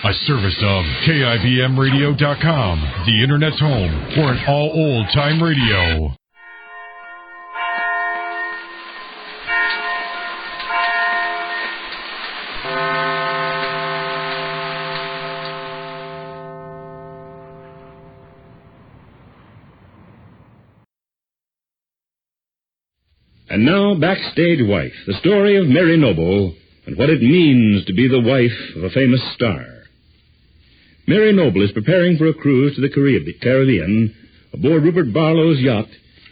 A service of KIBMradio.com, the Internet's home for an all-old-time radio. And now, Backstage Wife, the story of Mary Noble and what it means to be the wife of a famous star. Mary Noble is preparing for a cruise to the Caribbean aboard Rupert Barlow's yacht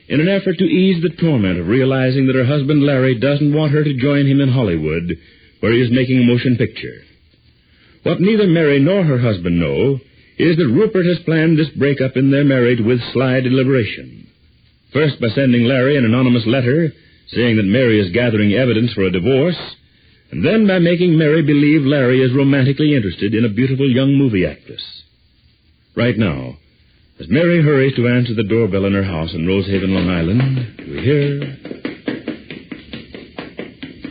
in an effort to ease the torment of realizing that her husband Larry doesn't want her to join him in Hollywood, where he is making a motion picture. What neither Mary nor her husband know is that Rupert has planned this breakup in their marriage with sly deliberation. First by sending Larry an anonymous letter saying that Mary is gathering evidence for a divorce, and then by making Mary believe Larry is romantically interested in a beautiful young movie actress. Right now, as Mary hurries to answer the doorbell in her house in Rosehaven, Long Island, we hear...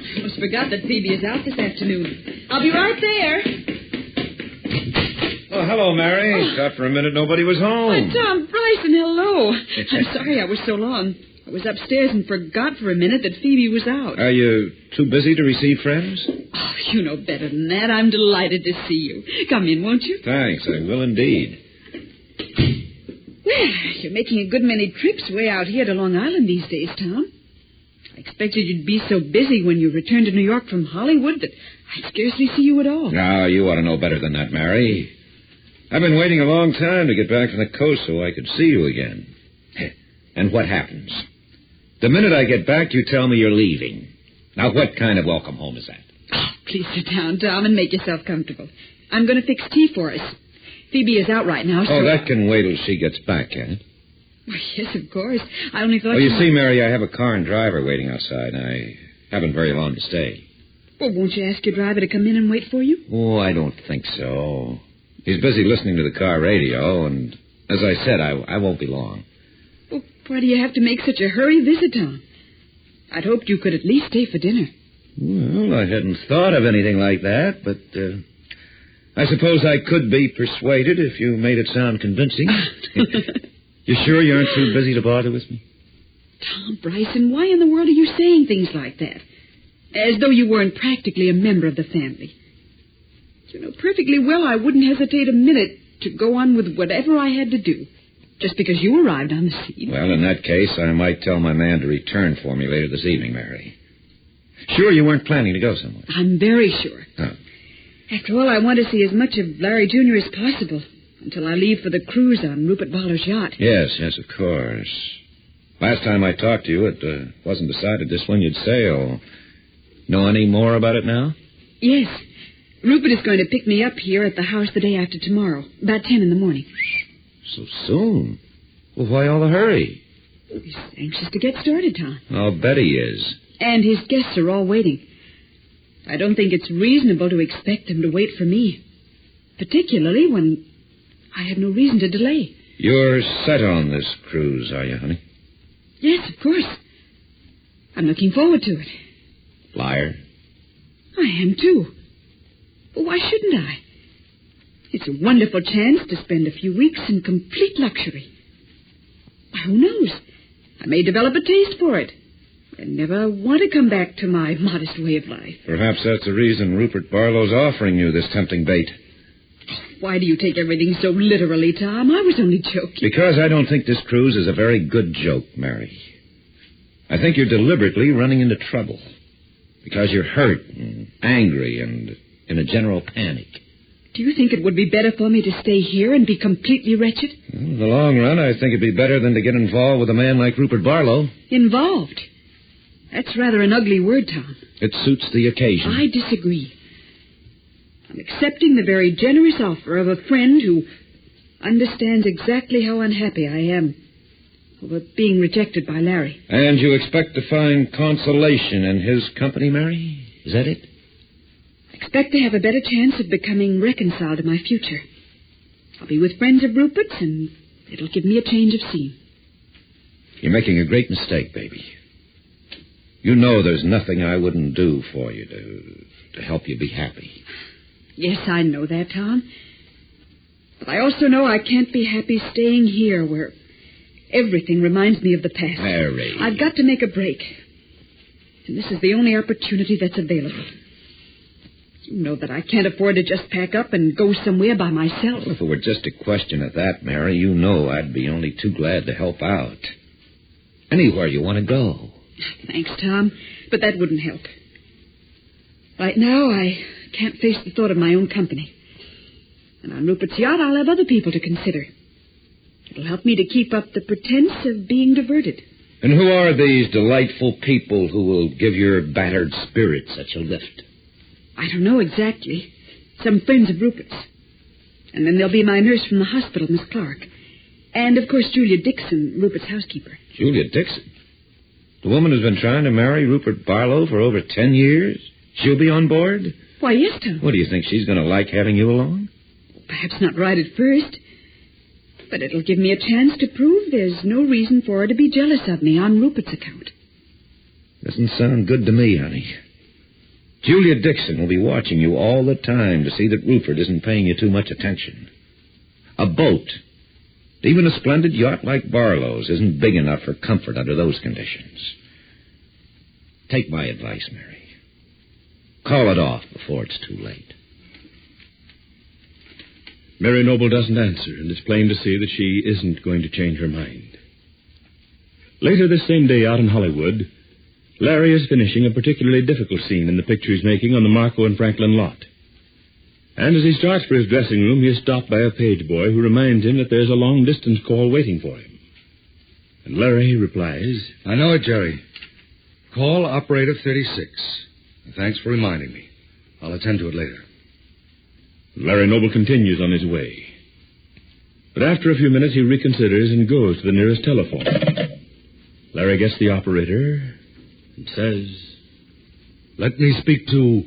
I almost forgot that Phoebe is out this afternoon. I'll be right there. Oh, hello, Mary. Thought for a minute nobody was home. Oh, Tom Bryson, hello. I'm sorry I was so long. I was upstairs and forgot for a minute that Phoebe was out. Are you too busy to receive friends? Oh, you know better than that. I'm delighted to see you. Come in, won't you? Thanks, I will indeed. Well, you're making a good many trips way out here to Long Island these days, Tom. I expected you'd be so busy when you returned to New York from Hollywood that I'd scarcely see you at all. No, you ought to know better than that, Mary. I've been waiting a long time to get back from the coast so I could see you again. And what happens? The minute I get back, you tell me you're leaving. Now, what kind of welcome home is that? Oh, please sit down, Tom, and make yourself comfortable. I'm going to fix tea for us. Phoebe is out right now, so... Oh, that can wait till she gets back, can it? Well, yes, of course. I only thought... Well, you see, Mary, I have a car and driver waiting outside. I haven't very long to stay. Well, won't you ask your driver to come in and wait for you? Oh, I don't think so. He's busy listening to the car radio, and as I said, I won't be long. Well, why do you have to make such a hurry visit, Tom? I'd hoped you could at least stay for dinner. Well, I hadn't thought of anything like that, but I suppose I could be persuaded if you made it sound convincing. You sure you aren't too busy to bother with me? Tom Bryson, why in the world are you saying things like that? As though you weren't practically a member of the family. You know perfectly well I wouldn't hesitate a minute to go on with whatever I had to do, just because you arrived on the scene. Well, in that case, I might tell my man to return for me later this evening, Mary. Sure you weren't planning to go somewhere? I'm very sure. Oh. After all, I want to see as much of Larry Jr. as possible until I leave for the cruise on Rupert Barlow's yacht. Yes, of course. Last time I talked to you, it wasn't decided this one you'd sail. Know any more about it now? Yes. Rupert is going to pick me up here at the house the day after tomorrow, about 10 in the morning. So soon? Well, why all the hurry? He's anxious to get started, Tom. I'll bet he is. And his guests are all waiting. I don't think it's reasonable to expect them to wait for me, particularly when I have no reason to delay. You're set on this cruise, are you, honey? Yes, of course. I'm looking forward to it. Liar. I am, too. Well, why shouldn't I? It's a wonderful chance to spend a few weeks in complete luxury. Who knows? I may develop a taste for it and never want to come back to my modest way of life. Perhaps that's the reason Rupert Barlow's offering you this tempting bait. Why do you take everything so literally, Tom? I was only joking. Because I don't think this cruise is a very good joke, Mary. I think you're deliberately running into trouble. Because you're hurt and angry and in a general panic. Do you think it would be better for me to stay here and be completely wretched? Well, in the long run, I think it'd be better than to get involved with a man like Rupert Barlow. Involved? That's rather an ugly word, Tom. It suits the occasion. I disagree. I'm accepting the very generous offer of a friend who understands exactly how unhappy I am over being rejected by Larry. And you expect to find consolation in his company, Mary? Is that it? I expect to have a better chance of becoming reconciled in my future. I'll be with friends of Rupert's, and it'll give me a change of scene. You're making a great mistake, baby. You know there's nothing I wouldn't do for you to help you be happy. Yes, I know that, Tom. But I also know I can't be happy staying here where everything reminds me of the past. Mary. I've got to make a break. And this is the only opportunity that's available. You know that I can't afford to just pack up and go somewhere by myself. Well, if it were just a question of that, Mary, you know I'd be only too glad to help out. Anywhere you want to go. Thanks, Tom, but that wouldn't help. Right now, I can't face the thought of my own company. And on Rupert's yacht, I'll have other people to consider. It'll help me to keep up the pretense of being diverted. And who are these delightful people who will give your battered spirit such a lift? I don't know exactly. Some friends of Rupert's. And then there'll be my nurse from the hospital, Miss Clark. And, of course, Julia Dixon, Rupert's housekeeper. Julia Dixon? The woman who's been trying to marry Rupert Barlow for over 10 years? She'll be on board? Why, yes, Tom. What, do you think she's going to like having you along? Perhaps not right at first. But it'll give me a chance to prove there's no reason for her to be jealous of me on Rupert's account. Doesn't sound good to me, honey. Julia Dixon will be watching you all the time to see that Rupert isn't paying you too much attention. A boat, even a splendid yacht like Barlow's, isn't big enough for comfort under those conditions. Take my advice, Mary. Call it off before it's too late. Mary Noble doesn't answer, and it's plain to see that she isn't going to change her mind. Later this same day out in Hollywood, Larry is finishing a particularly difficult scene in the picture he's making on the Marco and Franklin lot. And as he starts for his dressing room, he is stopped by a page boy who reminds him that there's a long-distance call waiting for him. And Larry replies, I know it, Jerry. Call operator 36. Thanks for reminding me. I'll attend to it later. Larry Noble continues on his way. But after a few minutes, he reconsiders and goes to the nearest telephone. Larry gets the operator and says, Let me speak to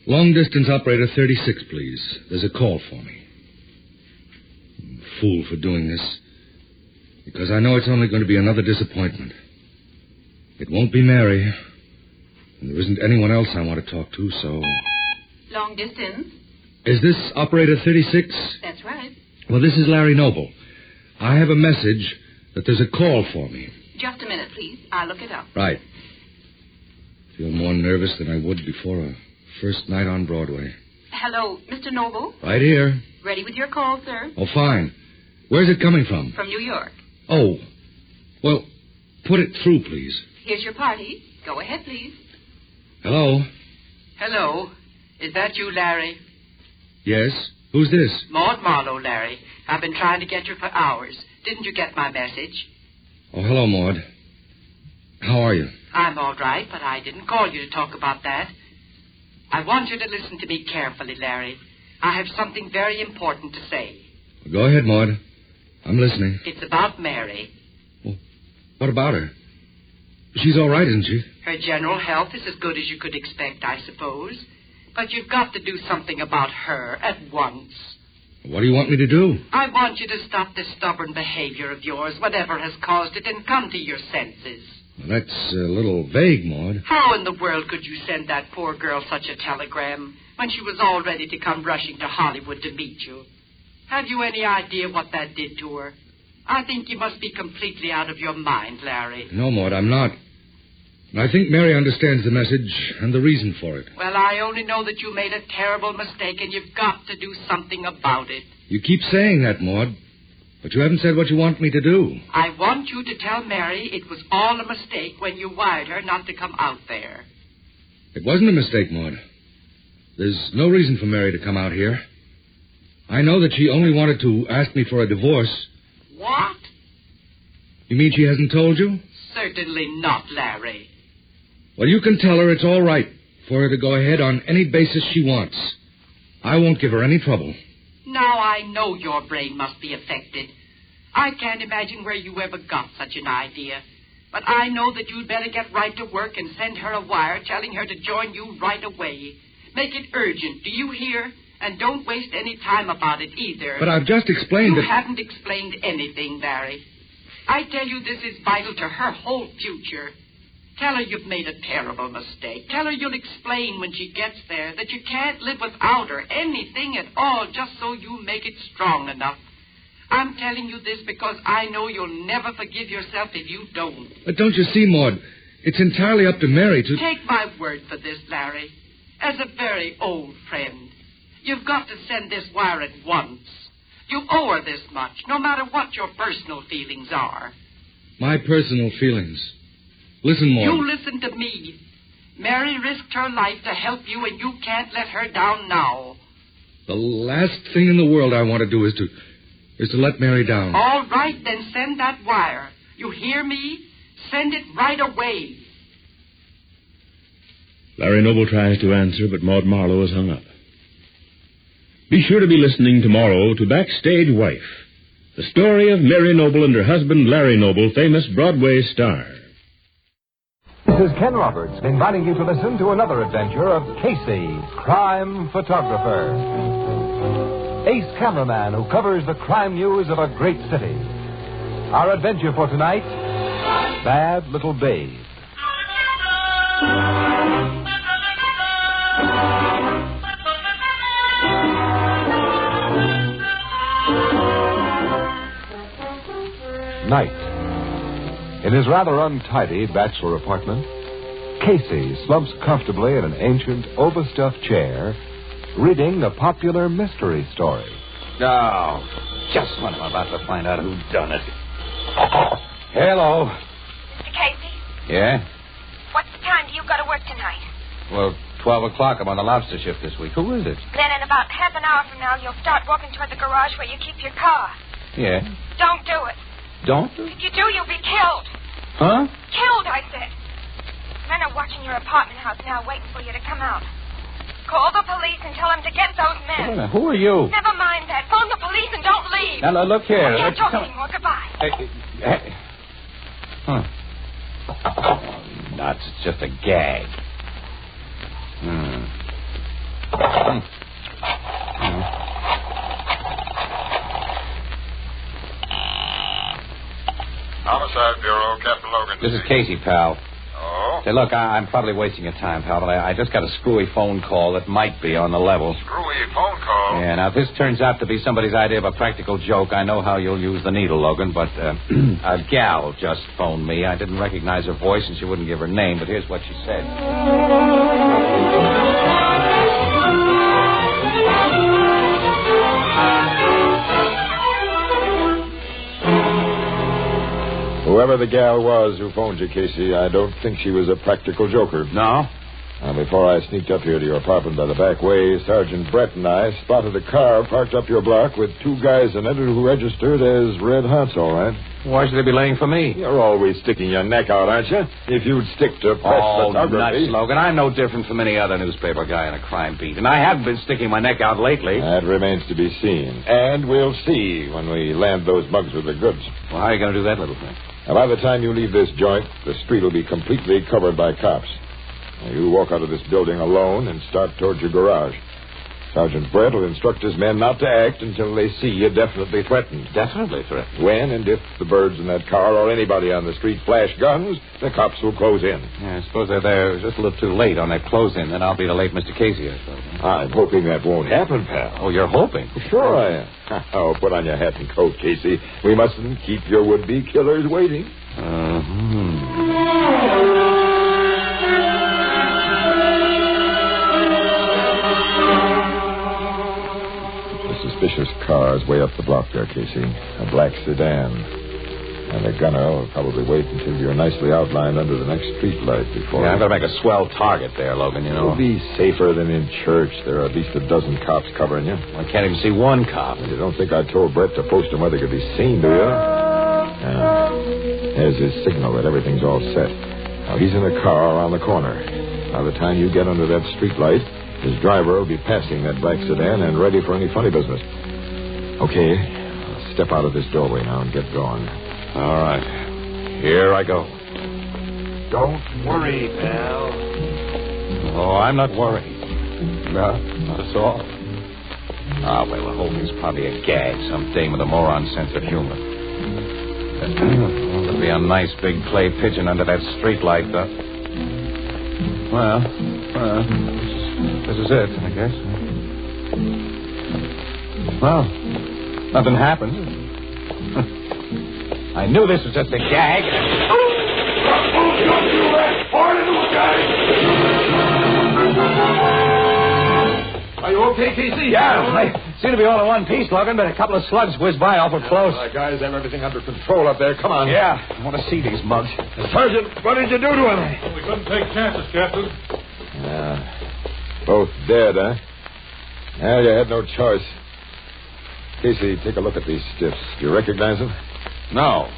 long-distance operator 36, please. There's a call for me. I'm a fool for doing this, because I know it's only going to be another disappointment. It won't be Mary, and there isn't anyone else I want to talk to, so... Long distance? Is this operator 36? That's right. Well, this is Larry Noble. I have a message that there's a call for me. Just a minute, please. I'll look it up. Right. Feel more nervous than I would before a first night on Broadway. Hello, Mr. Noble? Right here. Ready with your call, sir? Oh, fine. Where's it coming from? From New York. Oh. Well, put it through, please. Here's your party. Go ahead, please. Hello? Hello. Is that you, Larry? Yes? Who's this? Maud Marlowe, Larry. I've been trying to get you for hours. Didn't you get my message? Oh, hello, Maud. How are you? I'm all right, but I didn't call you to talk about that. I want you to listen to me carefully, Larry. I have something very important to say. Well, go ahead, Maud. I'm listening. It's about Mary. Well, what about her? She's all right, isn't she? Her general health is as good as you could expect, I suppose. But you've got to do something about her at once. What do you want me to do? I want you to stop this stubborn behavior of yours, whatever has caused it, and come to your senses. Well, that's a little vague, Maud. How in the world could you send that poor girl such a telegram when she was all ready to come rushing to Hollywood to meet you? Have you any idea what that did to her? I think you must be completely out of your mind, Larry. No, Maud, I'm not. I think Mary understands the message and the reason for it. Well, I only know that you made a terrible mistake, and you've got to do something about it. You keep saying that, Maud, but you haven't said what you want me to do. I want you to tell Mary it was all a mistake when you wired her not to come out there. It wasn't a mistake, Maud. There's no reason for Mary to come out here. I know that she only wanted to ask me for a divorce. What? You mean she hasn't told you? Certainly not, Larry. Well, you can tell her it's all right for her to go ahead on any basis she wants. I won't give her any trouble. Now I know your brain must be affected. I can't imagine where you ever got such an idea. But I know that you'd better get right to work and send her a wire telling her to join you right away. Make it urgent, do you hear? And don't waste any time about it either. But I've just explained You that... haven't explained anything, Larry. I tell you this is vital to her whole future. Tell her you've made a terrible mistake. Tell her you'll explain when she gets there that you can't live without her, anything at all, just so you make it strong enough. I'm telling you this because I know you'll never forgive yourself if you don't. But don't you see, Maud? It's entirely up to Mary to... Take my word for this, Larry. As a very old friend, you've got to send this wire at once. You owe her this much, no matter what your personal feelings are. My personal feelings. Listen, Maud. You listen to me. Mary risked her life to help you, and you can't let her down now. The last thing in the world I want to do is to let Mary down. All right, then send that wire. You hear me? Send it right away. Larry Noble tries to answer, but Maud Marlowe is hung up. Be sure to be listening tomorrow to Backstage Wife, the story of Mary Noble and her husband, Larry Noble, famous Broadway star. This is Ken Roberts inviting you to listen to another adventure of Casey, crime photographer. Ace cameraman who covers the crime news of a great city. Our adventure for tonight, Bad Little Babe. Night. In his rather untidy bachelor apartment, Casey slumps comfortably in an ancient, overstuffed chair, reading a popular mystery story. Oh, just when I'm about to find out who done it. Hello. Mr. Casey? Yeah? What time do you go to work tonight? Well, 12 o'clock. I'm on the lobster shift this week. Who is it? Then in about half an hour from now, you'll start walking toward the garage where you keep your car. Yeah? Don't do it. Don't? If you do, you'll be killed. Huh? Killed, I said. Men are watching your apartment house now, waiting for you to come out. Call the police and tell them to get those men. Wait, who are you? Never mind that. Phone the police and don't leave. Now, look here. I can't talk anymore. Goodbye. Huh. Oh, nuts. It's just a gag. Homicide Bureau, Captain Logan. This is Casey, pal. Oh? Say, look, I'm probably wasting your time, pal, but I just got a screwy phone call that might be on the level. Screwy phone call? Yeah, now, if this turns out to be somebody's idea of a practical joke, I know how you'll use the needle, Logan, but a gal just phoned me. I didn't recognize her voice, and she wouldn't give her name, but here's what she said. Whoever the gal was who phoned you, Casey, I don't think she was a practical joker. No? Now, before I sneaked up here to your apartment by the back way, Sergeant Brett and I spotted a car parked up your block with two guys in it who registered as Red Hots, all right. Why should they be laying for me? You're always sticking your neck out, aren't you? If you'd stick to press photography... nuts, Logan. I'm no different from any other newspaper guy in a crime beat, and I haven't been sticking my neck out lately. That remains to be seen. And we'll see when we land those mugs with the goods. Well, how are you going to do that, little thing? Now, by the time you leave this joint, the street will be completely covered by cops. Now, you walk out of this building alone and start towards your garage. Sergeant Brett will instruct his men not to act until they see you definitely threatened. Definitely threatened? When and if the birds in that car or anybody on the street flash guns, the cops will close in. Yeah, I suppose they're there just a little too late on that close-in. Then I'll be the late Mr. Casey, I suppose. I'm hoping that won't happen, pal. Oh, you're hoping? Sure I am. Oh, put on your hat and coat, Casey. We mustn't keep your would-be killers waiting. Suspicious cars way up the block there, Casey. A black sedan. And the gunner will probably wait until you're nicely outlined under the next street light before... Yeah, I'm going to make a swell target there, Logan, you know. You'll be safer than in church. There are at least a dozen cops covering you. I can't even see one cop. You don't think I told Brett to post him where they could be seen, do you? There's his signal that everything's all set. Now, he's in a car around the corner. By the time you get under that street light, his driver will be passing that black sedan and ready for any funny business. Okay, I'll step out of this doorway now and get going. All right. Here I go. Don't worry, pal. Oh, I'm not worried. No, not at all. Ah, well, the whole thing's probably a gag. Some dame with a moron sense of humor. Well, It'll be a nice big clay pigeon under that street light, though. Well, this is it, I guess. Well, nothing happened. I knew this was just a gag. Are you okay, Casey? Yeah, I seem to be all in one piece, Logan, but a couple of slugs whizzed by awful close. Guys, have everything under control up there. Come on. Yeah, I want to see these mugs. Sergeant, what did you do to him? We couldn't take chances, Captain. Both dead, huh? Well, you had no choice. Casey, take a look at these stiffs. Do you recognize them? No.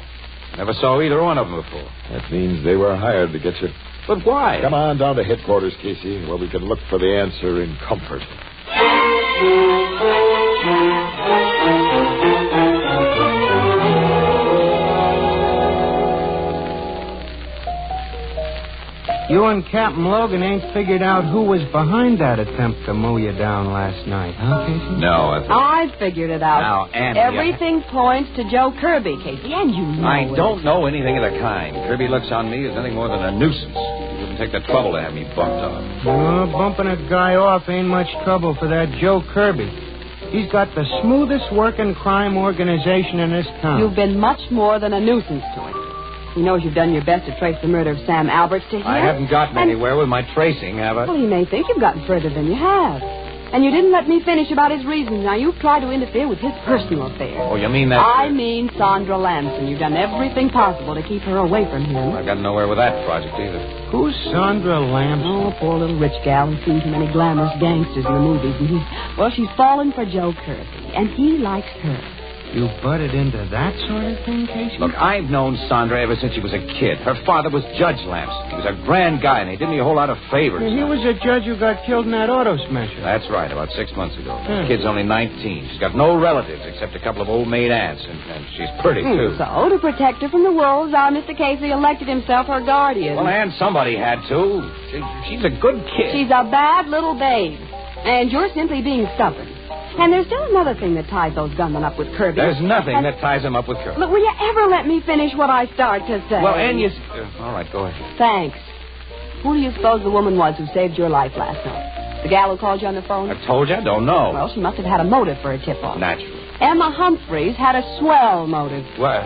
Never saw either one of them before. That means they were hired to get you. But why? Come on down to headquarters, Casey, where we can look for the answer in comfort. You and Captain Logan ain't figured out who was behind that attempt to mow you down last night, huh, Casey? No, I figured it out. Now, Andy, everything points to Joe Kirby, Casey, and you know I it. don't know anything of the kind. Kirby looks on me as nothing more than a nuisance. He wouldn't take the trouble to have me bumped off. Bumping a guy off ain't much trouble for that Joe Kirby. He's got the smoothest working crime organization in this town. You've been much more than a nuisance to him. He knows you've done your best to trace the murder of Sam Alberts to him. I haven't gotten anywhere with my tracing, have I? Well, he may think you've gotten further than you have. And you didn't let me finish about his reasons. Now, you've tried to interfere with his personal affairs. Oh, you mean that? I mean Sandra Lamson. You've done everything possible to keep her away from him. I've gotten nowhere with that project either. Who's Sandra Lamson? Oh, poor little rich gal who's seen too many glamorous gangsters in the movies. And she's fallen for Joe Kirby, and he likes her. You butted into that sort of thing, Casey? Look, I've known Sandra ever since she was a kid. Her father was Judge Lamson. He was a grand guy, and he did me a whole lot of favors. He was a judge who got killed in that auto smasher. That's right, about 6 months ago. The kid's only 19. She's got no relatives except a couple of old maid aunts, and she's pretty, too. So, to protect her from the wolves, our Mr. Casey elected himself her guardian. Well, and somebody had to. She's a good kid. She's a bad little babe, and you're simply being stubborn. And there's still another thing that ties those gunmen up with Kirby. There's nothing that ties them up with Kirby. Look, will you ever let me finish what I start to say? Well, and you... all right, go ahead. Thanks. Who do you suppose the woman was who saved your life last night? The gal who called you on the phone? I told you, I don't know. Well, she must have had a motive for a tip-off. Naturally. Emma Humphreys had a swell motive. What?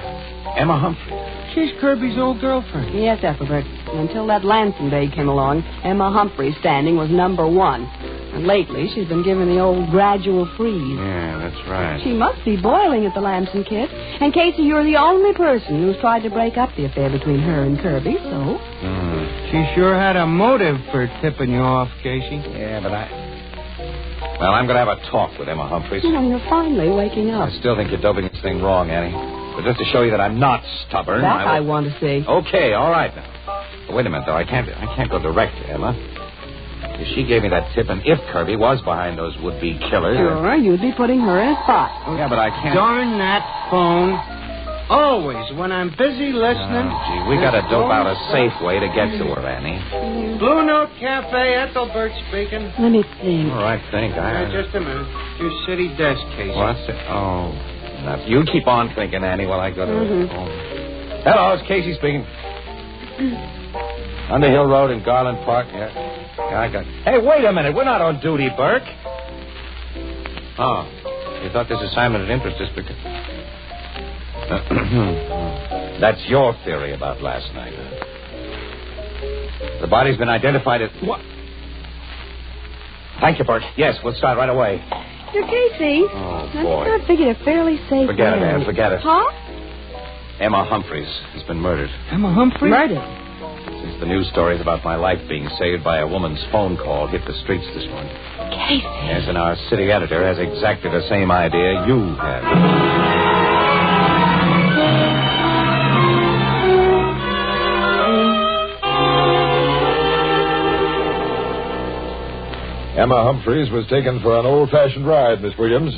Emma Humphreys? She's Kirby's old girlfriend. Yes, Ethelbert. Until that Lamson babe came along, Emma Humphreys' standing was number one. And lately, she's been given the old gradual freeze. Yeah, that's right. She must be boiling at the Lamson kid. And, Casey, you're the only person who's tried to break up the affair between her and Kirby, so... She sure had a motive for tipping you off, Casey. Yeah, but Well, I'm going to have a talk with Emma Humphreys. You're finally waking up. I still think you're doping this thing wrong, Annie. But just to show you that I'm not stubborn... That I want to see. Okay, all right now. But wait a minute, though. I can't go direct to Emma. If she gave me that tip, and if Kirby was behind those would-be killers... Sure, you'd be putting her in a spot. Yeah, but I can't... Darn that phone. Always, when I'm busy listening... Gee, we got to dope out a safe way to get to her, Annie. Blue Note Cafe, Ethelbert speaking. Let me think. All right, think. Just a minute. Your city desk, Casey. What's it? Oh, now, you keep on thinking, Annie, while I go to... Hello, it's Casey speaking. Underhill Road in Garland Park, yeah, I got it. Hey, wait a minute. We're not on duty, Burke. Oh, you thought this assignment of interest is because... That's your theory about last night. The body's been identified as... What? Thank you, Burke. Yes, we'll start right away. You're Casey. Oh, I boy. think I figured a fairly safe Forget it, Anne. Forget it. Huh? Emma Humphreys has been murdered. Emma Humphreys? Murdered? Since the news stories about my life being saved by a woman's phone call hit the streets this morning. Casey. Yes, and our city editor has exactly the same idea you have. Emma Humphreys was taken for an old-fashioned ride, Miss Williams.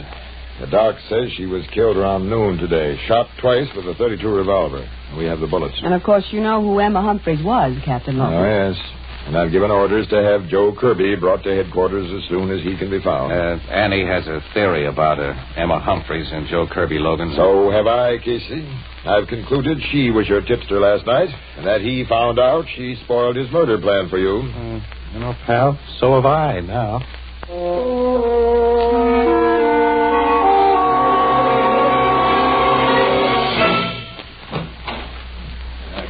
The doc says she was killed around noon today, shot twice with a .32 revolver. We have the bullets. And, of course, you know who Emma Humphreys was, Captain Logan. Oh, yes. And I've given orders to have Joe Kirby brought to headquarters as soon as he can be found. Annie has a theory about Emma Humphreys and Joe Kirby, Logan. So have I, Casey. I've concluded she was your tipster last night, and that he found out she spoiled his murder plan for you. Pal, so have I now.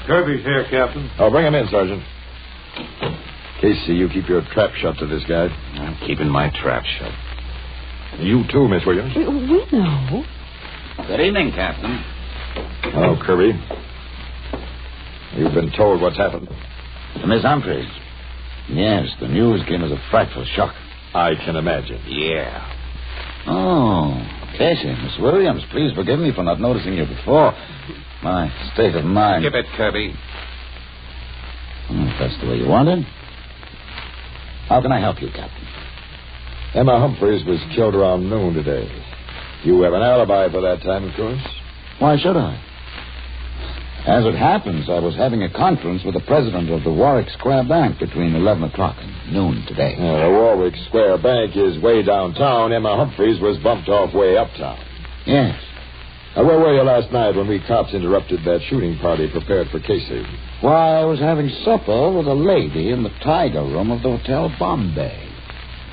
Kirby's here, Captain. Oh, bring him in, Sergeant. Casey, you keep your trap shut to this guy. I'm keeping my trap shut. You too, Miss Williams. We know. Good evening, Captain. Oh, Kirby. You've been told what's happened. Miss Humphreys. Yes, the news came as a frightful shock. I can imagine. Yeah. Oh, Casey, Miss Williams, please forgive me for not noticing you before. My state of mind. Give it, Kirby. If that's the way you want it. How can I help you, Captain? Emma Humphreys was killed around noon today. You have an alibi for that time, of course. Why should I? As it happens, I was having a conference with the president of the Warwick Square Bank between 11 o'clock and noon today. The Warwick Square Bank is way downtown. Emma Humphreys was bumped off way uptown. Yes. Where were you last night when we cops interrupted that shooting party prepared for Casey? Why, I was having supper with a lady in the Tiger Room of the Hotel Bombay.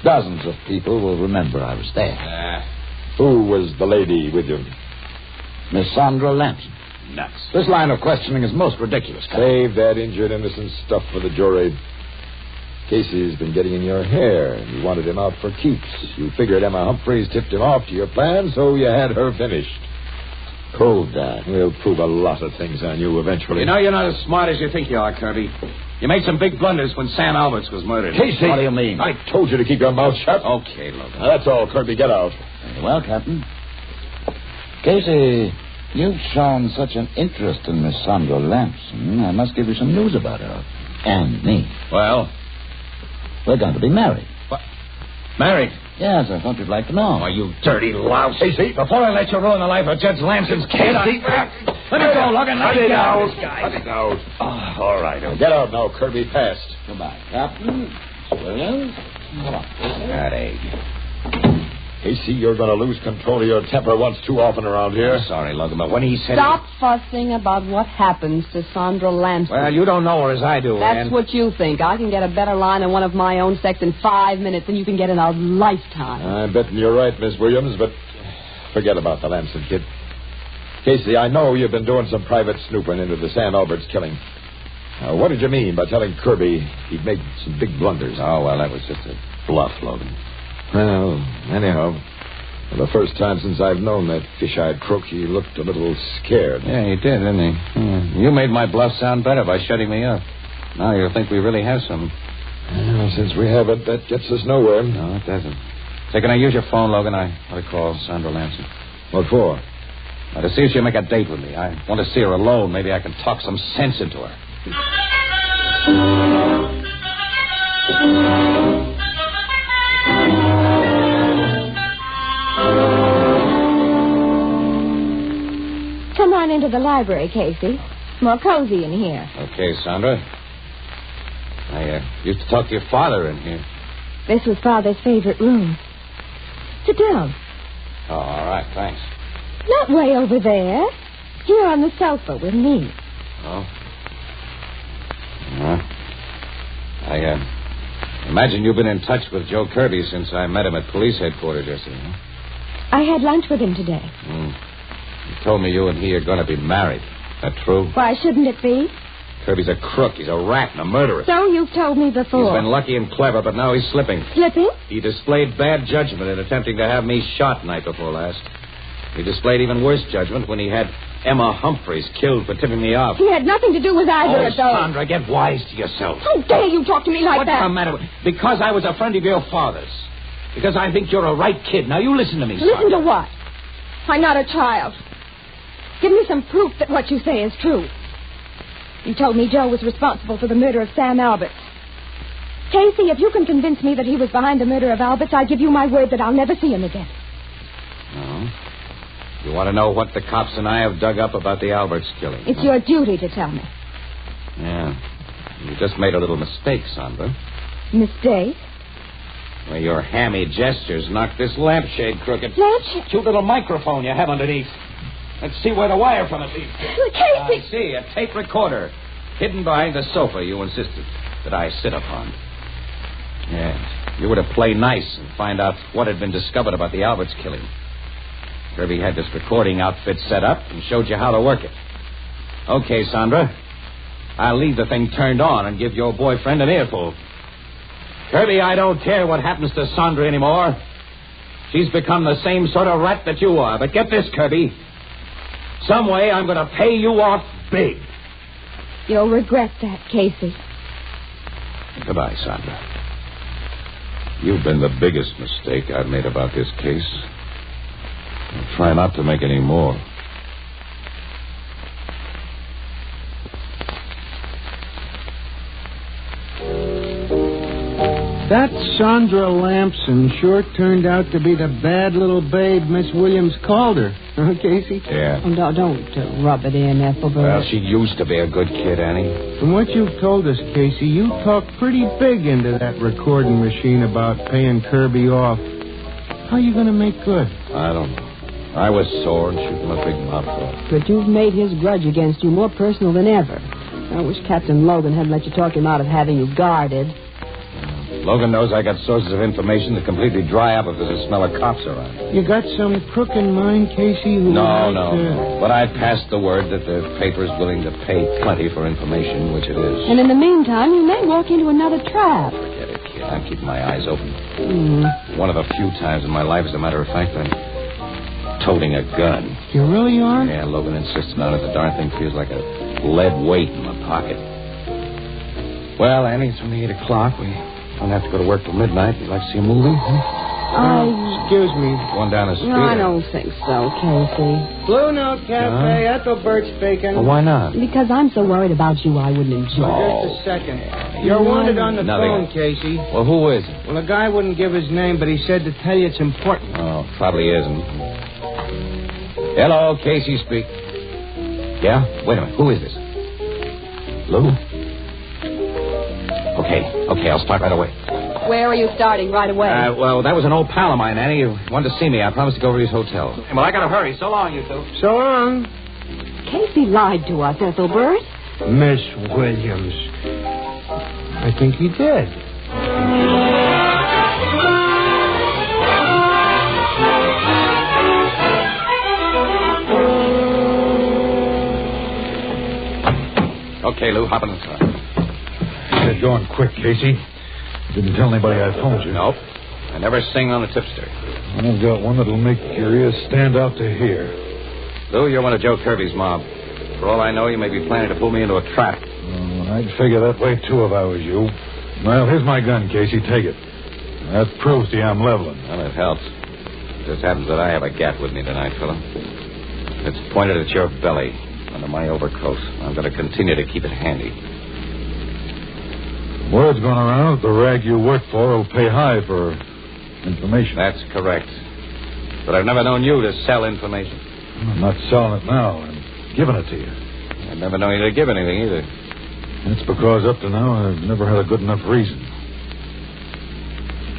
Dozens of people will remember I was there. Who was the lady with you? Miss Sandra Lampson. Nuts. This line of questioning is most ridiculous, Captain. Save that injured innocent stuff for the jury. Casey's been getting in your hair, and you wanted him out for keeps. You figured Emma Humphreys tipped him off to your plan, so you had her finished. Prove that. We'll prove a lot of things on you eventually. You know you're not as smart as you think you are, Kirby. You made some big blunders when Sam Alberts was murdered. Casey! What do you mean? I told you to keep your mouth shut. Okay, Logan. That's all, Kirby. Get out. Very well, Captain. Casey, you've shown such an interest in Miss Sandra Lampson. I must give you some news about her. And me. Well? We're going to be married. What? Married? Yes, I thought you'd like to know. Oh, you dirty louse. Casey! Before I let you ruin the life of Judge Lampson's kid, let me go, Logan. Let it out. Let it out. Oh, all right. Get out now, Kirby. Fast. Goodbye, Captain. Williams. Come on. That egg. Casey, you're going to lose control of your temper once too often around here. I'm sorry, Logan, but when he said... Stop fussing about what happens to Sandra Lampson. Well, you don't know her as I do, That's what you think. I can get a better line than one of my own sex in 5 minutes than you can get in a lifetime. I'm betting you're right, Miss Williams, but forget about the Lampson kid. Casey, I know you've been doing some private snooping into the Sam Alberts killing. What did you mean by telling Kirby he'd made some big blunders? Oh, well, that was just a bluff, Logan. Well, anyhow, for the first time since I've known that fish-eyed crook, he looked a little scared. Yeah, he did, didn't he? Yeah. You made my bluff sound better by shutting me up. Now you'll think we really have some. Well, since we haven't, that gets us nowhere. No, it doesn't. Say, can I use your phone, Logan? I want to call Sandra Lampson. What for? Now, to see if she'll make a date with me. I want to see her alone. Maybe I can talk some sense into her. Come on into the library, Casey. It's more cozy in here. Okay, Sandra. I used to talk to your father in here. This was Father's favorite room. Sit down. Oh, all right, thanks. Not way over there. Here on the sofa with me. Oh? I imagine you've been in touch with Joe Kirby since I met him at police headquarters yesterday, huh? I had lunch with him today. You told me you and he are going to be married. That true? Why shouldn't it be? Kirby's a crook. He's a rat and a murderer. So you've told me before. He's been lucky and clever, but now he's slipping. Slipping? He displayed bad judgment in attempting to have me shot night before last. He displayed even worse judgment when he had Emma Humphreys killed for tipping me off. He had nothing to do with either of those. Sandra, get wise to yourself. How dare you talk to me like that? What's the matter with... Because I was a friend of your father's. Because I think you're a right kid. Now, you listen to me, Sandra. Listen to what? I'm not a child. Give me some proof that what you say is true. You told me Joe was responsible for the murder of Sam Alberts. Casey, if you can convince me that he was behind the murder of Alberts, I give you my word that I'll never see him again. No? You want to know what the cops and I have dug up about the Alberts killing? It's your duty to tell me. Yeah. You just made a little mistake, Sandra. Mistake? Well, your hammy gestures knocked this lampshade crooked. Lampshade? Cute little microphone you have underneath. Let's see where the wire from it leads. Casey! I see, a tape recorder. Hidden behind the sofa you insisted that I sit upon. Yes, you were to play nice and find out what had been discovered about the Alberts killing. Kirby had this recording outfit set up and showed you how to work it. Okay, Sandra. I'll leave the thing turned on and give your boyfriend an earful. Kirby, I don't care what happens to Sandra anymore. She's become the same sort of rat that you are. But get this, Kirby. Some way I'm going to pay you off big. You'll regret that, Casey. Goodbye, Sandra. You've been the biggest mistake I've made about this case. I'll try not to make any more. That Sandra Lamson sure turned out to be the bad little babe Miss Williams called her. Huh, Casey? Yeah. Oh, don't rub it in, Ethelbert. Well, she used to be a good kid, Annie. From what you've told us, Casey, you talked pretty big into that recording machine about paying Kirby off. How are you going to make good? I don't know. I was sore and shooting a big mouthful. But you've made his grudge against you more personal than ever. I wish Captain Logan hadn't let you talk him out of having you guarded. Logan knows I got sources of information that completely dry up if there's a smell of cops around. You got some crook in mind, Casey? No. But I passed the word that the paper's willing to pay plenty for information, which it is. And in the meantime, you may walk into another trap. Forget it, kid. I'm keeping my eyes open. Mm. One of the few times in my life, as a matter of fact, I'm toting a gun. You really are? Yeah, Logan insisted on it. The darn thing feels like a lead weight in my pocket. Well, Annie, it's only 8 o'clock. We don't have to go to work till midnight. You'd like to see a movie? Excuse me. Going down the street? No, I don't think so, Casey. Blue Note Cafe, Ethelbert speaking. Well, why not? Because I'm so worried about you, I wouldn't enjoy it. Just a second. You're wanted on the phone, Casey. Well, who is it? Well, a guy wouldn't give his name, but he said to tell you it's important. Oh, probably isn't. Hello, Casey speak. Yeah? Wait a minute. Who is this? Lou? Okay, I'll start right away. Where are you starting right away? Well, that was an old pal of mine, Annie. He wanted to see me. I promised to go over to his hotel. Well, I gotta hurry. So long, you two. So long. Casey lied to us, Ethelbert. Miss Williams. I think he did. Okay, Lou, hop in the car. Get going quick, Casey. Didn't tell anybody I phoned you. Nope. I never sing on the tipster. I've got one that'll make your ears stand out to hear. Lou, you're one of Joe Kirby's mob. For all I know, you may be planning to pull me into a trap. I'd figure that way, too, if I was you. Well, here's my gun, Casey. Take it. That proves to you I'm leveling. Well, it helps. It just happens that I have a gat with me tonight, fella. It's pointed at your belly, under my overcoat. I'm going to continue to keep it handy. Word's going around that the rag you work for will pay high for information. That's correct. But I've never known you to sell information. I'm not selling it now. I'm giving it to you. I've never known you to give anything either. That's because up to now I've never had a good enough reason.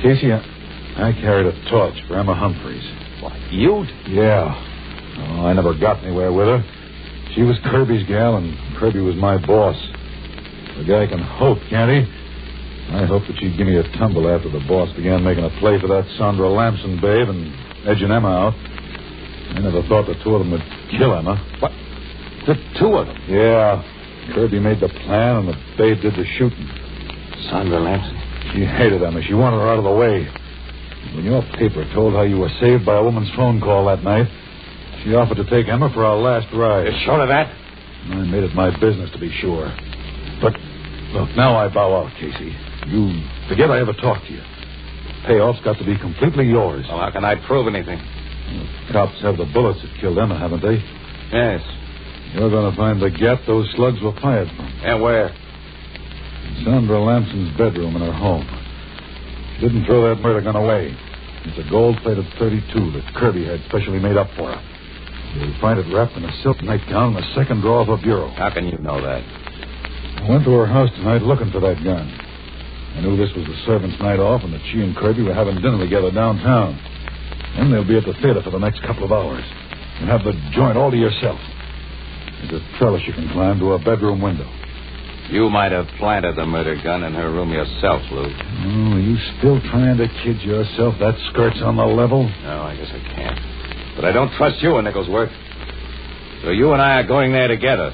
Casey, I carried a torch for Emma Humphreys. What, you? Yeah. Oh, I never got anywhere with her. She was Kirby's gal, and Kirby was my boss. A guy can hope, can't he? I hoped that she'd give me a tumble after the boss began making a play for that Sandra Lamson babe and edging Emma out. I never thought the two of them would kill Emma. What? The two of them? Yeah. Kirby made the plan, and the babe did the shooting. Sandra Lamson? She hated Emma. She wanted her out of the way. When your paper told how you were saved by a woman's phone call that night, she offered to take Emma for our last ride. You're sure of that? I made it my business to be sure. But, look, now I bow out, Casey. You forget I ever talked to you. Payoff's got to be completely yours. Well, how can I prove anything? The cops have the bullets that killed Emma, haven't they? Yes. You're going to find the gat those slugs were fired from. And where? In Sandra Lamson's bedroom in her home. She didn't throw that murder gun away. It's a gold-plated .32 that Kirby had specially made up for her. You'll find it wrapped in a silk nightgown in the second drawer of her bureau. How can you know that? I went to her house tonight looking for that gun. I knew this was the servants' night off and that she and Kirby were having dinner together downtown. Then they'll be at the theater for the next couple of hours. You have the joint all to yourself. There's a trellis you can climb to her bedroom window. You might have planted the murder gun in her room yourself, Lou. Oh, are you still trying to kid yourself? That skirt's on the level? No, I guess I can't. But I don't trust you, Nicholsworth. So you and I are going there together.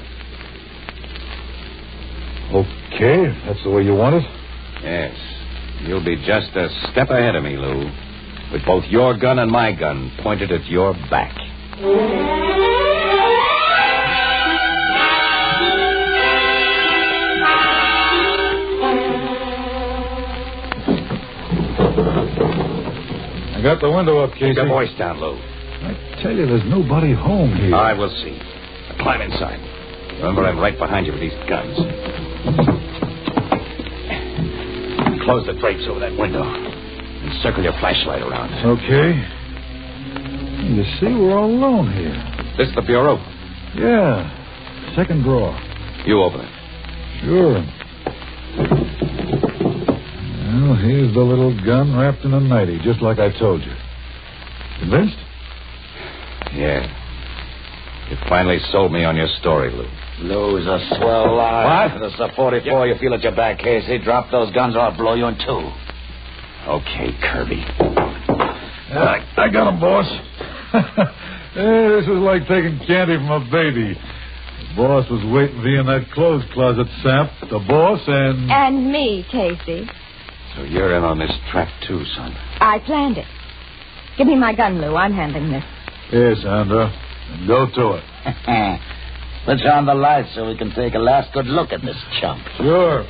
Okay, if that's the way you want it. Yes. You'll be just a step ahead of me, Lou. With both your gun and my gun pointed at your back. I got the window up, Casey. Keep your voice down, Lou. I tell you, there's nobody home here. I will see. Now climb inside. Remember, I'm right behind you with these guns. Close the drapes over that window. And circle your flashlight around. Okay. You see, we're all alone here. This the bureau? Yeah. Second drawer. You open it. Sure. Well, here's the little gun wrapped in a nightie, just like I told you. Convinced? Yeah. You finally sold me on your story, Lou. Lou's a swell lie. What? There's a 44 you feel at your back, Casey. Drop those guns or I'll blow you in two. Okay, Kirby. I got him, boss. Hey, this is like taking candy from a baby. The boss was waiting for you in that clothes closet, Sam. The boss and... And me, Casey. So you're in on this trap, too, son. I planned it. Give me my gun, Lou. I'm handling this. Yes, Sandra. And go to it. Switch on the lights so we can take a last good look at this chump. Sure.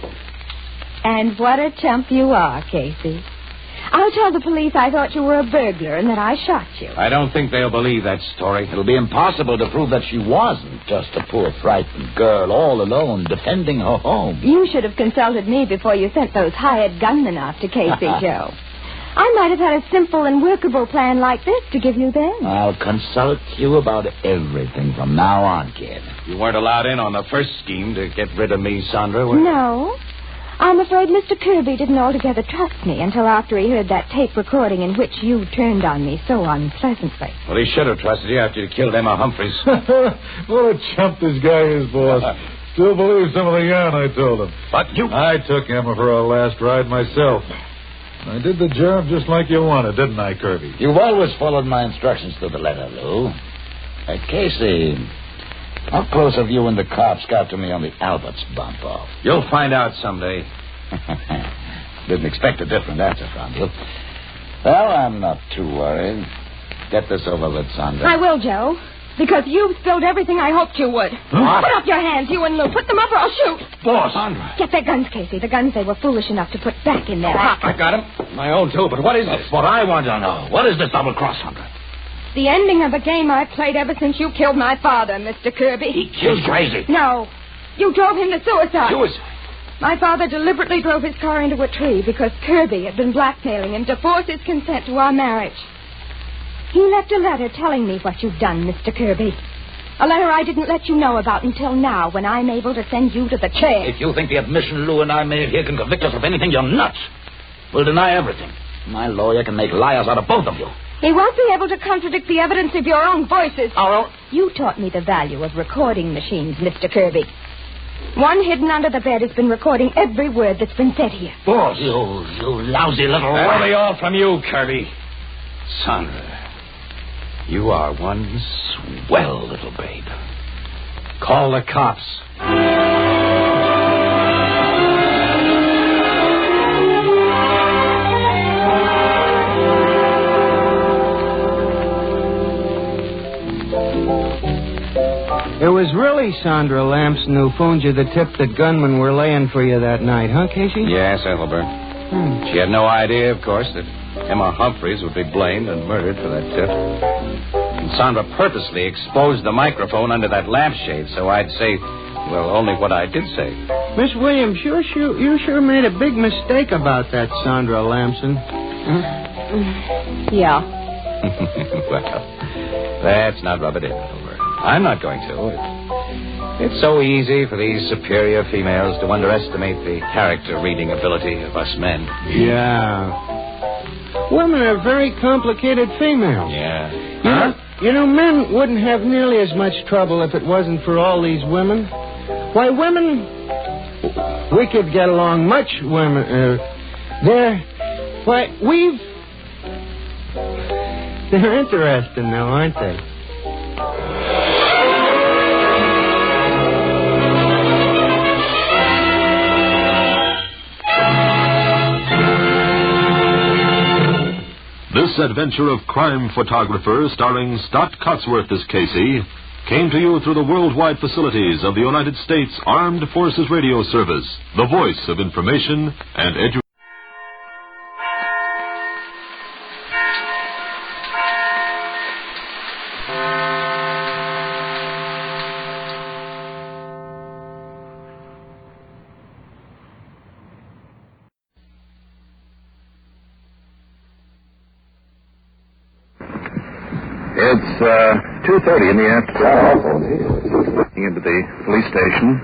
And what a chump you are, Casey. I'll tell the police I thought you were a burglar and that I shot you. I don't think they'll believe that story. It'll be impossible to prove that she wasn't just a poor, frightened girl all alone defending her home. You should have consulted me before you sent those hired gunmen off to Casey, Joe. I might have had a simple and workable plan like this to give you then. I'll consult you about everything from now on, kid. You weren't allowed in on the first scheme to get rid of me, Sandra, were you? No. I'm afraid Mr. Kirby didn't altogether trust me until after he heard that tape recording in which you turned on me so unpleasantly. Well, he should have trusted you after you killed Emma Humphreys. What a chump this guy is, boss. Still believes some of the yarn I told him. But you... I took Emma for our last ride myself. I did the job just like you wanted, didn't I, Kirby? You've always followed my instructions to the letter, Lou. Casey, how close have you and the cops got to me on the Alberts bump-off? You'll find out someday. Didn't expect a different answer from you. Well, I'm not too worried. Get this over with, Sandra. I will, Joe. Because you've spilled everything I hoped you would. What? Put up your hands, you and Lou. Put them up or I'll shoot. Boss. Sandra. Get their guns, Casey. The guns they were foolish enough to put back in their pocket. I got them. My own, too. But what is this? That's what I want to know. What is this double cross, Sandra? The ending of a game I've played ever since you killed my father, Mr. Kirby. He killed crazy. No. You drove him to suicide. Suicide? My father deliberately drove his car into a tree because Kirby had been blackmailing him to force his consent to our marriage. He left a letter telling me what you've done, Mr. Kirby. A letter I didn't let you know about until now, when I'm able to send you to the chair. If you think the admission Lou and I made here can convict us of anything, you're nuts. We'll deny everything. My lawyer can make liars out of both of you. He won't be able to contradict the evidence of your own voices. Our own? You taught me the value of recording machines, Mr. Kirby. One hidden under the bed has been recording every word that's been said here. Boss. You lousy little... That'll be all from you, Kirby. Sandra, you are one swell little babe. Call the cops. It was really Sandra Lamson who phoned you the tip that gunmen were laying for you that night, huh, Casey? Yes, Ethelbert. She had no idea, of course, that Emma Humphreys would be blamed and murdered for that tip. And Sandra purposely exposed the microphone under that lampshade so I'd say, well, only what I did say. Miss Williams, you sure made a big mistake about that Sandra Lamson. Yeah. Well, let's not rub it in, Ethelbert. I'm not going to. It's so easy for these superior females to underestimate the character-reading ability of us men. Yeah. Women are very complicated females. Yeah. You know, men wouldn't have nearly as much trouble if it wasn't for all these women. Why, women... We could get along much, women... They're interesting, though, aren't they? This adventure of crime photographer starring Stott Cotsworth as Casey came to you through the worldwide facilities of the United States Armed Forces Radio Service, the voice of information and education. It's 2:30 in the afternoon. Looking into the police station.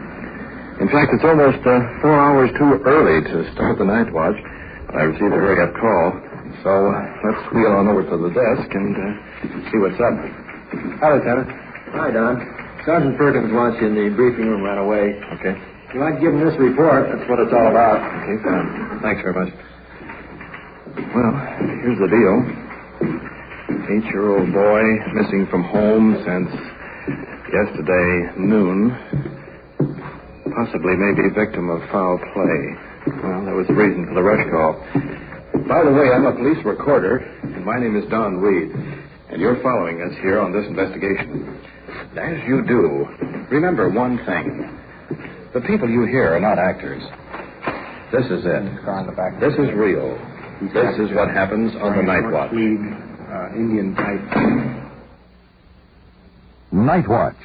In fact, it's almost 4 hours too early to start the night watch. But I received a hurry-up call. So let's wheel on over to the desk and see what's up. Hi, Lieutenant. Hi, Don. Sergeant Perkins wants you in the briefing room right away. Okay. If you like to give him this report, that's what it's all about. Okay, fine. Thanks very much. Well, here's the deal. 8-year-old boy missing from home since yesterday noon. Possibly maybe victim of foul play. Well, that was the reason for the rush call. By the way, I'm a police recorder, and my name is Don Reed, and you're following us here on this investigation. As you do, remember one thing. The people you hear are not actors. This is it. This is real. This is what happens on the night watch. Indian type. Night Watch,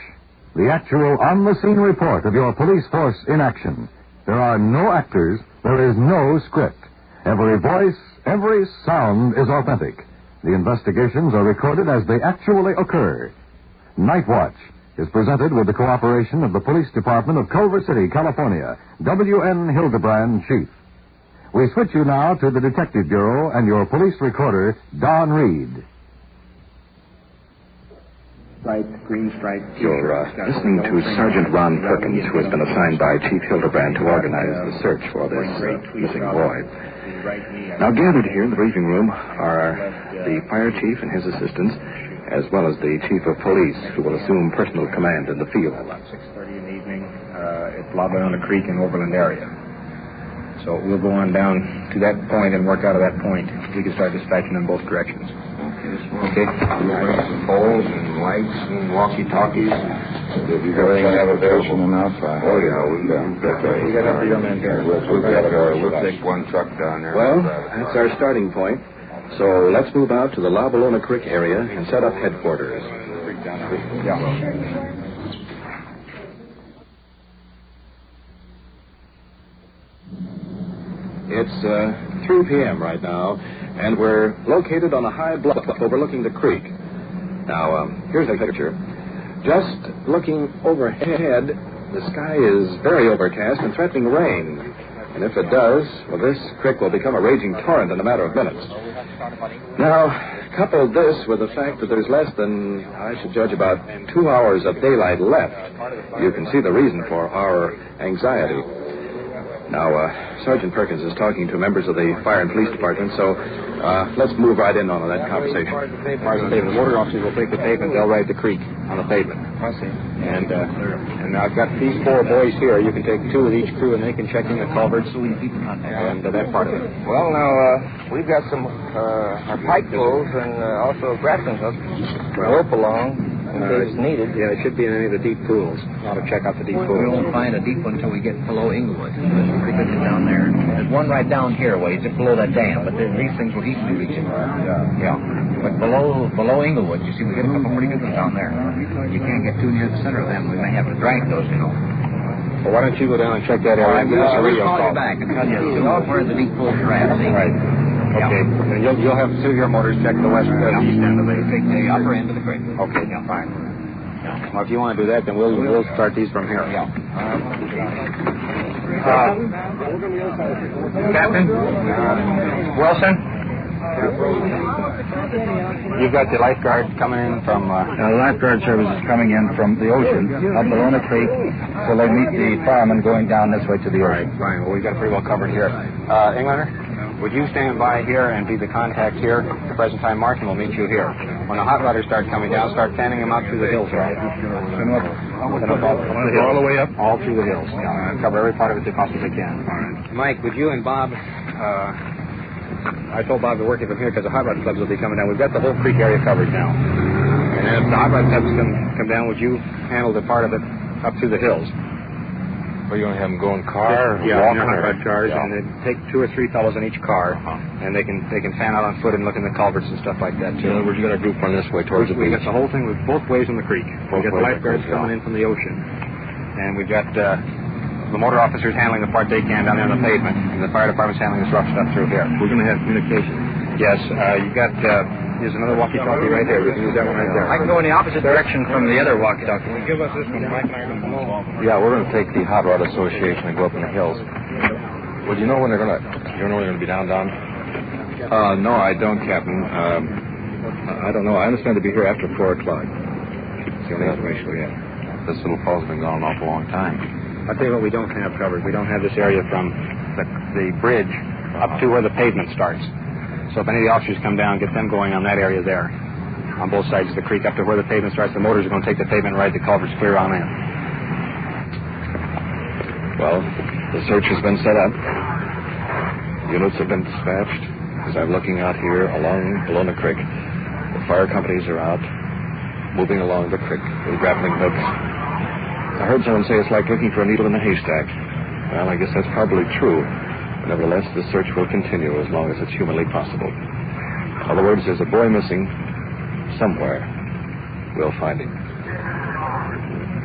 the actual on-the-scene report of your police force in action. There are no actors, there is no script. Every voice, every sound is authentic. The investigations are recorded as they actually occur. Night Watch is presented with the cooperation of the Police Department of Culver City, California. W.N. Hildebrand, Chief. We switch you now to the Detective Bureau and your police recorder, Don Reed. Green stripe. You're listening to Sergeant Ron Perkins, who has been assigned by Chief Hildebrand to organize the search for this missing boy. Now, gathered here in the briefing room are the fire chief and his assistants, as well as the chief of police, who will assume personal command in the field. About 6:30 in the evening at Lobby Creek in Overland area. So we'll go on down to that point and work out of that point. We can start dispatching in both directions. Okay? We'll bring some poles and lights and walkie-talkies. If you have a version enough. Oh, yeah, we got. We got up your men here. We'll take one truck down there. Well, that's our starting point. So let's move out to the La Bolona Creek area and set up headquarters. Yeah. It's 3 p.m. right now, and we're located on a high bluff overlooking the creek. Now, here's a picture. Just looking overhead, the sky is very overcast and threatening rain. And if it does, well, this creek will become a raging torrent in a matter of minutes. Now, couple this with the fact that there's less than, I should judge, about 2 hours of daylight left. You can see the reason for our anxiety. Now, Sergeant Perkins is talking to members of the fire and police department, so let's move right in on that conversation. The motor officers will take the pavement. They'll ride the creek on the pavement. I see. And I've got these 4 boys here. You can take 2 with each crew, and they can check in the culverts and that part of it. Well, now, we've got some our pike poles and also grappling hooks to rope along. In case needed. Yeah, it should be in any of the deep pools. Ought to check out the deep pools. We won't find a deep one until we get below Inglewood. There's some pretty good down there. There's one right down here a ways, just below that dam, but these things will easily reach it. Yeah. But below Inglewood, you see, we get a couple pretty good ones down there. You can't get too near the center of them. We may have to drag those, you know. Well, why don't you go down and check that area? All right, we'll call you back and tell you where the deep pools are at, see? Right. Okay. And you'll have 2 of your motors check the west east end of the upper end of the creek. Okay. Yeah, fine. Well, if you want to do that, then we'll start these from here. Yeah. Captain? Wilson? You've got the lifeguard coming in from... The lifeguard service is coming in from the ocean, up below the creek, so they meet the firemen going down this way to the ocean. Fine. Well, we've got it pretty well covered here. Englander, would you stand by here and be the contact here? At the present time, Martin will meet you here. When the hot rodders start coming down, start fanning them out through the hills, right? All the way up? All through the hills. Yeah. Cover every part of it they possibly can. All right. Mike, would you and Bob... I told Bob to work it from here because the hot rod clubs will be coming down. We've got the whole creek area covered now. And then if the hot rod clubs come down, would you handle the part of it up through the hills? Well, you want to have them go in car? Yeah, in hot rod cars, and they take 2 or 3 fellows in each car, and they can fan out on foot and look in the culverts and stuff like that, too. In other words, you got a group on this way towards the beach. We got the whole thing with both ways on the creek. We got the lifeguards coming in from the ocean, and we've got the motor officers handling the part they can down there on the pavement, and the fire department's handling this rough stuff through here. We're going to have communication. Yes, you've got, here's another walkie-talkie right there. We can use that one right there. I can go in the opposite direction from the other walkie-talkie. Give us this one, Mike and I are going to come along. Yeah, we're going to take the Hot Rod Association and go up in the hills. Well, do you know when they're going to... You know when they're going to be down? No, I don't, Captain. I don't know. I understand to be here after 4 o'clock. That's the only information we have. This little fall's been gone an awful long time. I'll tell you what we don't have covered. We don't have this area from the bridge up to where the pavement starts. So if any of the officers come down, get them going on that area there. On both sides of the creek up to where the pavement starts. The motors are going to take the pavement right, the culverts clear on in. Well, the search has been set up. Units have been dispatched. As I'm looking out here below the creek, the fire companies are out, moving along the creek with grappling hooks. I heard someone say it's like looking for a needle in a haystack. Well, I guess that's probably true. But nevertheless, the search will continue as long as it's humanly possible. In other words, there's a boy missing somewhere. We'll find him.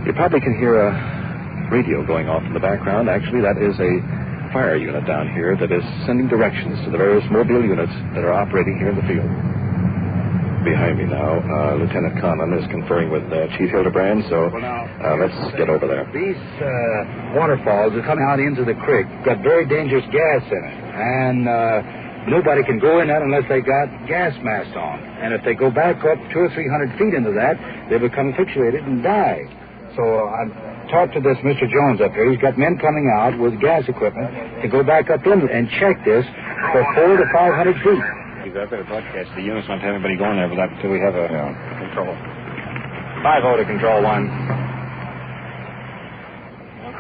You probably can hear a radio going off in the background. Actually, that is a fire unit down here that is sending directions to the various mobile units that are operating here in the field. Behind me now, Lieutenant Conlon is conferring with Chief Hildebrand, so let's get over there. These waterfalls are coming out into the creek. Got very dangerous gas in it, and nobody can go in that unless they got gas masks on. And if they go back up 200 or 300 feet into that, they become asphyxiated and die. So I talked to this Mr. Jones up here. He's got men coming out with gas equipment to go back up in and check this for 400 to 500 feet. I better broadcast the units, not to have anybody going there with that until we have a control. 5-0 to control 1.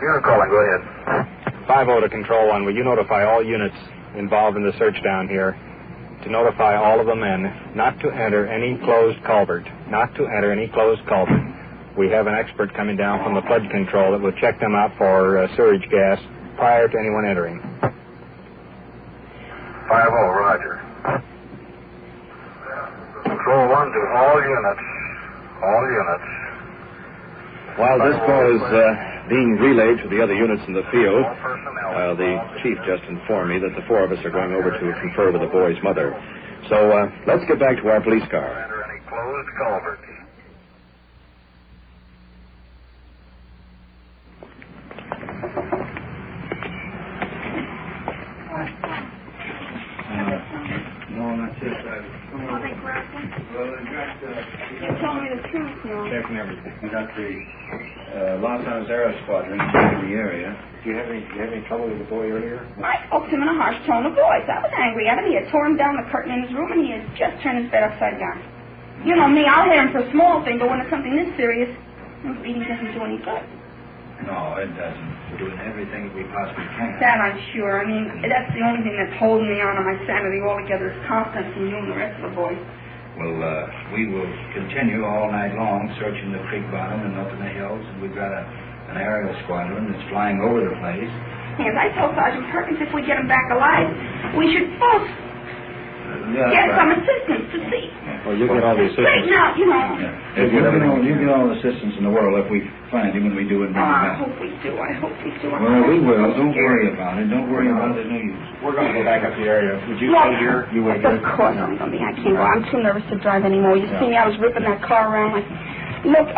You're calling, go ahead. 5-0 to control 1. Will you notify all units involved in the search down here to notify all of the men not to enter any closed culvert. Not to enter any closed culvert. We have an expert coming down from the flood control that will check them out for sewage gas prior to anyone entering. 5-0, roger. Control 1 to all units. All units. While this call is being relayed to the other units in the field, the chief just informed me that the 4 of us are going over to confer with the boy's mother. So let's get back to our police car. Enter any closed culvert. You told me the truth, no. Checking everything. We got the Los Angeles squadron in the area. Do you have any trouble with the boy earlier? I spoke to him in a harsh tone of voice. I was angry at him. He had torn down the curtain in his room, and he had just turned his bed upside down. You know me, I'll hit him for a small thing, but when it's something this serious, beating doesn't do any good. No, it doesn't. We're doing everything we possibly can. That I'm sure. I mean, that's the only thing that's holding me on my sanity altogether is confidence in you and the rest of the boys. Well, we will continue all night long searching the creek bottom and up in the hills, and we've got an aerial squadron that's flying over the place. As I told Sergeant Perkins, if we get him back alive, we should both get some assistance to see. Well, you get all the assistance. Straighten out, you know. Yeah. You get all the assistance in the world if we find him and we do it. I hope we do. I hope we do. Well, we will. Don't worry about it. Don't worry about it. There's no use. We're going to go back up the area. Would you stay here? You wait here? Of course I'm going to be. I can't go. I'm too nervous to drive anymore. You see me? I was ripping that car around like... Look,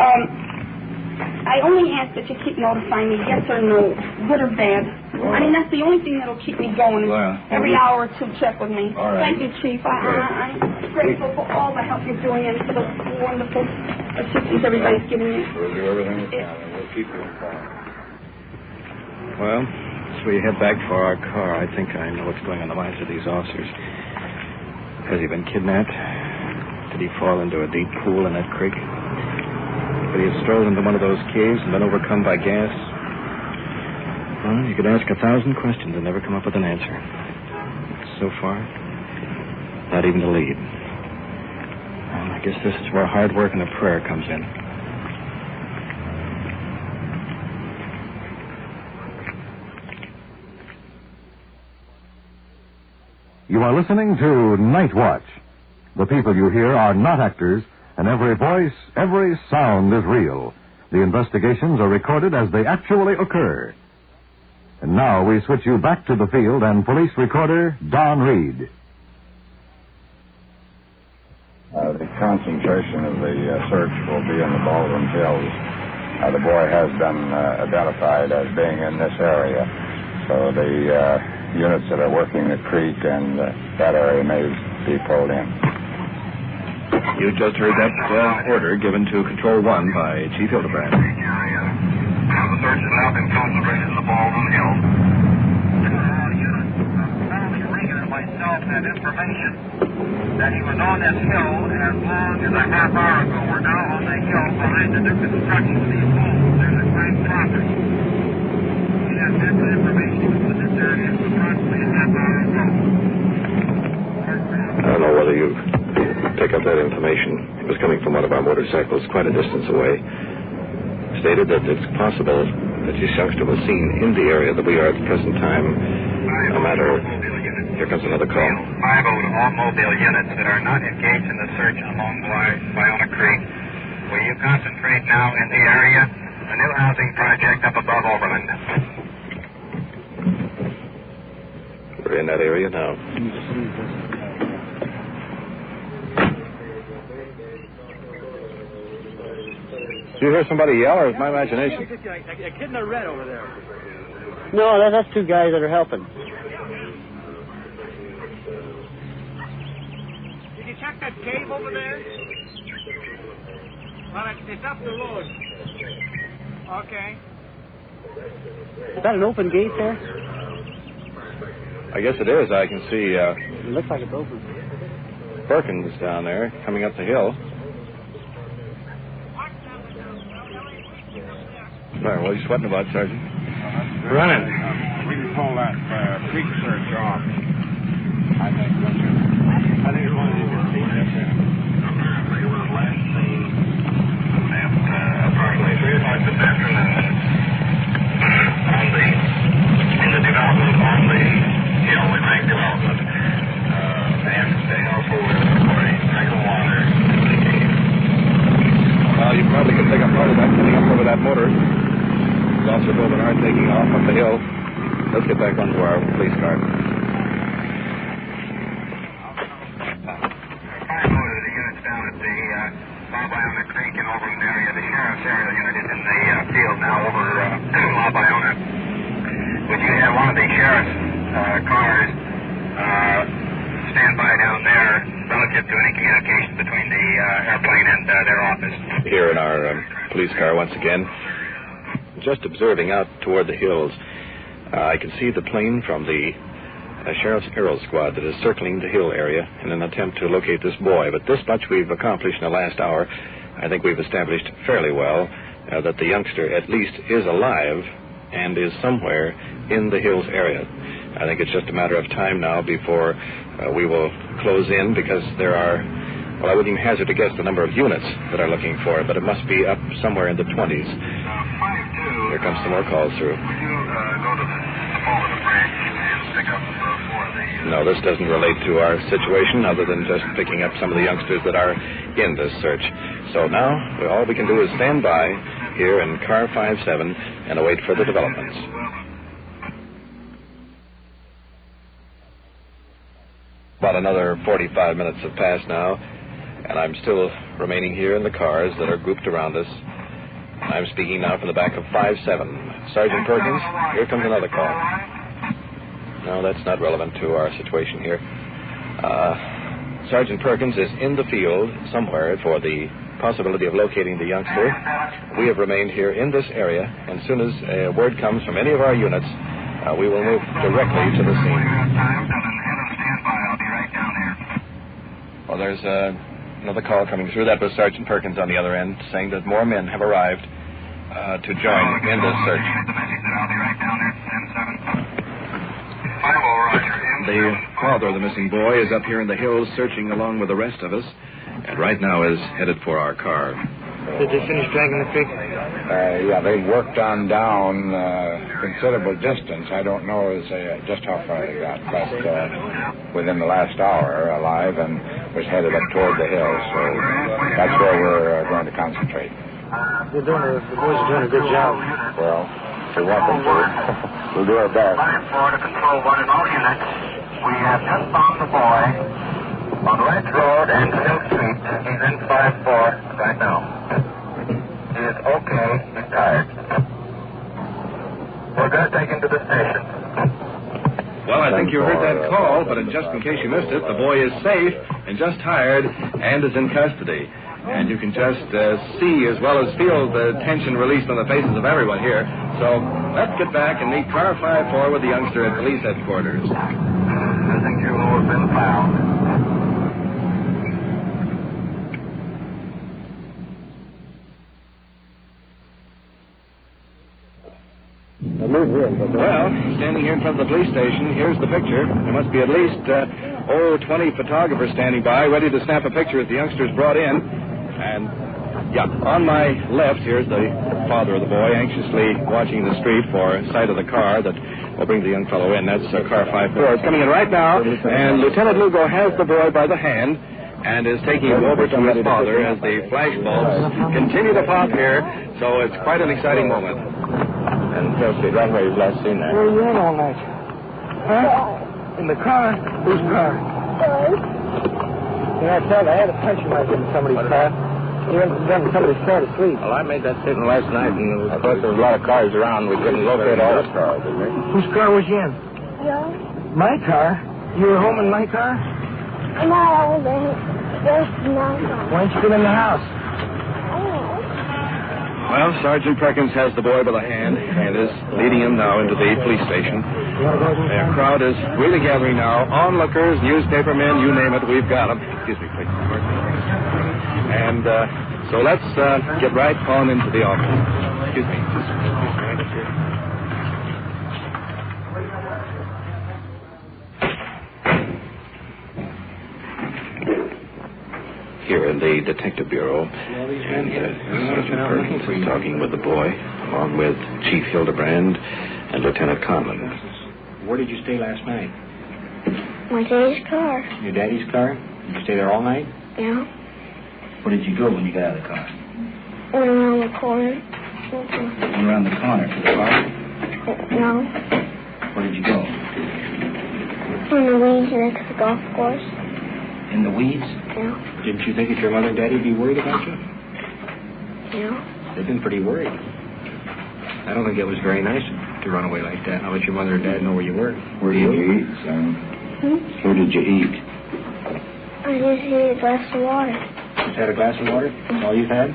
I only ask that you keep notifying me, yes or no, good or bad. I mean, that's the only thing that'll keep me going. Every hour or two, check with me. All right. Thank you, Chief. I'm grateful for all the help you're doing and for the wonderful assistance everybody's giving you. We'll do everything we can, and we'll keep you informed. Well, as we head back for our car, I think I know what's going on the minds of these officers. Has he been kidnapped? Did he fall into a deep pool in that creek? Could he have strolled into one of those caves and been overcome by gas? Well, you could ask 1,000 questions and never come up with an answer. So far, not even a lead. Well, I guess this is where hard work and a prayer comes in. You are listening to Night Watch. The people you hear are not actors, and every voice, every sound is real. The investigations are recorded as they actually occur. And now we switch you back to the field and police recorder Don Reed. The concentration of the search will be in the Baldwin Hills. The boy has been identified as being in this area. So the units that are working the creek and that area may be pulled in. You just heard that order given to Control 1 by Chief Hildebrand. The search has now been concentrated in the Baldwin Hills. Family Regan and myself had information that he was on this hill as long as a half hour ago. We're now on the hill behind the new construction of these homes. There's a great traffic. We have had good information in this area approximately a half hour ago. I don't know whether you pick up that information. It was coming from one of our motorcycles quite a distance away. Stated that it's possible that this youngster was seen in the area that we are at the present time. No matter. Here comes another call. 5 automobile units that are not engaged in the search along Wyona Creek. Will you concentrate now in the area? A new housing project up above Overland. We're in that area now. Did you hear somebody yell, or is my imagination? A kid in the red over there. No, that's two guys that are helping. Did you check that cave over there? Well, it's up the road. Okay. Is that an open gate there? I guess it is. I can see It looks like it's open. Perkins down there coming up the hill. Sorry, what are you sweating about, Sergeant? Running. We can pull that creek search off. I think it's one of these last seen at approximately 3 o'clock this afternoon in the development on the hill, the creek development. And they also were reporting drink of water. Well, you probably can take up part of that, getting up over that motor. Officer Bovard taking off up the hill. Let's get back onto our police car. 5 of the units down at the La Bayona Creek and Overland area. The sheriff's area unit is in the field now over La Bayona. Would you have one of the sheriff's cars stand by down there relative to any communication between the airplane and their office? Here in our police car once again. Just observing out toward the hills, I can see the plane from the Sheriff's Aero Squad that is circling the hill area in an attempt to locate this boy. But this much we've accomplished in the last hour. I think we've established fairly well that the youngster at least is alive and is somewhere in the hills area. I think it's just a matter of time now before we will close in, because there are, well, I wouldn't even hazard to guess the number of units that are looking for it, but it must be up somewhere in the 20s. Here comes some more calls through. Would you go to the fall of the branch and pick up 4 of the... No, this doesn't relate to our situation other than just picking up some of the youngsters that are in this search. So now, all we can do is stand by here in car 57 and await further developments. About another 45 minutes have passed now, and I'm still remaining here in the cars that are grouped around us. I'm speaking now from the back of 5-7. Sergeant Perkins, here comes another call. No, that's not relevant to our situation here. Sergeant Perkins is in the field somewhere for the possibility of locating the youngster. We have remained here in this area, and as soon as a word comes from any of our units, we will move directly to the scene. Well, there's another call coming through. That was Sergeant Perkins on the other end, saying that more men have arrived to join in this search. The father of the missing boy is up here in the hills searching along with the rest of us, and right now is headed for our car. Did they finish dragging the creek? Yeah, they worked on down considerable distance. I don't know just how far they got, but within the last hour alive and was headed up toward the hills. So that's where we're going to concentrate. The boys are doing a good job. Well, we want them to. We'll do our best. To Control 1 in all units. We have just found the boy on Ledge Road and Hill Street. He's in 5-4 right now. He is okay. He's tired. We're going to take him to the station. Well, I think you heard that call, but just in case you missed it, the boy is safe and just tired and is in custody. And you can just see as well as feel the tension released on the faces of everyone here. So let's get back and meet car 5-4 with the youngster at police headquarters. I think you will have been found. Well, standing here in front of the police station, here's the picture. There must be at least 20 photographers standing by, ready to snap a picture as the youngster's brought in. And, yeah, on my left, here's the father of the boy, anxiously watching the street for sight of the car that will bring the young fellow in. That's car 5-4. It's coming in right now, and Lieutenant Lugo has the boy by the hand and is taking him over to his father as the flash bulbs continue to pop here, so it's quite an exciting moment. And Chelsea, right where you've last seen that. Where you at all night? Huh? In the car? Whose car? Can I tell? I had a puncher knife in somebody's car. He went to somebody's car to sleep. Well, I made that statement last night, and of course there was a lot of cars around. We couldn't locate all the cars, did we? Whose car was you in? Yeah. My car? You were home in my car? No, I was in my car. Why didn't you get in the house? Well, Sergeant Perkins has the boy by the hand and is leading him now into the police station. The crowd is really gathering now. Onlookers, newspapermen, you name it, we've got them. Excuse me, please. And so let's get right on into the office. Excuse me. Here in the Detective Bureau, and Sergeant Perkins is talking with the boy, along with Chief Hildebrand and Lieutenant Conlon. Where did you stay last night? My daddy's car. Your daddy's car? Did you stay there all night? Yeah. Where did you go when you got out of the car? Went around the corner. Went around the corner to the car? No. Where did you go? On the weeds next to the golf course. In the weeds? Yeah. Didn't you think that your mother and daddy would be worried about you? Yeah. They've been pretty worried. I don't think it was very nice to run away like that. I'll let your mother and dad know where you were. Where did you eat, son? Where did you eat? I just had a glass of water. Just had a glass of water? That's all you've had?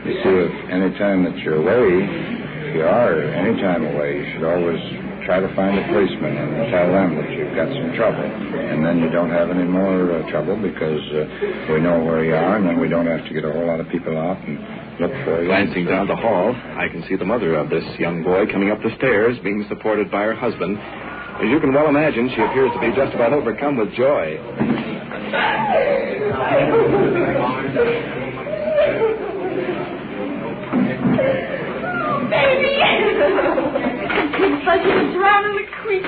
You see, if any time that you're away, if you are any time away, you should always try to find a policeman and tell them that you've got some trouble. And then you don't have any more trouble because we know where you are, and then we don't have to get a whole lot of people out and look for you. Glancing down the hall, I can see the mother of this young boy coming up the stairs, being supported by her husband. As you can well imagine, she appears to be just about overcome with joy. Baby! It's like he was drowning in the creek.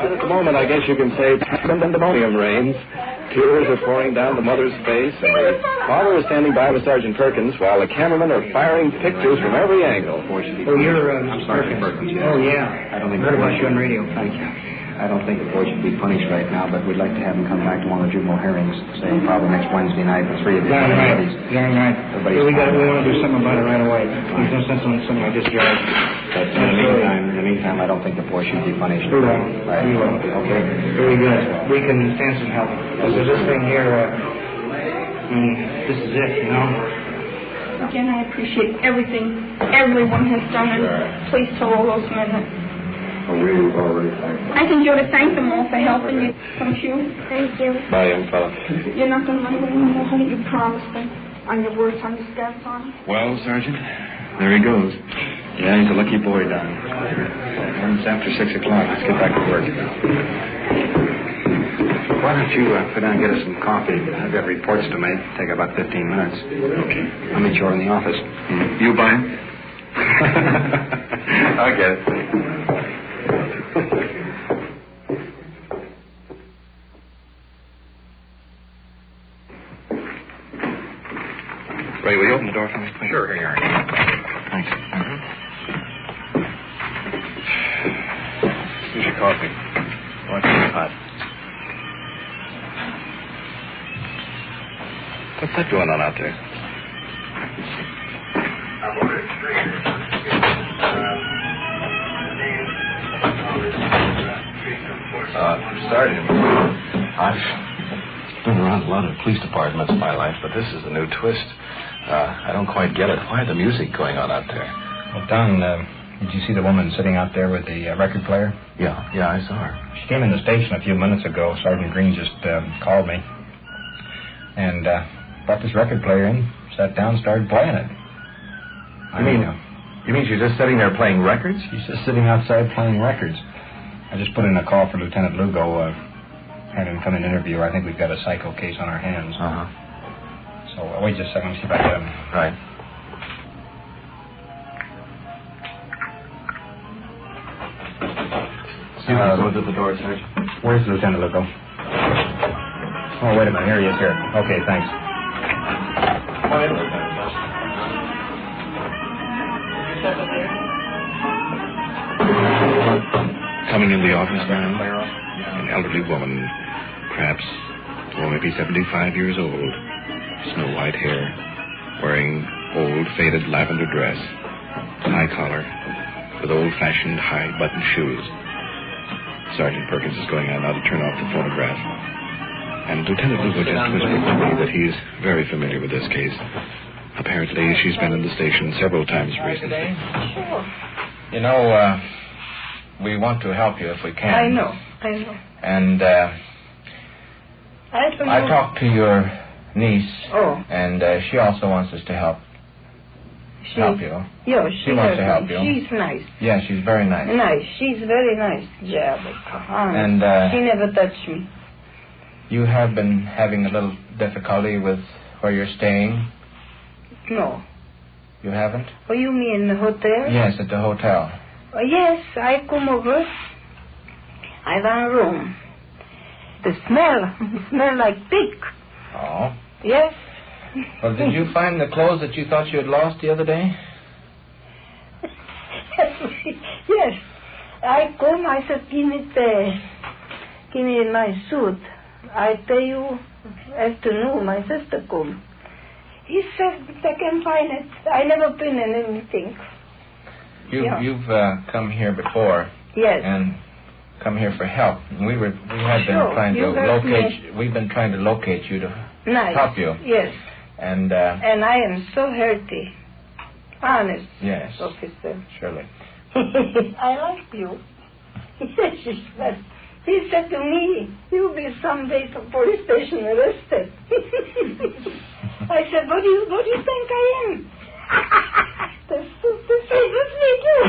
Right at the moment, I guess you can say pandemonium reigns. Tears are pouring down the mother's face, and the father is standing by with Sergeant Perkins while the cameramen are firing pictures from every angle. Oh, you're... I'm sorry, Perkins. Oh, yeah. I don't think I heard about you on radio. Thank you. I don't think the boy should be punished right now, but we'd like to have him come back to one of the juvenile hearings, say probably next Wednesday night, the three of you. Darn right. We want to do something about it right away. There's no sense in something like this, George. But in the meantime, I don't think the boy should be punished. We will. Right. We will. Okay. Very good. We can stand some help. So this thing here, this is it, you know? Again, I appreciate everything everyone has done, and please tell all those men that We've already thanked them. I think you ought to thank them all for helping you, don't you? Thank you. Bye, young fella. You're not going to let them know how you promised them on your words on the steps on. Well, Sergeant, there he goes. Yeah, he's a lucky boy, Don. It's after 6 o'clock. Let's get back to work. Why don't you sit down and get us some coffee? I've got reports to make. Take about 15 minutes. Okay. I'll meet you over in the office. You buy him? I'll get it. Ray, will you open the door for me, please? Sure, here you are. Thanks. Here's your coffee. Watch it hot. What's that going on out there? Sergeant, I've been around a lot of police departments in my life, but this is a new twist. I don't quite get it. Why the music going on out there? Well, Don, did you see the woman sitting out there with the record player? Yeah, I saw her. She came in the station a few minutes ago. Sergeant Green just called me. And brought this record player in, sat down, started playing it. You mean she's just sitting there playing records? She's just sitting outside playing records. I just put in a call for Lieutenant Lugo, had him come and interview her. I think we've got a psycho case on our hands. Uh-huh. So wait just a second, see if I get him. Right. Go to the door, Sergeant. Where's Lieutenant Lugo? Oh, wait a minute. Here he is here. Okay, thanks. Come on in, Lieutenant. Coming in the office now, an elderly woman, perhaps, maybe 75 years old, snow white hair, wearing old faded lavender dress, high collar, with old-fashioned high-button shoes. Sergeant Perkins is going out now to turn off the phonograph. And Lieutenant Lugo just whispered to me that he's very familiar with this case. Apparently, she's been in the station several times recently. Sure. You know, we want to help you if we can. I know. And I talked to your niece. Oh. And she also wants us to help you. Yeah, she wants to help you. She's nice. Yeah, she's very nice. Nice. She's very nice. Yeah, and she never touched me. You have been having a little difficulty with where you're staying? No. You haven't? Oh, you mean the hotel? Yes, at the hotel. Oh, yes, I come over. I want a room. The smell like pig. Oh. Yes. Well, did you find the clothes that you thought you had lost the other day? Yes. I come, I said, give me my suit. I tell you, afternoon, my sister come. He said, I can find it. I never been in anything. You've come here before. Yes. And come here for help. We've been trying to locate you to help you. Yes. And I am so hurty. Honest. Yes. Officer. Surely. I like you. He said to me, you'll be someday to police station arrested. I said, what do you think I am? They say with me too.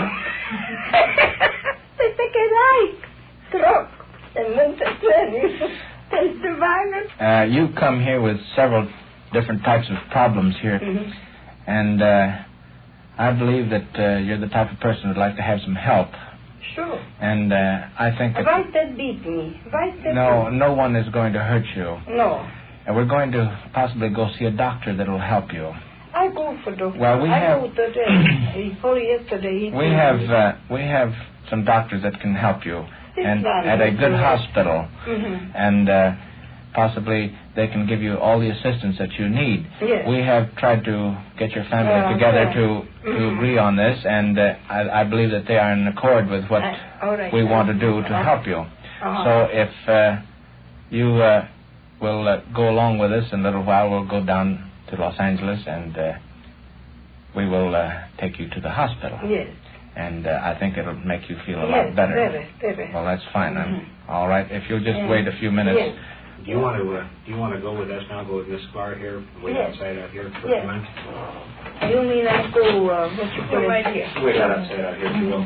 They take a light, truck, and then they take the violence. You come here with several different types of problems here. Mm-hmm. And I believe that you're the type of person who'd like to have some help. Sure. And I think that... Why that beat me? No one is going to hurt you. No. And we're going to possibly go see a doctor that will help you. I go for doctor. Well, I go today. Before yesterday. We have some doctors that can help you. and at a good hospital. Mm-hmm. And possibly they can give you all the assistance that you need. Yes. We have tried to get your family together to agree on this, and I believe that they are in accord with what we want to do to help you. So if you will go along with us in a little while, we'll go down to Los Angeles, and we will take you to the hospital. Yes. And I think it'll make you feel a lot better. Very. Well, that's fine. All right. If you'll just wait a few minutes. Yes. Do you want to go with us now? Go with Miss Clark here, wait outside out here for a minute. You mean I go? What you put right here? Wait outside out here, if you will.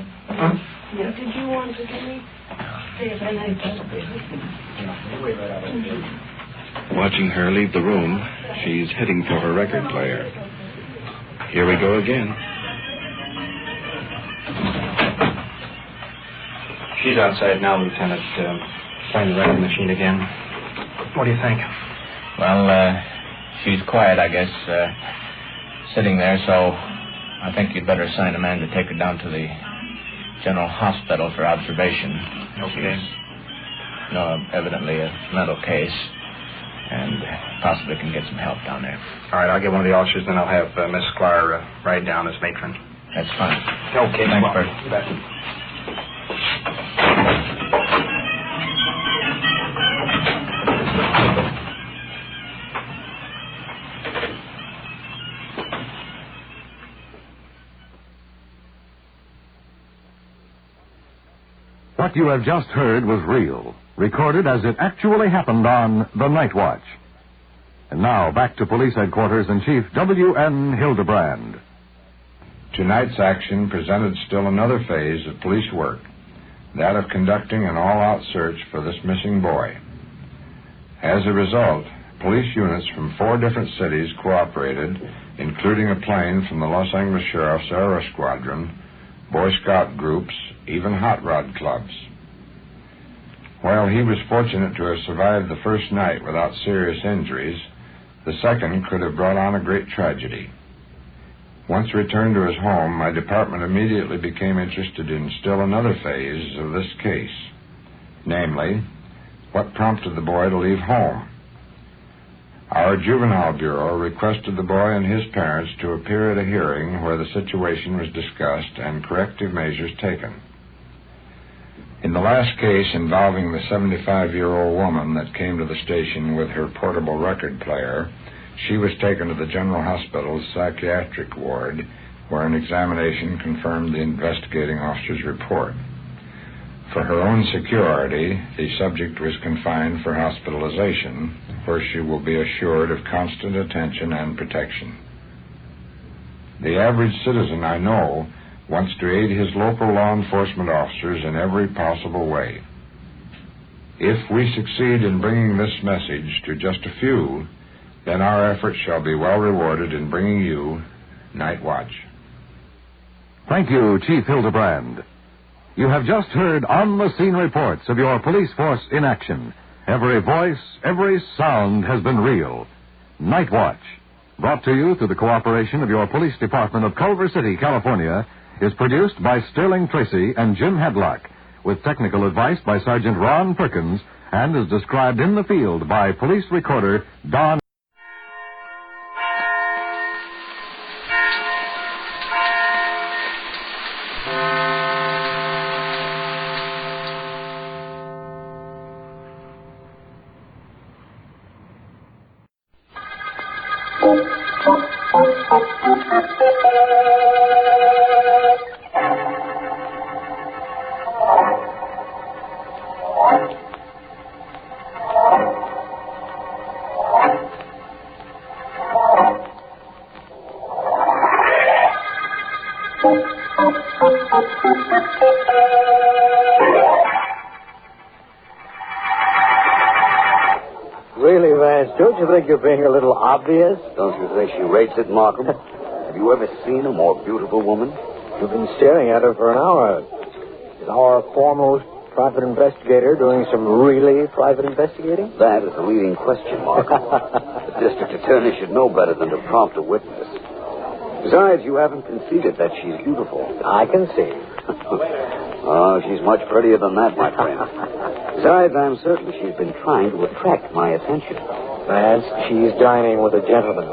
Yeah. Did you want to give me? Wait right out here. Watching her leave the room, she's heading for her record player. Here we go again. She's outside now, Lieutenant, playing the record machine again. What do you think? Well, she's quiet, I guess, sitting there, so I think you'd better assign a man to take her down to the general hospital for observation. Okay. She's, evidently a mental case, and possibly can get some help down there. All right, I'll get one of the officers, then I'll have Miss Clark ride down as matron. That's fine. Okay, thanks, Bert. You bet. What you have just heard was real, recorded as it actually happened on The Night Watch. And now, back to Police Headquarters in Chief W.N. Hildebrand. Tonight's action presented still another phase of police work, that of conducting an all-out search for this missing boy. As a result, police units from 4 different cities cooperated, including a plane from the Los Angeles Sheriff's Aero Squadron, Boy Scout groups, even hot rod clubs. While he was fortunate to have survived the first night without serious injuries, the second could have brought on a great tragedy. Once returned to his home, my department immediately became interested in still another phase of this case, namely, what prompted the boy to leave home. Our Juvenile Bureau requested the boy and his parents to appear at a hearing where the situation was discussed and corrective measures taken. In the last case involving the 75-year-old woman that came to the station with her portable record player, she was taken to the General Hospital's psychiatric ward, where an examination confirmed the investigating officer's report. For her own security, the subject was confined for hospitalization, where she will be assured of constant attention and protection. The average citizen I know wants to aid his local law enforcement officers in every possible way. If we succeed in bringing this message to just a few, then our efforts shall be well rewarded in bringing you Night Watch. Thank you, Chief Hildebrand. You have just heard on-the-scene reports of your police force in action. Every voice, every sound has been real. Night Watch, brought to you through the cooperation of your police department of Culver City, California, is produced by Sterling Tracy and Jim Hadlock, with technical advice by Sergeant Ron Perkins, and is described in the field by police recorder Don. Really, Vance, don't you think you're being a little obvious? Don't you think she rates it, Markham? Have you ever seen a more beautiful woman? You've been staring at her for an hour. Is our foremost private investigator doing some really private investigating? That is the leading question, Markham. The district attorney should know better than to prompt a witness. Besides, you haven't conceded that she's beautiful. I concede. Oh, she's much prettier than that, my friend. Besides, I'm certain she's been trying to attract my attention. Vance, she's dining with a gentleman.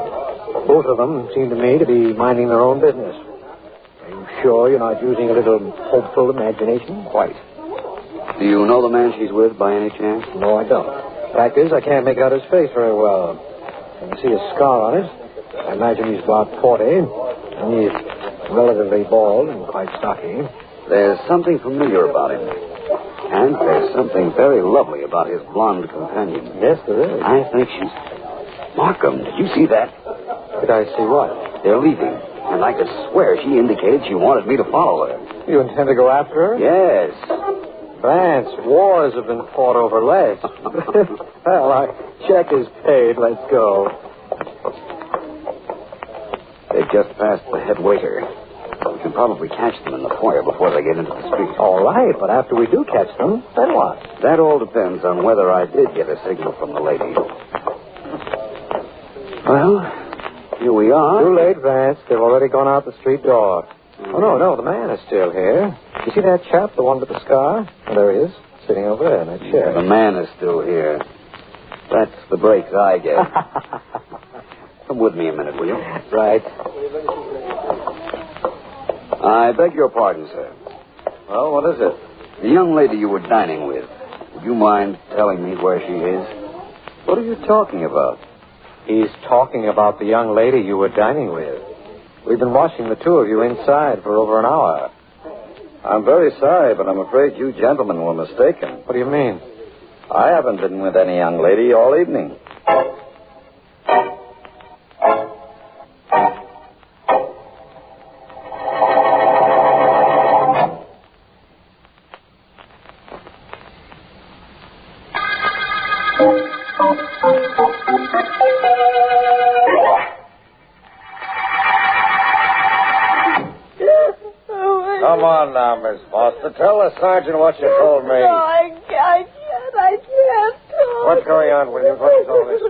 Both of them seem to me to be minding their own business. Are you sure you're not using a little hopeful imagination? Quite. Do you know the man she's with by any chance? No, I don't. Fact is, I can't make out his face very well. I can see a scar on it. I imagine he's about 40, and he's relatively bald and quite stocky. There's something familiar about him. And there's something very lovely about his blonde companion. Yes, there is. I think she's... Markham, did you see that? Did I see what? They're leaving. And I could swear she indicated she wanted me to follow her. You intend to go after her? Yes. Vance, wars have been fought over legs. Well, our check is paid. Let's go. They've just passed the head waiter. We can probably catch them in the foyer before they get into the street. All right, but after we do catch them, then what? That all depends on whether I did get a signal from the lady. Well, here we are. Too late, Vance. They've already gone out the street door. Oh, no, the man is still here. You see that chap, the one with the scar? Oh, there he is, sitting over there in that chair. The man is still here. That's the break I get. Come with me a minute, will you? Right. I beg your pardon, sir. Well, what is it? The young lady you were dining with, would you mind telling me where she is? What are you talking about? He's talking about the young lady you were dining with. We've been watching the two of you inside for over an hour. I'm very sorry, but I'm afraid you gentlemen were mistaken. What do you mean? I haven't been with any young lady all evening. Come on now, Miss Foster. Tell the sergeant what you told me. No, I can't. What's going on, Williams? What's all this?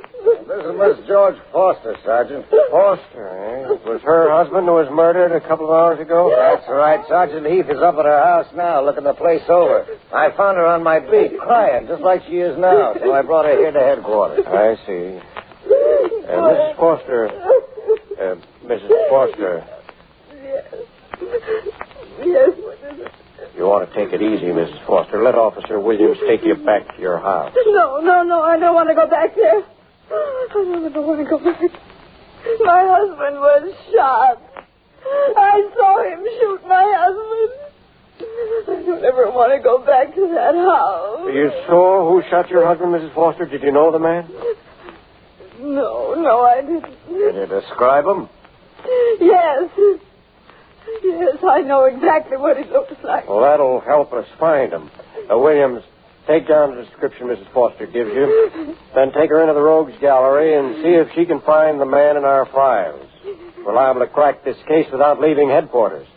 This is Miss George Foster, Sergeant. Foster, eh? It was her husband who was murdered a couple of hours ago? That's right. Sergeant Heath is up at her house now, looking the place over. I found her on my beat, crying, just like she is now, so I brought her here to headquarters. I see. Mrs. Foster. Mrs. Foster. Yes, what is it? You ought to take it easy, Mrs. Foster. Let Officer Williams take you back to your house. No, I don't want to go back there. I don't ever want to go back. My husband was shot. I saw him shoot my husband. I don't ever want to go back to that house. You saw who shot your husband, Mrs. Foster? Did you know the man? No, I didn't. Can you describe him? Yes, I know exactly what he looks like. Well, that'll help us find him. Williams, take down the description Mrs. Foster gives you. Then take her into the rogues gallery and see if she can find the man in our files. We're liable to crack this case without leaving headquarters.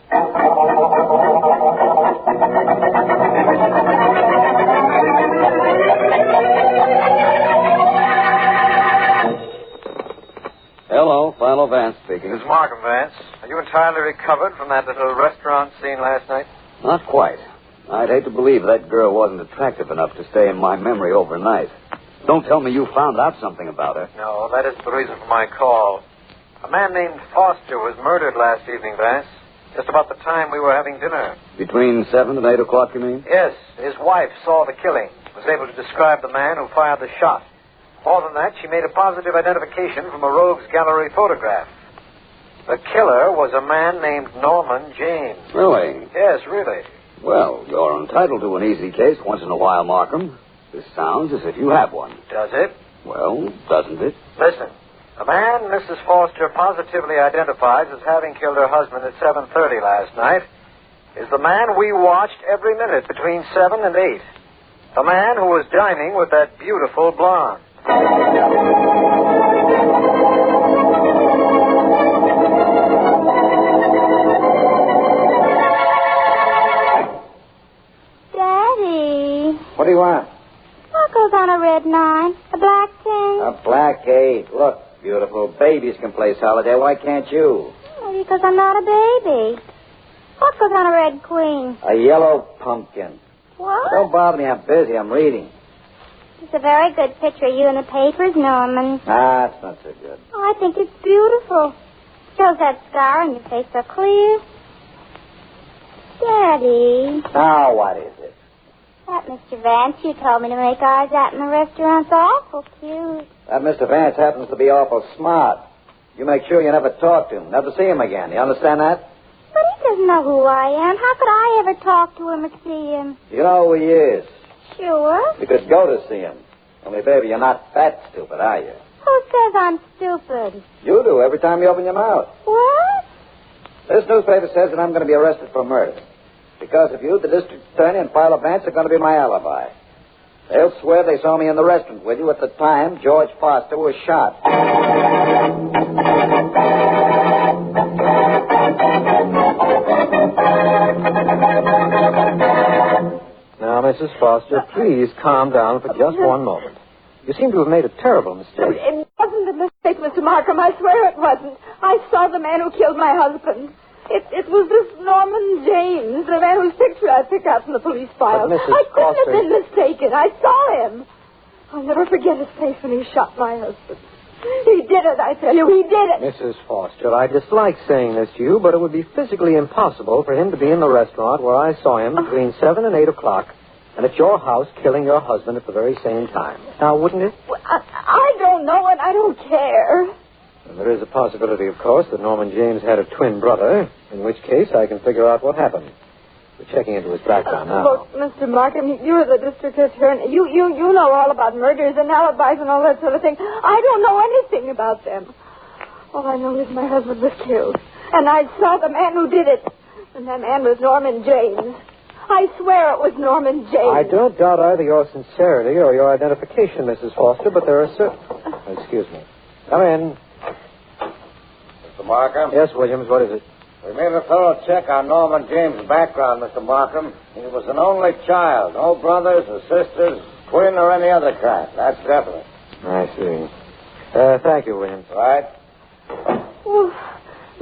Hello, Philo Vance speaking. This is Markham, Vance. Are you entirely recovered from that little restaurant scene last night? Not quite. I'd hate to believe that girl wasn't attractive enough to stay in my memory overnight. Don't tell me you found out something about her. No, that isn't the reason for my call. A man named Foster was murdered last evening, Vance. Just about the time we were having dinner. Between 7 and 8 o'clock, you mean? Yes, his wife saw the killing. Was able to describe the man who fired the shot. More than that, she made a positive identification from a rogues gallery photograph. The killer was a man named Norman James. Really? Yes, really. Well, you're entitled to an easy case once in a while, Markham. This sounds as if you have one. Does it? Well, doesn't it? Listen, the man Mrs. Foster positively identifies as having killed her husband at 7:30 last night is the man we watched every minute between 7 and 8. The man who was dining with that beautiful blonde. Daddy. What do you want? What goes on a red 9? A black 10? A black 8. Look, beautiful. Babies can play solitaire. Why can't you? Well, because I'm not a baby. What goes on a red queen? A yellow pumpkin. What? Don't bother me. I'm busy. I'm reading. It's a very good picture of you in the papers, Norman. Ah, it's not so good. Oh, I think it's beautiful. Shows that scar on your face so clear. Daddy. Now, what is it? That Mr. Vance you told me to make eyes at in the restaurant's awful cute. That Mr. Vance happens to be awful smart. You make sure you never talk to him, never see him again. You understand that? But he doesn't know who I am. How could I ever talk to him or see him? You know who he is. Sure. You could go to see him. Only, baby, you're not that stupid, are you? Who says I'm stupid? You do every time you open your mouth. What? This newspaper says that I'm going to be arrested for murder. Because of you, the district attorney and Philo Vance are going to be my alibi. They'll swear they saw me in the restaurant with you at the time George Foster was shot. Now, Mrs. Foster, please calm down for just one moment. You seem to have made a terrible mistake. It wasn't a mistake, Mr. Markham. I swear it wasn't. I saw the man who killed my husband. It was this Norman James, the man whose picture I picked out from the police file. But Mrs. I couldn't Foster... have been mistaken. I saw him. I'll never forget his face when he shot my husband. He did it, I tell you. He did it. Mrs. Foster, I dislike saying this to you, but it would be physically impossible for him to be in the restaurant where I saw him between 7 and 8 o'clock and at your house killing your husband at the very same time. Now, wouldn't it? Well, I don't know, and I don't care. And there is a possibility, of course, that Norman James had a twin brother, in which case I can figure out what happened. We're checking into his background now. Look, Mr. Markham, you're the district attorney. You know all about murders and alibis and all that sort of thing. I don't know anything about them. All I know is my husband was killed. And I saw the man who did it. And that man was Norman James. I swear it was Norman James. I don't doubt either your sincerity or your identification, Mrs. Foster, but there are certain... Excuse me. Come in. Mr. Markham? Yes, Williams, what is it? We made a thorough check on Norman James' background, Mr. Markham. He was an only child. No brothers or sisters, twin or any other kind. That's definite. I see. Thank you, Williams. Right? Well,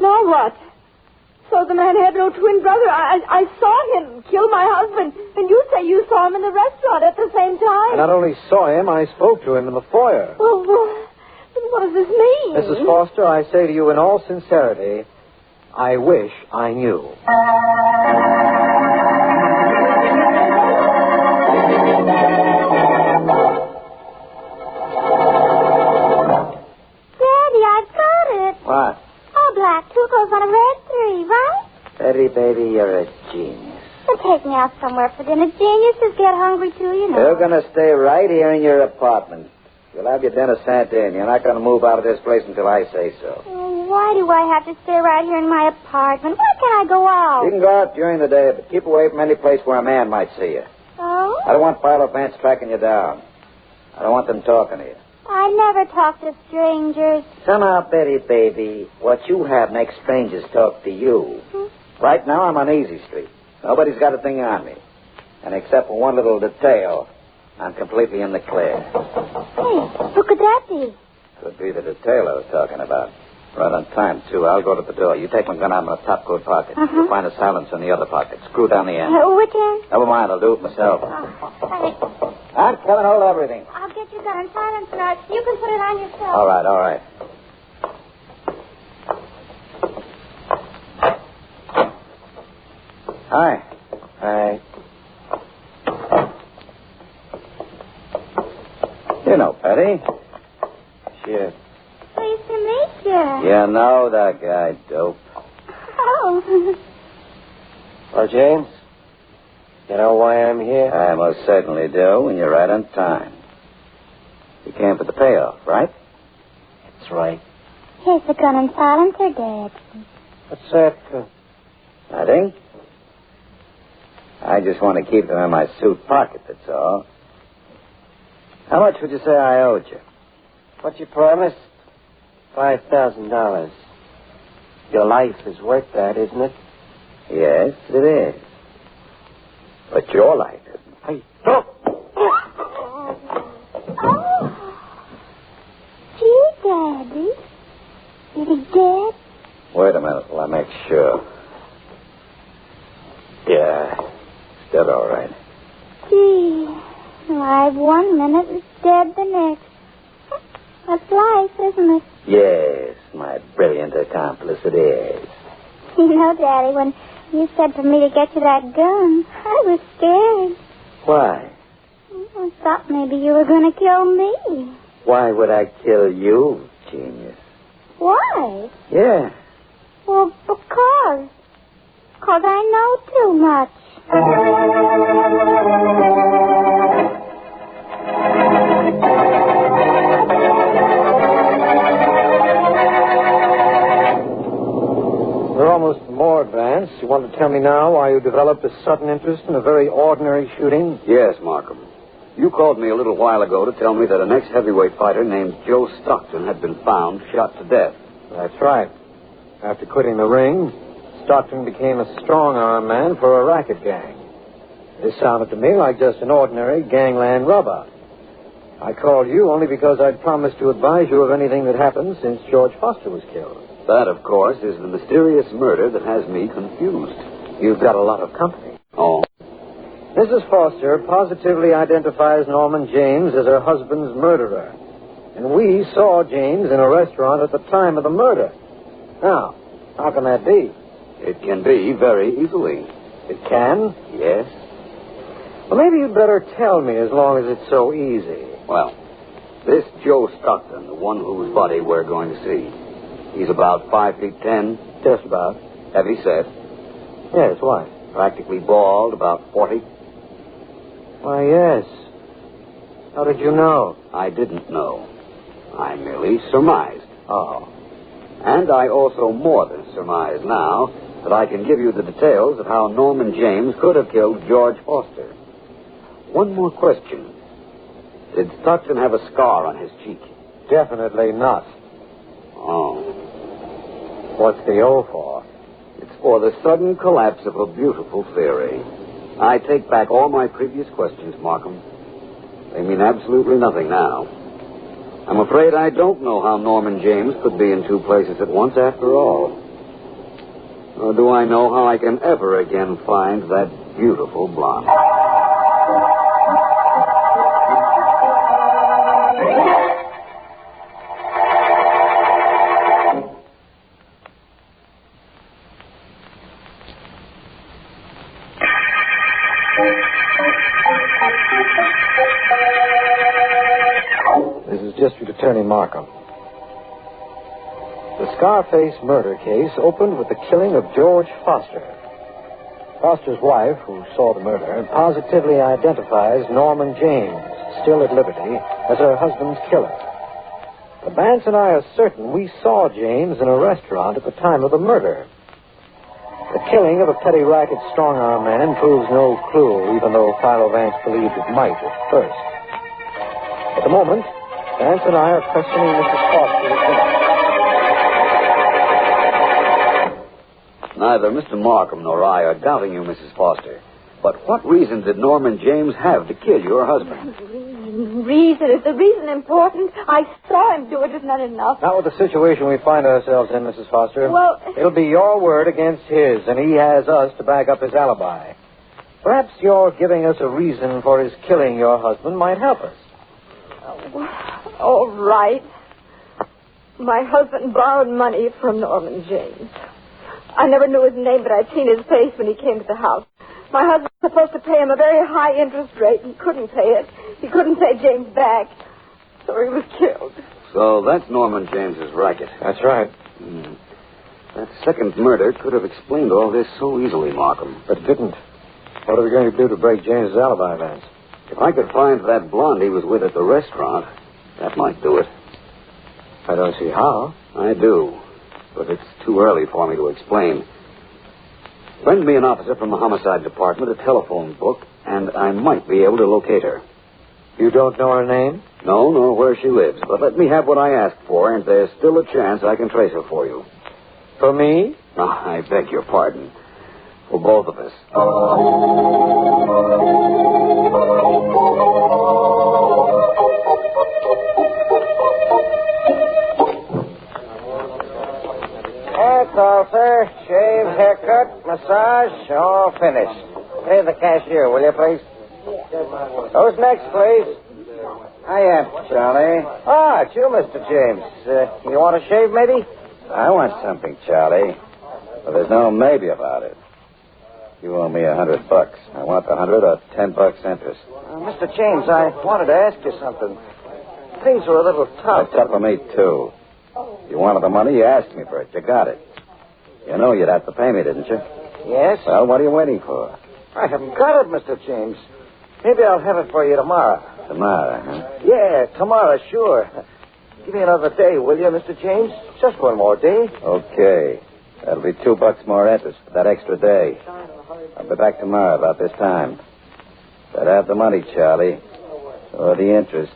now what? So the man had no twin brother. I saw him kill my husband. And you say you saw him in the restaurant at the same time. I not only saw him, I spoke to him in the foyer. Well, what does this mean? Mrs. Foster, I say to you in all sincerity, I wish I knew. Daddy, I've got it. What? All black, 2 clothes on a red 3, right? Betty, baby, you're a genius. Well, take me out somewhere for dinner. Geniuses get hungry, too, you know. You're going to stay right here in your apartment. You'll have your dinner sent in. You're not going to move out of this place until I say so. Why do I have to stay right here in my apartment? Why can't I go out? You can go out during the day, but keep away from any place where a man might see you. Oh? I don't want Philo Vance tracking you down. I don't want them talking to you. I never talk to strangers. Somehow, Betty, baby, what you have makes strangers talk to you. Right now, I'm on Easy Street. Nobody's got a thing on me. And except for one little detail, I'm completely in the clear. Hey, who could that be? Could be the detail I was talking about. Right on time, too. I'll go to the door. You take my gun out of my topcoat pocket. You'll find a silencer in the other pocket. Screw down the end. Which end? Never mind. I'll do it myself. I'm coming. Hold everything. I'll get your gun and silencer out. You can put it on yourself. All right, all right. Hi. Hi. You know Betty. Sure. Pleased to meet you. You know that guy, dope. Oh. Well, James, you know why I'm here? I most certainly do, and you're right on time. You came for the payoff, right? That's right. Here's the gun and silencer, Dad. What's that? Nothing. I just want to keep them in my suit pocket, that's all. How much would you say I owed you? What you promised? $5,000. Your life is worth that, isn't it? Yes, it is. But your life isn't. Hey, stop! Gee, Daddy. Is he dead? Wait a minute while I make sure. one minute and dead the next. That's life, isn't it? Yes, my brilliant accomplice, it is. You know, Daddy, when you said for me to get you that gun, I was scared. Why? I thought maybe you were going to kill me. Why would I kill you, genius? Why? Yeah. Well, because. Because I know too much. We're almost moored, Vance. You want to tell me now why you developed a sudden interest in a very ordinary shooting? Yes, Markham. You called me a little while ago to tell me that an ex-heavyweight fighter named Joe Stockton had been found shot to death. That's right. After quitting the ring, Stockton became a strong-arm man for a racket gang. This sounded to me like just an ordinary gangland rub-out. I called you only because I'd promised to advise you of anything that happened since George Foster was killed. That, of course, is the mysterious murder that has me confused. You've got a lot of company. Oh? Mrs. Foster positively identifies Norman James as her husband's murderer. And we saw James in a restaurant at the time of the murder. Now, how can that be? It can be very easily. It can? Yes. Well, maybe you'd better tell me as long as it's so easy. Well, this Joe Stockton, the one whose body we're going to see, he's about 5'10". Just about. Heavy set. Yes, why? Practically bald, about 40. Why, yes. How did you know? I didn't know. I merely surmised. Oh. And I also more than surmise now that I can give you the details of how Norman James could have killed George Foster. One more question. Did Stockton have a scar on his cheek? Definitely not. Oh. What's the O for? It's for the sudden collapse of a beautiful theory. I take back all my previous questions, Markham. They mean absolutely nothing now. I'm afraid I don't know how Norman James could be in two places at once after all. Nor do I know how I can ever again find that beautiful blonde. This is District Attorney Markham. The Scarface murder case opened with the killing of George Foster. Foster's wife, who saw the murder, positively identifies Norman James, still at liberty, as her husband's killer. But Vance and I are certain we saw James in a restaurant at the time of the murder. The killing of a petty racket strong-arm man proves no clue, even though Philo Vance believed it might at first. At the moment, Vance and I are questioning Mrs. Foster again. Neither Mr. Markham nor I are doubting you, Mrs. Foster. But what reason did Norman James have to kill your husband? Reason? Is the reason important? I saw him do it. Isn't that enough? Not with the situation we find ourselves in, Mrs. Foster. Well... It'll be your word against his, and he has us to back up his alibi. Perhaps your giving us a reason for his killing your husband might help us. All right. My husband borrowed money from Norman James. I never knew his name, but I'd seen his face when he came to the house. My husband was supposed to pay him a very high interest rate. He couldn't pay it. He couldn't pay James back. So he was killed. So that's Norman James's racket. That's right. That second murder could have explained all this so easily, Markham. But it didn't. What are we going to do to break James's alibi, Vance? If I could find that blonde he was with at the restaurant, that might do it. I don't see how. I do. But it's too early for me to explain. Lend me an officer from the homicide department a telephone book, and I might be able to locate her. You don't know her name? No, nor where she lives. But let me have what I asked for, and there's still a chance I can trace her for you. For me? Oh, I beg your pardon. For both of us. That's all, sir. Shave, haircut, massage, all finished. Pay the cashier, will you, please? Those next, please. Hiya, Charlie. Ah, it's you, Mr. James. You want a shave, maybe? I want something, Charlie. But there's no maybe about it. You owe me $100. I want the 100 or $10 interest. Mr. James, I wanted to ask you something. Things are a little tough. It's tough for me, too. You wanted the money, you asked me for it. You got it. You know you'd have to pay me, didn't you? Yes? Well, what are you waiting for? I haven't got it, Mr. James. Maybe I'll have it for you tomorrow. Tomorrow, huh? Yeah, tomorrow, sure. Give me another day, will you, Mr. James? Just one more day. Okay. That'll be $2 more interest for that extra day. I'll be back tomorrow about this time. Better have the money, Charlie. Or the interest.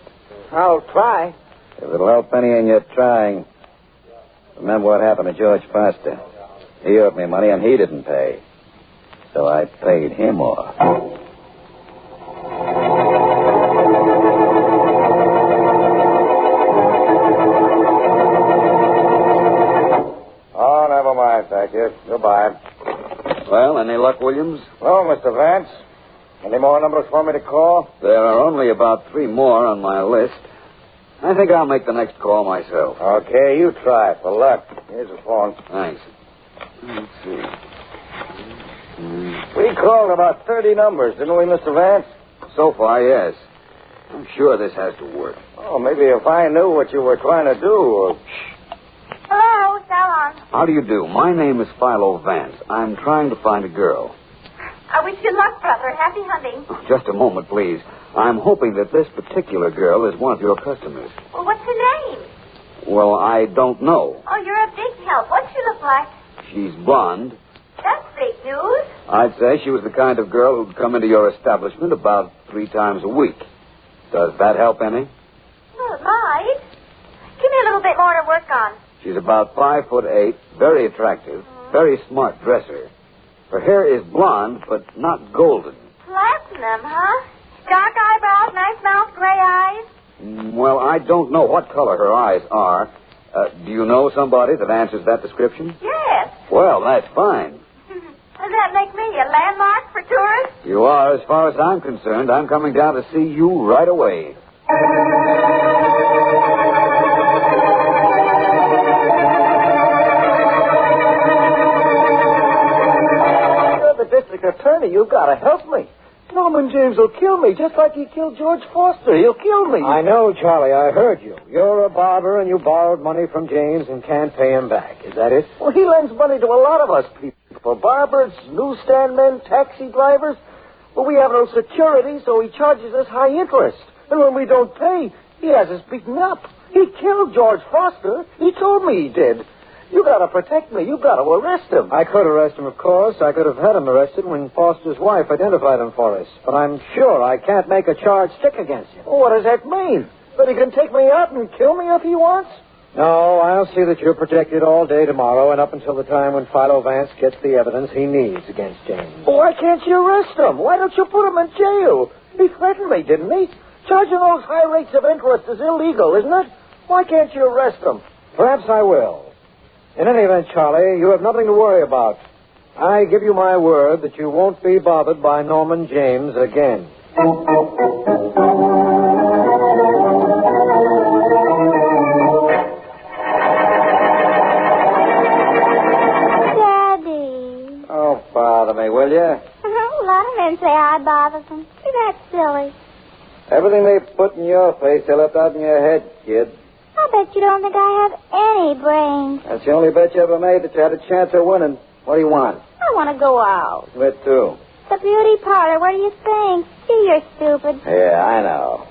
I'll try. If it'll help any in your trying. Remember what happened to George Foster. He owed me money and he didn't pay. So I paid him off. Oh, never mind, thank you. Goodbye. Well, any luck, Williams? Hello, Mr. Vance. Any more numbers for me to call? There are only about 3 more on my list. I think I'll make the next call myself. Okay, you try for luck. Here's the phone. Thanks. Let's see. We called about 30 numbers, didn't we, Mr. Vance? So far, yes. I'm sure this has to work. Oh, maybe if I knew what you were trying to do. Hello, Salon. How do you do? My name is Philo Vance. I'm trying to find a girl. I wish you luck, brother. Happy hunting. Just a moment, please. I'm hoping that this particular girl is one of your customers. Well, what's her name? Well, I don't know. Oh, you're a big help. What's she look like? She's blonde. That's big news. I'd say she was the kind of girl who'd come into your establishment about 3 times a week. Does that help any? Well, it might. Give me a little bit more to work on. She's about 5'8", very attractive, very smart dresser. Her hair is blonde, but not golden. Platinum, huh? Dark eyebrows, nice mouth, gray eyes. Well, I don't know what color her eyes are. Do you know somebody that answers that description? Yes. Well, that's fine. Does that make me a landmark for tourists? You are, as far as I'm concerned. I'm coming down to see you right away. You're the district attorney. You've got to help me. Norman James will kill me, just like he killed George Foster. He'll kill me. I know, Charlie. I heard you. You're a barber, and you borrowed money from James and can't pay him back. Is that it? Well, he lends money to a lot of us people. For barbers, newsstand men, taxi drivers. Well, we have no security, so he charges us high interest. And when we don't pay, he has us beaten up. He killed George Foster. He told me he did. You got to protect me. You got to arrest him. I could arrest him, of course. I could have had him arrested when Foster's wife identified him for us. But I'm sure I can't make a charge stick against him. Well, what does that mean? That he can take me out and kill me if he wants? No, I'll see that you're protected all day tomorrow and up until the time when Philo Vance gets the evidence he needs against James. Well, why can't you arrest him? Why don't you put him in jail? He threatened me, didn't he? Charging those high rates of interest is illegal, isn't it? Why can't you arrest him? Perhaps I will. In any event, Charlie, you have nothing to worry about. I give you my word that you won't be bothered by Norman James again. Daddy. Oh, bother me, will you? A lot of men say I bother them. See, that's silly. Everything they put in your face, they left out in your head, kid. I bet you don't think I have any brains. That's the only bet you ever made that you had a chance of winning. What do you want? I want to go out. Where to? The beauty parlor. What do you think? See, you're stupid. Yeah, I know.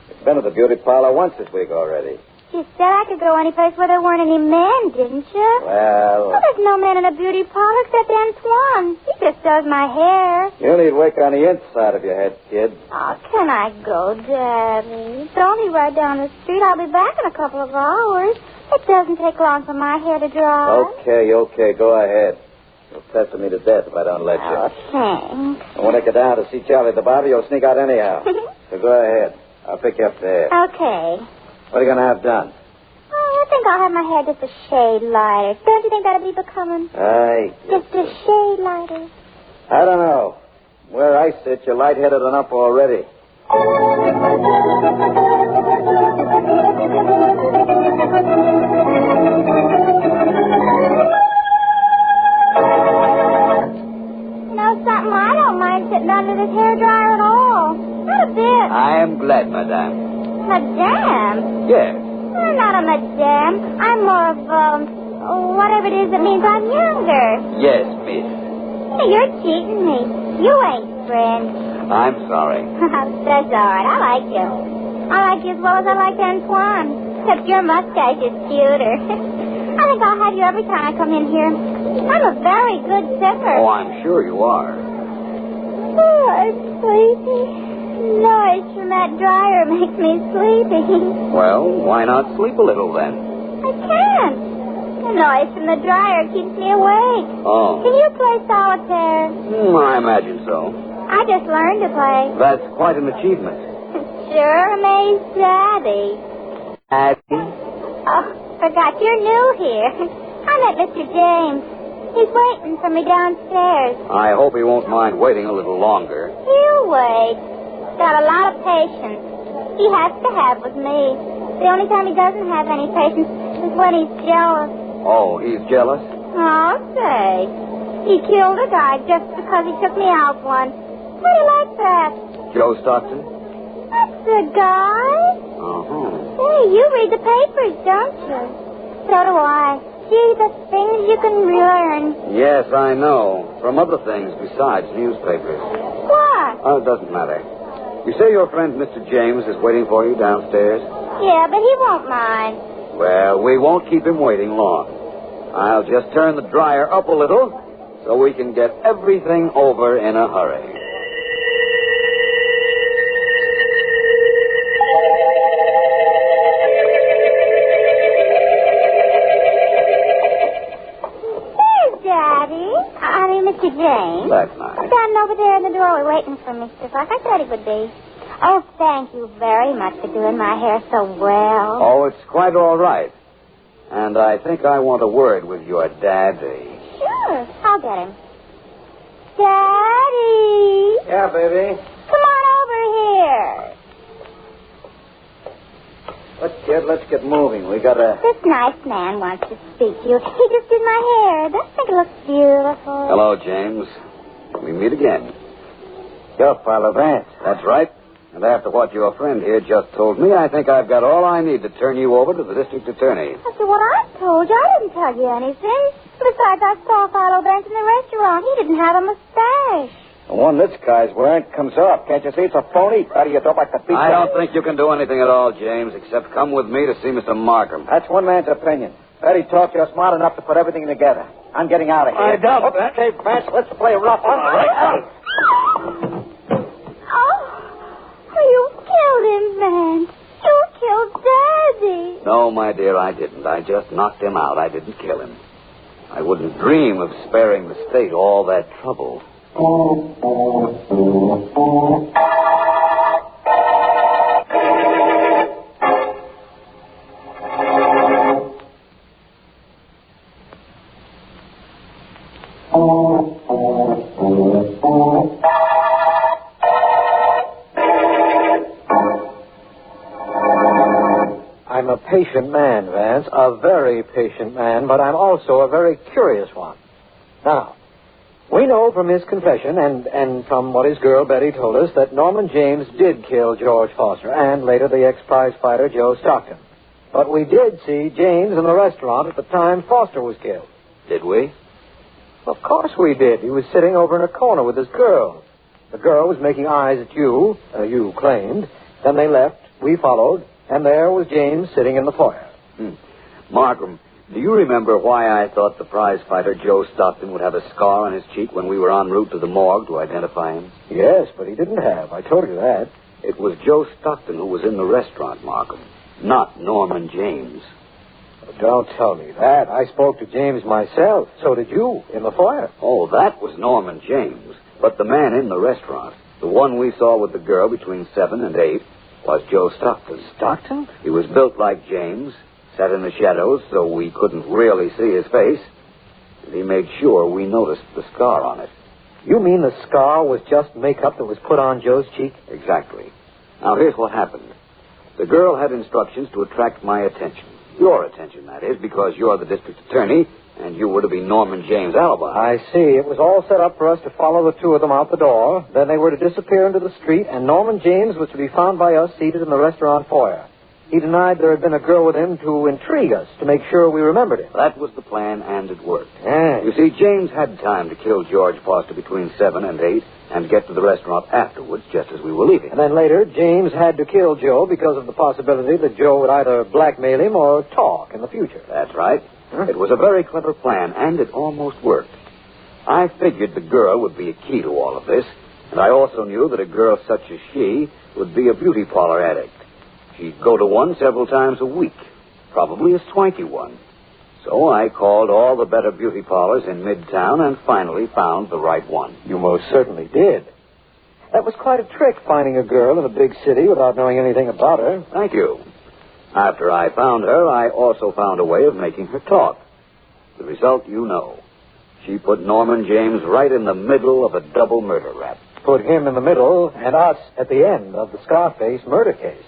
You've been to the beauty parlor once this week already. You said I could go any place where there weren't any men, didn't you? Well, there's no man in a beauty parlor except Antoine. He just does my hair. You need work on the inside of your head, kid. Oh, can I go, Daddy? It's only right down the street. I'll be back in a couple of hours. It doesn't take long for my hair to dry. Okay, go ahead. You'll pester me to death if I don't let you. Oh, thanks. And when I get down to see Charlie at the barber, you'll sneak out anyhow. So go ahead. I'll pick you up there. Okay. What are you going to have done? Oh, I think I'll have my hair just a shade lighter. Don't you think that'd be becoming? Just a shade lighter. I don't know. Where I sit, you're lightheaded enough already. whatever it is that means I'm younger. Yes, miss. Hey, you're cheating me. You ain't friend. I'm sorry. That's all right. I like you. I like you as well as I like Antoine. Except your mustache is cuter. I think I'll have you every time I come in here. I'm a very good sipper. Oh, I'm sure you are. Oh, I'm sleepy. Noise from that dryer makes me sleepy. Well, why not sleep a little then? I can't. The noise from the dryer keeps me awake. Oh. Can you play solitaire? I imagine so. I just learned to play. That's quite an achievement. Sure amazed Daddy. Daddy? Oh, forgot you're new here. I met Mr. James. He's waiting for me downstairs. I hope he won't mind waiting a little longer. He'll wait. Got a lot of patience. He has to have with me. The only time he doesn't have any patience is when he's jealous. Oh, he's jealous? I'll say. He killed a guy just because he took me out once. How do you like that? Joe Stockton? That's the guy. Uh-huh. Hey, you read the papers, don't you? So do I. Gee, the things you can learn. Yes, I know. From other things besides newspapers. What? Oh, it doesn't matter. You say your friend Mr. James is waiting for you downstairs? Yeah, but he won't mind. Well, we won't keep him waiting long. I'll just turn the dryer up a little so we can get everything over in a hurry. Mr. James. That's nice. Standing over there in the doorway waiting for Mr. Clark. I thought he would be. Oh, thank you very much for doing my hair so well. Oh, it's quite all right. And I think I want a word with your daddy. Sure. I'll get him. Daddy. Yeah, baby. Come on over here. Look, kid, let's get moving. We got a... This nice man wants to speak to you. He just did my hair. Doesn't think it looks beautiful? Hello, James. We meet again. You're Philo Vance. That's right. And after what your friend here just told me, I think I've got all I need to turn you over to the district attorney. After what I told you, I didn't tell you anything. Besides, I saw Philo Vance in the restaurant. He didn't have a mustache. The one this guy's wearing comes off. Can't you see it's a phony? How do you do like the people? I don't think you can do anything at all, James, except come with me to see Mr. Markham. That's one man's opinion. Betty talked you're smart enough to put everything together. I'm getting out of here. I doubt that. Okay, Vance, let's play rough on right. You killed him, man. You killed Daddy. No, my dear, I didn't. I just knocked him out. I didn't kill him. I wouldn't dream of sparing the state all that trouble. I'm a patient man, Vance, a very patient man, but I'm also a very curious one. Now, we know from his confession and from what his girl Betty told us that Norman James did kill George Foster and later the ex-prize fighter Joe Stockton. But we did see James in the restaurant at the time Foster was killed. Did we? Of course we did. He was sitting over in a corner with his girl. The girl was making eyes at you, you claimed. Then they left, we followed, and there was James sitting in the foyer. Markham, do you remember why I thought the prize fighter Joe Stockton would have a scar on his cheek when we were en route to the morgue to identify him? Yes, but he didn't have. I told you that. It was Joe Stockton who was in the restaurant, Markham, not Norman James. Don't tell me that. I spoke to James myself. So did you, in the foyer. Oh, that was Norman James. But the man in the restaurant, the one we saw with the girl between 7 and 8, was Joe Stockton. Stockton? He was built like James, sat in the shadows so we couldn't really see his face, and he made sure we noticed the scar on it. You mean the scar was just makeup that was put on Joe's cheek? Exactly. Now, here's what happened. The girl had instructions to attract my attention. Your attention, that is, because you're the district attorney, and you were to be Norman James' alibi. I see. It was all set up for us to follow the two of them out the door. Then they were to disappear into the street, and Norman James was to be found by us seated in the restaurant foyer. He denied there had been a girl with him to intrigue us, to make sure we remembered him. That was the plan, and it worked. Yeah. You see, James had time to kill George Foster between 7 and 8 and get to the restaurant afterwards, just as we were leaving. And then later, James had to kill Joe because of the possibility that Joe would either blackmail him or talk in the future. That's right. It was a very clever plan, and it almost worked. I figured the girl would be a key to all of this, and I also knew that a girl such as she would be a beauty parlor addict. She'd go to one several times a week, probably a swanky one. So I called all the better beauty parlors in Midtown and finally found the right one. You most certainly did. That was quite a trick, finding a girl in a big city without knowing anything about her. Thank you. After I found her, I also found a way of making her talk. The result you know. She put Norman James right in the middle of a double murder rap. Put him in the middle and us at the end of the Scarface murder case.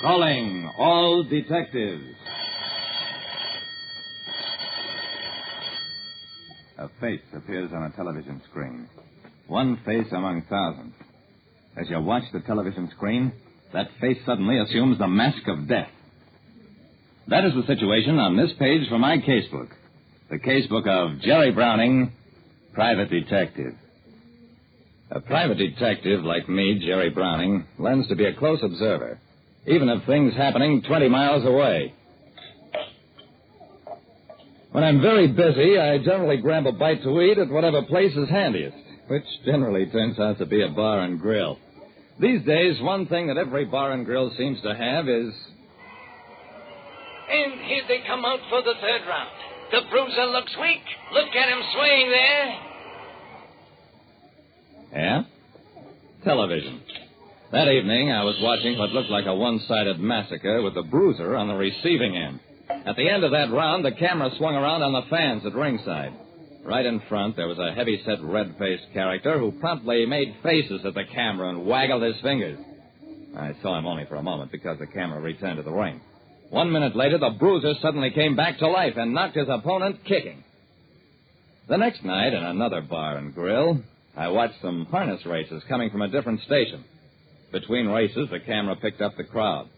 Calling all detectives. A face appears on a television screen. One face among thousands. As you watch the television screen, that face suddenly assumes the mask of death. That is the situation on this page from my casebook. The casebook of Jerry Browning, private detective. A private detective like me, Jerry Browning, learns to be a close observer, even of things happening 20 miles away. When I'm very busy, I generally grab a bite to eat at whatever place is handiest, which generally turns out to be a bar and grill. These days, one thing that every bar and grill seems to have is... And here they come out for the third round. The bruiser looks weak. Look at him swaying there. Yeah? Television. That evening, I was watching what looked like a one-sided massacre with the bruiser on the receiving end. At the end of that round, the camera swung around on the fans at ringside. Right in front, there was a heavy-set, red-faced character who promptly made faces at the camera and waggled his fingers. I saw him only for a moment because the camera returned to the ring. 1 minute later, the bruiser suddenly came back to life and knocked his opponent kicking. The next night, in another bar and grill, I watched some harness races coming from a different station. Between races, the camera picked up the crowd.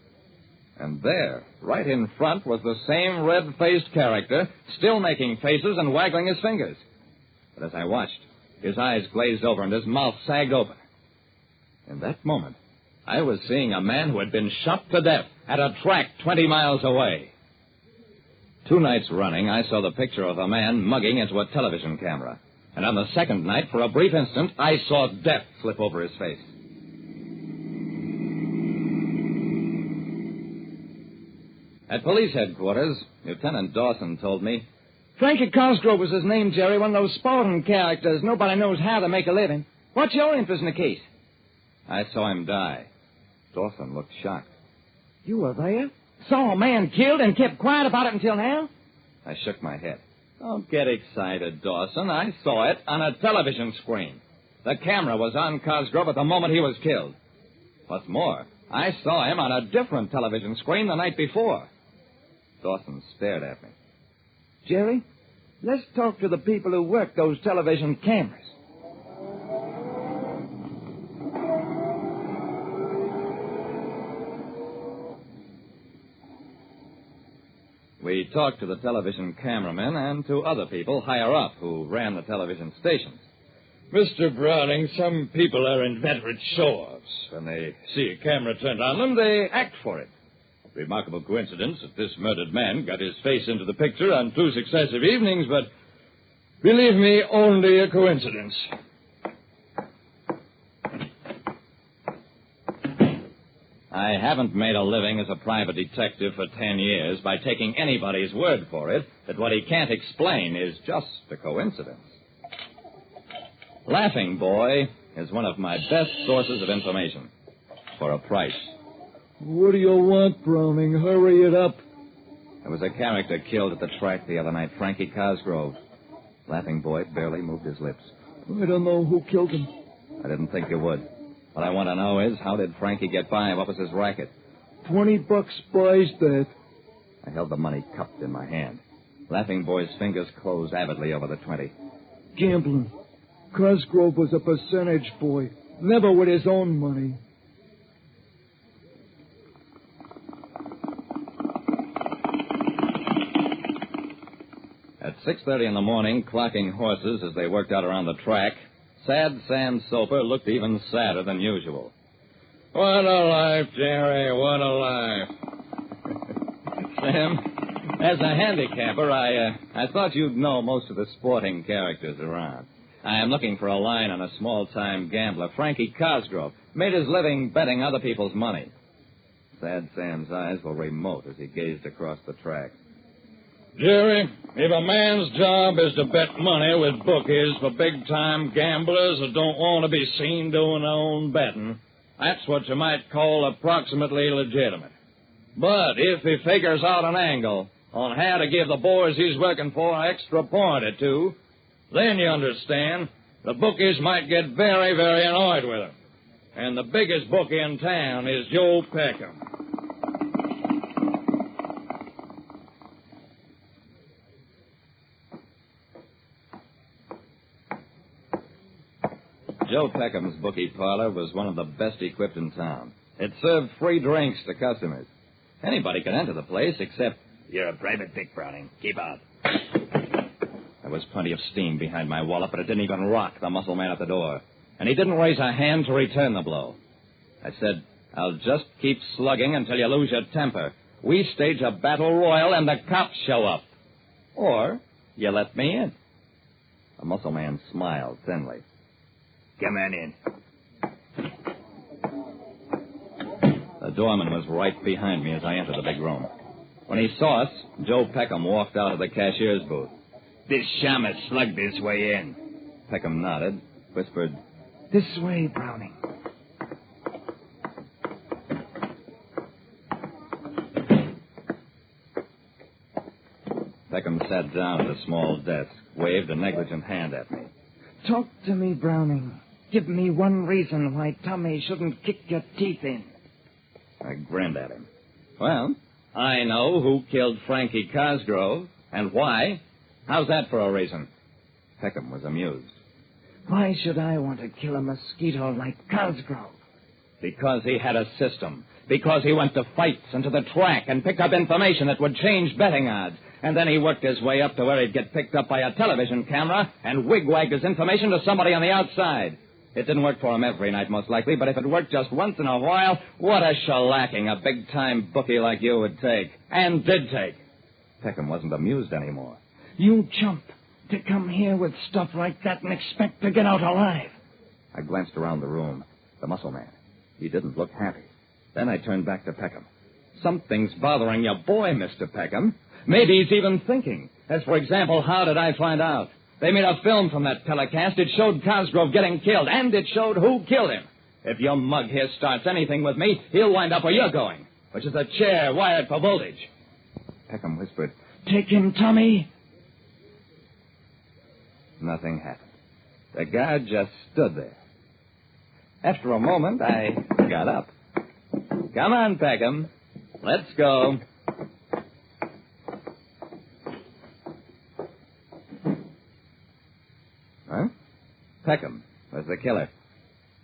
And there, right in front, was the same red-faced character, still making faces and waggling his fingers. But as I watched, his eyes glazed over and his mouth sagged open. In that moment, I was seeing a man who had been shot to death at a track 20 miles away. 2 nights running, I saw the picture of a man mugging into a television camera. And on the second night, for a brief instant, I saw death slip over his face. At police headquarters, Lieutenant Dawson told me, Frankie Cosgrove was his name, Jerry, one of those sporting characters. Nobody knows how to make a living. What's your interest in the case? I saw him die. Dawson looked shocked. You were there? Saw a man killed and kept quiet about it until now? I shook my head. Don't get excited, Dawson. I saw it on a television screen. The camera was on Cosgrove at the moment he was killed. What's more, I saw him on a different television screen the night before. Dawson stared at me. Jerry, let's talk to the people who work those television cameras. We talked to the television cameramen and to other people higher up who ran the television stations. Mr. Browning, some people are inveterate show-offs. When they see a camera turned on them, they act for it. Remarkable coincidence that this murdered man got his face into the picture on 2 successive evenings, but believe me, only a coincidence. I haven't made a living as a private detective for 10 years by taking anybody's word for it that what he can't explain is just a coincidence. Laughing Boy is one of my best sources of information for a price. What do you want, Browning? Hurry it up. There was a character killed at the track the other night, Frankie Cosgrove. Laughing Boy barely moved his lips. I don't know who killed him. I didn't think you would. What I want to know is, how did Frankie get by? What was his racket? $20 buys that. I held the money cupped in my hand. Laughing Boy's fingers closed avidly over the 20. Gambling. Cosgrove was a percentage boy. Never with his own money. At 6:30 in the morning, clocking horses as they worked out around the track, sad Sam Soper looked even sadder than usual. What a life, Jerry, what a life. Sam, as a handicapper, I thought you'd know most of the sporting characters around. I am looking for a line on a small-time gambler, Frankie Cosgrove. Made his living betting other people's money. Sad Sam's eyes were remote as he gazed across the track. Jerry, if a man's job is to bet money with bookies for big-time gamblers that don't want to be seen doing their own betting, that's what you might call approximately legitimate. But if he figures out an angle on how to give the boys he's working for an extra point or two, then you understand, the bookies might get very, very annoyed with him. And the biggest bookie in town is Joe Peckham. Joe Peckham's bookie parlor was one of the best equipped in town. It served free drinks to customers. Anybody could enter the place except... You're a private dick, Browning. Keep out. There was plenty of steam behind my wallet, but it didn't even rock the muscle man at the door. And he didn't raise a hand to return the blow. I said, I'll just keep slugging until you lose your temper. We stage a battle royal and the cops show up. Or you let me in. The muscle man smiled thinly. Come on in. The doorman was right behind me as I entered the big room. When he saw us, Joe Peckham walked out of the cashier's booth. This sham has slugged his way in. Peckham nodded, whispered, This way, Browning. Peckham sat down at a small desk, waved a negligent hand at me. Talk to me, Browning. Give me one reason why Tommy shouldn't kick your teeth in. I grinned at him. Well, I know who killed Frankie Cosgrove and why. How's that for a reason? Peckham was amused. Why should I want to kill a mosquito like Cosgrove? Because he had a system. Because he went to fights and to the track and picked up information that would change betting odds. And then he worked his way up to where he'd get picked up by a television camera and wigwagged his information to somebody on the outside. It didn't work for him every night, most likely, but if it worked just once in a while, what a shellacking a big-time bookie like you would take. And did take. Peckham wasn't amused anymore. You chump to come here with stuff like that and expect to get out alive. I glanced around the room. The muscle man. He didn't look happy. Then I turned back to Peckham. Something's bothering your boy, Mr. Peckham. Maybe he's even thinking. As, for example, how did I find out? They made a film from that telecast. It showed Cosgrove getting killed, and it showed who killed him. If your mug here starts anything with me, he'll wind up where you're going, which is a chair wired for voltage. Peckham whispered, Take him, Tommy. Nothing happened. The guard just stood there. After a moment, I got up. Come on, Peckham. Let's go. Huh? Peckham was the killer.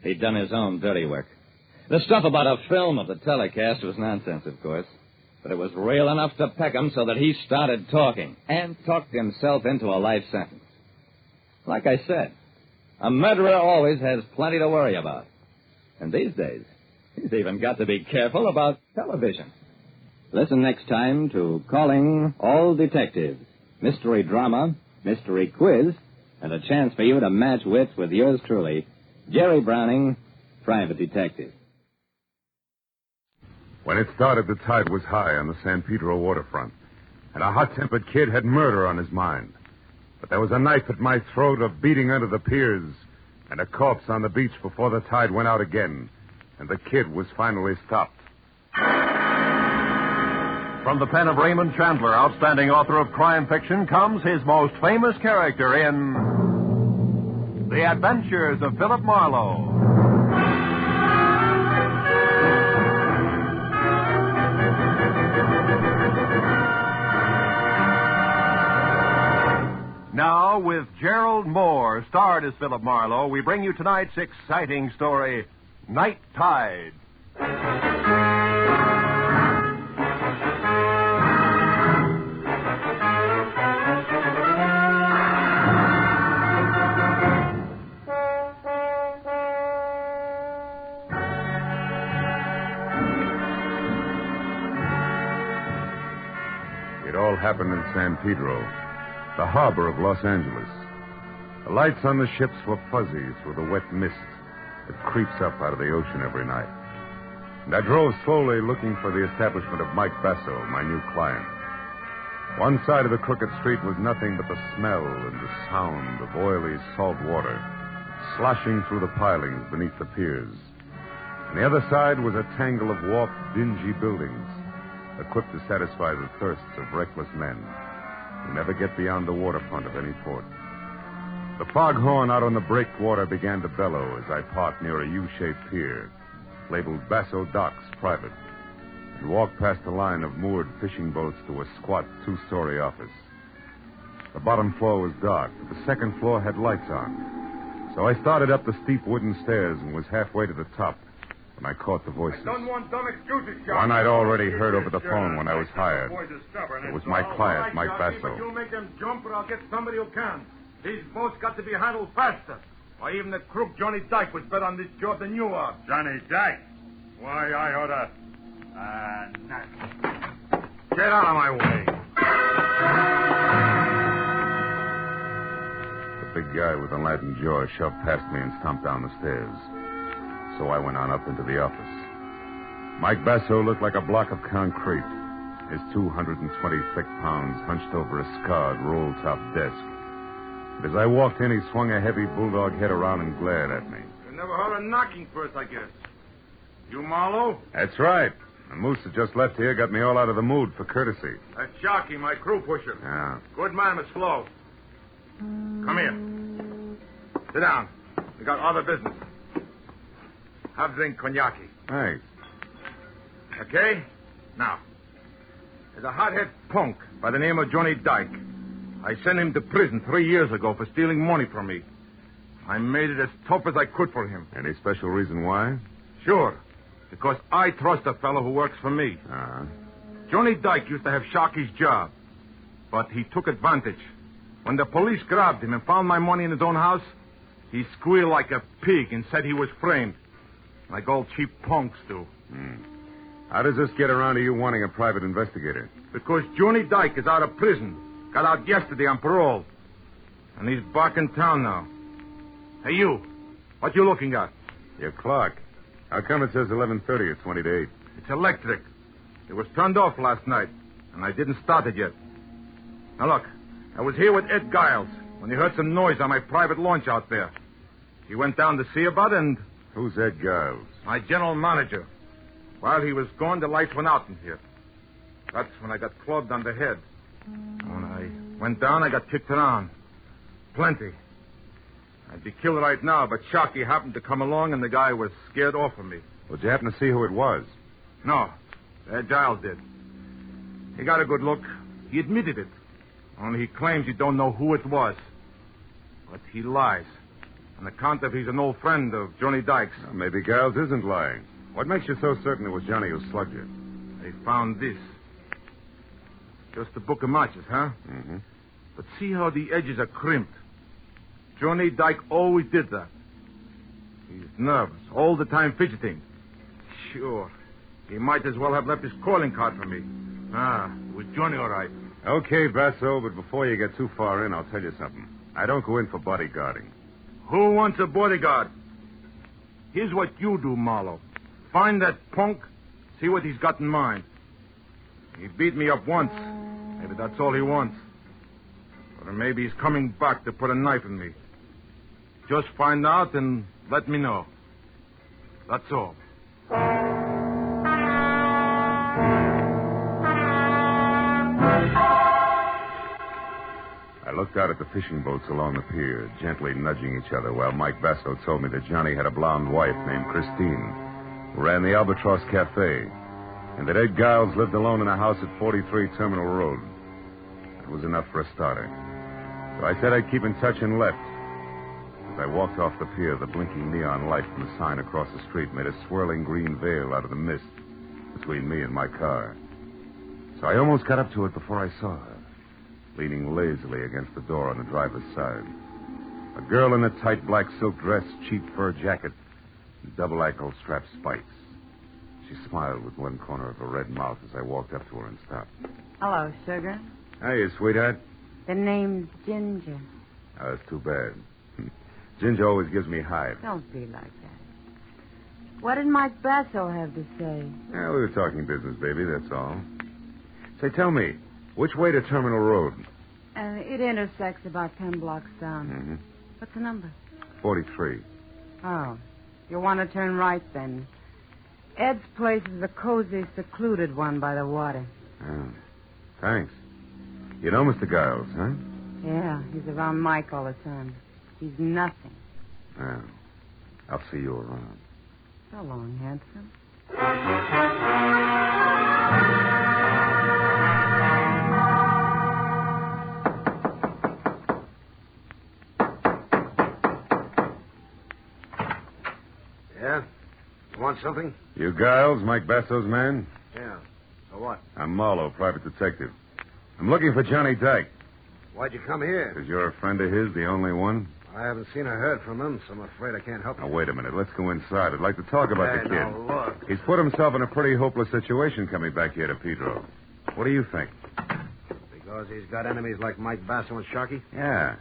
He'd done his own dirty work. The stuff about a film of the telecast was nonsense, of course. But it was real enough to Peckham so that he started talking and talked himself into a life sentence. Like I said, a murderer always has plenty to worry about. And these days, he's even got to be careful about television. Listen next time to Calling All Detectives, mystery drama, mystery quiz, and a chance for you to match wits with yours truly, Jerry Browning, private detective. When it started, the tide was high on the San Pedro waterfront, and a hot-tempered kid had murder on his mind. But there was a knife at my throat, a beating under the piers, and a corpse on the beach before the tide went out again, and the kid was finally stopped. From the pen of Raymond Chandler, outstanding author of crime fiction, comes his most famous character in The Adventures of Philip Marlowe. Now, with Gerald Moore, starred as Philip Marlowe, we bring you tonight's exciting story, Night Tide. It all happened in San Pedro, the harbor of Los Angeles. The lights on the ships were fuzzy through the wet mist that creeps up out of the ocean every night. And I drove slowly looking for the establishment of Mike Basso, my new client. One side of the crooked street was nothing but the smell and the sound of oily salt water sloshing through the pilings beneath the piers. And the other side was a tangle of warped, dingy buildings, equipped to satisfy the thirsts of reckless men who never get beyond the waterfront of any port. The foghorn out on the breakwater began to bellow as I parked near a U-shaped pier, labeled Basso Docks Private, and walked past a line of moored fishing boats to a squat two-story office. The bottom floor was dark, but the second floor had lights on. So I started up the steep wooden stairs and was halfway to the top when I caught the voices. I don't want dumb excuses, John. One I'd already heard over the phone when I was hired. It was my client, Mike Basso. But you make them jump or I'll get somebody who can. These boats got to be handled faster. Why, even the crook Johnny Dyke was better on this job than you are. Johnny Dyke? Why, I ought to... Get out of my way. The big guy with the Latin jaw shoved past me and stomped down the stairs. So I went on up into the office. Mike Basso looked like a block of concrete, his 220 thick pounds hunched over a scarred roll-top desk. But as I walked in, he swung a heavy bulldog head around and glared at me. You never heard of knocking first, I guess. You Marlowe? That's right. The moose that just left here got me all out of the mood for courtesy. That's Sharky, my crew pusher. Yeah. Good man, but slow. Come here. Sit down. We got other business. Have drink cognac. Thanks. Okay? Now, there's a hothead punk by the name of Johnny Dyke. I sent him to prison 3 years ago for stealing money from me. I made it as tough as I could for him. Any special reason why? Sure. Because I trust a fellow who works for me. Uh-huh. Johnny Dyke used to have Sharky's job, but he took advantage. When the police grabbed him and found my money in his own house, he squealed like a pig and said he was framed. Like all cheap punks do. How does this get around to you wanting a private investigator? Because Johnny Dyke is out of prison. Got out yesterday on parole. And he's back in town now. Hey, you. What you looking at? Your clock. How come it says 11:30 at 20 to 8? It's electric. It was turned off last night, and I didn't start it yet. Now, look. I was here with Ed Giles when he heard some noise on my private launch out there. He went down to see about it, and... Who's Ed Giles? My general manager. While he was gone, the lights went out in here. That's when I got clubbed on the head. When I went down, I got kicked around. Plenty. I'd be killed right now, but Sharky happened to come along, and the guy was scared off of me. Did you happen to see who it was? No. Giles did. He got a good look. He admitted it. Only he claims he don't know who it was. But he lies. On account of he's an old friend of Johnny Dykes. Well, maybe Giles isn't lying. What makes you so certain it was Johnny who slugged you? They found this. Just a book of matches, huh? Mm-hmm. But see how the edges are crimped. Johnny Dyke always did that. He's nervous, all the time fidgeting. Sure. He might as well have left his calling card for me. With Johnny all right. Okay, Basso, but before you get too far in, I'll tell you something. I don't go in for bodyguarding. Who wants a bodyguard? Here's what you do, Marlowe. Find that punk, see what he's got in mind. He beat me up once. Maybe that's all he wants. Or maybe he's coming back to put a knife in me. Just find out and let me know. That's all. I looked out at the fishing boats along the pier, gently nudging each other, while Mike Basso told me that Johnny had a blonde wife named Christine, who ran the Albatross Cafe, and that Ed Giles lived alone in a house at 43 Terminal Road. That was enough for a starter. So I said I'd keep in touch and left. As I walked off the pier, the blinking neon light from the sign across the street made a swirling green veil out of the mist between me and my car. So I almost got up to it before I saw her, leaning lazily against the door on the driver's side. A girl in a tight black silk dress, cheap fur jacket, and double ankle-strap spikes. She smiled with one corner of her red mouth as I walked up to her and stopped. Hello, sugar. Hey, sweetheart. The name's Ginger. Oh, that's too bad. Ginger always gives me hives. Don't be like that. What did Mike Basso have to say? Yeah, we were talking business, baby, that's all. Say, tell me, which way to Terminal Road? It intersects about 10 blocks down. Mm-hmm. What's the number? 43. Oh, you want to turn right then. Ed's place is a cozy, secluded one by the water. Oh, thanks. You know Mr. Giles, huh? Yeah, he's around Mike all the time. He's nothing. Well, I'll see you around. So long, handsome. Yeah? You want something? You Giles, Mike Basso's man? Yeah. So what? I'm Marlowe, private detective. I'm looking for Johnny Dyke. Why'd you come here? Because you're a friend of his, the only one? I haven't seen or heard from him, so I'm afraid I can't help you. Now, wait a minute. Let's go inside. I'd like to talk about the kid. Now, look. He's put himself in a pretty hopeless situation coming back here to Pedro. What do you think? Because he's got enemies like Mike Basso and Sharkey? Yeah.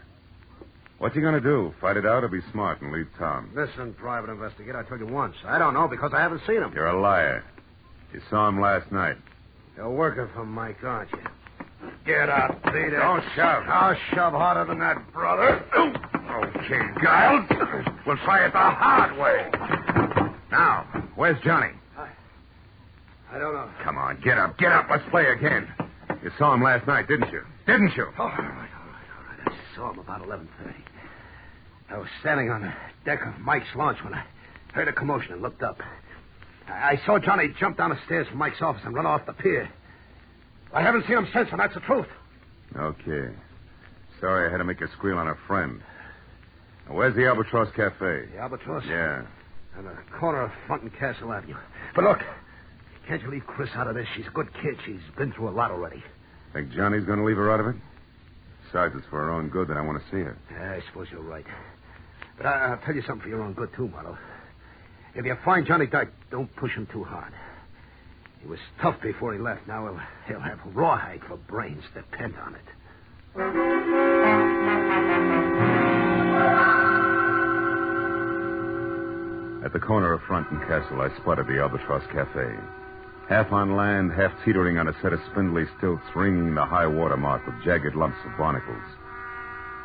What's he going to do? Fight it out or be smart and leave town? Listen, private investigator, I told you once. I don't know because I haven't seen him. You're a liar. You saw him last night. You're working for Mike, aren't you? Get out, beat it. Don't shove. I'll shove harder than that, brother. Okay, Giles. We'll try it the hard way. Now, where's Johnny? I don't know. Come on, get up. Get up. Let's play again. You saw him last night, didn't you? Didn't you? Oh, all right. I saw him about 11:30. I was standing on the deck of Mike's launch when I heard a commotion and looked up. I saw Johnny jump down the stairs from Mike's office and run off the pier. I haven't seen him since, and that's the truth. Okay. Sorry I had to make a squeal on a friend. Now, where's the Albatross Cafe? The Albatross? Yeah. On the corner of Front and Castle Avenue. But look, can't you leave Chris out of this? She's a good kid. She's been through a lot already. Think Johnny's going to leave her out of it? Besides, it's for her own good that I want to see her. Yeah, I suppose you're right. But I'll tell you something for your own good, too, Marlowe. If you find Johnny Dyke, don't push him too hard. He was tough before he left. Now he'll have rawhide for brains. Depend on it. At the corner of Front and Castle, I spotted the Albatross Cafe. Half on land, half teetering on a set of spindly stilts, ringing the high water mark with jagged lumps of barnacles.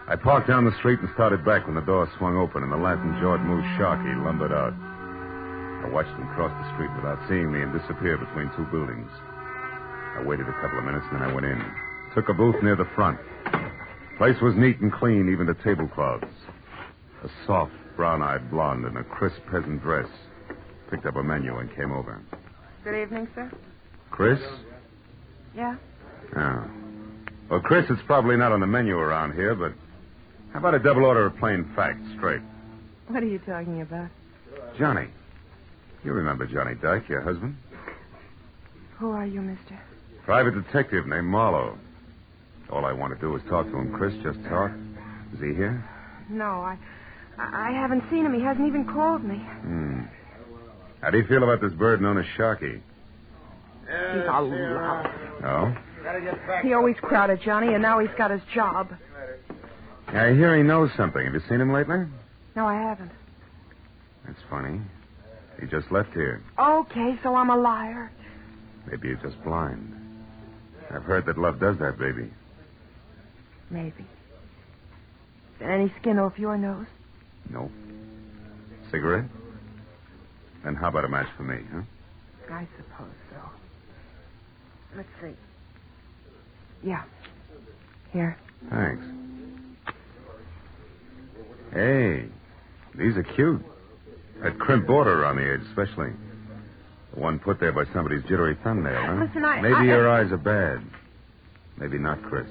I parked down the street and started back when the door swung open and the lantern-jawed moose Sharkey lumbered out. I watched him cross the street without seeing me and disappear between two buildings. I waited a couple of minutes, and then I went in. Took a booth near the front. The place was neat and clean, even to tablecloths. A soft, brown-eyed blonde in a crisp peasant dress picked up a menu and came over. Good evening, sir. Chris? Yeah? Oh. Well, Chris, it's probably not on the menu around here, but how about a double order of plain facts straight? What are you talking about? Johnny. You remember Johnny Dyke, your husband? Who are you, mister? Private detective named Marlowe. All I want to do is talk to him, Chris. Just talk. Is he here? No, I haven't seen him. He hasn't even called me. How do you feel about this bird known as Sharky? He's a lout. Oh? He always crowded Johnny, and now he's got his job. I hear he knows something. Have you seen him lately? No, I haven't. That's funny. He just left here. Okay, so I'm a liar. Maybe you're just blind. I've heard that love does that, baby. Maybe. Is there any skin off your nose? Nope. Cigarette? Then how about a match for me, huh? I suppose so. Let's see. Yeah. Here. Thanks. Hey, these are cute. That crimp border around the edge, especially. The one put there by somebody's jittery thumbnail, huh? Listen, Maybe your eyes are bad. Maybe not, Chris.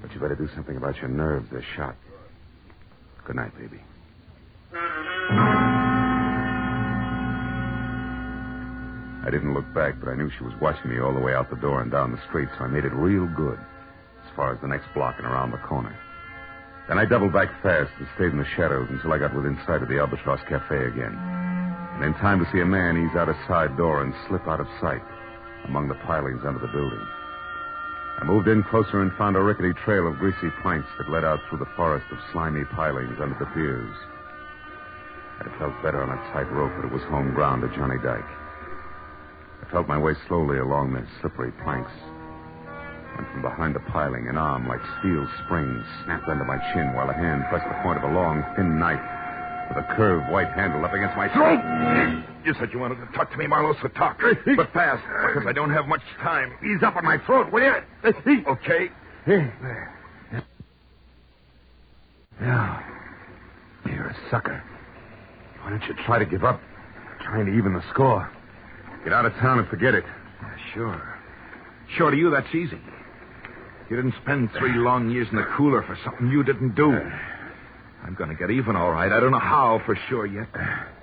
But you better do something about your nerves. They're shot. Good night, baby. I didn't look back, but I knew she was watching me all the way out the door and down the street, so I made it real good as far as the next block and around the corner. Then I doubled back fast and stayed in the shadows until I got within sight of the Albatross Cafe again. And in time to see a man ease out a side door and slip out of sight among the pilings under the building. I moved in closer and found a rickety trail of greasy planks that led out through the forest of slimy pilings under the piers. I felt better on a tight rope, but it was home ground to Johnny Dyke. I felt my way slowly along the slippery planks. And from behind the piling, an arm like steel springs snapped under my chin while a hand pressed the point of a long, thin knife with a curved white handle up against my throat. You said you wanted to talk to me, Marlowe, so talk. But fast, because I don't have much time. Ease up on my throat, will you? Okay. Yeah. You're a sucker. Why don't you try to give up? Trying to even the score. Get out of town and forget it. Yeah, sure. Sure, to you, that's easy. You didn't spend 3 long years in the cooler for something you didn't do. I'm going to get even, all right. I don't know how for sure yet,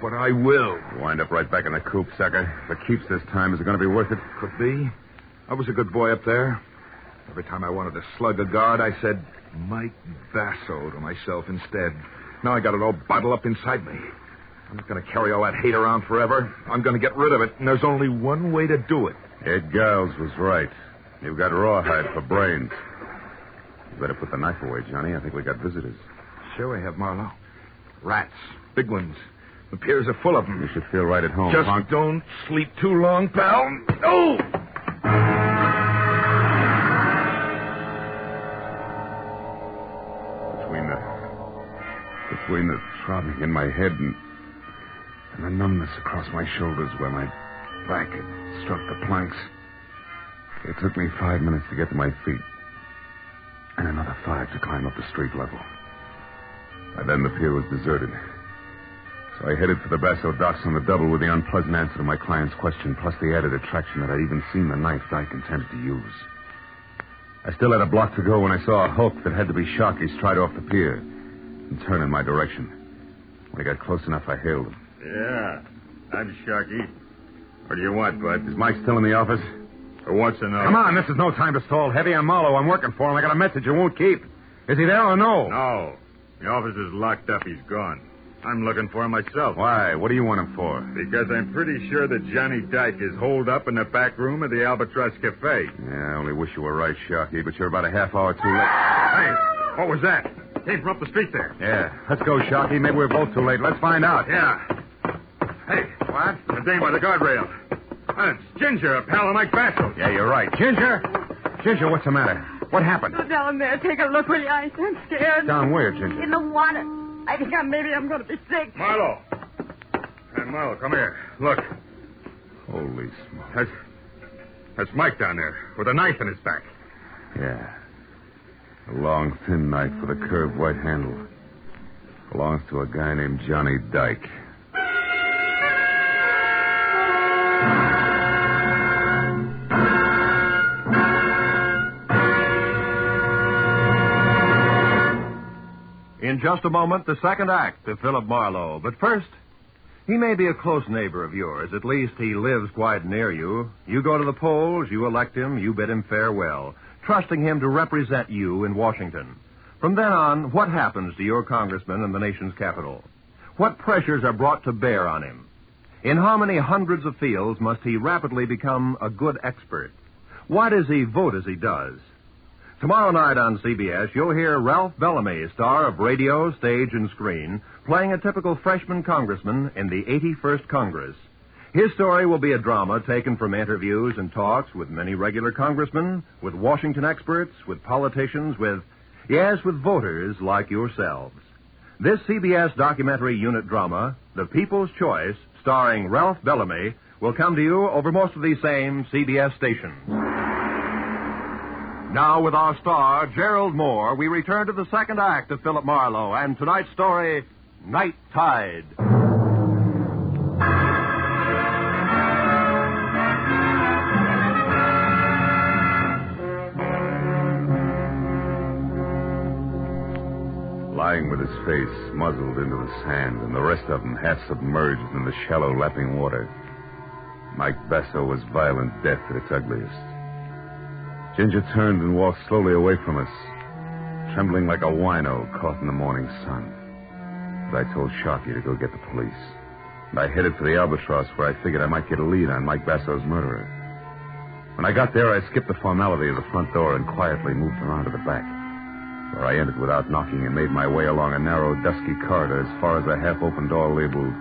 but I will. You wind up right back in the coop, sucker. If it keeps this time, is it going to be worth it? Could be. I was a good boy up there. Every time I wanted to slug a guard, I said, Mike Basso to myself instead. Now I got it all bottled up inside me. I'm not going to carry all that hate around forever. I'm going to get rid of it, and there's only one way to do it. Ed Giles was right. You've got rawhide for brains. You better put the knife away, Johnny. I think we got visitors. Sure we have, Marlowe. Rats. Big ones. The piers are full of them. You should feel right at home, Just punk. don't sleep too long, pal. Oh! Between the throbbing in my head and the numbness across my shoulders where my back had struck the planks. It took me 5 minutes to get to my feet, and another 5 to climb up the street level. By then, the pier was deserted. So I headed for the Basso docks on the double with the unpleasant answer to my client's question, plus the added attraction that I'd even seen the knife Dyke intended to use. I still had a block to go when I saw a hulk that had to be Sharky's stride off the pier and turn in my direction. When I got close enough, I hailed him. Yeah, I'm Sharky. What do you want, bud? Is Mike still in the office? Who wants to know? Come on, this is no time to stall. Heavy, I'm Marlowe. I'm working for him. I got a message you won't keep. Is he there or no? No. The office is locked up. He's gone. I'm looking for him myself. Why? What do you want him for? Because I'm pretty sure that Johnny Dyke is holed up in the back room of the Albatross Cafe. Yeah, I only wish you were right, Sharky, but you're about a half hour too late. Hey, what was that? Came from up the street there. Yeah. Let's go, Sharky. Maybe we're both too late. Let's find out. Yeah. Hey, what? The dame by the guardrail. It's Ginger, a pal of Mike Basso. Yeah, you're right. Ginger? Ginger, what's the matter? What happened? Go down there. Take a look, will you? I'm scared. Down where, Ginger? In the water. I think maybe I'm going to be sick. Marlowe. Hey, Marlowe, come here. Look. Holy smoke. That's Mike down there with a knife in his back. Yeah. A long, thin knife with a curved white handle. Belongs to a guy named Johnny Dyke. In just a moment, the second act of Philip Marlowe. But first, he may be a close neighbor of yours. At least he lives quite near you. You go to the polls, you elect him, you bid him farewell, trusting him to represent you in Washington. From then on, what happens to your congressman in the nation's capital? What pressures are brought to bear on him? In how many hundreds of fields must he rapidly become a good expert? Why does he vote as he does? Tomorrow night on CBS, you'll hear Ralph Bellamy, star of radio, stage, and screen, playing a typical freshman congressman in the 81st Congress. His story will be a drama taken from interviews and talks with many regular congressmen, with Washington experts, with politicians, with voters like yourselves. This CBS documentary unit drama, The People's Choice, starring Ralph Bellamy, will come to you over most of these same CBS stations. Now, with our star, Gerald Moore, we return to the second act of Philip Marlowe and tonight's story, Night Tide. Lying with his face muzzled into the sand and the rest of him half submerged in the shallow, lapping water, Mike Basso was violent death at its ugliest. Ginger turned and walked slowly away from us, trembling like a wino caught in the morning sun. But I told Sharkey to go get the police. And I headed for the Albatross, where I figured I might get a lead on Mike Basso's murderer. When I got there, I skipped the formality of the front door and quietly moved around to the back, where I entered without knocking and made my way along a narrow, dusky corridor as far as a half-open door labeled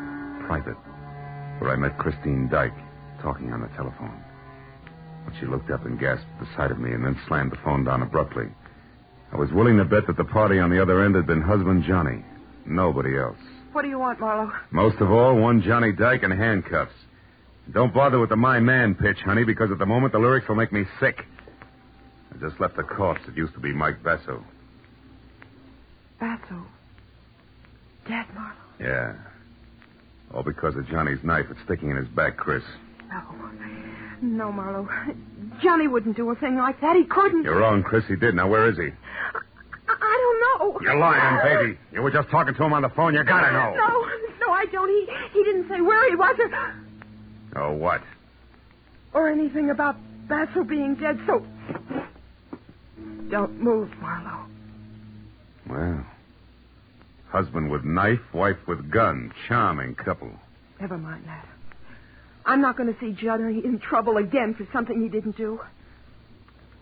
Private, where I met Christine Dyke talking on the telephone. She looked up and gasped at the sight of me and then slammed the phone down abruptly. I was willing to bet that the party on the other end had been husband Johnny. Nobody else. What do you want, Marlowe? Most of all, one Johnny Dyke in handcuffs. Don't bother with the my man pitch, honey, because at the moment the lyrics will make me sick. I just left a corpse that used to be Mike Basso. Basso? Dead, Marlowe? Yeah. All because of Johnny's knife that's sticking in his back, Chris. No, Marlowe. Johnny wouldn't do a thing like that. He couldn't. You're wrong, Chris. He did. Now, where is he? I don't know. You're lying, baby. You were just talking to him on the phone. You gotta know. No, I don't. He didn't say where he was Oh, what? or anything about Basso being dead, so don't move, Marlowe. Well, husband with knife, wife with gun. Charming couple. Never mind that. I'm not going to see Johnny in trouble again for something he didn't do.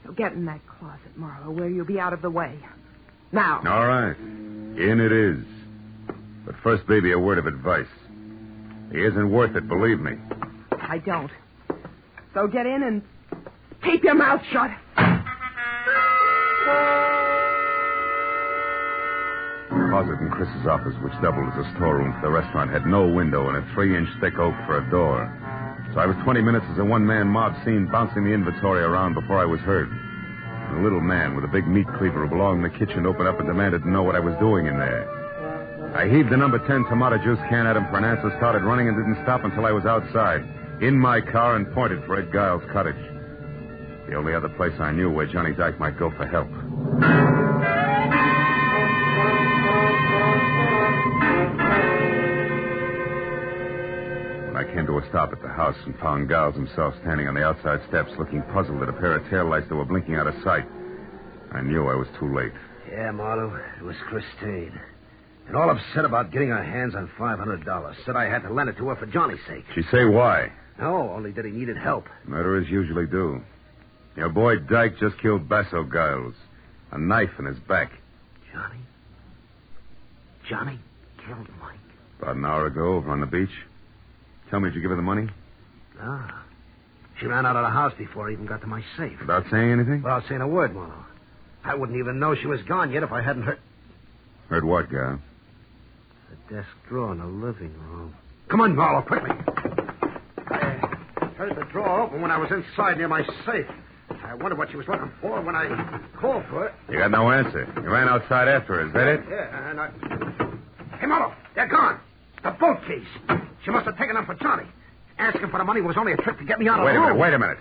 So get in that closet, Marlowe, where you'll be out of the way. Now. All right. In it is. But first, baby, a word of advice. He isn't worth it, believe me. I don't. So get in and keep your mouth shut. The closet in Chris's office, which doubled as a storeroom for the restaurant, had no window and a 3-inch thick oak for a door. So I was 20 minutes as a one-man mob scene bouncing the inventory around before I was heard. And a little man with a big meat cleaver who belonged in the kitchen opened up and demanded to know what I was doing in there. I heaved the number 10 tomato juice can at him for an answer, started running, and didn't stop until I was outside, in my car, and pointed for Ed Giles' cottage. The only other place I knew where Johnny Dyke might go for help. I came to a stop at the house and found Giles himself standing on the outside steps looking puzzled at a pair of taillights that were blinking out of sight. I knew I was too late. Yeah, Marlowe, it was Christine. And all upset about getting her hands on $500. Said I had to lend it to her for Johnny's sake. She say why? No, only that he needed help. Murderers usually do. Your boy Dyke just killed Basso Giles. A knife in his back. Johnny killed Mike? About an hour ago over on the beach. Tell me, did you give her the money? Ah. She ran out of the house before I even got to my safe. Without saying anything? Without saying a word, Marlowe. I wouldn't even know she was gone yet if I hadn't heard... Heard what, Giles? The desk drawer in the living room. Come on, Marlowe, quickly. I heard the drawer open when I was inside near my safe. I wondered what she was looking for when I called for it. You got no answer. You ran outside after her, is that it? Yeah, and I... Hey, Marlowe, they're gone. The boat keys. She must have taken them for Johnny. Asking for the money was only a trick to get me out of the room. Wait a minute.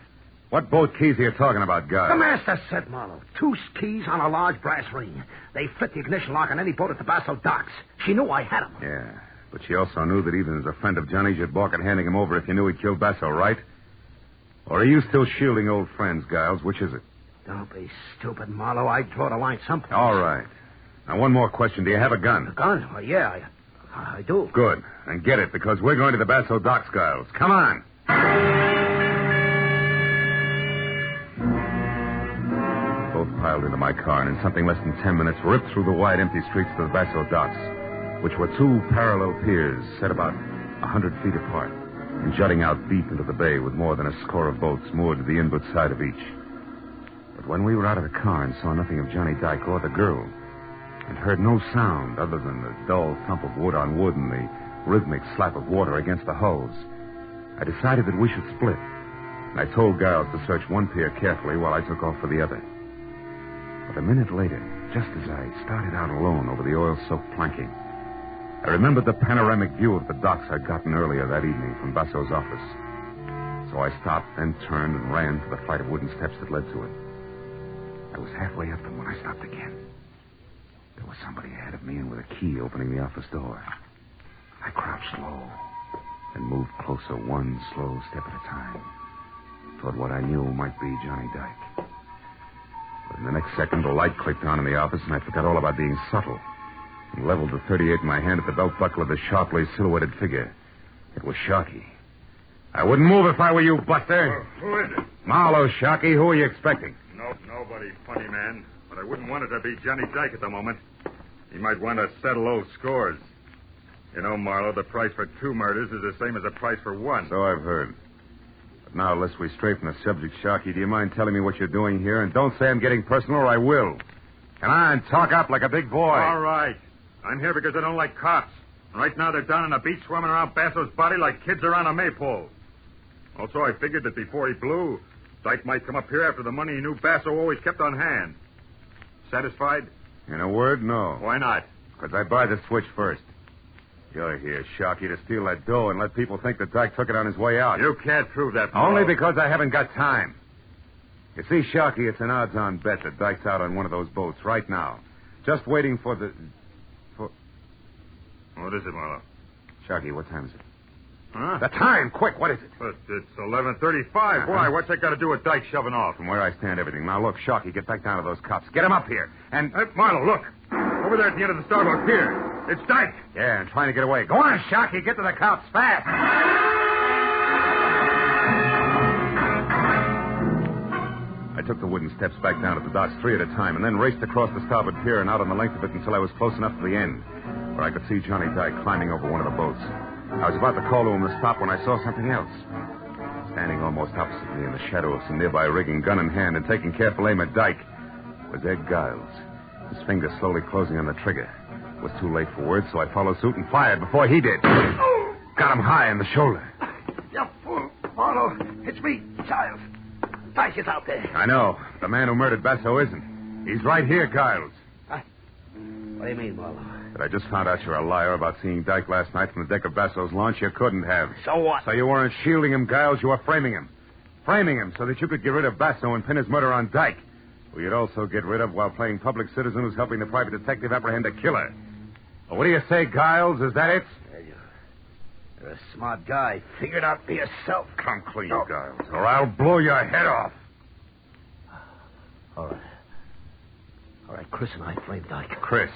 What boat keys are you talking about, guys? The master said, Marlowe. 2 keys on a large brass ring. They fit the ignition lock on any boat at the Basso docks. She knew I had them. Yeah, but she also knew that even as a friend of Johnny's, you'd balk at handing him over if you knew he killed Basso, right? Or are you still shielding old friends, Giles? Which is it? Don't be stupid, Marlowe. I'd draw the line someplace. All right. Now, one more question. Do you have a gun? A gun? Well, yeah, I do. Good. Then get it, because we're going to the Basso docks, Giles. Come on. Both piled into my car, and in something less than 10 minutes, ripped through the wide, empty streets to the Basso docks, which were 2 parallel piers set about 100 feet apart and jutting out deep into the bay with more than a score of boats moored to the inward side of each. But when we were out of the car and saw nothing of Johnny Dyke or the girl, and heard no sound other than the dull thump of wood on wood and the rhythmic slap of water against the hulls, I decided that we should split, and I told Giles to search one pier carefully while I took off for the other. But a minute later, just as I started out alone over the oil-soaked planking, I remembered the panoramic view of the docks I'd gotten earlier that evening from Basso's office. So I stopped, then turned and ran for the flight of wooden steps that led to it. I was halfway up them when I stopped again. There was somebody ahead of me and with a key opening the office door. I crouched low and moved closer one slow step at a time toward what I knew might be Johnny Dyke. But in the next second, the light clicked on in the office, and I forgot all about being subtle and leveled the .38 in my hand at the belt buckle of the sharply silhouetted figure. It was Sharkey. I wouldn't move if I were you, Buster. Who is it? Marlowe, Sharkey. Who are you expecting? Nope, nobody, funny man. But I wouldn't want it to be Johnny Dyke at the moment. He might want to settle old scores. You know, Marlowe, the price for 2 murders is the same as the price for 1. So I've heard. But now, lest we stray from the subject, Sharkey, do you mind telling me what you're doing here? And don't say I'm getting personal, or I will. Come on, talk up like a big boy. All right. I'm here because I don't like cops. Right now, they're down on the beach swimming around Basso's body like kids around a maypole. Also, I figured that before he blew, Dyke might come up here after the money he knew Basso always kept on hand. Satisfied? In a word, no. Why not? Because I buy the switch first. You're here, Sharkey, to steal that dough and let people think that Dyke took it on his way out. You can't prove that, Marlowe. Only because I haven't got time. You see, Sharkey, it's an odds-on bet that Dyke's out on one of those boats right now. Just waiting for the... What is it, Marlowe? Sharkey, what time is it? Huh? The time! Quick, what is it? But it's 11:35. Why? What's that got to do with Dyke shoving off? From where I stand, everything. Now, look, Sharkey, get back down to those cops. Get them up here. And... Marlowe, look. Over there at the end of the starboard pier. It's Dyke. Yeah, and trying to get away. Go on, Sharkey. Get to the cops fast. I took the wooden steps back down to the docks 3 at a time and then raced across the starboard pier and out on the length of it until I was close enough to the end, where I could see Johnny Dyke climbing over one of the boats. I was about to call to him to stop when I saw something else. Standing almost opposite me in the shadow of some nearby rigging, gun in hand and taking careful aim at Dyke, was Ed Giles, his fingers slowly closing on the trigger. It was too late for words, so I followed suit and fired before he did. Got him high in the shoulder. You fool, Marlowe. It's me, Giles. Dyke is out there. I know. The man who murdered Basso isn't. He's right here, Giles. What do you mean, Marlowe? But I just found out you're a liar about seeing Dyke last night from the deck of Basso's launch. You couldn't have. So what? So you weren't shielding him, Giles. You were framing him. Framing him so that you could get rid of Basso and pin his murder on Dyke, who you'd also get rid of while playing public citizen who's helping the private detective apprehend a killer. Well, what do you say, Giles? Is that it? You're a smart guy. Figure it out for yourself. Come clean, Giles, or I'll blow your head off. All right, Chris and I framed Dyke. Chris?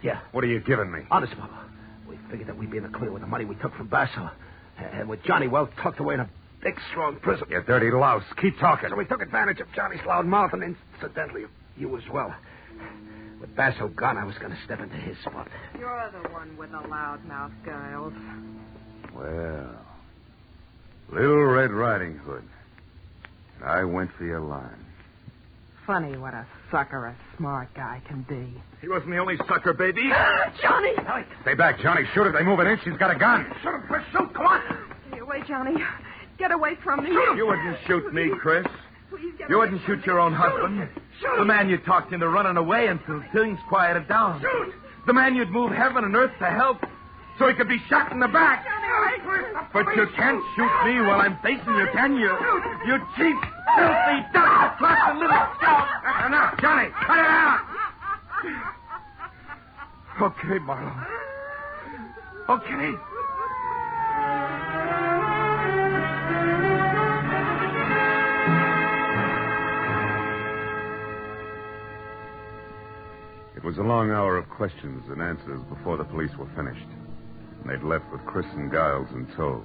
Yeah. What are you giving me? Honest, Mama. We figured that we'd be in the clear with the money we took from Basso. And with Johnny well tucked away in a big, strong prison. You dirty louse. Keep talking. So we took advantage of Johnny's loud mouth and incidentally, you as well. With Basso gone, I was going to step into his spot. You're the one with the loud mouth, Giles. Well, Little Red Riding Hood. I went for your line. Funny what a sucker a smart guy can be. He wasn't the only sucker, baby. Johnny! Stay back, Johnny. Shoot if they move an inch. She's got a gun. Shoot him, Chris. Shoot. Come on. Get away, Johnny. Get away from me. You wouldn't shoot me, Chris. Please get You away wouldn't from shoot me. your own husband. Shoot. The man you talked into running away until things quieted down. Shoot. The man you'd move heaven and earth to help so he could be shot in the back. Johnny! But you can't shoot me while I'm facing you, can you? You cheap, filthy, double-crossing little scout. That's enough, Johnny. Cut it out. Okay, Marlowe. Okay. It was a long hour of questions and answers before the police were finished. And they'd left with Chris and Giles in tow.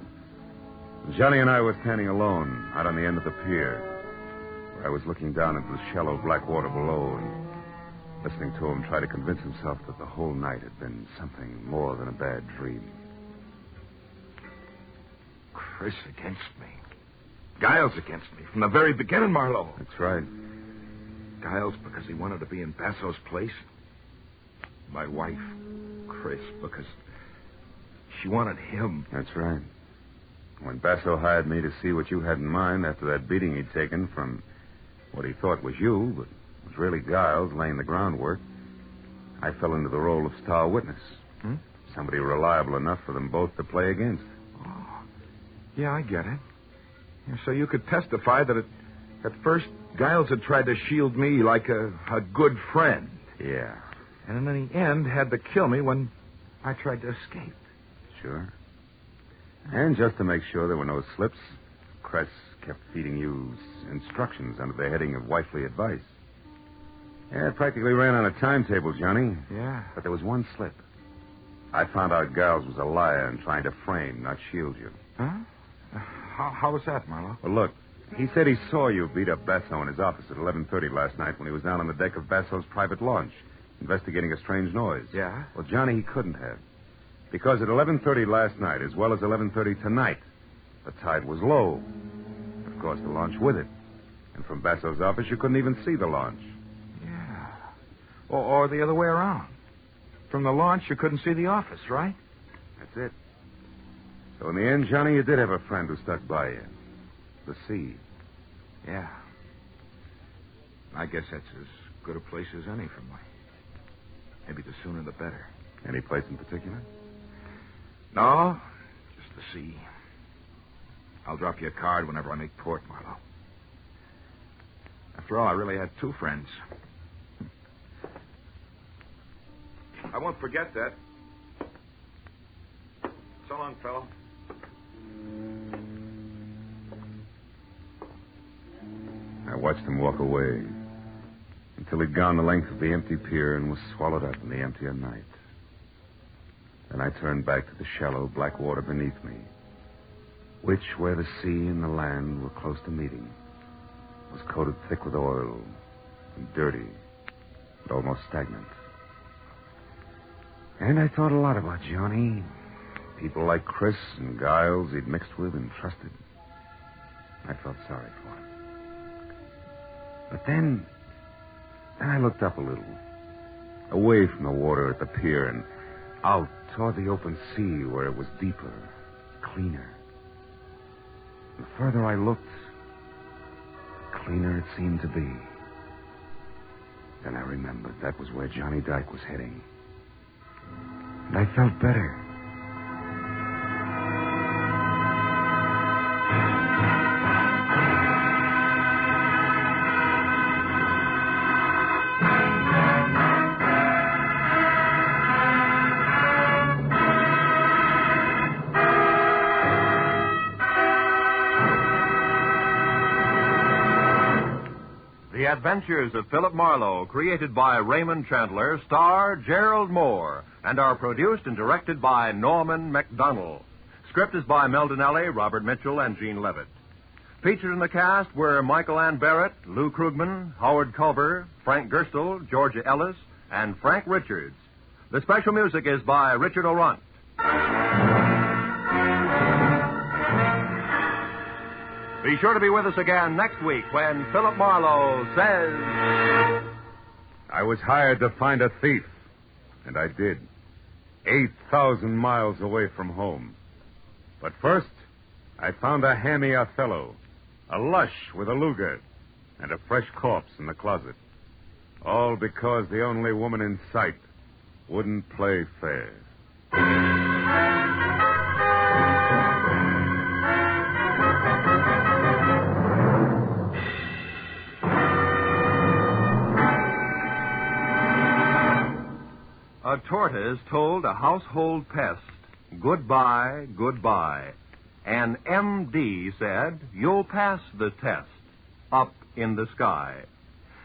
Johnny and I were standing alone out on the end of the pier, where I was looking down into the shallow black water below and listening to him try to convince himself that the whole night had been something more than a bad dream. Chris against me. Giles against me from the very beginning, Marlowe. That's right. Giles because he wanted to be in Basso's place. My wife, Chris, because she wanted him. That's right. When Basso hired me to see what you had in mind after that beating he'd taken from what he thought was you, but was really Giles laying the groundwork, I fell into the role of star witness. Somebody reliable enough for them both to play against. Oh, yeah, I get it. Yeah, so you could testify that at first Giles had tried to shield me like a good friend. Yeah. And in the end had to kill me when I tried to escape. Sure. And just to make sure there were no slips, Chris kept feeding you instructions under the heading of wifely advice. Yeah, it practically ran on a timetable, Johnny. Yeah. But there was one slip. I found out Giles was a liar and trying to frame, not shield you. Huh? How was that, Marlowe? Well, look, he said he saw you beat up Basso in his office at 11:30 last night when he was down on the deck of Basso's private launch, investigating a strange noise. Yeah? Well, Johnny, he couldn't have. Because at 11:30 last night, as well as 11:30 tonight, the tide was low. Of course, the launch with it. And from Basso's office, you couldn't even see the launch. Yeah. Or the other way around. From the launch, you couldn't see the office, right? That's it. So in the end, Johnny, you did have a friend who stuck by you. The sea. Yeah. I guess that's as good a place as any for me. Maybe the sooner the better. Any place in particular? No, just the sea. I'll drop you a card whenever I make port, Marlowe. After all, I really had two friends. I won't forget that. So long, fellow. I watched him walk away until he'd gone the length of the empty pier and was swallowed up in the emptier night. Then I turned back to the shallow black water beneath me, which, where the sea and the land were close to meeting, was coated thick with oil and dirty and almost stagnant. And I thought a lot about Johnny. People like Chris and Giles he'd mixed with and trusted. I felt sorry for him. But then I looked up a little, away from the water at the pier and out toward the open sea where it was deeper, cleaner. The further I looked, the cleaner it seemed to be. Then I remembered that was where Johnny Dyke was heading. And I felt better. The Adventures of Philip Marlowe, created by Raymond Chandler, star Gerald Moore, and are produced and directed by Norman MacDonald. Script is by Mel Donnelly, Robert Mitchell, and Gene Levitt. Featured in the cast were Michael Ann Barrett, Lou Krugman, Howard Culver, Frank Gerstle, Georgia Ellis, and Frank Richards. The special music is by Richard Orant. Be sure to be with us again next week when Philip Marlowe says... I was hired to find a thief, and I did. 8,000 miles away from home. But first, I found a hammy Othello, a lush with a Luger, and a fresh corpse in the closet. All because the only woman in sight wouldn't play fair. A tortoise told a household pest, goodbye, goodbye. An MD said, you'll pass the test, up in the sky.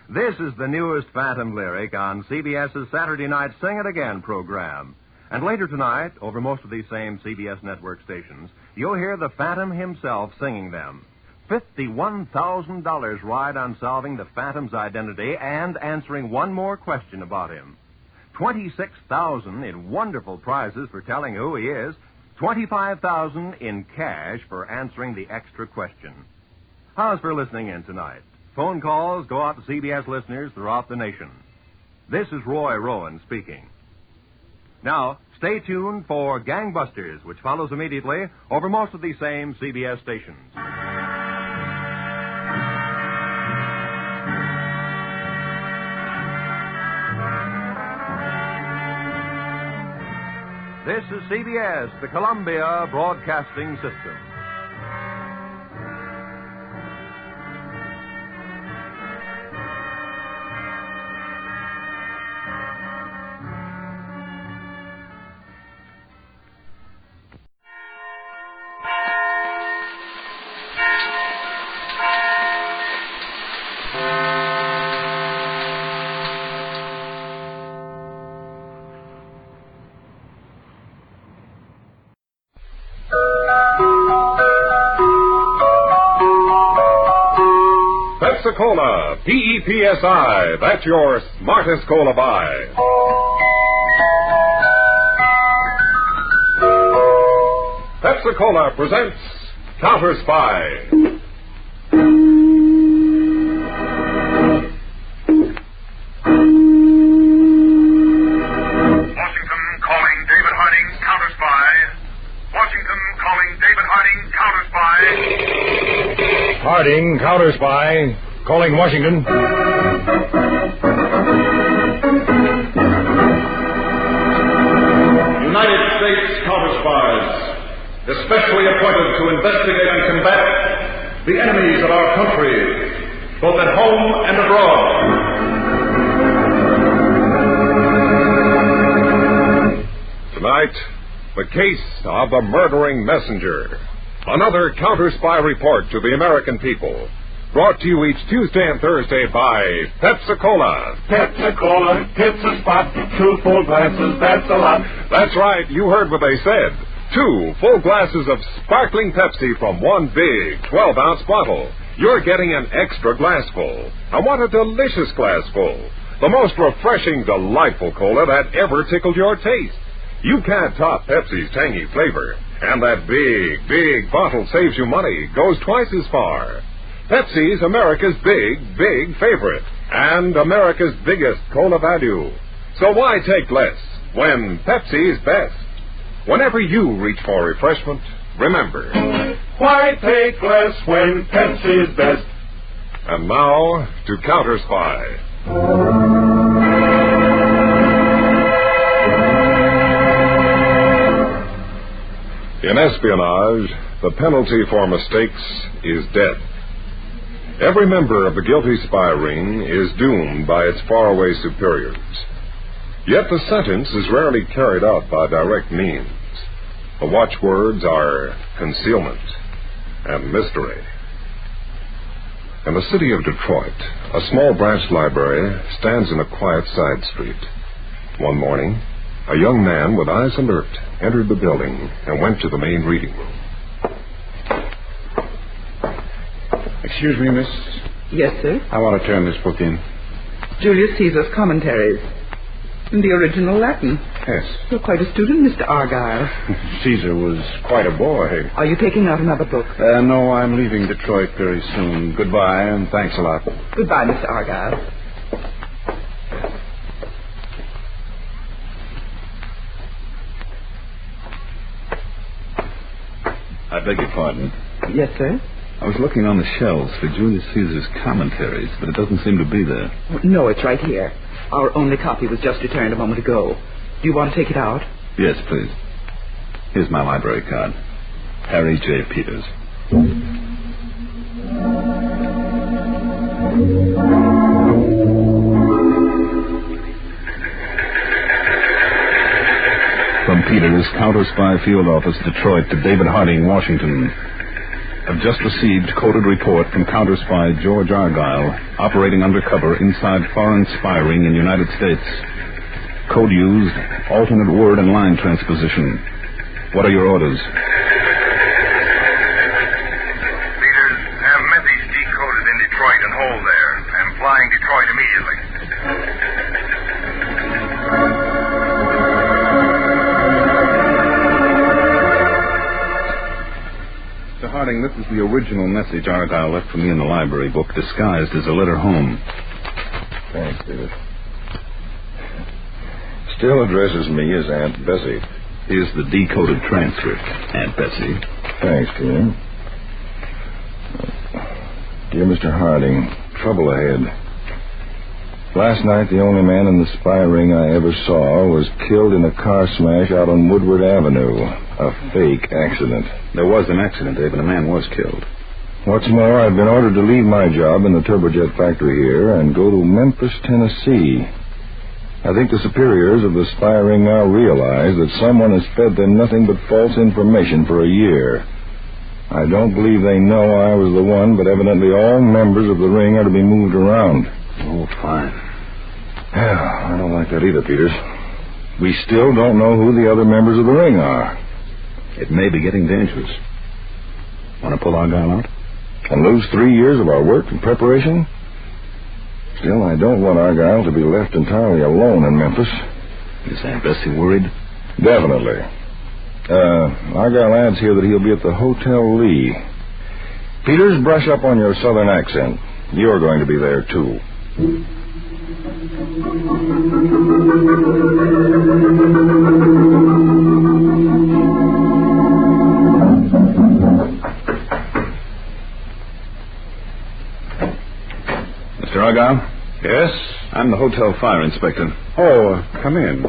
This is the newest Phantom lyric on CBS's Saturday Night Sing It Again program. And later tonight, over most of these same CBS network stations, you'll hear the Phantom himself singing them. $51,000 ride on solving the Phantom's identity and answering one more question about him. $26,000 in wonderful prizes for telling who he is. $25,000 in cash for answering the extra question. How's for listening in tonight? Phone calls go out to CBS listeners throughout the nation. This is Roy Rowan speaking. Now, stay tuned for Gangbusters, which follows immediately over most of these same CBS stations. This is CBS, the Columbia Broadcasting System. Cola, P-E-P-S-I. That's your smartest cola buy. Pepsi-Cola presents Counterspy. Washington calling David Harding, Counterspy. Washington calling David Harding, Counterspy. Harding, Counterspy. Calling Washington. United States Counterspies, especially appointed to investigate and combat the enemies of our country, both at home and abroad. Tonight, the case of the murdering messenger. Another Counterspy report to the American people. Brought to you each Tuesday and Thursday by Pepsi-Cola. Pepsi-Cola, hits a spot, 2 full glasses, that's a lot. That's right, you heard what they said. 2 full glasses of sparkling Pepsi from one big 12-ounce bottle. You're getting an extra glassful. I want a delicious glassful. The most refreshing, delightful cola that ever tickled your taste. You can't top Pepsi's tangy flavor. And that big, big bottle saves you money, goes twice as far. Pepsi's America's big, big favorite, and America's biggest cola value. So why take less when Pepsi's best? Whenever you reach for refreshment, remember, Why take less when Pepsi's best? And now to Counterspy. In espionage, the penalty for mistakes is death. Every member of the guilty spy ring is doomed by its faraway superiors. Yet the sentence is rarely carried out by direct means. The watchwords are concealment and mystery. In the city of Detroit, a small branch library stands in a quiet side street. One morning, a young man with eyes alert entered the building and went to the main reading room. Excuse me, miss. Yes, sir. I want to turn this book in. Julius Caesar's Commentaries. In the original Latin. Yes. You're quite a student, Mr. Argyle. Caesar was quite a boy. Are you taking out another book? No, I'm leaving Detroit very soon. Goodbye, and thanks a lot. Goodbye, Mr. Argyle. I beg your pardon. Yes, sir? I was looking on the shelves for Julius Caesar's Commentaries, but it doesn't seem to be there. No, it's right here. Our only copy was just returned a moment ago. Do you want to take it out? Yes, please. Here's my library card. Harry J. Peters. From Peters, Counterspy Field Office, Detroit, to David Harding, Washington. Have just received coded report from Counterspy George Argyle, operating undercover inside foreign spy ring in United States. Code used, alternate word and line transposition. What are your orders? Peters, have Memphis decoded in Detroit and hold there. I'm flying Detroit immediately. Mr. Harding, this is the original message Argyle left for me in the library book, disguised as a letter home. Thanks, David. Still addresses me as Aunt Bessie. Here's the decoded transcript, Aunt Bessie. Thanks, dear. Dear Mr. Harding, trouble ahead. Last night, the only man in the spy ring I ever saw was killed in a car smash out on Woodward Avenue. A fake accident. There was an accident, David. A man was killed. What's more, I've been ordered to leave my job in the turbojet factory here and go to Memphis, Tennessee. I think the superiors of the spy ring now realize that someone has fed them nothing but false information for a year. I don't believe they know I was the one, but evidently all members of the ring are to be moved around. Oh, fine. Yeah, I don't like that either, Peters. We still don't know who the other members of the ring are. It may be getting dangerous. Want to pull Argyle out? And lose 3 years of our work and preparation? Still, I don't want Argyle to be left entirely alone in Memphis. Is Aunt Bessie worried? Definitely. Argyle adds here that he'll be at the Hotel Lee. Peters, brush up on your southern accent. You're going to be there, too. Mr. Argyle? Yes? I'm the hotel fire inspector. Oh, come in.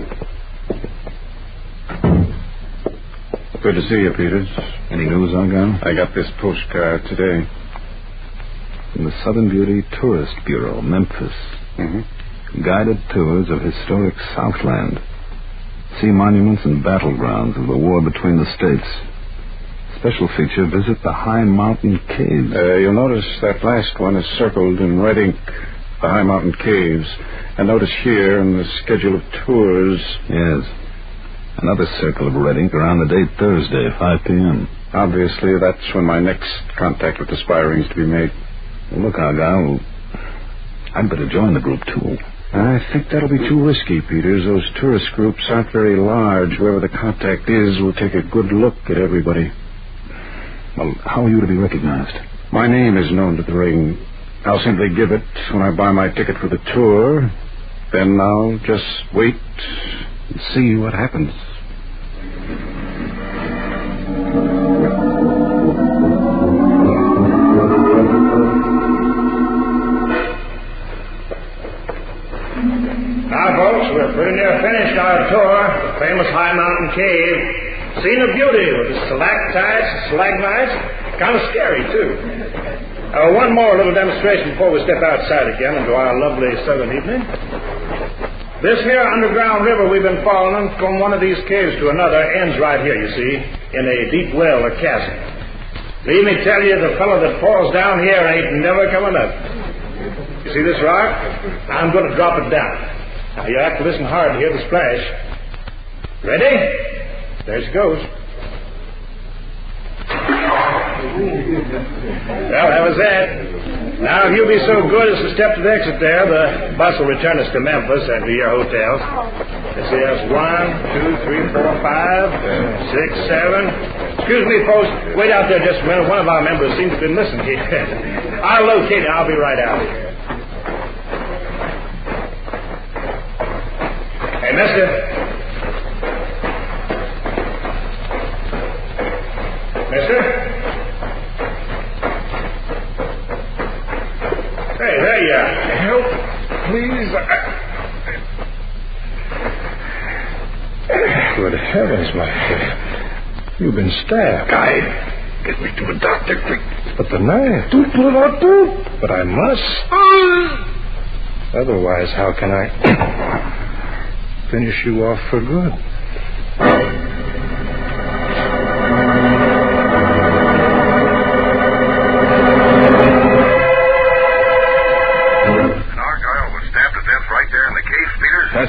Good to see you, Peters. Any news, Argyle? I got this postcard today. From the Southern Beauty Tourist Bureau, Memphis. Mm-hmm. Guided tours of historic Southland. See monuments and battlegrounds of the war between the states. Special feature, visit the High Mountain Caves. You'll notice that last one is circled in red ink, the High Mountain Caves. And notice here in the schedule of tours... Yes. Another circle of red ink around the date Thursday, 5 p.m. Obviously, that's when my next contact with the spy ring is to be made. Well, look, Argyle, I'd better join the group, too. I think that'll be too risky, Peters. Those tourist groups aren't very large. Whoever the contact is will take a good look at everybody. Well, how are you to be recognized? My name is known to the ring. I'll simply give it when I buy my ticket for the tour. Then I'll just wait and see what happens. Now, folks, we're pretty near finished our tour, the famous High Mountain Cave. Scene of beauty with the stalactites and stalagmites. Kind of scary, too. One more little demonstration before we step outside again into our lovely southern evening. This here underground river we've been following from one of these caves to another ends right here, you see, in a deep well or chasm. Leave me tell you, the fellow that falls down here ain't never coming up. You see this rock? I'm going to drop it down. Now, you have to listen hard to hear the splash. Ready? There she goes. Well, that was that. Now, if you'll be so good as to step to the exit there, the bus will return us to Memphis and to your hotels. Let's see, that's 1, 2, 3, 4, 5, 6, 7. Excuse me, folks. Wait out there just a minute. One of our members seems to have been listening here. I'll locate it. I'll be right out here. Hey, mister. Mister? Hey, there you are. Help, please. Good heavens, you've been stabbed. Guide, get me to a doctor, quick. But the knife. Don't pull it out, dude. But I must. Otherwise, how can I finish you off for good?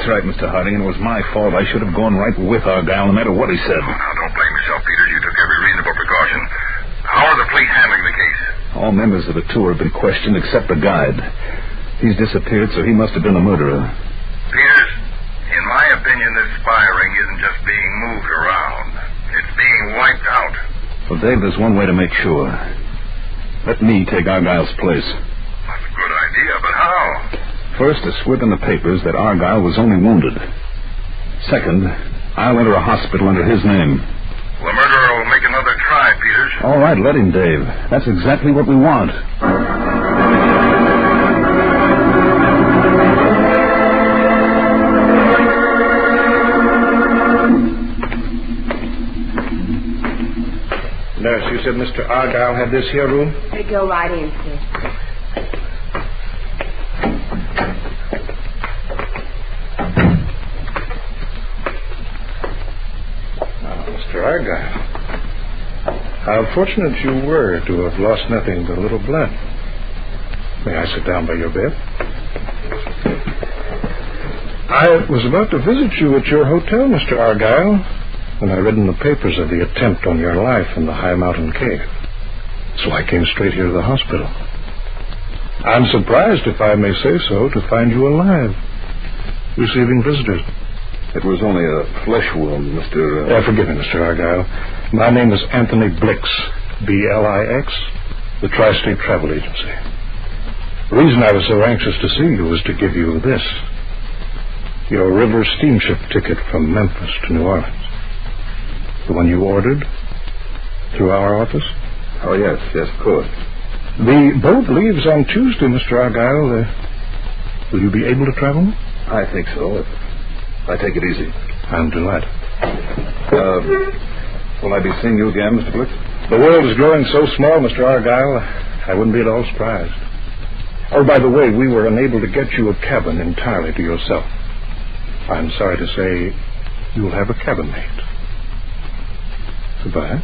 That's right, Mr. Harding. It was my fault. I should have gone right with Argyle, no matter what he said. Oh, now, don't blame yourself, Peters. You took every reasonable precaution. How are the police handling the case? All members of the tour have been questioned except the guide. He's disappeared, so he must have been the murderer. Peters, in my opinion, this spy ring isn't just being moved around. It's being wiped out. Well, Dave, there's one way to make sure. Let me take Argyle's place. That's a good idea, but how? First, to slip in the papers that Argyle was only wounded. Second, I'll enter a hospital under his name. The murderer will make another try, Peters. All right, let him, Dave. That's exactly what we want. Nurse, you said Mr. Argyle had this here room? Go right in, sir. Mr. Argyle, how fortunate you were to have lost nothing but a little blood. May I sit down by your bed? I was about to visit you at your hotel, Mr. Argyle, when I read in the papers of the attempt on your life in the High Mountain Cave. So I came straight here to the hospital. I'm surprised, if I may say so, to find you alive, receiving visitors. It was only a flesh wound, Mr. Forgive me, Mr. Argyle. My name is Anthony Blix, B-L-I-X, the Tri-State Travel Agency. The reason I was so anxious to see you was to give you this, your river steamship ticket from Memphis to New Orleans. The one you ordered through our office? Oh, yes, of course. The boat leaves on Tuesday, Mr. Argyle. Will you be able to travel? I think so, if I take it easy. I'm delighted. Will I be seeing you again, Mr. Blix? The world is growing so small, Mr. Argyle, I wouldn't be at all surprised. Oh, by the way, we were unable to get you a cabin entirely to yourself. I'm sorry to say you'll have a cabin mate. Goodbye.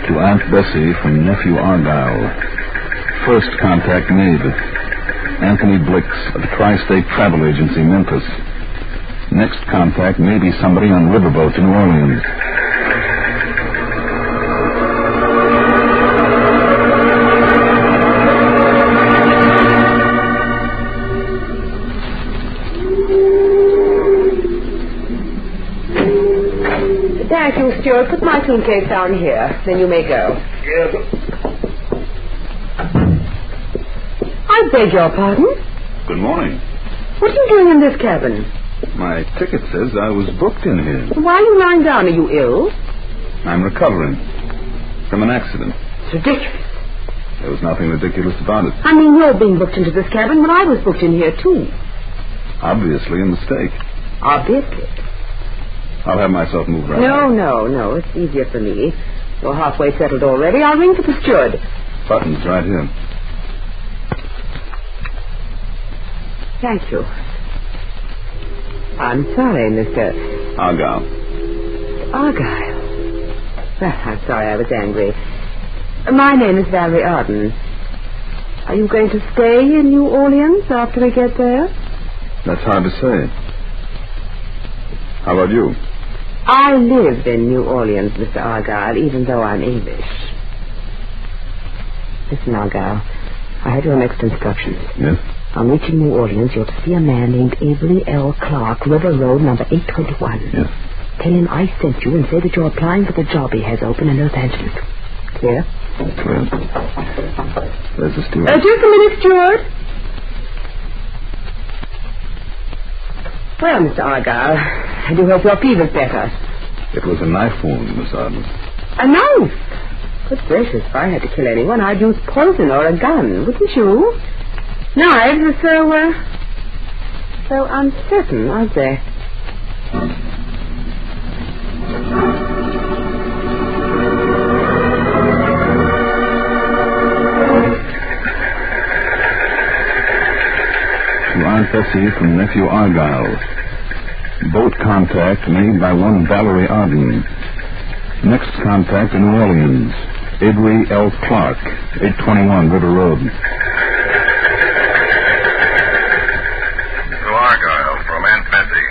To Aunt Bessie from Nephew Argyle. First contact made. Anthony Blix of Tri-State Travel Agency, Memphis. Next contact may be somebody on riverboat to New Orleans. Thank you, Stuart. Put my suitcase down here. Then you may go. Yes. I beg your pardon? Good morning. What are you doing in this cabin? My ticket says I was booked in here. Why are you lying down? Are you ill? I'm recovering from an accident. It's ridiculous. There was nothing ridiculous about it. I mean, you're being booked into this cabin when I was booked in here, too. Obviously a mistake. Obviously. I'll have myself moved around. No. It's easier for me. You're halfway settled already. I'll ring for the steward. Button's right here. Thank you. I'm sorry, Mr. Argyle. Argyle. Well, I'm sorry I was angry. My name is Valerie Arden. Are you going to stay in New Orleans after we get there? That's hard to say. How about you? I live in New Orleans, Mr. Argyle, even though I'm English. Listen, Argyle, I have your next instructions. Yes? On reaching New Orleans, you're to see a man named Avery L. Clark, River Road, number 821. Yes. Tell him I sent you and say that you're applying for the job he has open in Los Angeles. Clear? Clear. There's the steward. Just a minute, steward. Well, Mr. Argyle, I do hope your fever's better. It was a knife wound, Miss Arden. A knife? Good gracious, if I had to kill anyone, I'd use poison or a gun, wouldn't you? Knives are so uncertain, aren't they? To Aunt Bessie from Nephew Argyle. Boat contact made by one Valerie Arden. Next contact in New Orleans. Avery L. Clark, 821 River Road. To Argyle from Aunt Bessie.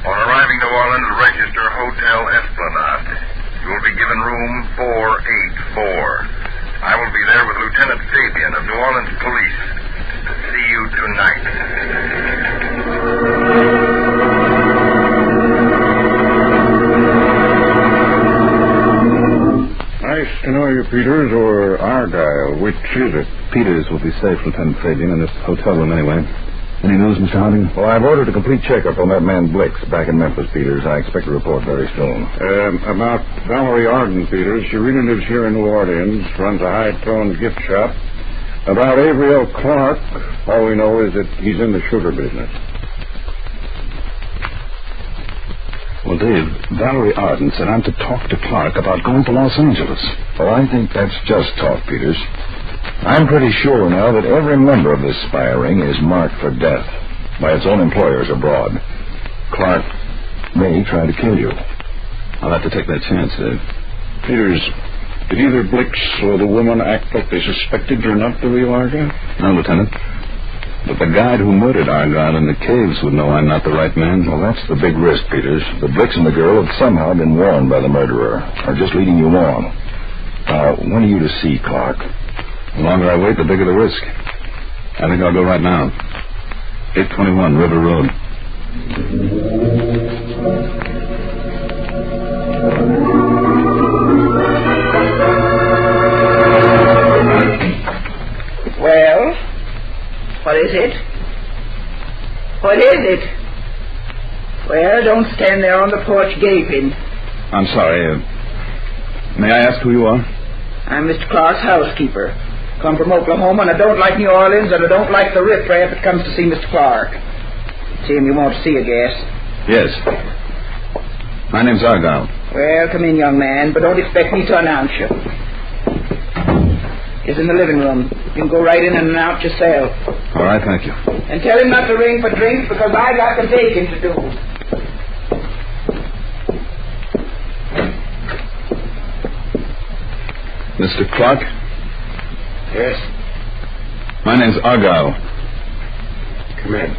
On arriving New Orleans, register Hotel Esplanade. You will be given room 484. I will be there with Lieutenant Fabian of New Orleans Police. See you tonight. Nice to know you, Peters, or Argyle. Which is it? Peters will be safe, Lieutenant Fabian, in this hotel room anyway. Any news, Mr. Harding? Well, I've ordered a complete checkup on that man Blix back in Memphis, Peters. I expect a report very soon. About Valerie Arden, Peters. She really lives here in New Orleans, runs a high-toned gift shop. About Avery L. Clark, all we know is that he's in the sugar business. Well, Dave, Valerie Arden said I'm to talk to Clark about going to Los Angeles. Well, I think that's just talk, Peters. I'm pretty sure now that every member of this spy ring is marked for death by its own employers abroad. Clark may try to kill you. I'll have to take that chance, Dave. Peters, did either Blix or the woman act like they suspected you're not the real Argyle? No, Lieutenant. But the guide who murdered Argyle in the caves would know I'm not the right man. Well, that's the big risk, Peters. The Blix and the girl have somehow been warned by the murderer, or just leading you on. When are you to see Clark? The longer I wait, the bigger the risk. I think I'll go right now. 821 River Road. Well, what is it? What is it? Well, don't stand there on the porch gaping. I'm sorry. May I ask who you are? I'm Mr. Clark's housekeeper. Come from Oklahoma, and I don't like New Orleans, and I don't like the riffraff that comes to see Mr. Clark. See him you want to see, I guess. Yes. My name's Argyle. Well, come in, young man, but don't expect me to announce you. He's in the living room. You can go right in and announce yourself. All right, thank you. And tell him not to ring for drinks, because I got the baking to do. Mr. Clark? Yes? My name's Argyle. Come in.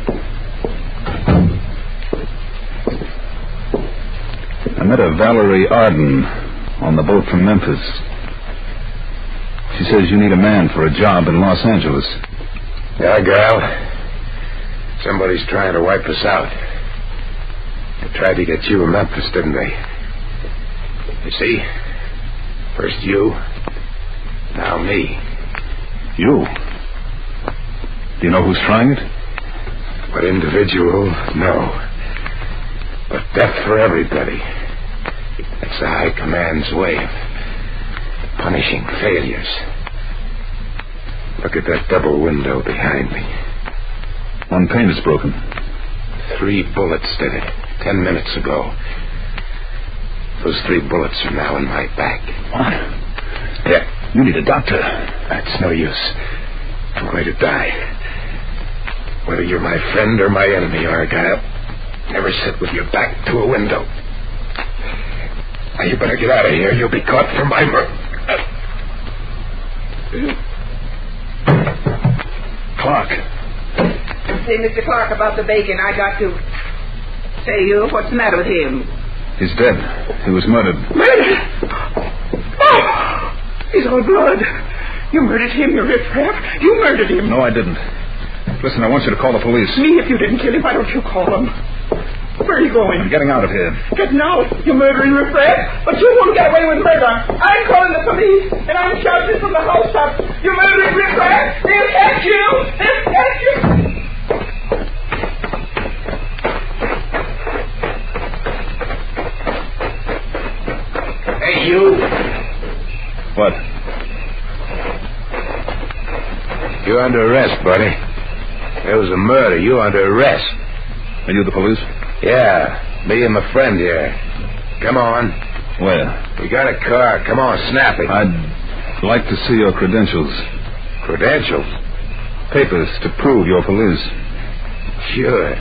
I met a Valerie Arden on the boat from Memphis. She says you need a man for a job in Los Angeles. Argyle, somebody's trying to wipe us out. They tried to get you in Memphis, didn't they? You see? First you, now me. You? Do you know who's trying it? What individual? No. But death for everybody. That's the High Command's way of punishing failures. Look at that double window behind me. One pane is broken. 3 bullets did it 10 minutes ago. Those 3 bullets are now in my back. What? Yeah. You need a doctor. That's no use. I'm going to die. Whether you're my friend or my enemy, Argyle, never sit with your back to a window. Now, you better get out of here. You'll be caught for my murder. Clark. Say, Mr. Clark, about the bacon, I got to say you. What's the matter with him? He's dead. He was murdered. Murdered? Oh! He's all blood. You murdered him, you riffraff. You murdered him. No, I didn't. Listen, I want you to call the police. Me, if you didn't kill him, why don't you call them? Where are you going? I'm getting out of here. Getting out? You murdering riffraff? But you won't get away with murder. I'm calling the police, and I'm shouting from the housetops. You murdering riffraff? They'll catch you! They'll catch you! Hey, you. What? You're under arrest, buddy. There was a murder. You're under arrest. Are you the police? Yeah, me and my friend here. Come on. Where? We got a car. Come on, snap it. I'd like to see your credentials. Credentials? Papers to prove you're police. Sure.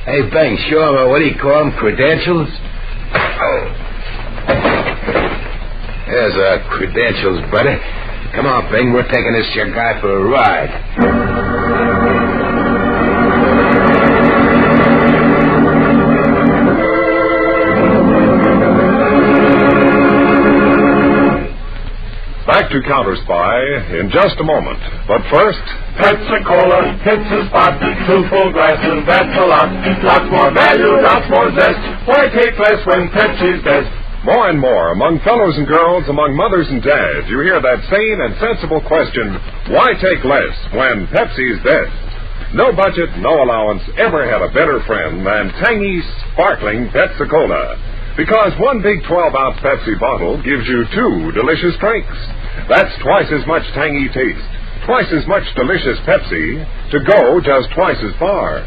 Hey, Bang, sure, what do you call them, credentials? There's our credentials, buddy. Come on, Bing, we're taking this your guy for a ride. Back to Counterspy in just a moment. But first... Pepsi-Cola hits the spot. 2 full glasses, that's a lot. Lots more value, lots more zest. Why take less when Pepsi's best? More and more, among fellows and girls, among mothers and dads, you hear that sane and sensible question, why take less when Pepsi's best? No budget, no allowance ever had a better friend than tangy, sparkling Pepsi-Cola. Because one big 12-ounce Pepsi bottle gives you 2 delicious drinks. That's twice as much tangy taste, twice as much delicious Pepsi, to go just twice as far.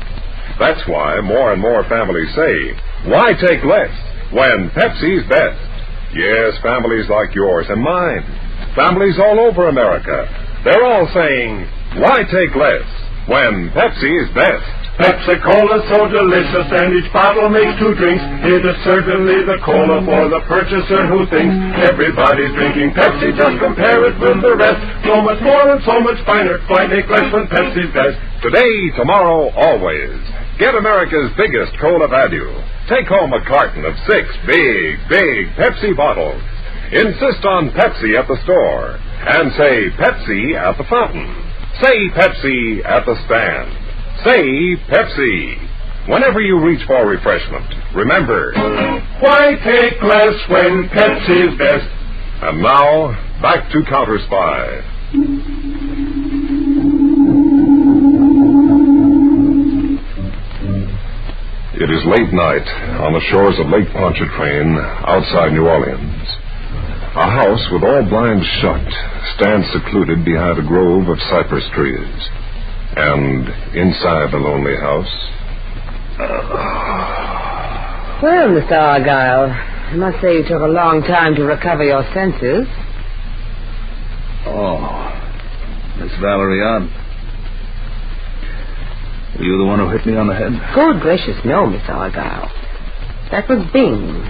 That's why more and more families say, why take less when Pepsi's best? Yes, families like yours and mine, families all over America, they're all saying, why take less when Pepsi's best? Pepsi-Cola so delicious, and each bottle makes 2 drinks. It is certainly the cola for the purchaser who thinks everybody's drinking Pepsi. Just compare it with the rest. So much more and so much finer. Why take less when Pepsi's best? Today, tomorrow, always. Get America's biggest cola value. Take home a carton of 6 big Pepsi bottles. Insist on Pepsi at the store. And say Pepsi at the fountain. Say Pepsi at the stand. Say Pepsi. Whenever you reach for refreshment, remember, why take less when Pepsi's best? And now, back to Counterspy. It is late night on the shores of Lake Pontchartrain outside New Orleans. A house with all blinds shut stands secluded behind a grove of cypress trees. And inside the lonely house... Well, Mr. Argyle, I must say you took a long time to recover your senses. Oh, Miss Valerie, were you the one who hit me on the head? Good gracious, no, Mr. Argyle. That was Bing.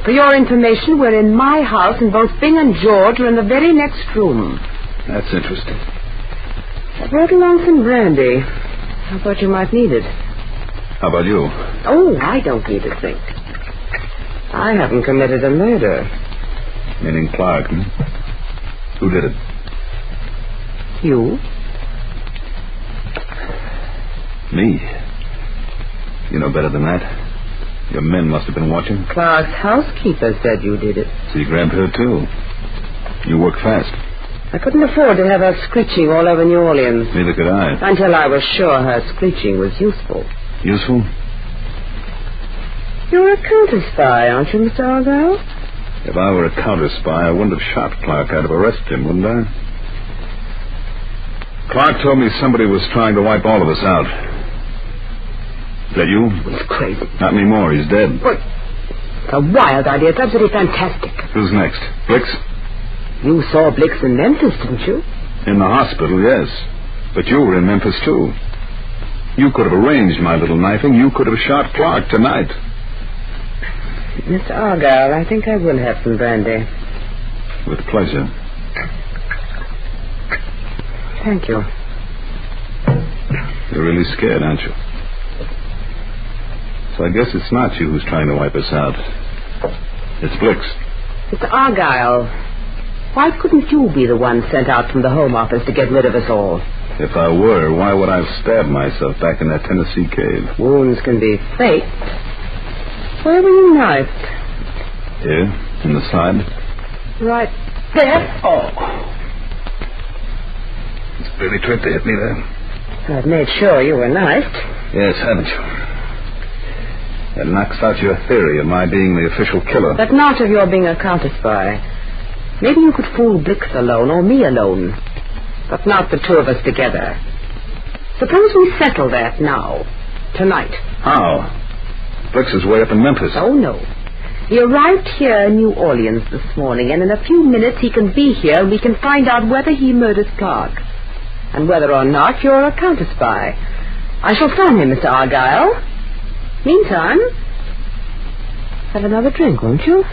For your information, we're in my house, and both Bing and George are in the very next room. That's interesting. I brought along some brandy. I thought you might need it. How about you? Oh, I don't need a thing. I haven't committed a murder. Meaning Clark, hmm? Who did it? You? Me? You know better than that. Your men must have been watching. Clark's housekeeper said you did it. So you grabbed her, too. You work fast. I couldn't afford to have her screeching all over New Orleans. Neither could I. Until I was sure her screeching was useful. Useful? You're a counterspy, aren't you, Mr. Argyle? If I were a counterspy, I wouldn't have shot Clark. I'd have arrested him, wouldn't I? Clark told me somebody was trying to wipe all of us out. Is that you? He's crazy. Not anymore. He's dead. What? It's a wild idea. It's absolutely fantastic. Who's next? Blix? You saw Blix in Memphis, didn't you? In the hospital, yes. But you were in Memphis, too. You could have arranged my little knifing. You could have shot Clark tonight. Mr. Argyle, I think I will have some brandy. With pleasure. Thank you. You're really scared, aren't you? So I guess it's not you who's trying to wipe us out. It's Blix. Mr. Argyle, why couldn't you be the one sent out from the Home Office to get rid of us all? If I were, why would I have stabbed myself back in that Tennessee cave? Wounds can be faked. Where were you knifed? Here, in the side. Right there? Oh. It's really tripped to hit me there. I've made sure you were knifed. Yes, haven't you? That knocks out your theory of my being the official killer. But not of your being a counterspy. Maybe you could fool Blix alone or me alone. But not the two of us together. Suppose we settle that now. Tonight. How? Blix is way up in Memphis. Oh, no. He arrived here in New Orleans this morning, and in a few minutes he can be here, and we can find out whether he murdered Clark. And whether or not you're a counterspy. I shall phone him, Mr. Argyle. Meantime, have another drink, won't you?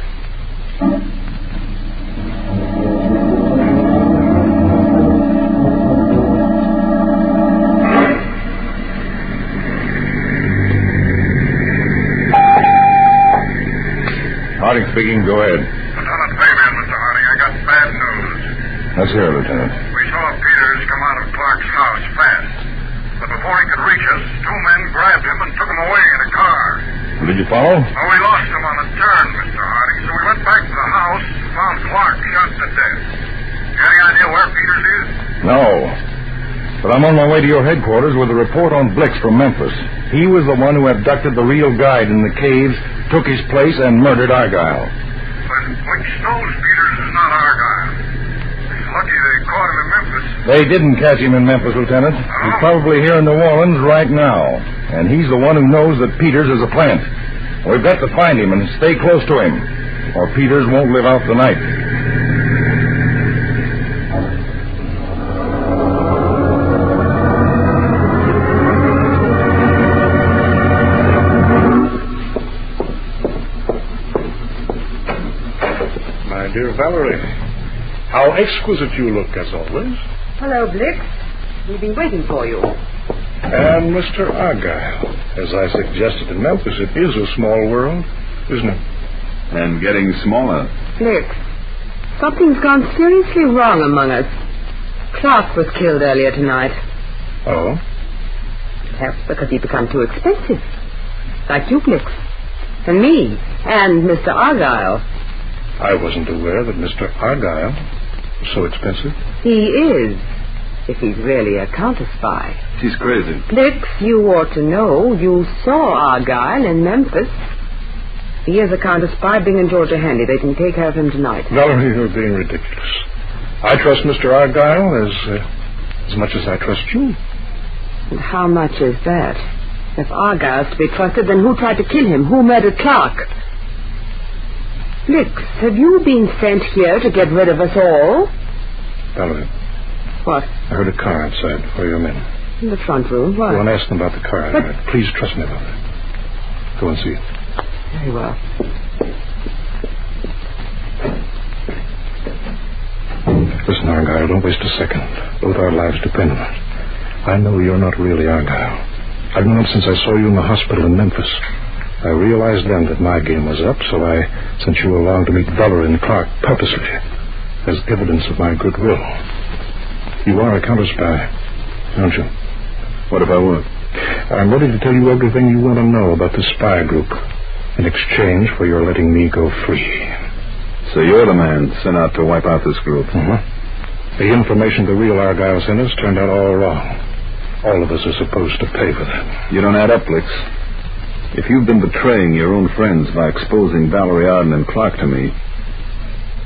Harding speaking. Go ahead. Lieutenant Fabian, Mr. Harding, I got bad news. Let's hear it, Lieutenant. We saw Peters come out of Clark's house fast. But before he could reach us, two men grabbed him and took him away in a car. Did you follow? Oh, we lost him on a turn, Mr. Harding, so we went back to the house and found Clark shot to death. You any idea where Peters is? No. But I'm on my way to your headquarters with a report on Blix from Memphis. He was the one who abducted the real guide in the caves, took his place, and murdered Argyle. But Blix knows Peters is not Argyle. He's lucky they caught him in Memphis. They didn't catch him in Memphis, Lieutenant. He's probably here in New Orleans right now. And he's the one who knows that Peters is a plant. We've got to find him and stay close to him, or Peters won't live out the night. My dear Valerie, how exquisite you look, as always. Hello, Blix. We've been waiting for you. And Mr. Argyle. As I suggested in Memphis, it is a small world, isn't it? And getting smaller. Blix, something's gone seriously wrong among us. Clark was killed earlier tonight. Oh? Perhaps because he'd become too expensive. Like you, Blix. And me. And Mr. Argyle. I wasn't aware that Mr. Argyle was so expensive. He is. If he's really a counterspy. She's crazy. Blix, you ought to know. You saw Argyle in Memphis. He is a counterspy. Bing and Georgia handy. They can take care of him tonight. Valerie, you're being ridiculous. I trust Mr. Argyle as much as I trust you. And how much is that? If Argyle's to be trusted, then who tried to kill him? Who murdered Clark? Blix, have you been sent here to get rid of us all? Valerie. What? I heard a car outside. Where are your men? In the front room. What? Go and ask them about the car. But... Please trust me, Valerie. Go and see it. Very well. Listen, Argyle, don't waste a second. Both our lives depend on it. I know you're not really Argyle. I've known it since I saw you in the hospital in Memphis. I realized then that my game was up, so I sent you along to meet Valerie and Clark purposely, as evidence of my goodwill. You are a counterspy, aren't you? What if I were? I'm ready to tell you everything you want to know about the spy group in exchange for your letting me go free. So you're the man sent out to wipe out this group? The information the real Argyle sent us turned out all wrong. All of us are supposed to pay for that. You don't add up, Blix. If you've been betraying your own friends by exposing Valerie Arden and Clark to me,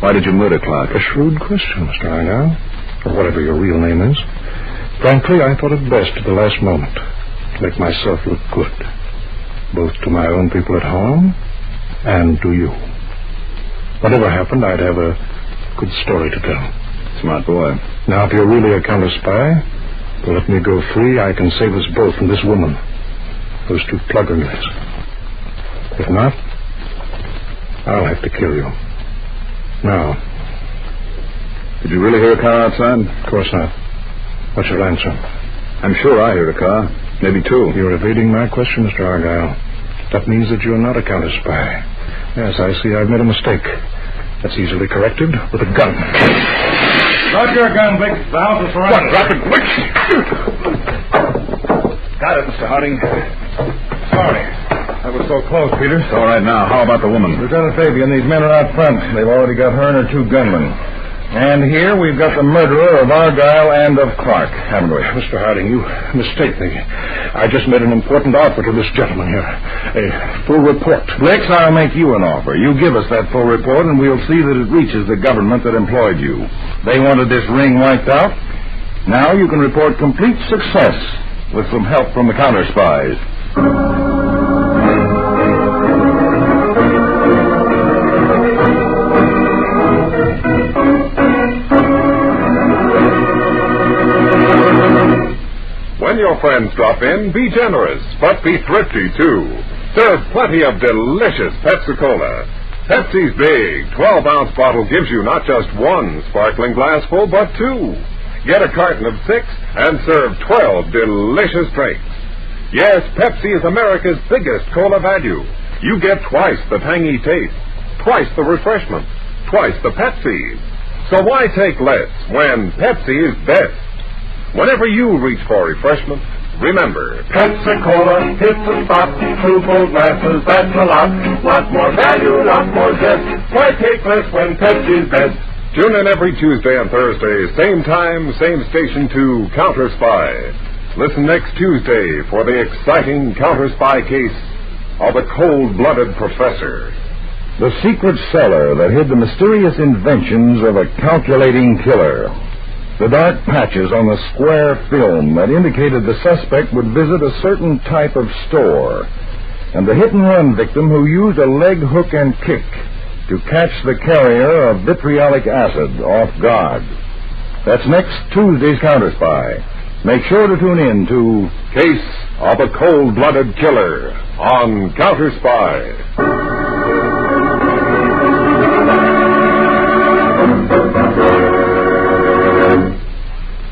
why did you murder Clark? A shrewd question, Mr. Argyle, or whatever your real name is. Frankly, I thought it best at the last moment to make myself look good, both to my own people at home and to you. Whatever happened, I'd have a good story to tell. Smart boy. Now, if you're really a counterspy, to let me go free, I can save us both from this woman. Those two plug girls. If not, I'll have to kill you. Now. Did you really hear a car outside? Of course not. What's your answer? I'm sure I heard a car. Maybe two. You're evading my question, Mr. Argyle. That means that you're not a counterspy. Yes, I see I've made a mistake. That's easily corrected with a gun. Drop your gun, Blix. The house is surrounded. Drop it, Blix! Got it, Mr. Harding. Sorry. That was so close, Peter. It's all right now. How about the woman? Lieutenant Fabian, these men are out front. They've already got her and her two gunmen. And here we've got the murderer of Argyle and of Clark, haven't we? Mr. Harding, you mistake me. I just made an important offer to this gentleman here. A full report. Blix, I'll make you an offer. You give us that full report, and we'll see that it reaches the government that employed you. They wanted this ring wiped out. Now you can report complete success with some help from the counterspies. When your friends drop in, be generous, but be thrifty, too. Serve plenty of delicious Pepsi-Cola. Pepsi's big 12-ounce bottle gives you not just one sparkling glassful, but two. Get a carton of 6 and serve 12 delicious drinks. Yes, Pepsi is America's biggest cola value. You get twice the tangy taste, twice the refreshment, twice the Pepsi. So why take less when Pepsi is best? Whenever you reach for refreshment, remember, Pepsi-Cola hits the spot. True full glasses, that's a lot. Lot more value, lot more zest. Why take less when Pepsi's best? Tune in every Tuesday and Thursday, same time, same station to Counterspy. Listen next Tuesday for the exciting Counterspy case of a cold-blooded professor. The secret cellar that hid the mysterious inventions of a calculating killer. The dark patches on the square film that indicated the suspect would visit a certain type of store. And the hit-and-run victim who used a leg hook and kick to catch the carrier of vitriolic acid off guard. That's next Tuesday's Counterspy. Make sure to tune in to Case of a Cold-Blooded Killer on Counterspy.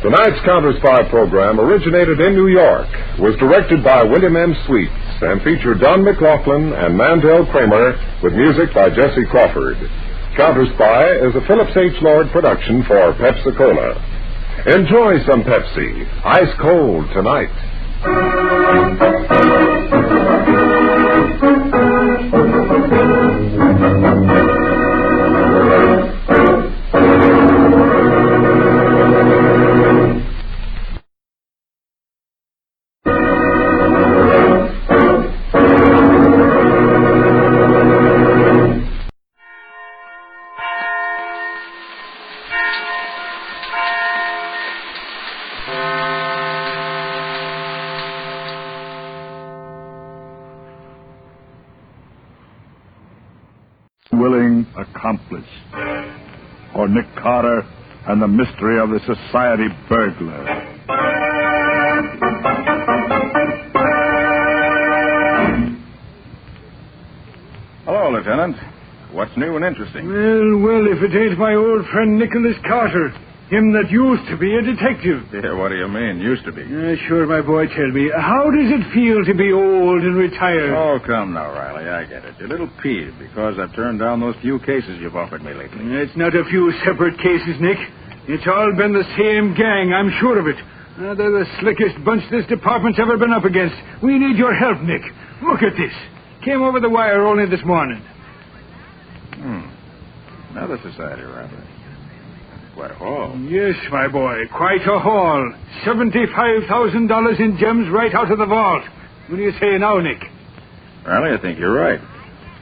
Tonight's Counterspy program originated in New York, was directed by William M. Sweets, and featured Don McLaughlin and Mandel Kramer with music by Jesse Crawford. Counterspy is a Phillips H. Lord production for Pepsi-Cola. Enjoy some Pepsi, ice cold tonight. Willing accomplice. For Nick Carter and the mystery of the society burglar. Hello, Lieutenant. What's new and interesting? Well, if it ain't my old friend Nicholas Carter, him that used to be a detective. Yeah, what do you mean, used to be? Sure, my boy, tell me, how does it feel to be old and retired? Oh, come now, Riley, I get it. You're a little peeved because I've turned down those few cases you've offered me lately. It's not a few separate cases, Nick. It's all been the same gang, I'm sure of it. They're the slickest bunch this department's ever been up against. We need your help, Nick. Look at this. Came over the wire only this morning. Another society, Riley. Quite a haul. Yes, my boy, quite a haul. $75,000 in gems right out of the vault. What do you say now, Nick? Riley, I think you're right.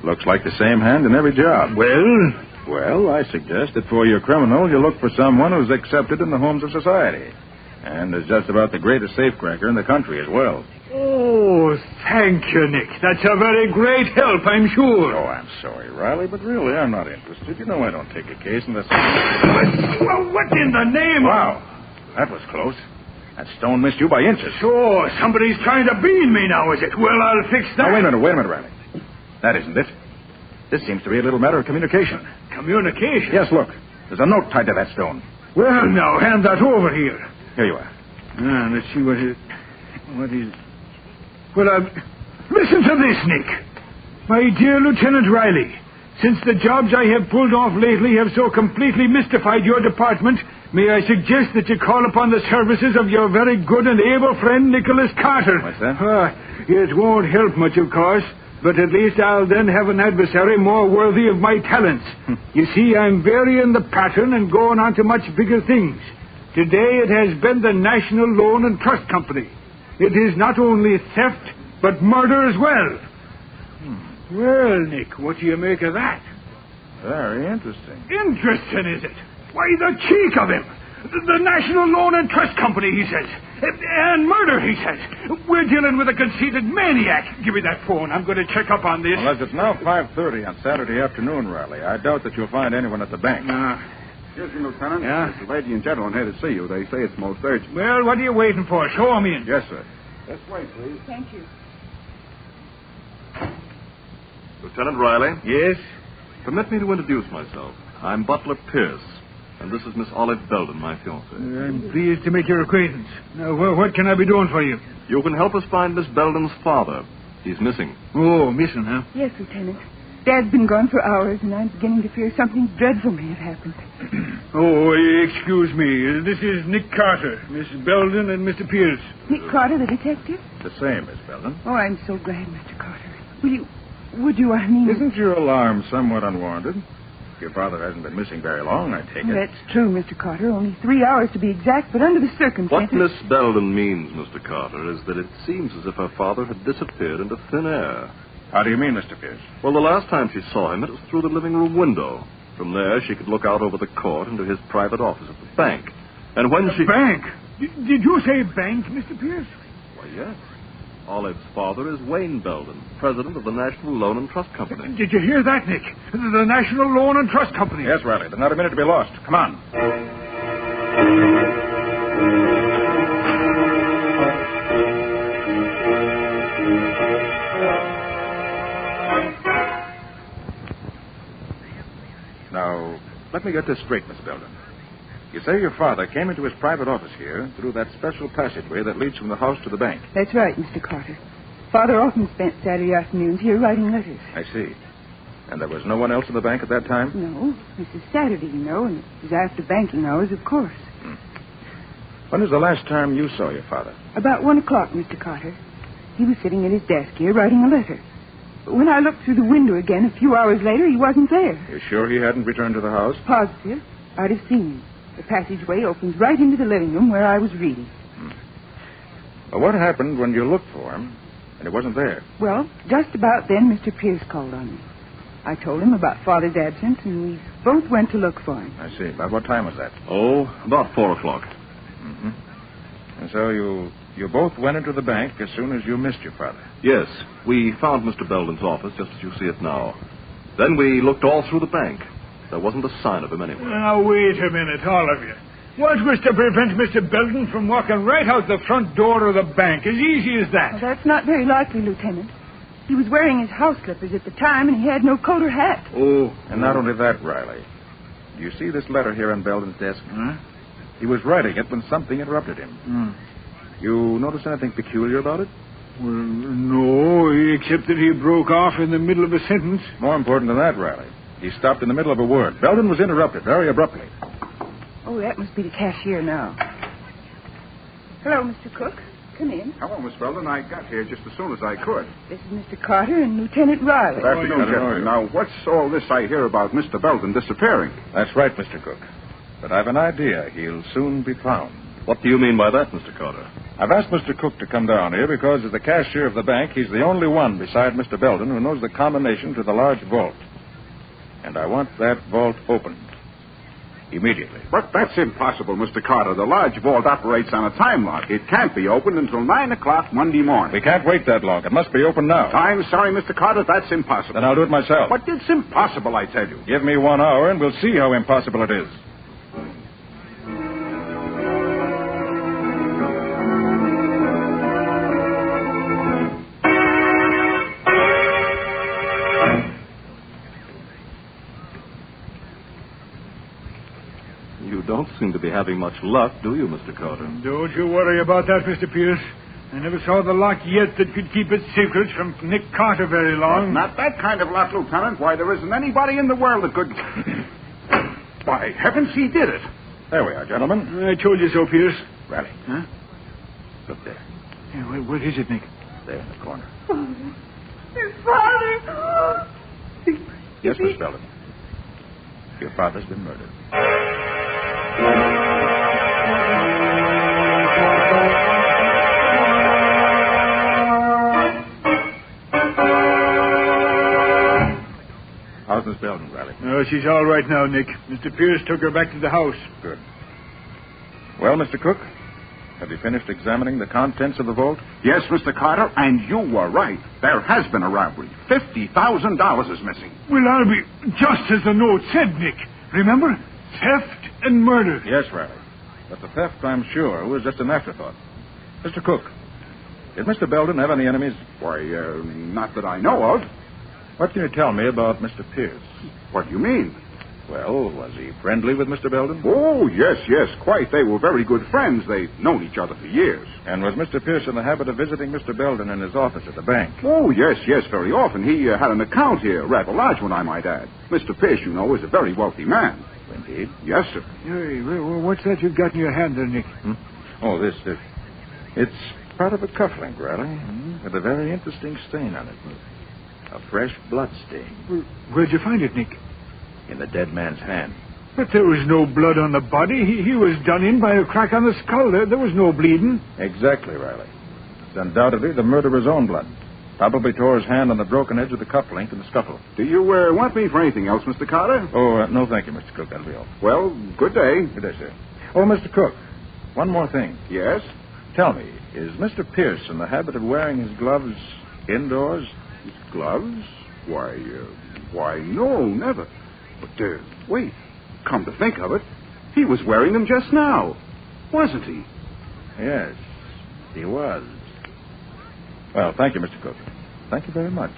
Looks like the same hand in every job. Well? Well, I suggest that for your criminal, you look for someone who's accepted in the homes of society. And is just about the greatest safecracker in the country as well. Oh, thank you, Nick. That's a very great help, I'm sure. Oh, I'm sorry, Riley, but really, I'm not interested. You know I don't take a case unless... Well, what in the name of... Wow, that was close. That stone missed you by inches. So, somebody's trying to bean me now, is it? Well, I'll fix that. Now, wait a minute, Riley. That isn't it. This seems to be a little matter of communication. Communication? Yes, look. There's a note tied to that stone. Well, now, hand that over here. Here you are. Let's see what is... Well, listen to this, Nick. My dear Lieutenant Riley, since the jobs I have pulled off lately have so completely mystified your department, may I suggest that you call upon the services of your very good and able friend, Nicholas Carter. What's that? It won't help much, of course, but at least I'll then have an adversary more worthy of my talents. You see, I'm varying the pattern and going on to much bigger things. Today it has been the National Loan and Trust Company. It is not only theft, but murder as well. Well, Nick, what do you make of that? Very interesting. Interesting, is it? Why, the cheek of him. The National Loan and Trust Company, he says. And murder, he says. We're dealing with a conceited maniac. Give me that phone. I'm going to check up on this. Well, as it's now 5:30 on Saturday afternoon, Riley, I doubt that you'll find anyone at the bank. Excuse me, Lieutenant. Yeah? There's a lady and gentleman here to see you. They say it's most urgent. Well, what are you waiting for? Show 'em in. Yes, sir. This way, please. Thank you. Lieutenant Riley? Yes? Permit me to introduce myself. I'm Butler Pierce, and this is Miss Olive Belden, my fiancée. I'm pleased to make your acquaintance. Now, what can I be doing for you? You can help us find Miss Belden's father. He's missing. Oh, missing, huh? Yes, Lieutenant. Dad's been gone for hours, and I'm beginning to fear something dreadful may have happened. Oh, excuse me. This is Nick Carter, Miss Belden, and Mr. Pierce. Nick Carter, the detective? The same, Miss Belden. Oh, I'm so glad, Mr. Carter. Would you, I mean... Isn't your alarm somewhat unwarranted? Your father hasn't been missing very long, I take it. That's true, Mr. Carter. Only 3 hours to be exact, but under the circumstances... What Miss Belden means, Mr. Carter, is that it seems as if her father had disappeared into thin air. How do you mean, Mr. Pierce? Well, the last time she saw him, it was through the living room window. From there, she could look out over the court into his private office at the bank. And when she... Bank? Did you say bank, Mr. Pierce? Why, yes. Olive's father is Wayne Belden, president of the National Loan and Trust Company. Did you hear that, Nick? The National Loan and Trust Company. Yes, Riley. There's not a minute to be lost. Come on. Now, let me get this straight, Miss Belden. You say your father came into his private office here through that special passageway that leads from the house to the bank. That's right, Mr. Carter. Father often spent Saturday afternoons here writing letters. I see. And there was no one else in the bank at that time? No. This is Saturday, you know, and it was after banking hours, of course. When was the last time you saw your father? About 1 o'clock, Mr. Carter. He was sitting at his desk here writing a letter. But when I looked through the window again a few hours later, he wasn't there. You're sure he hadn't returned to the house? Positive. I'd have seen him. The passageway opens right into the living room where I was reading. Well, what happened when you looked for him and he wasn't there? Well, just about then, Mr. Pierce called on me. I told him about Father's absence, and we both went to look for him. I see. About what time was that? Oh, about 4 o'clock. Mm-hmm. And so you both went into the bank as soon as you missed your father? Yes. We found Mr. Belden's office just as you see it now. Then we looked all through the bank. There wasn't a sign of him anywhere. Now, wait a minute, all of you. What was to prevent Mr. Belden from walking right out the front door of the bank? As easy as that. Well, that's not very likely, Lieutenant. He was wearing his house slippers at the time, and he had no coat or hat. Oh, and not only that, Riley. Do you see this letter here on Belden's desk? Huh? He was writing it when something interrupted him. You notice anything peculiar about it? Well, no, except that he broke off in the middle of a sentence. More important than that, Riley. He stopped in the middle of a word. Belden was interrupted very abruptly. Oh, that must be the cashier now. Hello, Mr. Cook. Come in. Hello, Miss Belden. I got here just as soon as I could. This is Mr. Carter and Lieutenant Riley. Good afternoon, gentlemen. Now, what's all this I hear about Mr. Belden disappearing? That's right, Mr. Cook. But I've an idea. He'll soon be found. What do you mean by that, Mr. Carter? I've asked Mr. Cook to come down here because as the cashier of the bank, he's the only one beside Mr. Belden who knows the combination to the large vault. And I want that vault opened. Immediately. But that's impossible, Mr. Carter. The large vault operates on a time lock. It can't be opened until 9 o'clock Monday morning. We can't wait that long. It must be open now. I'm sorry, Mr. Carter. That's impossible. Then I'll do it myself. But it's impossible, I tell you. Give me 1 hour and we'll see how impossible it is. You don't seem to be having much luck, do you, Mr. Carter? Don't you worry about that, Mr. Pierce. I never saw the lock yet that could keep its secrets from Nick Carter very long. Not that kind of lock, Lieutenant. Why, there isn't anybody in the world that could... By heavens, he did it. There we are, gentlemen. I told you so, Pierce. Riley. Huh? Look there. Yeah, what is it, Nick? There in the corner. His father! Yes, Miss Belden. Your father's been murdered. How's Miss Belden, Riley? Oh, she's all right now, Nick. Mr. Pierce took her back to the house. Good. Well, Mr. Cook, have you finished examining the contents of the vault? Yes, Mr. Carter, and you were right. There has been a robbery. $50,000 is missing. Well, I'll be just as the note said, Nick. Remember? Theft and murder. Yes, Riley. But the theft, I'm sure, was just an afterthought. Mr. Cook, did Mr. Belden have any enemies? Why, not that I know of. What can you tell me about Mr. Pierce? What do you mean? Well, was he friendly with Mr. Belden? Oh, yes, quite. They were very good friends. They'd known each other for years. And was Mr. Pierce in the habit of visiting Mr. Belden in his office at the bank? Oh, yes, very often. He had an account here, rather large one, I might add. Mr. Pierce, you know, is a very wealthy man. Indeed. Yes, sir. Hey, what's that you've got in your hand there, Nick? Oh, this. It's part of a cufflink, Riley, with a very interesting stain on it. A fresh blood stain. Where'd you find it, Nick? In the dead man's hand. But there was no blood on the body. He was done in by a crack on the skull. There was no bleeding. Exactly, Riley. It's undoubtedly the murderer's own blood. Probably tore his hand on the broken edge of the cufflink in the scuffle. Do you want me for anything else, Mr. Carter? Oh, no, thank you, Mr. Cook. That'll be all. Well, good day. Good day, sir. Oh, Mr. Cook, one more thing. Yes? Tell me, is Mr. Pierce in the habit of wearing his gloves indoors? His gloves? Why, no, never. But, wait. Come to think of it, he was wearing them just now, wasn't he? Yes, he was. Well, thank you, Mr. Cook. Thank you very much.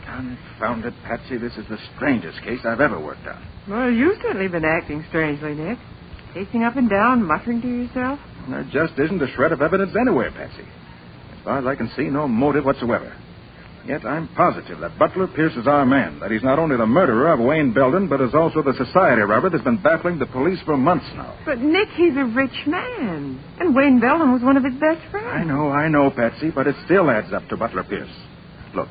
Confound it, Patsy. This is the strangest case I've ever worked on. Well, you've certainly been acting strangely, Nick. Pacing up and down, muttering to yourself. There just isn't a shred of evidence anywhere, Patsy. As far as I can see, no motive whatsoever. Yet I'm positive that Butler Pierce is our man, that he's not only the murderer of Wayne Belden, but is also the society robber that's been baffling the police for months now. But, Nick, he's a rich man. And Wayne Belden was one of his best friends. I know, Patsy, but it still adds up to Butler Pierce. Look,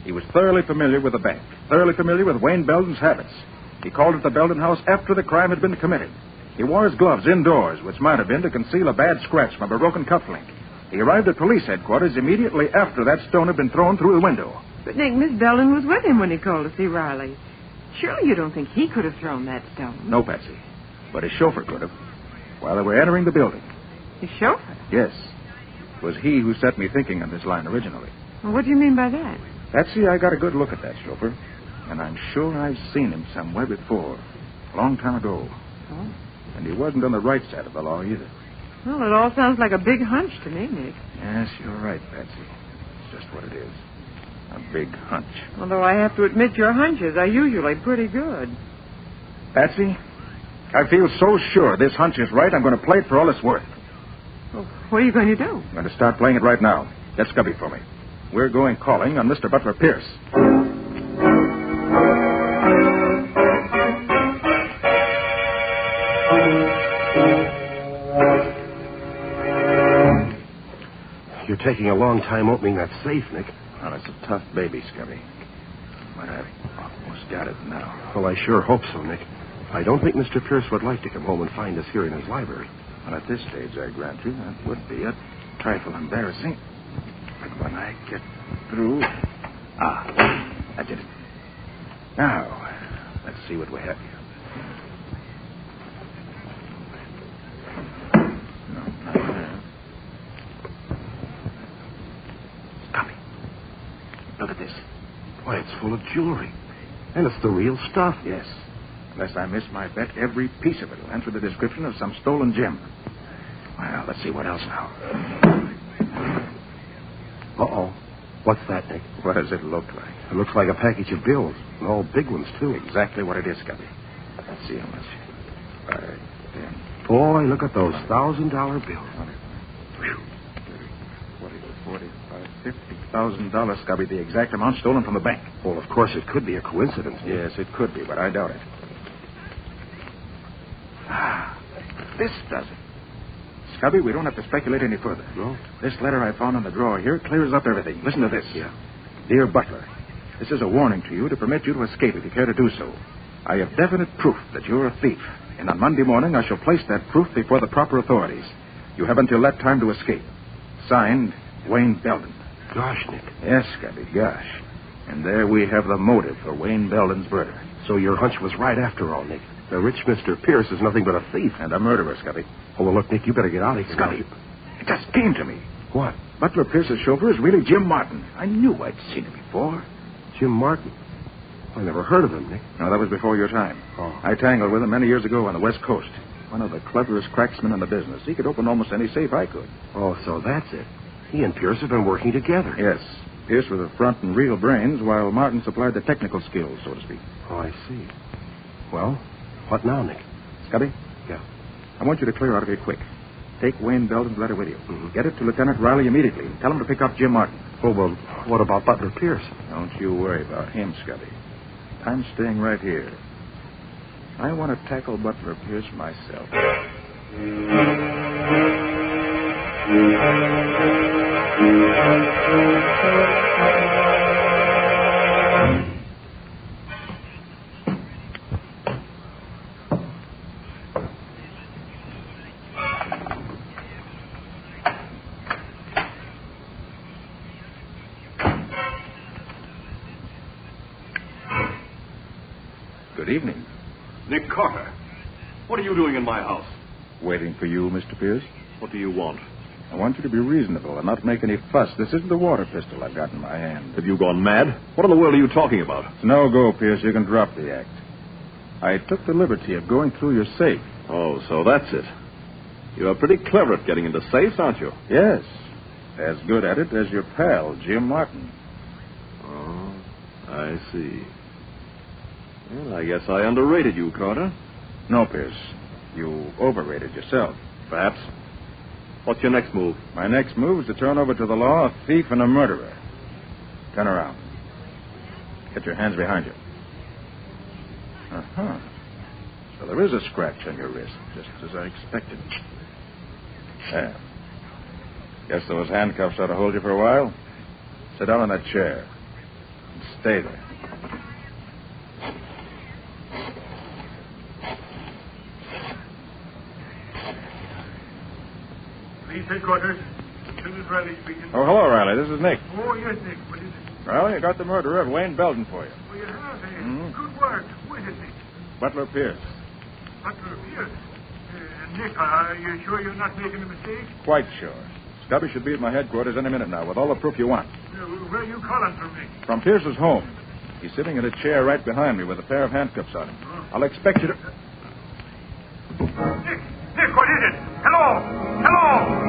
he was thoroughly familiar with the bank, thoroughly familiar with Wayne Belden's habits. He called at the Belden house after the crime had been committed. He wore his gloves indoors, which might have been to conceal a bad scratch from a broken cufflink. He arrived at police headquarters immediately after that stone had been thrown through the window. But, Nick, Miss Belden was with him when he called to see Riley. Surely you don't think he could have thrown that stone? No, Patsy. But his chauffeur could have. While they were entering the building. His chauffeur? Yes. It was he who set me thinking on this line originally. Well, what do you mean by that? Patsy, I got a good look at that chauffeur. And I'm sure I've seen him somewhere before. A long time ago. Oh? And he wasn't on the right side of the law either. Well, it all sounds like a big hunch to me, Nick. Yes, you're right, Patsy. It's just what it is. A big hunch. Although I have to admit your hunches are usually pretty good. Patsy, I feel so sure this hunch is right, I'm going to play it for all it's worth. Well, what are you going to do? I'm going to start playing it right now. Get Scubby for me. We're going calling on Mr. Butler Pierce. You're taking a long time opening that safe, Nick. Well, it's a tough baby, Scubby. But I've almost got it now. Well, I sure hope so, Nick. I don't think Mr. Pierce would like to come home and find us here in his library. Well, at this stage, I grant you, that would be a trifle embarrassing. But when I get through... I did it. Now, let's see what we have here. No, not there. Scubby, look at this. Why, it's full of jewelry. And it's the real stuff. Yes. Unless I miss my bet, every piece of it will answer the description of some stolen gem. Well, let's see what else now. Uh-oh. What's that, Nick? What does it look like? It looks like a package of bills. And all big ones, too. Exactly what it is, Scubby. Let's see how much. 5, 10. Boy, look at those $1,000 bills. 40, $45, $50,000, Scubby, the exact amount stolen from the bank. Well, of course, it could be a coincidence. Yes, it could be, but I doubt it. This does it. Scubby, we don't have to speculate any further. No? This letter I found on the drawer here clears up everything. Listen to this. Yeah. Dear Butler, this is a warning to you to permit you to escape if you care to do so. I have definite proof that you're a thief, and on Monday morning I shall place that proof before the proper authorities. You have until that time to escape. Signed, Wayne Belden. Gosh, Nick. Yes, Scubby, gosh. And there we have the motive for Wayne Belden's murder. So your hunch was right after all, Nick. The rich Mr. Pierce is nothing but a thief. And a murderer, Scubby. Oh, well, look, Nick, you better get out of here. Scubby, it just came to me. What? Butler Pierce's chauffeur is really Jim Martin. I knew I'd seen him before. Jim Martin? I never heard of him, Nick. No, that was before your time. Oh. I tangled with him many years ago on the West Coast. One of the cleverest cracksmen in the business. He could open almost any safe I could. Oh, so that's it. He and Pierce have been working together. Yes. Pierce with the front and real brains, while Martin supplied the technical skills, so to speak. Oh, I see. Well, what now, Nick? Scubby? Yeah. I want you to clear out of here quick. Take Wayne Belden's letter with you. Mm-hmm. Get it to Lieutenant Riley immediately. Tell him to pick up Jim Martin. Oh, well, what about Butler Pierce? Don't you worry about him, Scubby. I'm staying right here. I want to tackle Butler Pierce myself. Good evening. Nick Carter, what are you doing in my house? Waiting for you, Mr. Pierce. What do you want? I want you to be reasonable and not make any fuss. This isn't the water pistol I've got in my hand. Have you gone mad? What in the world are you talking about? It's no go, Pierce. You can drop the act. I took the liberty of going through your safe. Oh, so that's it. You're pretty clever at getting into safes, aren't you? Yes. As good at it as your pal, Jim Martin. Oh, I see. Well, I guess I underrated you, Carter. No, Pierce. You overrated yourself. Perhaps. What's your next move? My next move is to turn over to the law a thief and a murderer. Turn around. Get your hands behind you. Uh-huh. So there is a scratch on your wrist, just as I expected. There. Guess those handcuffs ought to hold you for a while. Sit down in that chair. And stay there. Police headquarters. This is Riley speaking. Oh, hello, Riley. This is Nick. Oh, yes, Nick. What is it? Riley, I got the murderer of Wayne Belden for you. Oh, you have, eh? Mm-hmm. Good work. Who is it, Nick? Butler Pierce. Butler Pierce? Nick, are you sure you're not making a mistake? Quite sure. Scubby should be at my headquarters any minute now with all the proof you want. Where are you calling from, Nick? From Pierce's home. He's sitting in a chair right behind me with a pair of handcuffs on him. I'll expect you to... Nick, what is it? Hello! Hello!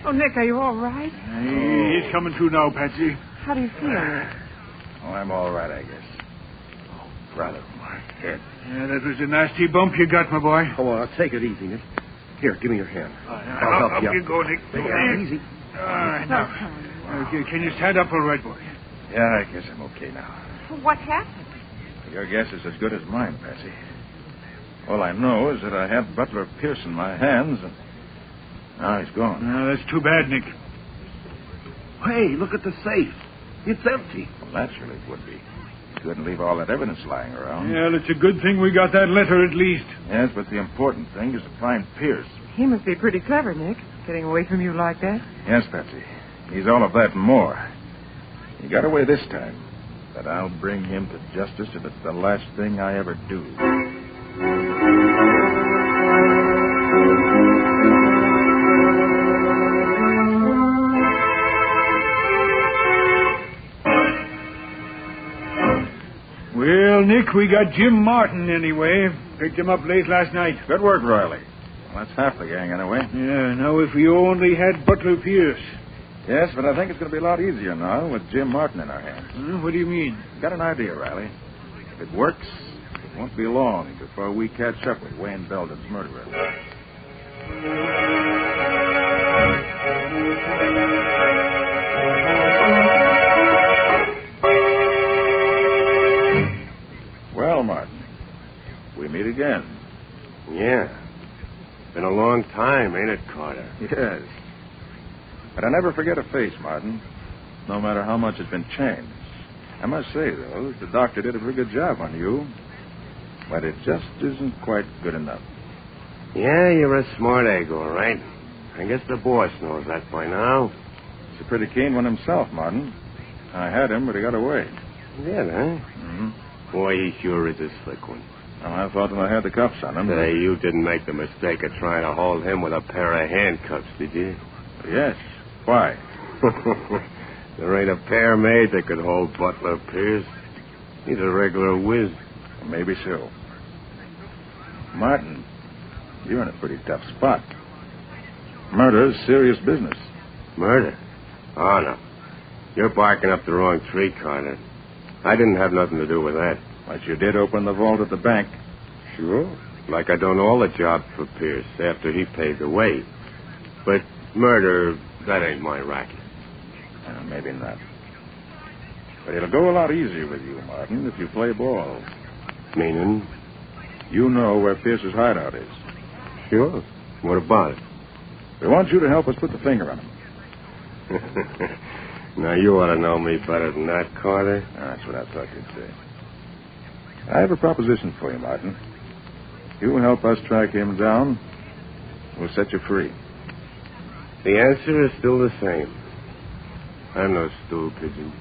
Oh, Nick, are you all right? He's coming through now, Patsy. How do you feel, Nick? Oh, I'm all right, I guess. Oh, rather, my head. Yeah, that was a nasty bump you got, my boy. Come on, take it easy, Nick. Here, give me your hand. I'll help you up. You go, Nick. Take it easy. All right, now. Okay, can you stand up all right, boy? Yeah, I guess I'm okay now. What happened? Your guess is as good as mine, Patsy. All I know is that I had Butler Pierce in my hands, and now he's gone. That's too bad, Nick. Hey, look at the safe. It's empty. Well, naturally it would be. You couldn't leave all that evidence lying around. Yeah, it's a good thing we got that letter at least. Yes, but the important thing is to find Pierce. He must be pretty clever, Nick, getting away from you like that. Yes, Patsy. He's all of that and more. He got away this time, but I'll bring him to justice if it's the last thing I ever do. Well, Nick, we got Jim Martin anyway. Picked him up late last night. Good work, Riley. Well, that's half the gang anyway. Yeah, now if we only had Butler Pierce. Yes, but I think it's going to be a lot easier now with Jim Martin in our hands. What do you mean? Got an idea, Riley. If it works, it won't be long before we catch up with Wayne Belden's murderer. Well, Martin, we meet again. Yeah. Been a long time, ain't it, Carter? Yes. But I never forget a face, Martin, no matter how much it's been changed. I must say, though, the doctor did a pretty good job on you, but it just isn't quite good enough. Yeah, you're a smart egg, all right. I guess the boss knows that by now. He's a pretty keen one himself, Martin. I had him, but he got away. He did, huh? Mm-hmm. Boy, he sure is a slick one. Well, I thought when I had the cuffs on him... Say, you didn't make the mistake of trying to hold him with a pair of handcuffs, did you? Yes. Why? There ain't a pair made that could hold Butler Pierce. He's a regular whiz. Maybe so. Martin, you're in a pretty tough spot. Murder's serious business. Murder? Oh, no. You're barking up the wrong tree, Carter. I didn't have nothing to do with that. But you did open the vault at the bank. Sure. Like I done all the jobs for Pierce after he paid the way. But murder, that ain't my racket. Maybe not. But it'll go a lot easier with you, Martin, if you play ball. Meaning? You know where Pierce's hideout is. Sure. What about it? We want you to help us put the finger on him. Now, you ought to know me better than that, Carter. That's what I thought you'd say. I have a proposition for you, Martin. You help us track him down, we'll set you free. The answer is still the same. I'm no stool pigeon.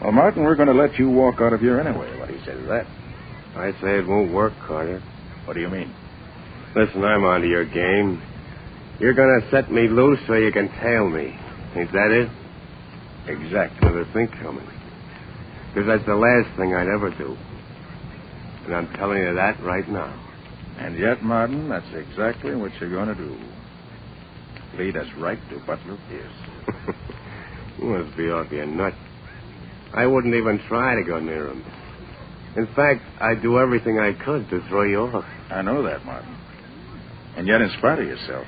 Well, Martin, we're going to let you walk out of here anyway. What do you say to that? I say it won't work, Carter. What do you mean? Listen, I'm onto your game. You're going to set me loose so you can tail me. Ain't that it? Exactly. With a thing coming. Because that's the last thing I'd ever do. And I'm telling you that right now. And yet, Martin, that's exactly what you're going to do. Lead us right to Butler Pierce. You must be off your nut. I wouldn't even try to go near him. In fact, I'd do everything I could to throw you off. I know that, Martin. And yet, in spite of yourself,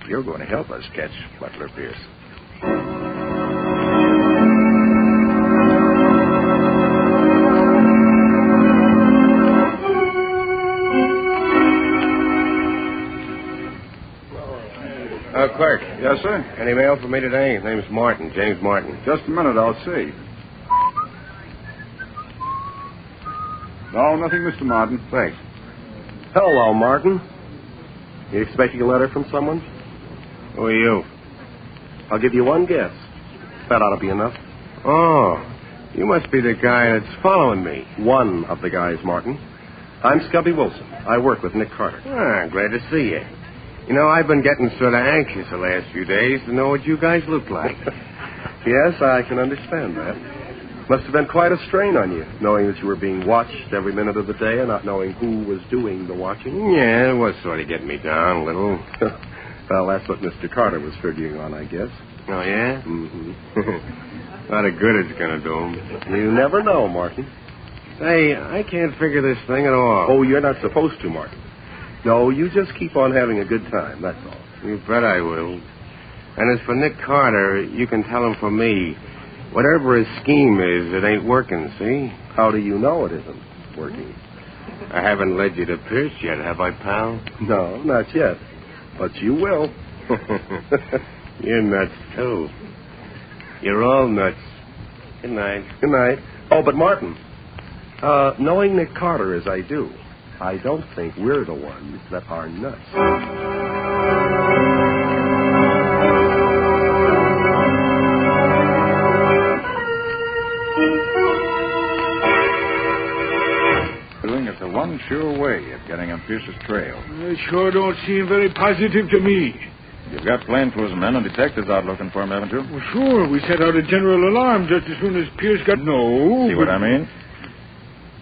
you're going to help us catch Butler Pierce. Clerk. Yes, sir? Any mail for me today? His name's Martin, James Martin. Just a minute, I'll see. No, nothing, Mr. Martin. Thanks. Hello, Martin. You expecting a letter from someone? Who are you? I'll give you one guess. That ought to be enough. Oh, you must be the guy that's following me. One of the guys, Martin. I'm Scubby Wilson. I work with Nick Carter. Ah, glad to see you. You know, I've been getting sort of anxious the last few days to know what you guys look like. Yes, I can understand that. Must have been quite a strain on you, knowing that you were being watched every minute of the day and not knowing who was doing the watching. Yeah, it was sort of getting me down a little. Well, that's what Mr. Carter was figuring on, I guess. Oh, yeah? Mm-hmm. A lot of good it's going to do him. You never know, Martin. Hey, I can't figure this thing at all. Oh, you're not supposed to, Martin. No, you just keep on having a good time, that's all. You bet I will. And as for Nick Carter, you can tell him from me, whatever his scheme is, it ain't working, see? How do you know it isn't working? I haven't led you to Pierce yet, have I, pal? No, not yet. But you will. You're nuts, too. You're all nuts. Good night. Good night. Oh, but Martin, knowing Nick Carter as I do, I don't think we're the ones that are nuts. It's the one sure way of getting on Pierce's trail. It sure don't seem very positive to me. You've got plainclothesmen and detectives out looking for him, haven't you? Well, sure. We set out a general alarm just as soon as Pierce got... No. See what I mean?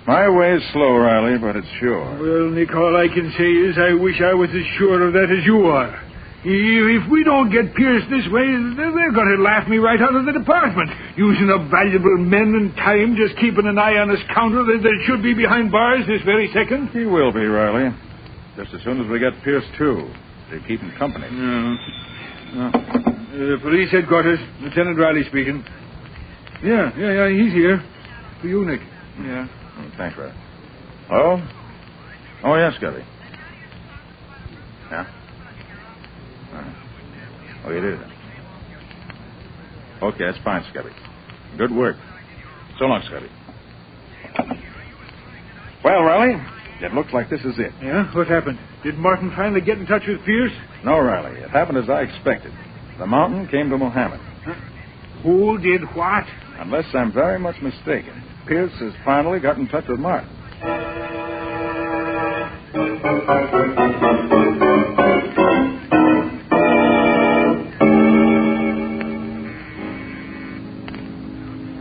My way is slow, Riley, but it's sure. Well, Nick, all I can say is I wish I was as sure of that as you are. If we don't get Pierce this way, they're going to laugh me right out of the department. Using up valuable men and time, just keeping an eye on a scoundrel that should be behind bars this very second. He will be, Riley. Just as soon as we get Pierce, too. To keep him company. Police headquarters, Lieutenant Riley speaking. Yeah, he's here. For you, Nick. Yeah. Thanks, Riley. Oh? Oh, yes, Scubby. Yeah? Oh, you did? Okay, that's fine, Scubby. Good work. So long, Scubby. Well, Riley, it looks like this is it. Yeah? What happened? Did Martin finally get in touch with Pierce? No, Riley. It happened as I expected. The mountain came to Mohammed. Huh? Who did what? Unless I'm very much mistaken, Pierce has finally got in touch with Martin.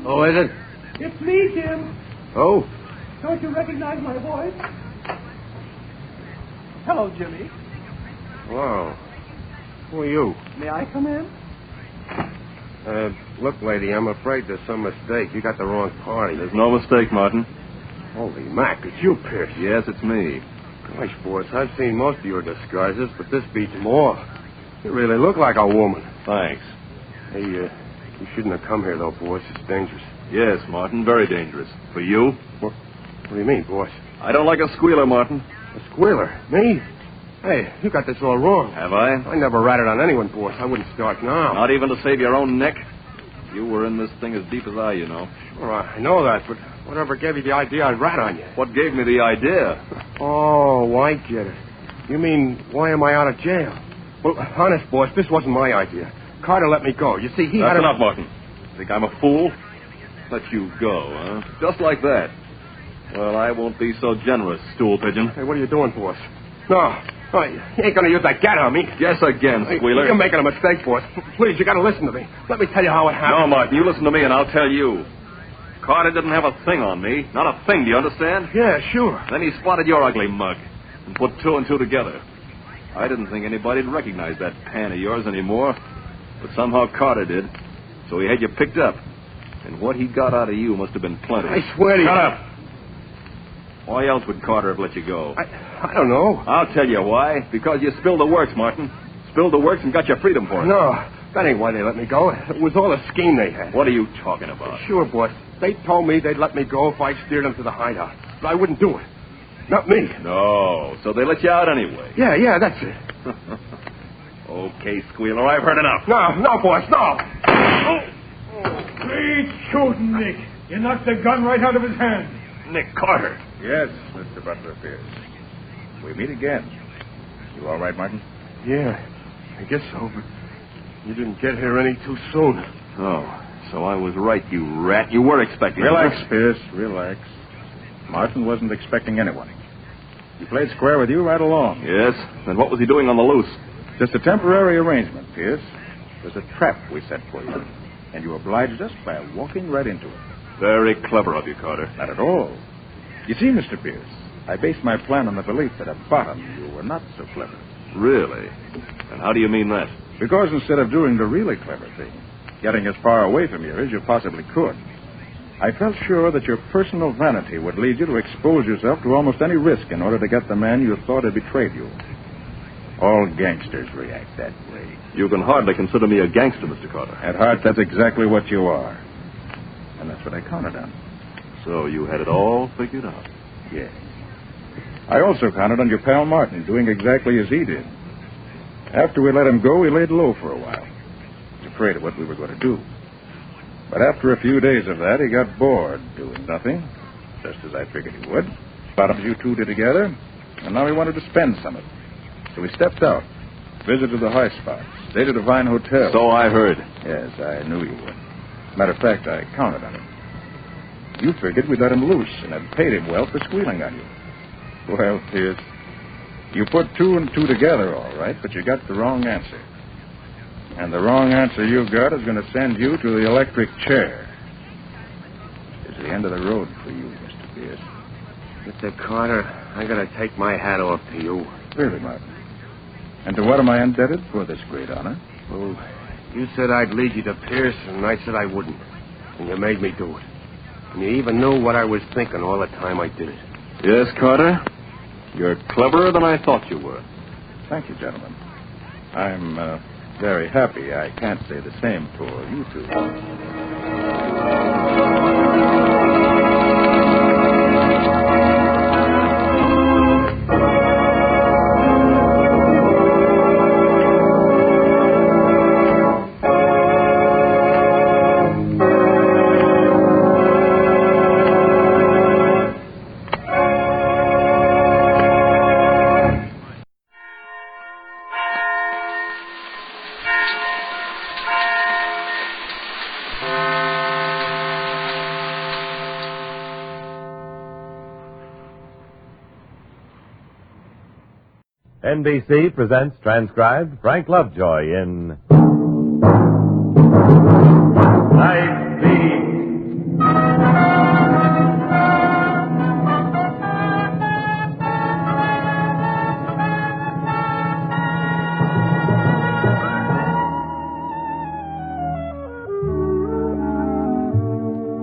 Who is it? It's me, Tim. Oh? Don't you recognize my voice? Hello, Jimmy. Wow. Who are you? May I come in? Look, lady, I'm afraid there's some mistake. You got the wrong party. There's no mistake, Martin. Holy Mac, it's you, Pierce. Yes, it's me. Gosh, boss, I've seen most of your disguises, but this beats them all. You really look like a woman. Thanks. Hey, you shouldn't have come here, though, boss. It's dangerous. Yes, Martin, very dangerous. For you? What do you mean, boss? I don't like a squealer, Martin. A squealer? Me? Hey, you got this all wrong. Have I? I never ratted on anyone, boss. I wouldn't start now. Not even to save your own neck? You were in this thing as deep as I, you know. Sure, I know that, but whatever gave you the idea I'd rat on you? What gave me the idea? Oh, I get it. You mean, why am I out of jail? Well, honest, boss, this wasn't my idea. Carter let me go. You see, he That's had enough, Martin. Think I'm a fool? Let you go, huh? Just like that. Well, I won't be so generous, stool pigeon. Hey, what are you doing, boss? No, you ain't going to use that gat on me. Guess again, squealer. You're making a mistake, boss. Please, you got to listen to me. Let me tell you how it happened. No, Martin, you listen to me and I'll tell you. Carter didn't have a thing on me. Not a thing, do you understand? Yeah, sure. Then he spotted your ugly mug and put two and two together. I didn't think anybody'd recognize that pan of yours anymore, but somehow Carter did. So he had you picked up. And what he got out of you must have been plenty. I swear to you. Shut up. Why else would Carter have let you go? I don't know. I'll tell you why. Because you spilled the works, Martin. Spilled the works and got your freedom for it. No, that ain't why they let me go. It was all a scheme they had. What are you talking about? Sure, boss. They told me they'd let me go if I steered them to the hideout. But I wouldn't do it. Not me. No, so they let you out anyway. Yeah, that's it. Okay, squealer, I've heard enough. No, boss, no. Great shooting, Nick. You knocked the gun right out of his hand. Nick Carter. Yes, Mr. Butler Pierce. We meet again. You all right, Martin? Yeah, I guess so, but you didn't get here any too soon. Oh, so I was right, you rat. You were expecting Relax, Pierce, relax. Martin wasn't expecting anyone. He played square with you right along. Yes? Then what was he doing on the loose? Just a temporary arrangement, Pierce. It was a trap we set for you. And you obliged us by walking right into it. Very clever of you, Carter. Not at all. You see, Mr. Pierce, I based my plan on the belief that at bottom you were not so clever. Really? And how do you mean that? Because instead of doing the really clever thing, getting as far away from you as you possibly could, I felt sure that your personal vanity would lead you to expose yourself to almost any risk in order to get the man you thought had betrayed you. All gangsters react that way. You can hardly consider me a gangster, Mr. Carter. At heart, that's exactly what you are. And that's what I counted on. So you had it all figured out? Yes. I also counted on your pal Martin doing exactly as he did. After we let him go, he laid low for a while. He was afraid of what we were going to do. But after a few days of that, he got bored doing nothing, just as I figured he would. Bottoms you two did together, and now he wanted to spend some of it. So he stepped out, visited the high spots, stayed at a Vine Hotel. So I heard. Yes, I knew you would. Matter of fact, I counted on it. You figured we'd let him loose and had paid him well for squealing on you. Well, Pierce, you put two and two together all right, but you got the wrong answer. And the wrong answer you got is going to send you to the electric chair. It's the end of the road for you, Mr. Pierce. Mr. Carter, I got to take my hat off to you. Really, Martin? And to what am I indebted for this great honor? Well, you said I'd lead you to Pierce, and I said I wouldn't. And you made me do it. And you even knew what I was thinking all the time I did it. Yes, Carter. You're cleverer than I thought you were. Thank you, gentlemen. I'm very happy I can't say the same for you two. NBC presents transcribed Frank Lovejoy in Night Beat.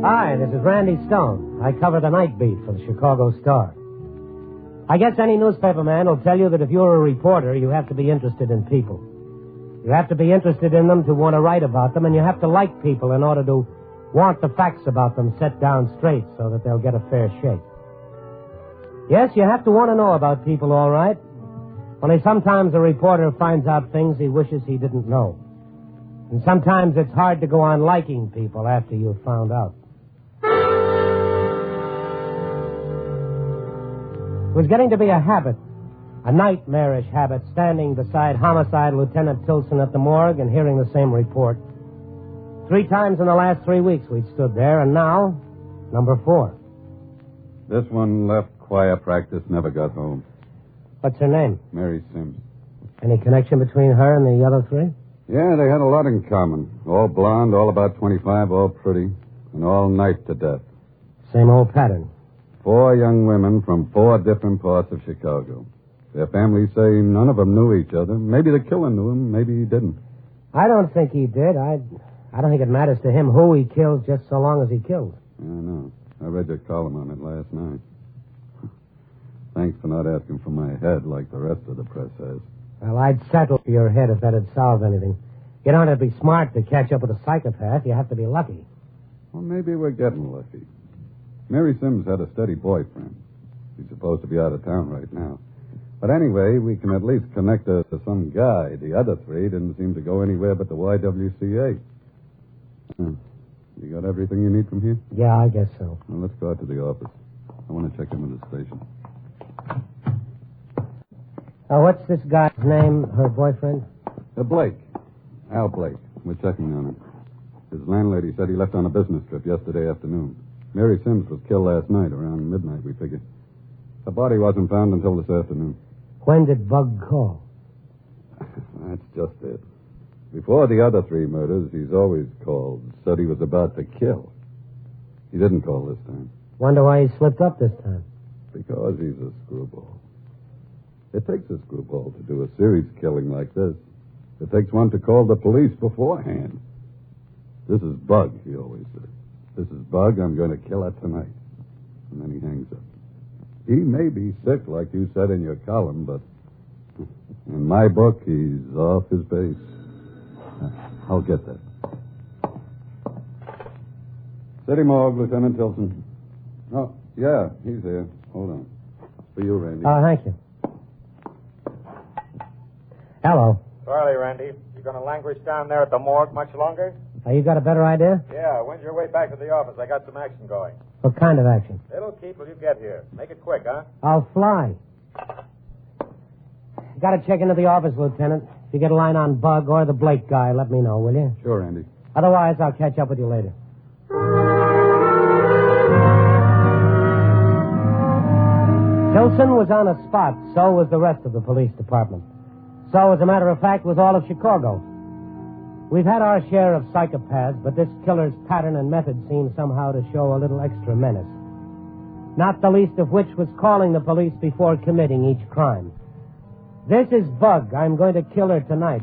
Hi, this is Randy Stone. I cover the night beat for the Chicago Star. I guess any newspaper man will tell you that if you're a reporter, you have to be interested in people. You have to be interested in them to want to write about them, and you have to like people in order to want the facts about them set down straight so that they'll get a fair shake. Yes, you have to want to know about people, all right. Only sometimes a reporter finds out things he wishes he didn't know. And sometimes it's hard to go on liking people after you've found out. It was getting to be a habit, a nightmarish habit, standing beside Homicide Lieutenant Tilson at the morgue and hearing the same report. 3 times in the last 3 weeks we'd stood there, and now, number 4. This one left choir practice, never got home. What's her name? Mary Sims. Any connection between her and the other 3? Yeah, they had a lot in common. All blonde, all about 25, all pretty, and all knifed to death. Same old pattern. 4 young women from 4 different parts of Chicago. Their families say none of them knew each other. Maybe the killer knew him, maybe he didn't. I don't think he did. I don't think it matters to him who he kills, just so long as he kills. Yeah, I know. I read your column on it last night. Thanks for not asking for my head like the rest of the press has. Well, I'd settle for your head if that'd solve anything. You don't have to be smart to catch up with a psychopath. You have to be lucky. Well, maybe we're getting lucky. Mary Sims had a steady boyfriend. He's supposed to be out of town right now. But anyway, we can at least connect her to some guy. The other 3 didn't seem to go anywhere but the YWCA. You got everything you need from here? Yeah, I guess so. Well, let's go out to the office. I want to check him at the station. What's this guy's name, her boyfriend? Blake. Al Blake. We're checking on him. His landlady said he left on a business trip yesterday afternoon. Mary Sims was killed last night, around midnight, we figured. The body wasn't found until this afternoon. When did Bug call? That's just it. Before the other 3 murders, he's always called, said he was about to kill. He didn't call this time. Wonder why he slipped up this time. Because he's a screwball. It takes a screwball to do a serious killing like this. It takes one to call the police beforehand. This is Bug, he always said. This is Bug, I'm going to kill her tonight. And then he hangs up. He may be sick, like you said in your column, but in my book, he's off his base. I'll get that. City Morgue, Lieutenant Tilson. Oh, yeah, he's here. Hold on. For you, Randy. Thank you. Hello. Sorry, Randy. You going to languish down there at the morgue much longer? You got a better idea? Yeah, when's your way back to the office? I got some action going. What kind of action? It'll keep till you get here. Make it quick, huh? I'll fly. Got to check into the office, Lieutenant. If you get a line on Bug or the Blake guy, let me know, will you? Sure, Andy. Otherwise, I'll catch up with you later. Tilson was on a spot. So was the rest of the police department. So, as a matter of fact, was all of Chicago. We've had our share of psychopaths, but this killer's pattern and method seemed somehow to show a little extra menace. Not the least of which was calling the police before committing each crime. This is Bug. I'm going to kill her tonight.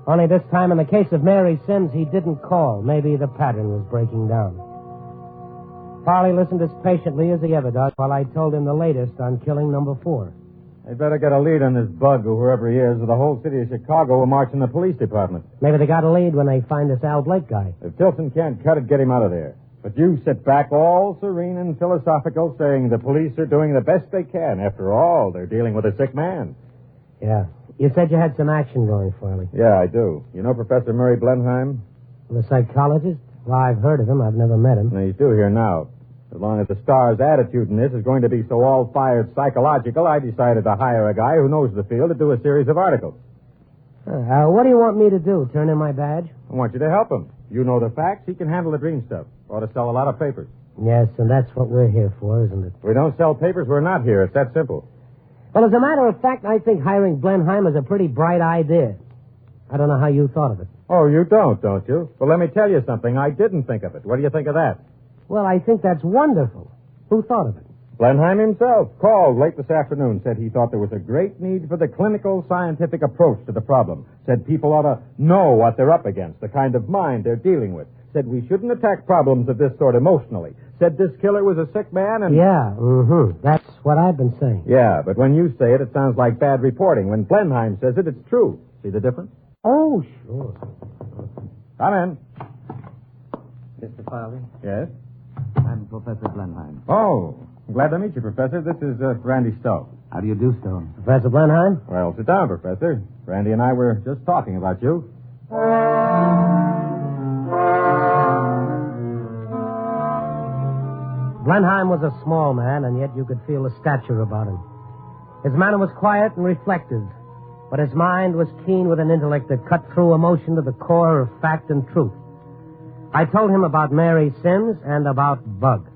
Only this time, in the case of Mary Sims, he didn't call. Maybe the pattern was breaking down. Farley listened as patiently as he ever does while I told him the latest on killing number 4. They'd better get a lead on this Bug, or whoever he is, or the whole city of Chicago will march in the police department. Maybe they got a lead when they find this Al Blake guy. If Tilson can't cut it, get him out of there. But you sit back all serene and philosophical, saying the police are doing the best they can. After all, they're dealing with a sick man. Yeah. You said you had some action going, Farley. Yeah, I do. You know Professor Murray Blenheim? The psychologist? Well, I've heard of him. I've never met him. No, he's due here now. As long as the Star's attitude in this is going to be so all-fired psychological, I decided to hire a guy who knows the field to do a series of articles. What do you want me to do? Turn in my badge? I want you to help him. You know the facts. He can handle the dream stuff. Ought to sell a lot of papers. Yes, and that's what we're here for, isn't it? If we don't sell papers, we're not here. It's that simple. Well, as a matter of fact, I think hiring Blenheim is a pretty bright idea. I don't know how you thought of it. Oh, you don't you? Well, let me tell you something. I didn't think of it. What do you think of that? Well, I think that's wonderful. Who thought of it? Blenheim himself called late this afternoon, said he thought there was a great need for the clinical scientific approach to the problem. Said people ought to know what they're up against, the kind of mind they're dealing with. Said we shouldn't attack problems of this sort emotionally. Said this killer was a sick man and... Yeah, That's what I've been saying. Yeah, but when you say it, it sounds like bad reporting. When Blenheim says it, it's true. See the difference? Oh, sure. Come in. Mr. Farley? Yes? I'm Professor Blenheim. Oh, glad to meet you, Professor. This is Randy Stowe. How do you do, Stone? Professor Blenheim? Well, sit down, Professor. Randy and I were just talking about you. Blenheim was a small man, and yet you could feel the stature about him. His manner was quiet and reflective, but his mind was keen with an intellect that cut through emotion to the core of fact and truth. I told him about Mary Sims and about Bug.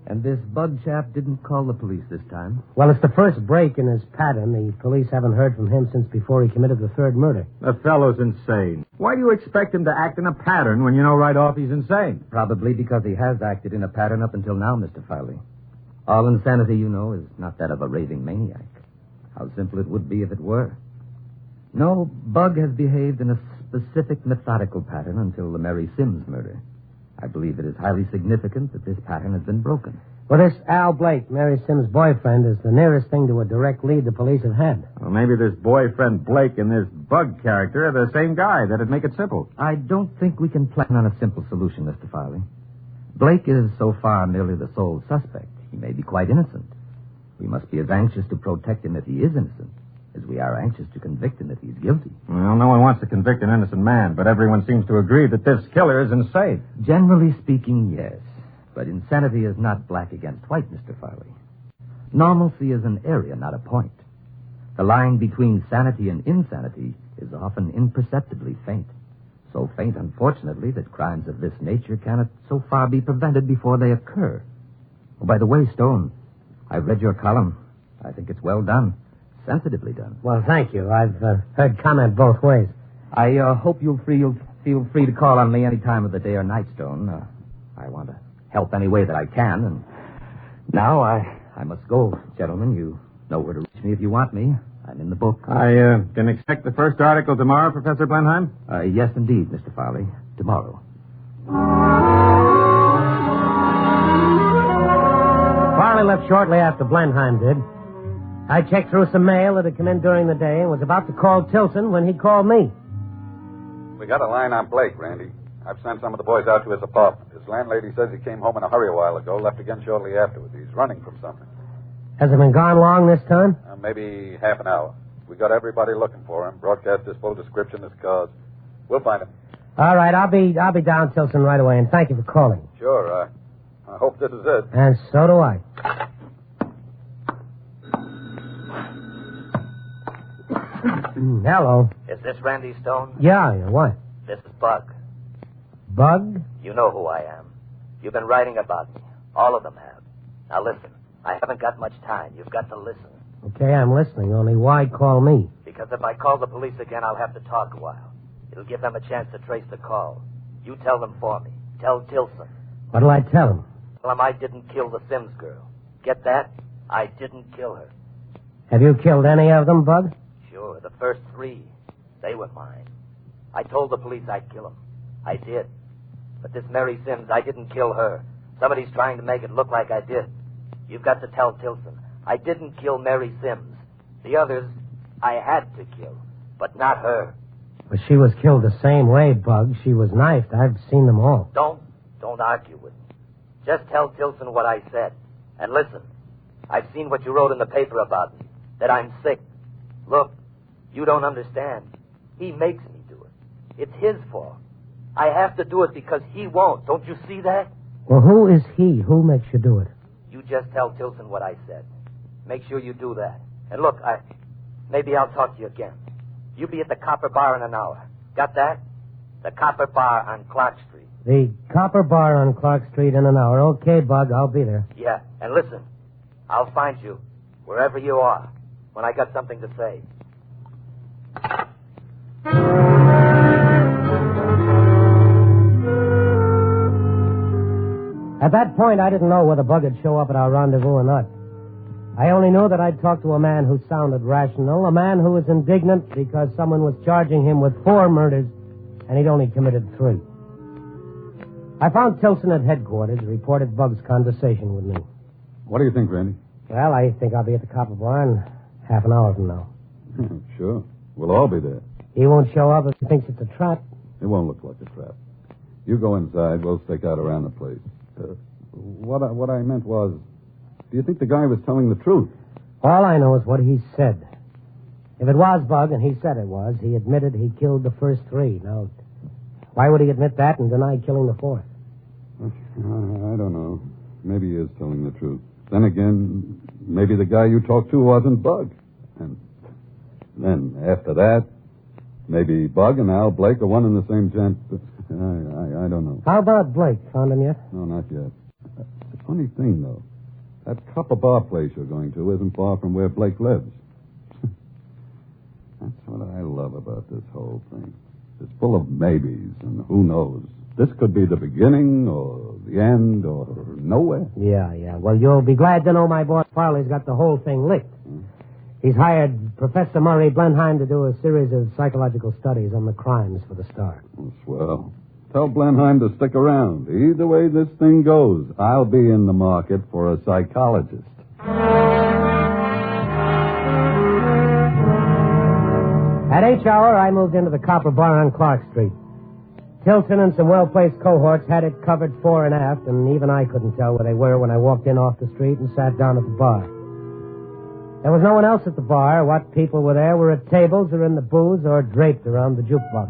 And this Bug chap didn't call the police this time? Well, it's the first break in his pattern. The police haven't heard from him since before he committed the third murder. The fellow's insane. Why do you expect him to act in a pattern when you know right off he's insane? Probably because he has acted in a pattern up until now, Mr. Farley. All insanity, you know, is not that of a raving maniac. How simple it would be if it were. No, Bug has behaved in a specific methodical pattern until the Mary Sims murder. I believe it is highly significant that this pattern has been broken. Well, this Al Blake, Mary Sims' boyfriend, is the nearest thing to a direct lead the police have had. Well, maybe this boyfriend Blake and this Bug character are the same guy. That'd make it simple. I don't think we can plan on a simple solution, Mr. Farley. Blake is so far merely the sole suspect. He may be quite innocent. We must be as anxious to protect him if he is innocent as we are anxious to convict him if he's guilty. Well, no one wants to convict an innocent man, but everyone seems to agree that this killer is insane. Generally speaking, yes. But insanity is not black against white, Mr. Farley. Normalcy is an area, not a point. The line between sanity and insanity is often imperceptibly faint. So faint, unfortunately, that crimes of this nature cannot so far be prevented before they occur. Oh, by the way, Stone, I've read your column. I think it's well done. Sensitively done. Well, thank you. I've heard comment both ways. I hope you'll feel free to call on me any time of the day or night, Stone. I want to help any way that I can, and now I must go, gentlemen. You know where to reach me if you want me. I'm in the book. I can expect the first article tomorrow, Professor Blenheim? Yes, indeed, Mr. Farley. Tomorrow. Farley left shortly after Blenheim did. I checked through some mail that had come in during the day and was about to call Tilson when he called me. We got a line on Blake, Randy. I've sent some of the boys out to his apartment. His landlady says he came home in a hurry a while ago, left again shortly afterwards. He's running from something. Has it been gone long this time? Maybe half an hour. We got everybody looking for him. Broadcast his full description, his cause. We'll find him. All right, I'll be down, Tilson, right away, and thank you for calling. Sure. I hope this is it. And so do I. Hello. Is this Randy Stone? Yeah, what? This is Bug. Bug? You know who I am. You've been writing about me. All of them have. Now listen, I haven't got much time. You've got to listen. Okay, I'm listening, only why call me? Because if I call the police again, I'll have to talk a while. It'll give them a chance to trace the call. You tell them for me. Tell Tilson. What'll I tell him? Tell him I didn't kill the Sims girl. Get that? I didn't kill her. Have you killed any of them, Bug? Sure, the first 3. They were mine. I told the police I'd kill them. I did. But this Mary Sims, I didn't kill her. Somebody's trying to make it look like I did. You've got to tell Tilson. I didn't kill Mary Sims. The others, I had to kill. But not her. But she was killed the same way, Bug. She was knifed. I've seen them all. Don't argue with me. Just tell Tilson what I said. And listen, I've seen what you wrote in the paper about me. That I'm sick. Look, you don't understand. He makes me do it. It's his fault. I have to do it because he won't. Don't you see that? Well, who is he? Who makes you do it? You just tell Tilson what I said. Make sure you do that. And look, maybe I'll talk to you again. You be at the Copper Bar in an hour. Got that? The Copper Bar on Clark Street. The Copper Bar on Clark Street in an hour. Okay, Bug, I'll be there. Yeah, and listen, I'll find you wherever you are when I got something to say. At that point, I didn't know whether Bug would show up at our rendezvous or not. I only knew that I'd talked to a man who sounded rational, a man who was indignant because someone was charging him with 4 murders, and he'd only committed 3. I found Tilson at headquarters and reported Bug's conversation with me. What do you think, Randy? Well, I think I'll be at the Copper Bar in half an hour from now. Sure. We'll all be there. He won't show up if he thinks it's a trap. It won't look like a trap. You go inside. We'll stake out around the place. What I meant was, do you think the guy was telling the truth? All I know is what he said. If it was Bug, and he said it was, he admitted he killed the first three. Now, why would he admit that and deny killing the fourth? I don't know. Maybe he is telling the truth. Then again, maybe the guy you talked to wasn't Bug. And then, after that, maybe Bug and Al Blake are one and the same gent. I don't know. How about Blake? Found him yet? No, not yet. The funny thing, though, that Copper Bar place you're going to isn't far from where Blake lives. That's what I love about this whole thing. It's full of maybes, and who knows. This could be the beginning, or the end, or nowhere. Yeah. Well, you'll be glad to know my boy Farley's got the whole thing licked. He's hired Professor Murray Blenheim to do a series of psychological studies on the crimes for the Star. Oh, swell. Tell Blenheim to stick around. Either way this thing goes, I'll be in the market for a psychologist. At H hour, I moved into the Copper Bar on Clark Street. Tilson and some well-placed cohorts had it covered fore and aft, and even I couldn't tell where they were when I walked in off the street and sat down at the bar. There was no one else at the bar. What people were there were at tables or in the booths or draped around the jukebox.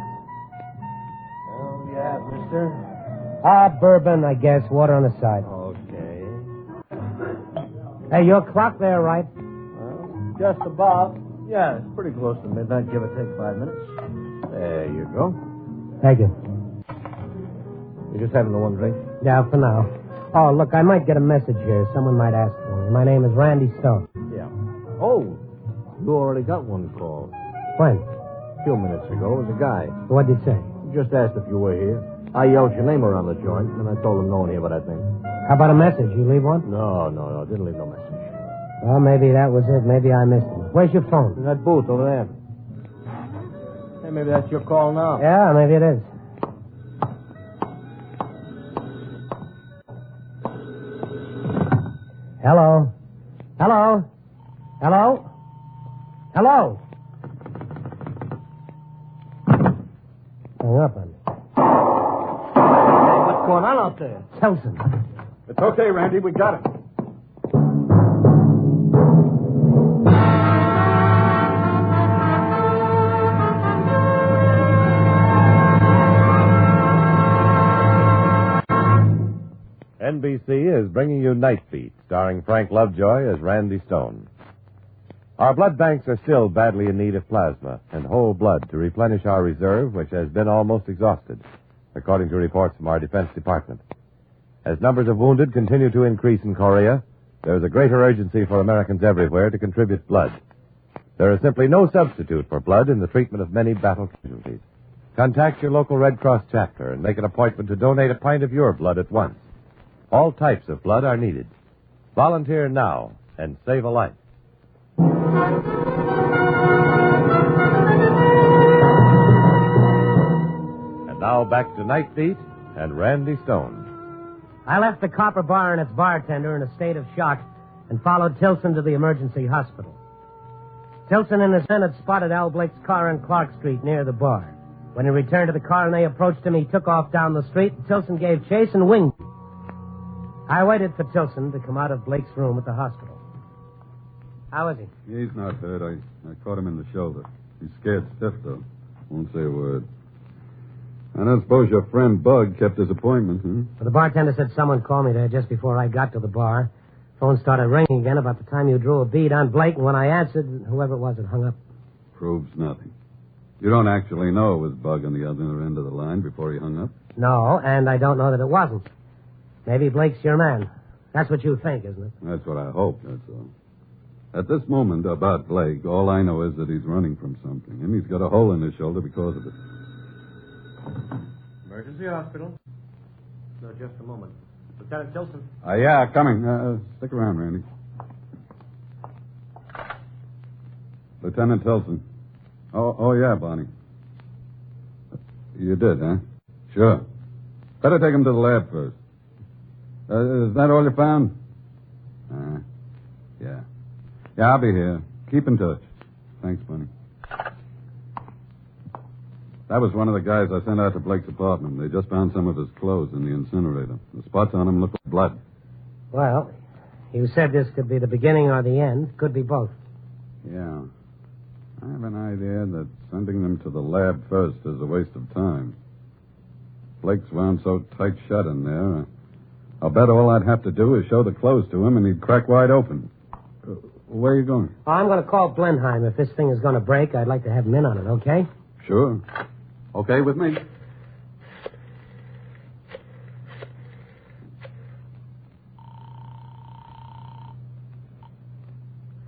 Oh, yeah, mister? Bourbon, I guess. Water on the side. Okay. Hey, your clock there, right? Well, just about. Yeah, it's pretty close to midnight, give or take 5 minutes. There you go. Thank you. You just having the one drink? Yeah, for now. Oh, look, I might get a message here. Someone might ask for me. My name is Randy Stone. Yeah. Oh, you already got one call. When? A few minutes ago. It was a guy. What'd you say? Just asked if you were here. I yelled your name around the joint, and I told him no one here but I think. How about a message? You leave one? No. Didn't leave no message. Well, maybe that was it. Maybe I missed it. Where's your phone? In that booth over there. Hey, maybe that's your call now. Yeah, maybe it is. Hello? Hello? Hello? Hello? Hang up on me. Hey, what's going on out there? Tilson. It's okay, Randy. We got it. NBC is bringing you Night Beat, starring Frank Lovejoy as Randy Stone. Our blood banks are still badly in need of plasma and whole blood to replenish our reserve, which has been almost exhausted, according to reports from our Defense Department. As numbers of wounded continue to increase in Korea, there is a greater urgency for Americans everywhere to contribute blood. There is simply no substitute for blood in the treatment of many battle casualties. Contact your local Red Cross chapter and make an appointment to donate a pint of your blood at once. All types of blood are needed. Volunteer now and save a life. And now back to Night Beat and Randy Stone. I left the Copper Bar and its bartender in a state of shock and followed Tilson to the emergency hospital. Tilson and his men had spotted Al Blake's car on Clark Street near the bar. When he returned to the car and they approached him, he took off down the street, and Tilson gave chase and winged him. I waited for Tilson to come out of Blake's room at the hospital. How is he? He's not hurt. I caught him in the shoulder. He's scared stiff, though. Won't say a word. I don't suppose your friend Bug kept his appointment, huh? Well, the bartender said someone called me there just before I got to the bar. Phone started ringing again about the time you drew a bead on Blake, and when I answered, whoever it was had hung up. Proves nothing. You don't actually know it was Bug on the other end of the line before he hung up? No, and I don't know that it wasn't. Maybe Blake's your man. That's what you think, isn't it? That's what I hope, that's all. At this moment, about Blake, all I know is that he's running from something, and he's got a hole in his shoulder because of it. Emergency hospital. No, just a moment. Lieutenant Tilson. Yeah, coming. Stick around, Randy. Lieutenant Tilson. Oh, yeah, Bonnie. You did, huh? Sure. Better take him to the lab first. Is that all you found? Yeah. Yeah, I'll be here. Keep in touch. Thanks, Bunny. That was one of the guys I sent out to Blake's apartment. They just found some of his clothes in the incinerator. The spots on him look like blood. Well, you said this could be the beginning or the end. Could be both. Yeah. I have an idea that sending them to the lab first is a waste of time. Blake's wound so tight shut in there. I'll bet all I'd have to do is show the clothes to him and he'd crack wide open. Where are you going? Oh, I'm going to call Blenheim. If this thing is going to break, I'd like to have him in on it, okay? Sure. Okay with me.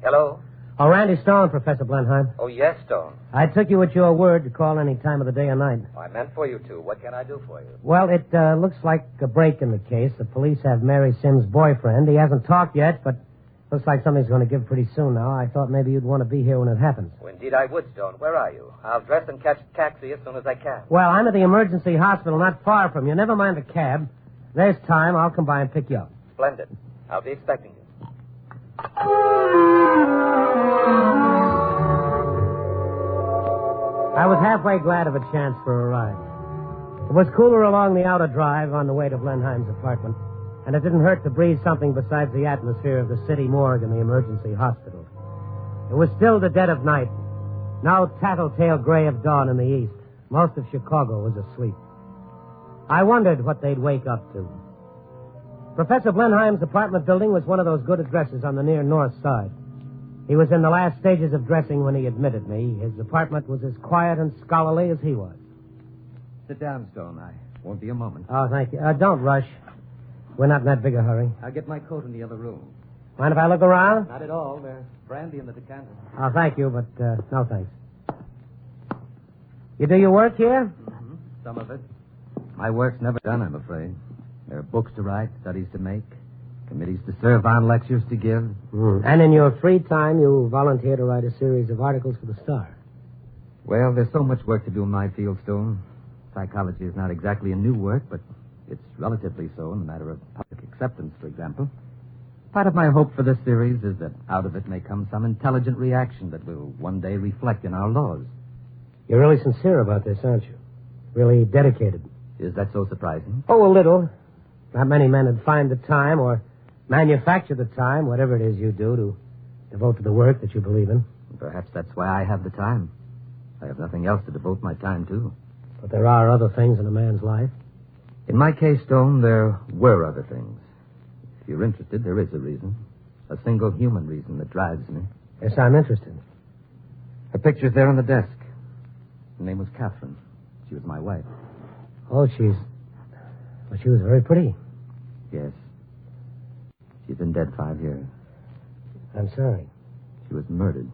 Hello? Oh, Randy Stone, Professor Blenheim. Oh, yes, Stone. I took you at your word to call any time of the day or night. I meant for you to. What can I do for you? Well, it looks like a break in the case. The police have Mary Sims' boyfriend. He hasn't talked yet, but looks like something's going to give pretty soon now. I thought maybe you'd want to be here when it happens. Well, indeed I would, Stone. Where are you? I'll dress and catch a taxi as soon as I can. Well, I'm at the emergency hospital not far from you. Never mind the cab. There's time. I'll come by and pick you up. Splendid. I'll be expecting you. I was halfway glad of a chance for a ride. It was cooler along the outer drive on the way to Blenheim's apartment, and it didn't hurt to breathe something besides the atmosphere of the city morgue and the emergency hospital. It was still the dead of night. Now tattletale gray of dawn in the east. Most of Chicago was asleep. I wondered what they'd wake up to. Professor Blenheim's apartment building was one of those good addresses on the near north side. He was in the last stages of dressing when he admitted me. His apartment was as quiet and scholarly as he was. Sit down, Stone. I won't be a moment. Oh, thank you. Don't rush. We're not in that big a hurry. I'll get my coat in the other room. Mind if I look around? Not at all. There's brandy in the decanter. Oh, thank you, but no thanks. You do your work here? Mm-hmm. Some of it. My work's never done, I'm afraid. There are books to write, studies to make, committees to serve on, lectures to give. And in your free time, you volunteer to write a series of articles for the Star. Well, there's so much work to do in my field, Stone. Psychology is not exactly a new work, but it's relatively so in the matter of public acceptance, for example. Part of my hope for this series is that out of it may come some intelligent reaction that will one day reflect in our laws. You're really sincere about this, aren't you? Really dedicated. Is that so surprising? Oh, a little. Not many men would find the time or manufacture the time, whatever it is you do, to devote to the work that you believe in. Perhaps that's why I have the time. I have nothing else to devote my time to. But there are other things in a man's life. In my case, Stone, there were other things. If you're interested, there is a reason. A single human reason that drives me. Yes, I'm interested. Her picture's there on the desk. Her name was Catherine. She was my wife. Oh, well, she was very pretty. Yes. She's been dead 5 years. I'm sorry. She was murdered.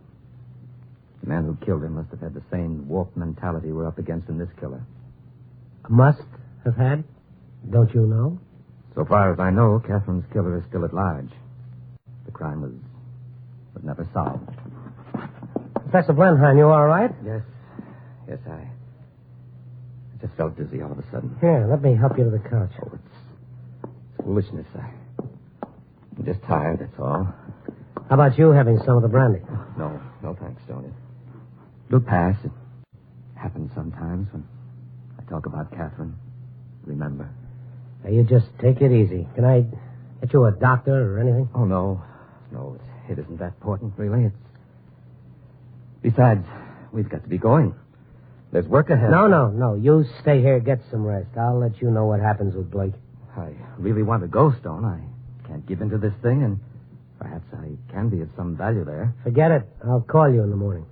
The man who killed her must have had the same warped mentality we're up against in this killer. Must have had? Don't you know? So far as I know, Catherine's killer is still at large. The crime was never solved. Professor Blenheim, you all right? Yes. Yes, I just felt dizzy all of a sudden. Here, let me help you to the couch. Oh, it's foolishness. I'm just tired, that's all. How about you having some of the brandy? No thanks, Tony. It'll pass. It happens sometimes when I talk about Catherine. Remember. Now, you just take it easy. Can I get you a doctor or anything? Oh, no. No, it isn't that important, really. Besides, we've got to be going. There's work ahead. No. You stay here, get some rest. I'll let you know what happens with Blake. I really want to go, Stone. I can't give in to this thing, and perhaps I can be of some value there. Forget it. I'll call you in the morning.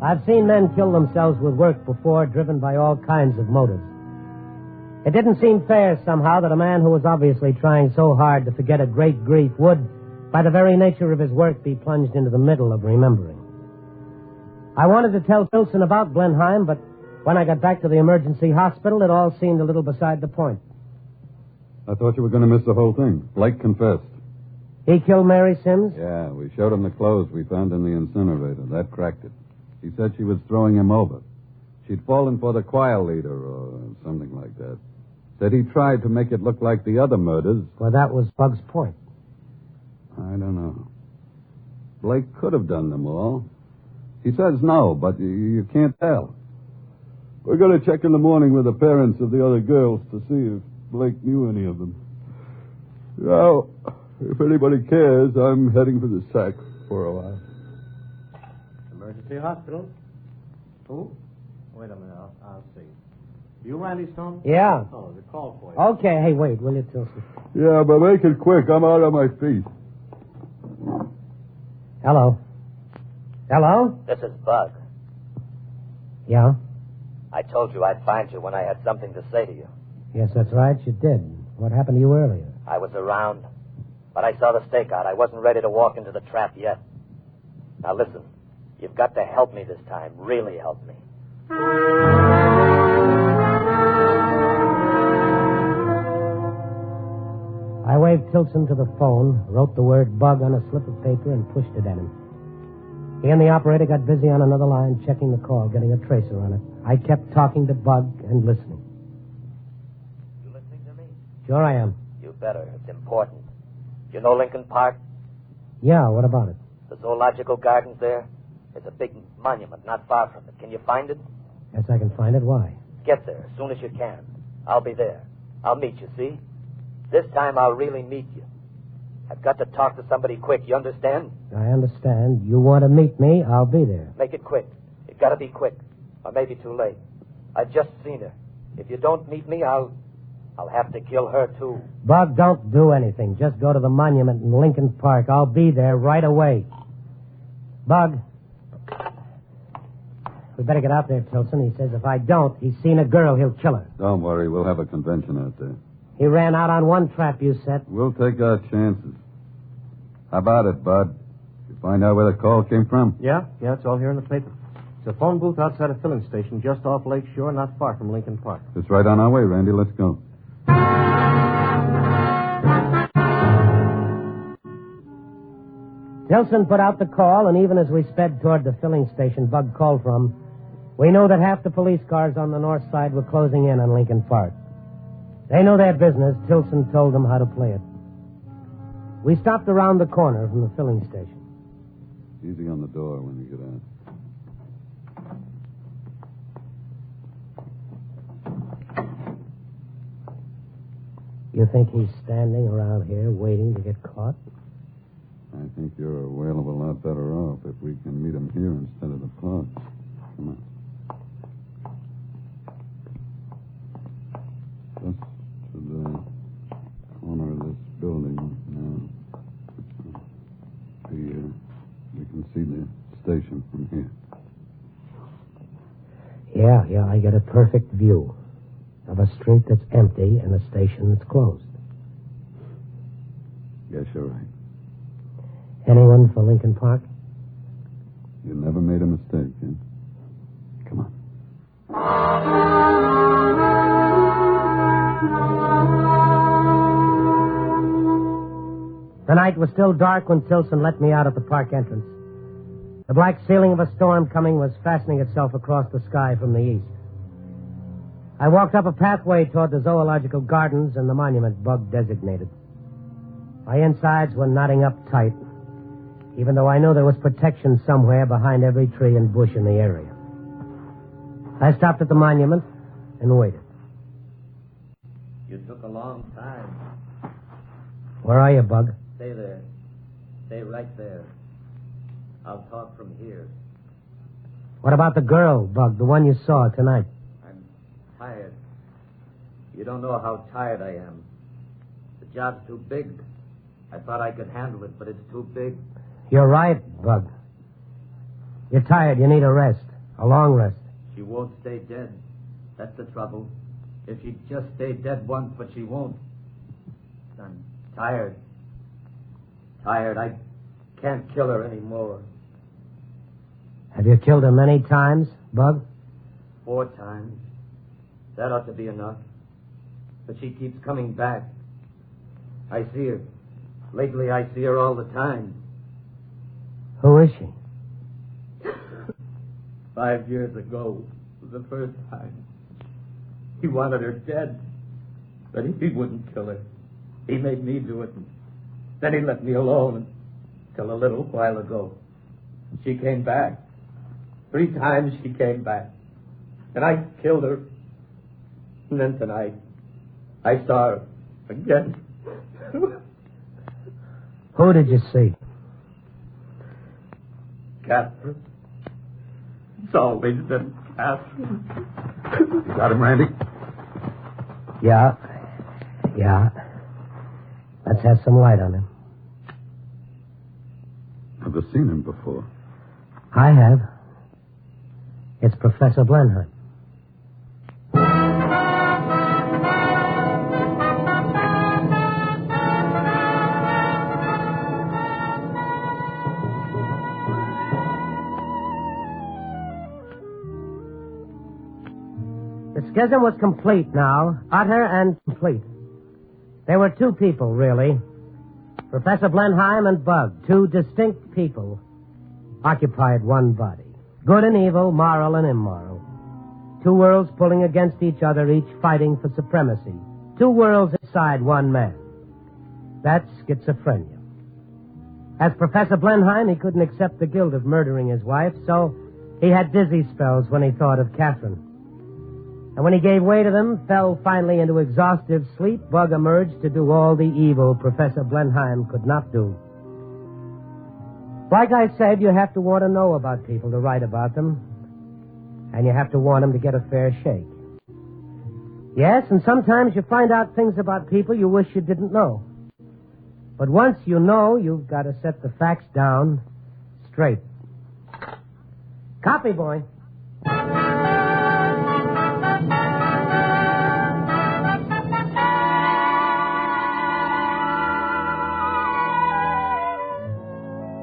I've seen men kill themselves with work before, driven by all kinds of motives. It didn't seem fair somehow that a man who was obviously trying so hard to forget a great grief would, by the very nature of his work, be plunged into the middle of remembering. I wanted to tell Wilson about Blenheim, but when I got back to the emergency hospital, it all seemed a little beside the point. I thought you were going to miss the whole thing. Blake confessed. He killed Mary Sims? Yeah, we showed him the clothes we found in the incinerator. That cracked it. He said she was throwing him over. She'd fallen for the choir leader or something like that. Said he tried to make it look like the other murders. Well, that was Bug's point. I don't know. Blake could have done them all. He says no, but you can't tell. We're going to check in the morning with the parents of the other girls to see if Blake knew any of them. Now, if anybody cares, I'm heading for the sack for a while. Emergency hospital? Who? Wait a minute, I'll see. You Randy Stone? Yeah. Oh, the call for you. Okay, hey, wait, will you, Tilson? Yeah, but make it quick. I'm out on my feet. Hello. Hello? This is Bug. Yeah? I told you I'd find you when I had something to say to you. Yes, that's right, you did. What happened to you earlier? I was around, but I saw the stakeout. I wasn't ready to walk into the trap yet. Now listen, you've got to help me this time. Really help me. I waved Tilson to the phone, wrote the word Bug on a slip of paper, and pushed it at him. He and the operator got busy on another line, checking the call, getting a tracer on it. I kept talking to Bug and listening. You listening to me? Sure I am. You better. It's important. You know Lincoln Park? Yeah, what about it? The zoological gardens there? There's a big monument not far from it. Can you find it? Yes, I can find it. Why? Get there as soon as you can. I'll be there. I'll meet you, see? This time I'll really meet you. I've got to talk to somebody quick, you understand? I understand. You want to meet me, I'll be there. Make it quick. It gotta be quick. Or maybe too late. I've just seen her. If you don't meet me, I'll have to kill her, too. Bug, don't do anything. Just go to the monument in Lincoln Park. I'll be there right away. Bug. We better get out there, Tilson. He says if I don't, he's seen a girl, he'll kill her. Don't worry, we'll have a convention out there. He ran out on one trap you set. We'll take our chances. How about it, Bud? You find out where the call came from? Yeah, it's all here in the paper. It's a phone booth outside a filling station just off Lake Shore, not far from Lincoln Park. It's right on our way, Randy. Let's go. Tilson put out the call, and even as we sped toward the filling station Bug called from, we knew that half the police cars on the north side were closing in on Lincoln Park. They know their business. Tilson told them how to play it. We stopped around the corner from the filling station. Easy on the door when you get out. You think he's standing around here waiting to get caught? I think you're a whale of a lot better off if we can meet him here instead of the park. Come on. Just to the corner of this building now. We can see the station from here. Yeah, I get a perfect view of a street that's empty and a station that's closed. Yes, you're right. Anyone for Lincoln Park? You never made a mistake, eh? Come on. The night was still dark when Tilson let me out at the park entrance. The black ceiling of a storm coming was fastening itself across the sky from the east. I walked up a pathway toward the zoological gardens and the monument Bug designated. My insides were knotting up tight, even though I knew there was protection somewhere behind every tree and bush in the area. I stopped at the monument and waited. You took a long time. Where are you, Bug? Stay there. Stay right there. I'll talk from here. What about the girl, Bug, the one you saw tonight? I'm tired. You don't know how tired I am. The job's too big. I thought I could handle it, but it's too big. You're right, Bug. You're tired. You need a rest. A long rest. She won't stay dead. That's the trouble. If she'd just stay dead once, but she won't. I'm tired. Tired. I can't kill her anymore. Have you killed her many times, Bug? 4 times. That ought to be enough. But she keeps coming back. I see her. Lately, I see her all the time. Who is she? 5 years ago was the first time. He wanted her dead, but he wouldn't kill her. He made me do it. And then he let me alone until a little while ago. She came back. 3 times she came back. And I killed her. And then tonight, I saw her again. Who did you see? Catherine. It's always been Catherine. You got him, Randy? Yeah. Let's have some light on him. Never seen him before. I have. It's Professor Blenheim. The schism was complete now, utter and complete. There were 2 people, really. Professor Blenheim and Bug, 2 distinct people, occupied one body. Good and evil, moral and immoral. 2 worlds pulling against each other, each fighting for supremacy. 2 worlds inside one man. That's schizophrenia. As Professor Blenheim, he couldn't accept the guilt of murdering his wife, so he had dizzy spells when he thought of Catherine. And when he gave way to them, fell finally into exhaustive sleep, Bug emerged to do all the evil Professor Blenheim could not do. Like I said, you have to want to know about people to write about them. And you have to want them to get a fair shake. Yes, and sometimes you find out things about people you wish you didn't know. But once you know, you've got to set the facts down straight. Copy, boy.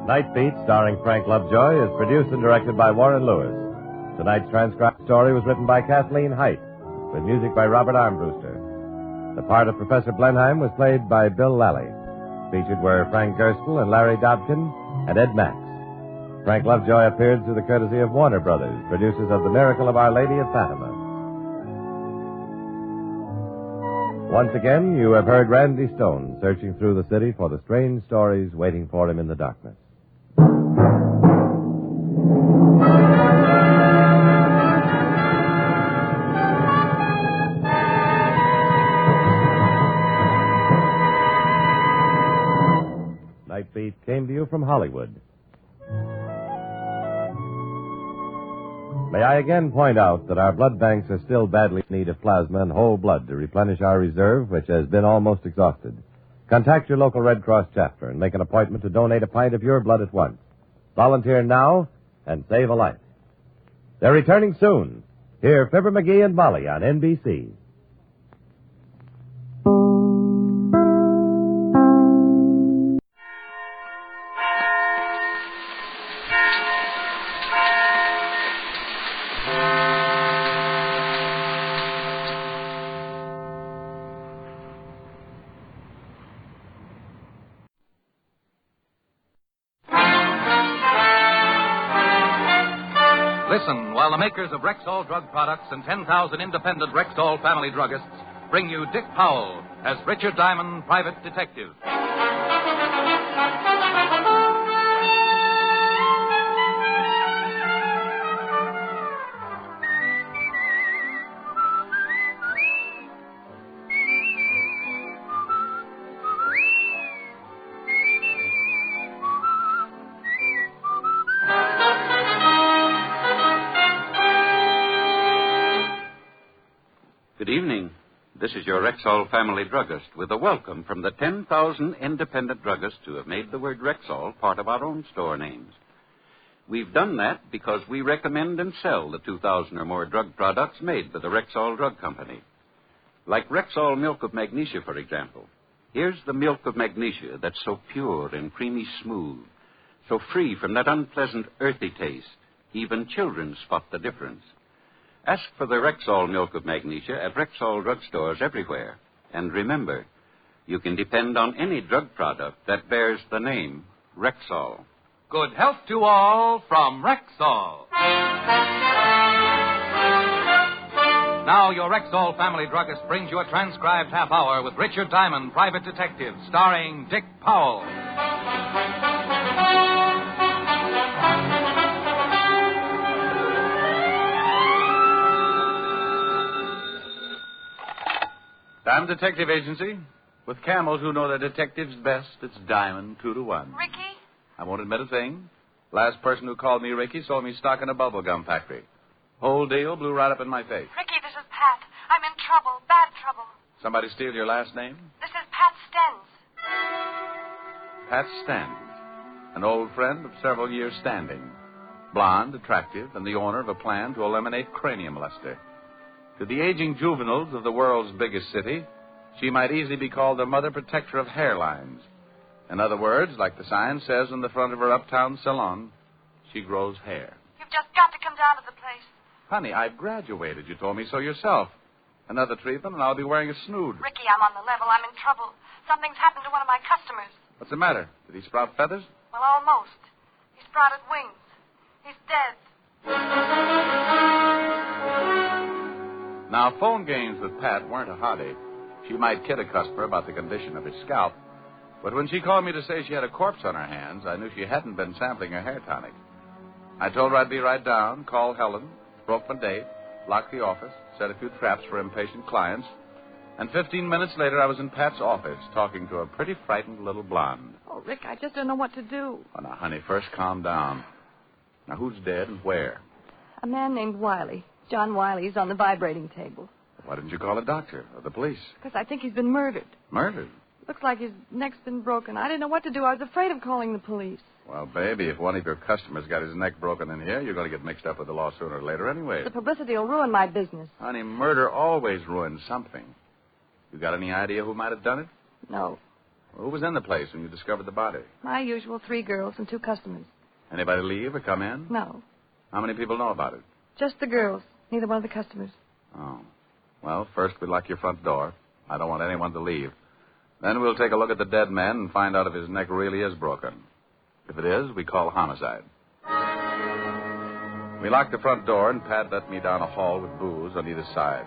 Night Beat, starring Frank Lovejoy, is produced and directed by Warren Lewis. Tonight's transcribed story was written by Kathleen Height, with music by Robert Armbruster. The part of Professor Blenheim was played by Bill Lally. Featured were Frank Gerstle and Larry Dobkin and Ed Max. Frank Lovejoy appeared through the courtesy of Warner Brothers, producers of The Miracle of Our Lady of Fatima. Once again, you have heard Randy Stone searching through the city for the strange stories waiting for him in the darkness. Night Beat came to you from Hollywood. May I again point out that our blood banks are still badly in need of plasma and whole blood to replenish our reserve, which has been almost exhausted. Contact your local Red Cross chapter and make an appointment to donate a pint of your blood at once. Volunteer now and save a life. They're returning soon. Hear Fibber McGee and Molly on NBC. Listen while the makers of Rexall drug products and 10,000 independent Rexall family druggists bring you Dick Powell as Richard Diamond, private detective. Good evening. This is your Rexall family druggist with a welcome from the 10,000 independent druggists who have made the word Rexall part of our own store names. We've done that because we recommend and sell the 2,000 or more drug products made by the Rexall Drug Company. Like Rexall Milk of Magnesia, for example. Here's the milk of magnesia that's so pure and creamy smooth, so free from that unpleasant earthy taste. Even children spot the difference. Ask for the Rexall Milk of Magnesia at Rexall drugstores everywhere. And remember, you can depend on any drug product that bears the name Rexall. Good health to all from Rexall. Now your Rexall family druggist brings you a transcribed half hour with Richard Diamond, Private Detective, starring Dick Powell. Diamond Detective Agency. With camels who know their detectives best, it's Diamond 2-1. Ricky? I won't admit a thing. Last person who called me Ricky sold me stock in a bubblegum factory. Whole deal blew right up in my face. Ricky, this is Pat. I'm in trouble. Bad trouble. Somebody steal your last name? This is Pat Stens. Pat Stens, an old friend of several years' standing. Blonde, attractive, and the owner of a plan to eliminate cranium luster. To the aging juveniles of the world's biggest city, she might easily be called the mother protector of hairlines. In other words, like the sign says on the front of her uptown salon, she grows hair. You've just got to come down to the place. Honey, I've graduated. You told me so yourself. Another treatment, and I'll be wearing a snood. Ricky, I'm on the level. I'm in trouble. Something's happened to one of my customers. What's the matter? Did he sprout feathers? Well, almost. He sprouted wings. He's dead. Now, phone games with Pat weren't a hobby. She might kid a customer about the condition of his scalp, but when she called me to say she had a corpse on her hands, I knew she hadn't been sampling her hair tonic. I told her I'd be right down, call Helen, broke my date, locked the office, set a few traps for impatient clients, and 15 minutes later I was in Pat's office talking to a pretty frightened little blonde. Oh, Rick, I just don't know what to do. Oh, now, honey, first calm down. Now, who's dead and where? A man named Wiley. John Wiley's on the vibrating table. Why didn't you call a doctor or the police? Because I think he's been murdered. Murdered? Looks like his neck's been broken. I didn't know what to do. I was afraid of calling the police. Well, baby, if one of your customers got his neck broken in here, you're going to get mixed up with the law sooner or later anyway. The publicity will ruin my business. Honey, murder always ruins something. You got any idea who might have done it? No. Well, who was in the place when you discovered the body? My usual 3 girls and 2 customers. Anybody leave or come in? No. How many people know about it? Just the girls. Neither one of the customers. Oh. Well, first we lock your front door. I don't want anyone to leave. Then we'll take a look at the dead man and find out if his neck really is broken. If it is, we call homicide. We locked the front door, and Pat let me down a hall with booths on either side.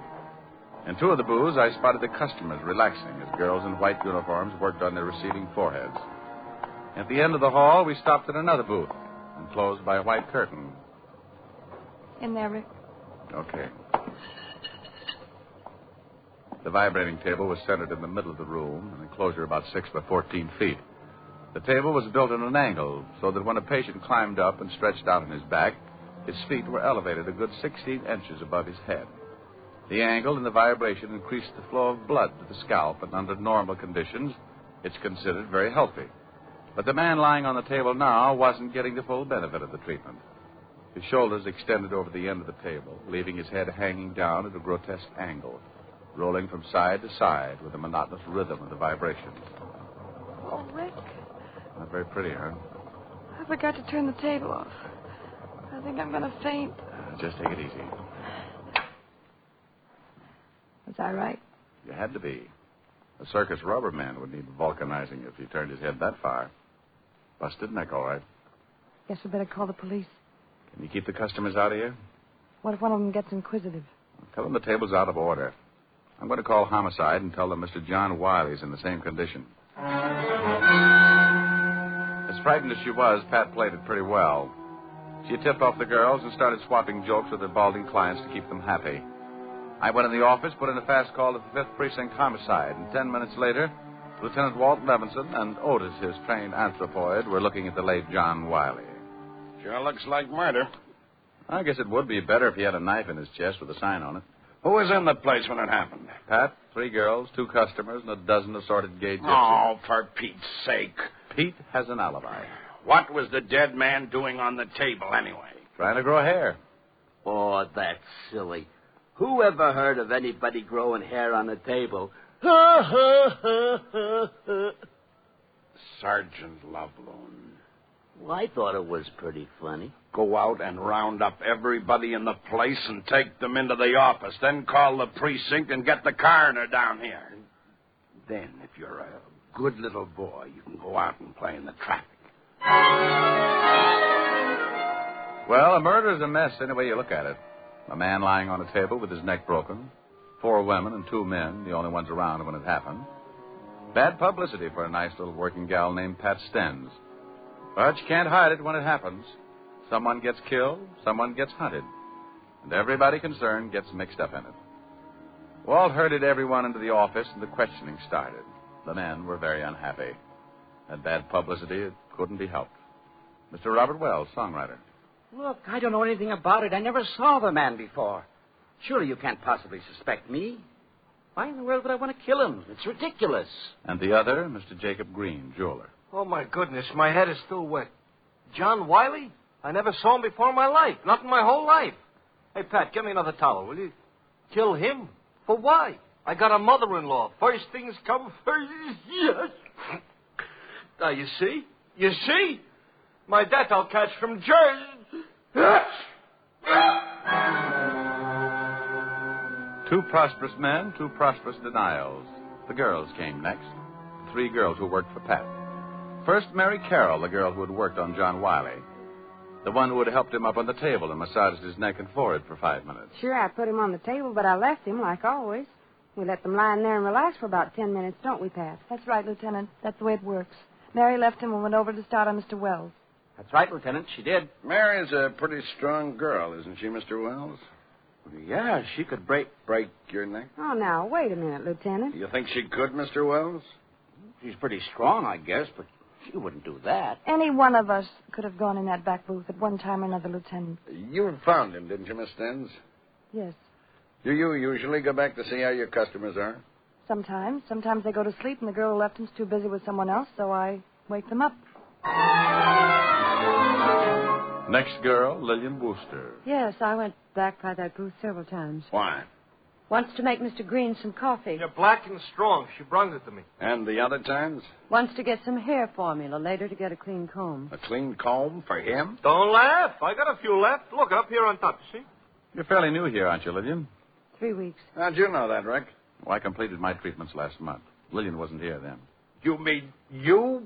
In 2 of the booths, I spotted the customers relaxing as girls in white uniforms worked on their receding foreheads. At the end of the hall, we stopped at another booth, enclosed by a white curtain. In there, Rick. Okay. The vibrating table was centered in the middle of the room, an enclosure about 6 by 14 feet. The table was built at an angle so that when a patient climbed up and stretched out on his back, his feet were elevated a good 16 inches above his head. The angle and the vibration increased the flow of blood to the scalp, and under normal conditions, it's considered very healthy. But the man lying on the table now wasn't getting the full benefit of the treatment. His shoulders extended over the end of the table, leaving his head hanging down at a grotesque angle, rolling from side to side with the monotonous rhythm of the vibrations. Oh, Rick. Not very pretty, huh? I forgot to turn the table off. I think I'm going to faint. Just take it easy. Was I right? You had to be. A circus rubber man would need vulcanizing if he turned his head that far. Busted neck, all right. Guess we better call the police. Can you keep the customers out of here? What if one of them gets inquisitive? Tell them the table's out of order. I'm going to call homicide and tell them Mr. John Wiley's in the same condition. As frightened as she was, Pat played it pretty well. She tipped off the girls and started swapping jokes with her balding clients to keep them happy. I went in the office, put in a fast call to the 5th Precinct Homicide, and 10 minutes later, Lieutenant Walt Levinson and Otis, his trained anthropoid, were looking at the late John Wiley. Sure looks like murder. I guess it would be better if he had a knife in his chest with a sign on it. Who was in the place when it happened? Pat, 3 girls, 2 customers, and a dozen assorted gay gypsies. Oh, for Pete's sake. Pete has an alibi. What was the dead man doing on the table, anyway? Trying to grow hair. Oh, that's silly. Who ever heard of anybody growing hair on the table? Sergeant Loveloon. Well, I thought it was pretty funny. Go out and round up everybody in the place and take them into the office. Then call the precinct and get the coroner down here. Then, if you're a good little boy, you can go out and play in the traffic. Well, a murder is a mess any way you look at it. A man lying on a table with his neck broken. 4 women and 2 men, the only ones around when it happened. Bad publicity for a nice little working gal named Pat Stens. But you can't hide it when it happens. Someone gets killed, someone gets hunted. And everybody concerned gets mixed up in it. Walt herded everyone into the office and the questioning started. The men were very unhappy. That bad publicity, it couldn't be helped. Mr. Robert Wells, songwriter. Look, I don't know anything about it. I never saw the man before. Surely you can't possibly suspect me. Why in the world would I want to kill him? It's ridiculous. And the other, Mr. Jacob Green, jeweler. Oh, my goodness, my head is still wet. John Wiley? I never saw him before in my life. Not in my whole life. Hey, Pat, get me another towel, will you? Kill him? For why? I got a mother-in-law. First things come first. Yes. Now, you see? You see? My debt I'll catch from Jersey. 2 prosperous men, 2 prosperous denials. The girls came next. 3 girls who worked for Pat. First, Mary Carroll, the girl who had worked on John Wiley. The one who had helped him up on the table and massaged his neck and forehead for 5 minutes. Sure, I put him on the table, but I left him like always. We let them lie in there and relax for about 10 minutes, don't we, Pat? That's right, Lieutenant. That's the way it works. Mary left him and went over to start on Mr. Wells. That's right, Lieutenant. She did. Mary's a pretty strong girl, isn't she, Mr. Wells? Yeah, she could break your neck. Oh, now, wait a minute, Lieutenant. You think she could, Mr. Wells? She's pretty strong, I guess, but she wouldn't do that. Any one of us could have gone in that back booth at one time or another, Lieutenant. You found him, didn't you, Miss Stens? Yes. Do you usually go back to see how your customers are? Sometimes. Sometimes they go to sleep and the girl who left him's too busy with someone else, so I wake them up. Next girl, Lillian Wooster. Yes, I went back by that booth several times. Why? Once to make Mr. Green some coffee. You're black and strong. She brung it to me. And the other times? Once to get some hair formula, later to get a clean comb. A clean comb for him? Don't laugh. I got a few left. Look, up here on top, you see? You're fairly new here, aren't you, Lillian? 3 weeks. How'd you know that, Rick? Well, I completed my treatments last month. Lillian wasn't here then. You mean you?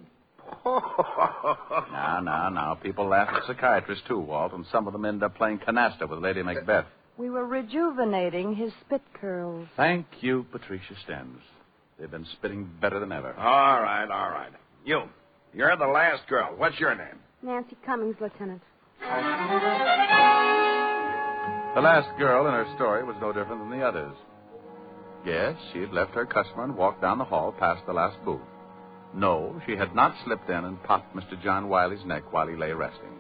Now. People laugh at psychiatrists, too, Walt, and some of them end up playing canasta with Lady Macbeth. We were rejuvenating his spit curls. Thank you, Patricia Stens. They've been spitting better than ever. All right. You're the last girl. What's your name? Nancy Cummings, Lieutenant. The last girl in her story was no different than the others. Yes, she had left her customer and walked down the hall past the last booth. No, she had not slipped in and popped Mr. John Wiley's neck while he lay resting.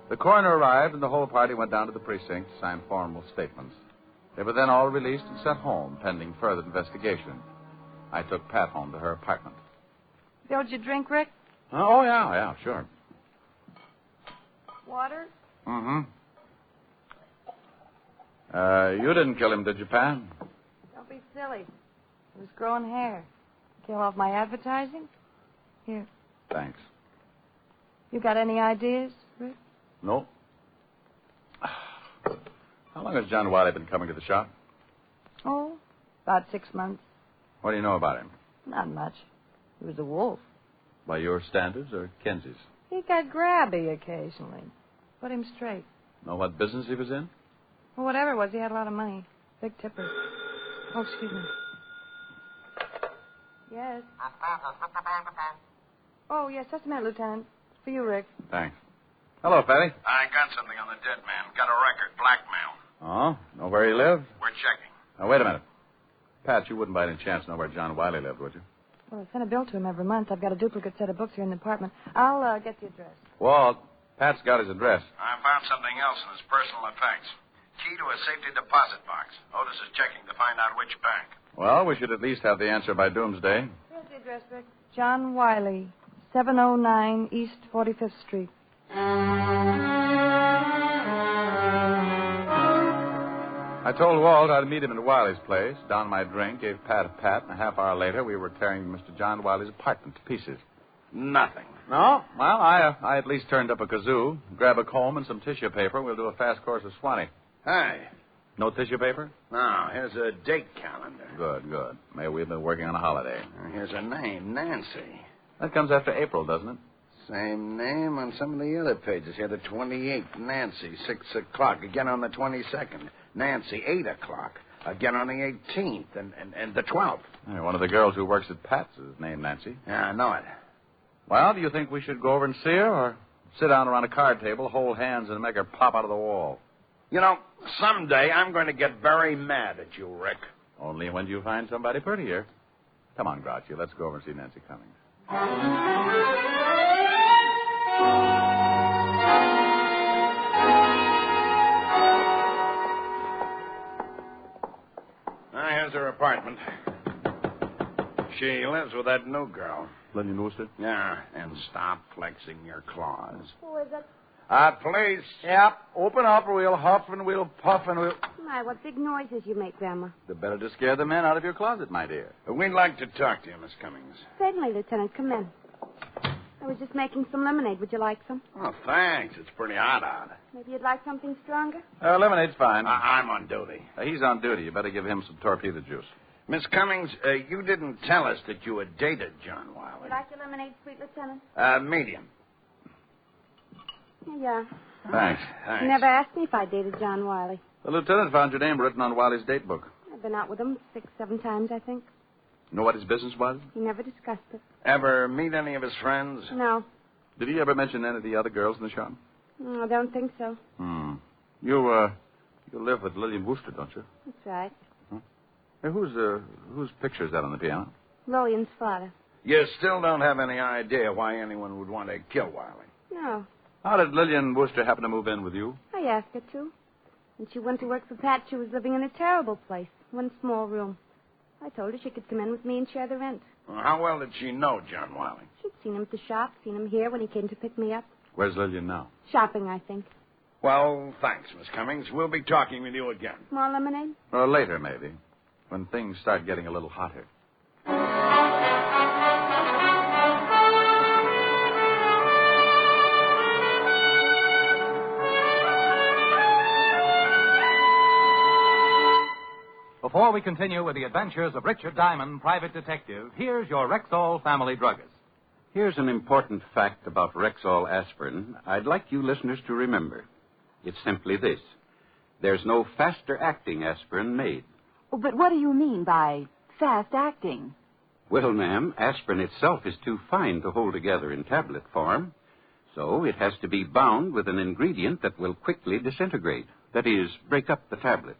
The coroner arrived, and the whole party went down to the precinct to sign formal statements. They were then all released and sent home, pending further investigation. I took Pat home to her apartment. Filled your drink, Rick? Oh, yeah, sure. Water? Mm-hmm. You didn't kill him, did you, Pat? Don't be silly. He was growing hair. Kill off my advertising? Here. Thanks. You got any ideas, Rick? No. How long has John Wiley been coming to the shop? Oh, about 6 months. What do you know about him? Not much. He was a wolf. By your standards or Kenzie's? He got grabby occasionally. Put him straight. Know what business he was in? Well, whatever it was, he had a lot of money. Big tipper. Oh, excuse me. Yes. Oh, yes, just a minute, Lieutenant. For you, Rick. Thanks. Hello, Fatty. I got something on the dead man. Got a record. Blackmail. Oh, know where he lived? We're checking. Now, wait a minute. Pat, you wouldn't by any chance know where John Wiley lived, would you? Well, I send a bill to him every month. I've got a duplicate set of books here in the apartment. I'll get the address. Walt, Pat's got his address. I found something else in his personal effects. Key to a safety deposit box. Otis is checking to find out which bank. Well, we should at least have the answer by doomsday. Here's the address, Rick. John Wiley, 709 East 45th Street. I told Walt I'd meet him at Wiley's place, downed my drink, gave Pat a pat, and a half hour later we were tearing Mr. John Wiley's apartment to pieces. Nothing. No? Well, I at least turned up a kazoo, grab a comb and some tissue paper, and we'll do a fast course of Swanee. Hey, No tissue paper? No, here's a date calendar. Good. Maybe we've been working on a holiday. Here's a name, Nancy. That comes after April, doesn't it? Same name on some of the other pages here. The 28th, Nancy, 6 o'clock. Again on the 22nd. Nancy, 8 o'clock. Again on the 18th and the 12th. Hey, one of the girls who works at Pat's is named Nancy. Yeah, I know it. Well, do you think we should go over and see her, or sit down around a card table, hold hands, and make her pop out of the wall? You know, someday I'm going to get very mad at you, Rick. Only when you find somebody prettier. Come on, Grouchy, let's go over and see Nancy Cummings. Here's her apartment. She lives with that new girl. Lillian Wooster? Yeah, and stop flexing your claws. Who is it? Police. Yep. Open up or we'll huff and we'll puff and we'll... My, what big noises you make, Grandma. The better to scare the men out of your closet, my dear. We'd like to talk to you, Miss Cummings. Certainly, Lieutenant. Come in. I was just making some lemonade. Would you like some? Oh, thanks. It's pretty hot out. Maybe you'd like something stronger? Lemonade's fine. I'm on duty. He's on duty. You better give him some torpedo juice. Miss Cummings, you didn't tell us that you had dated John Wiley. Would you like your lemonade, sweet Lieutenant? Medium. Yeah. Thanks. You never asked me if I dated John Wiley. The lieutenant found your name written on Wiley's date book. I've been out with him 6, 7 times, I think. Know what his business was? He never discussed it. Ever meet any of his friends? No. Did he ever mention any of the other girls in the shop? I don't think so. You live with Lillian Wooster, don't you? That's right. Hey, whose picture is that on the piano? Lillian's father. You still don't have any idea why anyone would want to kill Wiley? No. How did Lillian Wooster happen to move in with you? I asked her to. When she went to work for Pat, she was living in a terrible place. One small room. I told her she could come in with me and share the rent. Well, how well did she know John Wiley? She'd seen him at the shop, seen him here when he came to pick me up. Where's Lillian now? Shopping, I think. Well, thanks, Miss Cummings. We'll be talking with you again. More lemonade? Or later, maybe, when things start getting a little hotter. Before we continue with the adventures of Richard Diamond, private detective, here's your Rexall family druggist. Here's an important fact about Rexall aspirin I'd like you listeners to remember. It's simply this. There's no faster-acting aspirin made. Oh, but what do you mean by fast-acting? Well, ma'am, aspirin itself is too fine to hold together in tablet form. So it has to be bound with an ingredient that will quickly disintegrate. That is, break up the tablet.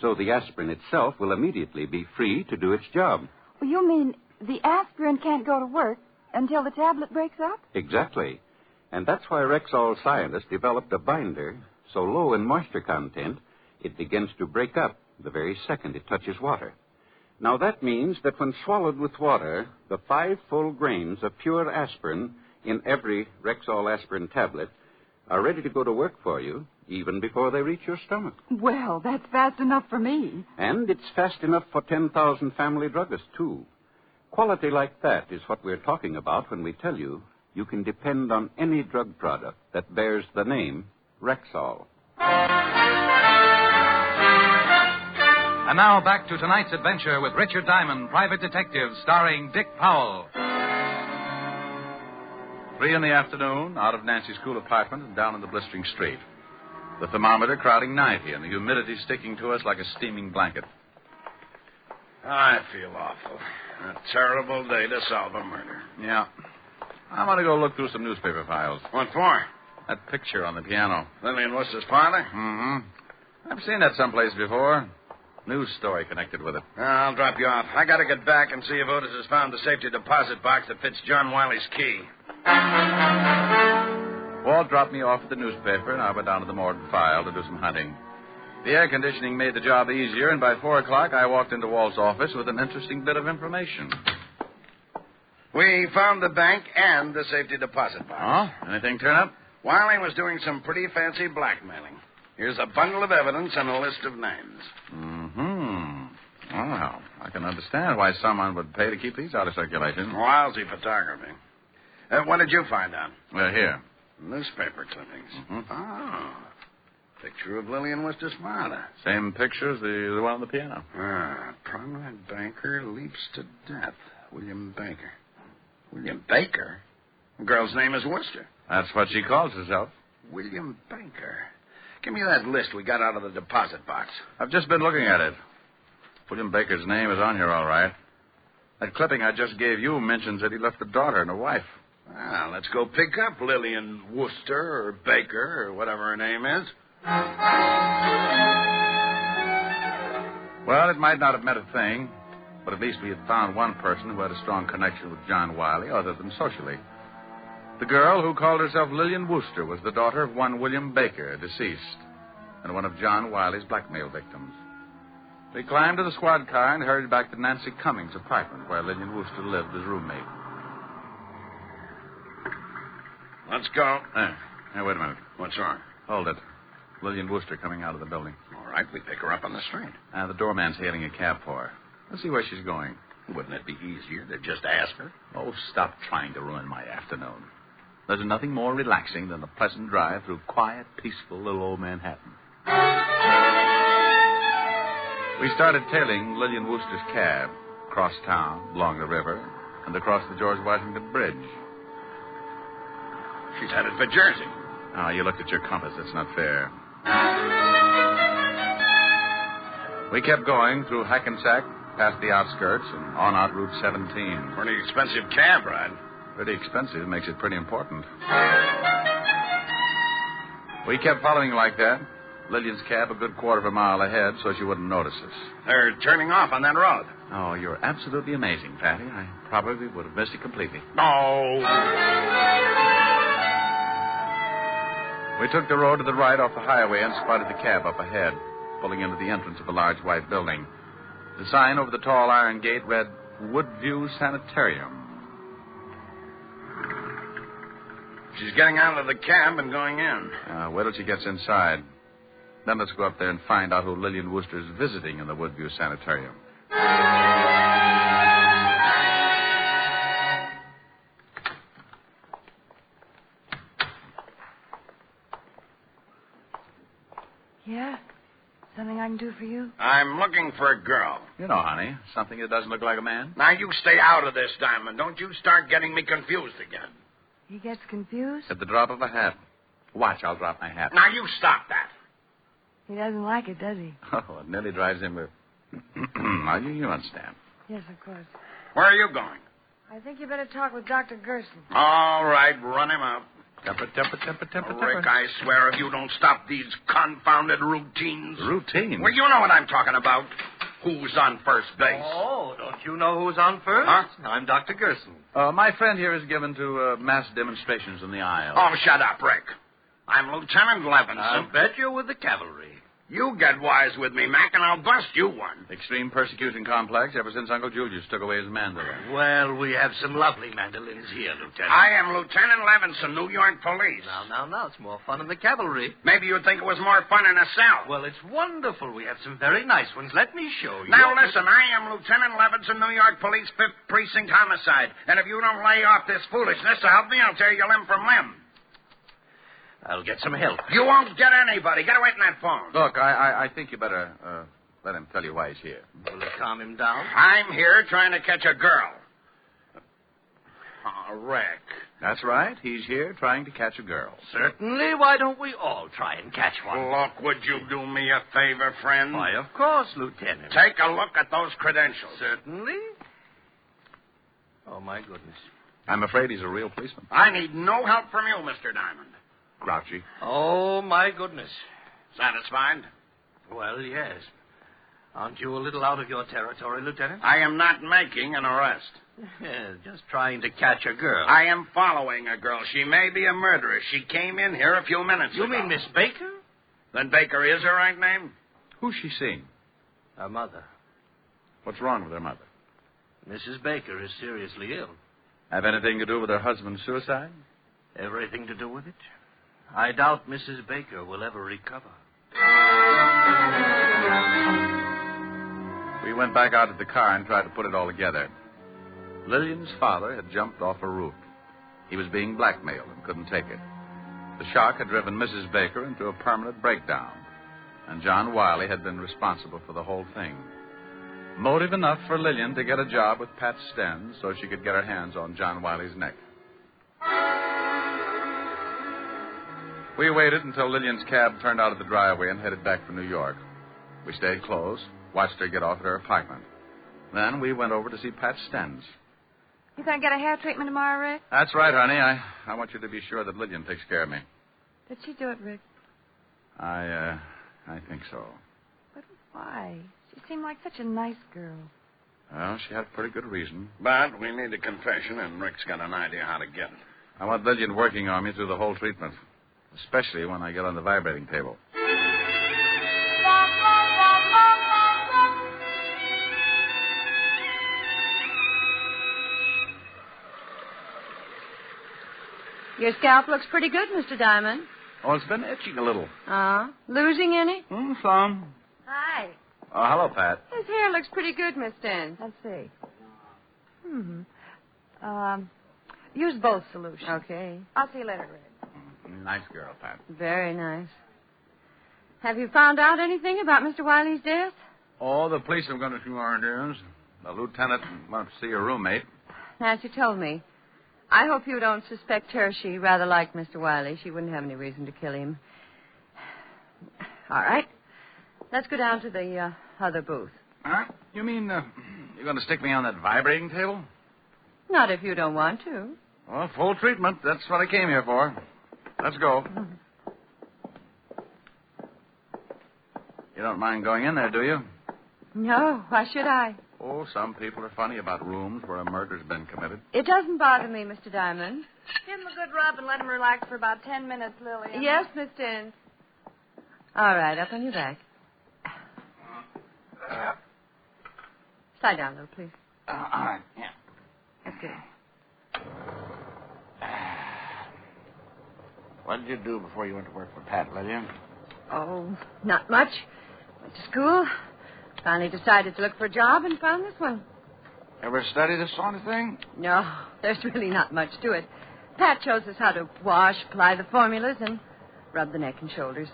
So the aspirin itself will immediately be free to do its job. Well, you mean the aspirin can't go to work until the tablet breaks up? Exactly. And that's why Rexall scientists developed a binder so low in moisture content it begins to break up the very second it touches water. Now that means that when swallowed with water, the 5 full grains of pure aspirin in every Rexall aspirin tablet are ready to go to work for you even before they reach your stomach. Well, that's fast enough for me. And it's fast enough for 10,000 family druggists, too. Quality like that is what we're talking about when we tell you you can depend on any drug product that bears the name Rexall. And now back to tonight's adventure with Richard Diamond, private detective, starring Dick Powell. 3 in the afternoon, out of Nancy's cool apartment and down in the blistering street. The thermometer crowding 90 and the humidity sticking to us like a steaming blanket. I feel awful. A terrible day to solve a murder. Yeah. I want to go look through some newspaper files. What for? That picture on the piano. Lillian Wooster's father? Mm-hmm. I've seen that someplace before. News story connected with it. I'll drop you off. I got to get back and see if Otis has found the safety deposit box that fits John Wiley's key. Walt dropped me off at the newspaper, and I went down to the morgue file to do some hunting. The air conditioning made the job easier, and by 4 o'clock, I walked into Walt's office with an interesting bit of information. We found the bank and the safety deposit box. Oh? Anything turn up? Wiley was doing some pretty fancy blackmailing. Here's a bundle of evidence and a list of names. Mm-hmm. Well, I can understand why someone would pay to keep these out of circulation. Lousy photography. What did you find out? Well, here. Newspaper clippings. Mm-hmm. Oh. Picture of Lillian Worcester's father. Same picture as the one on the piano. Prominent banker leaps to death. William Baker. William Baker? The girl's name is Worcester. That's what she calls herself. William Baker. Give me that list we got out of the deposit box. I've just been looking at it. William Baker's name is on here, all right. That clipping I just gave you mentions that he left a daughter and a wife. Well, let's go pick up Lillian Worcester or Baker or whatever her name is. Well, it might not have meant a thing, but at least we had found one person who had a strong connection with John Wiley other than socially. The girl who called herself Lillian Worcester was the daughter of one William Baker, deceased, and one of John Wiley's blackmail victims. We climbed to the squad car and hurried back to Nancy Cummings' apartment, where Lillian Worcester lived as roommate. Let's go. Hey, wait a minute. What's wrong? Hold it. Lillian Worcester coming out of the building. All right, we pick her up on the street. The doorman's hailing a cab for her. Let's see where she's going. Wouldn't it be easier to just ask her? Oh, stop trying to ruin my afternoon. There's nothing more relaxing than a pleasant drive through quiet, peaceful little old Manhattan. We started tailing Lillian Worcester's cab across town, along the river, and across the George Washington Bridge. She's headed for Jersey. Oh, you looked at your compass. That's not fair. We kept going through Hackensack, past the outskirts, and on out Route 17. Pretty expensive cab ride. Pretty expensive makes it pretty important. We kept following like that. Lillian's cab a good quarter of a mile ahead, so she wouldn't notice us. They're turning off on that road. Oh, you're absolutely amazing, Fatty. I probably would have missed it completely. No. We took the road to the right off the highway and spotted the cab up ahead, pulling into the entrance of a large white building. The sign over the tall iron gate read, Woodview Sanitarium. She's getting out of the cab and going in. Wait till she gets inside. Then let's go up there and find out who Lillian Worcester is visiting in the Woodview Sanitarium. Yeah? Something I can do for you? I'm looking for a girl. You know, honey, something that doesn't look like a man. Now, you stay out of this, Diamond. Don't you start getting me confused again. He gets confused? At the drop of a hat. Watch, I'll drop my hat. Now, you stop that. He doesn't like it, does he? Oh, it nearly drives him with... Now, you understand. Yes, of course. Where are you going? I think you better talk with Dr. Gerson. All right, run him up. Temper. Rick, I swear if you don't stop these confounded routines. Routines? Well, you know what I'm talking about. Who's on first base? Oh, don't you know who's on first? Huh? I'm Dr. Gerson. My friend here is given to mass demonstrations in the aisle. Oh, shut up, Rick. I'm Lieutenant Levinson. I bet you're with the cavalry. You get wise with me, Mac, and I'll bust you one. Extreme persecution complex ever since Uncle Julius took away his mandolin. Well, we have some lovely mandolins here, Lieutenant. I am Lieutenant Levinson, New York Police. Now, it's more fun in the cavalry. Maybe you'd think it was more fun in a cell. Well, it's wonderful. We have some very nice ones. Let me show you. Now, listen, I am Lieutenant Levinson, New York Police, 5th Precinct Homicide. And if you don't lay off this foolishness to help me, I'll tear you limb from limb. I'll get some help. You won't get anybody. Get away from that phone. Look, I think you better let him tell you why he's here. Will it calm him down? I'm here trying to catch a girl. Oh, Rick. That's right. He's here trying to catch a girl. Certainly. Why don't we all try and catch one? Look, would you do me a favor, friend? Why, of course, Lieutenant. Take a look at those credentials. Certainly. Oh, my goodness. I'm afraid he's a real policeman. I need no help from you, Mr. Diamond. Grouchy. Oh, my goodness. Satisfied? Well, yes. Aren't you a little out of your territory, Lieutenant? I am not making an arrest. Yes, just trying to catch a girl. I am following a girl. She may be a murderess. She came in here a few minutes ago. You mean Miss Baker? Then Baker is her right name? Who's she seeing? Her mother. What's wrong with her mother? Mrs. Baker is seriously ill. Have anything to do with her husband's suicide? Everything to do with it? I doubt Mrs. Baker will ever recover. We went back out to the car and tried to put it all together. Lillian's father had jumped off a roof. He was being blackmailed and couldn't take it. The shock had driven Mrs. Baker into a permanent breakdown, and John Wiley had been responsible for the whole thing. Motive enough for Lillian to get a job with Pat Stenz so she could get her hands on John Wiley's neck. We waited until Lillian's cab turned out of the driveway and headed back for New York. We stayed close, watched her get off at her apartment. Then we went over to see Pat Stenz. You gonna get a hair treatment tomorrow, Rick? That's right, honey. I want you to be sure that Lillian takes care of me. Did she do it, Rick? I think so. But why? She seemed like such a nice girl. Well, she had pretty good reason. But we need a confession, and Rick's got an idea how to get it. I want Lillian working on me through the whole treatment, especially when I get on the vibrating table. Your scalp looks pretty good, Mr. Diamond. Oh, it's been itching a little. Losing any? Some. Hi. Oh, hello, Pat. His hair looks pretty good, Miss Stenz. Let's see. Use both solutions. Okay. I'll see you later, Rick. Nice girl, Pat. Very nice. Have you found out anything about Mr. Wiley's death? Oh, the police have gone a few orders. The lieutenant went to see her roommate. Nancy told me. I hope you don't suspect her. She rather liked Mr. Wiley. She wouldn't have any reason to kill him. All right. Let's go down to the other booth. Huh? You mean you're going to stick me on that vibrating table? Not if you don't want to. Well, full treatment. That's what I came here for. Let's go. You don't mind going in there, do you? No. Why should I? Oh, some people are funny about rooms where a murder's been committed. It doesn't bother me, Mr. Diamond. Give him a good rub and let him relax for about 10 minutes, Lillian. Yes, Miss Stenz. All right, up on your back. Slide down a little, please. All right, yeah. That's good. What did you do before you went to work for Pat, Lillian? Oh, not much. Went to school. Finally decided to look for a job and found this one. Ever study this sort of thing? No, there's really not much to it. Pat shows us how to wash, apply the formulas, and rub the neck and shoulders.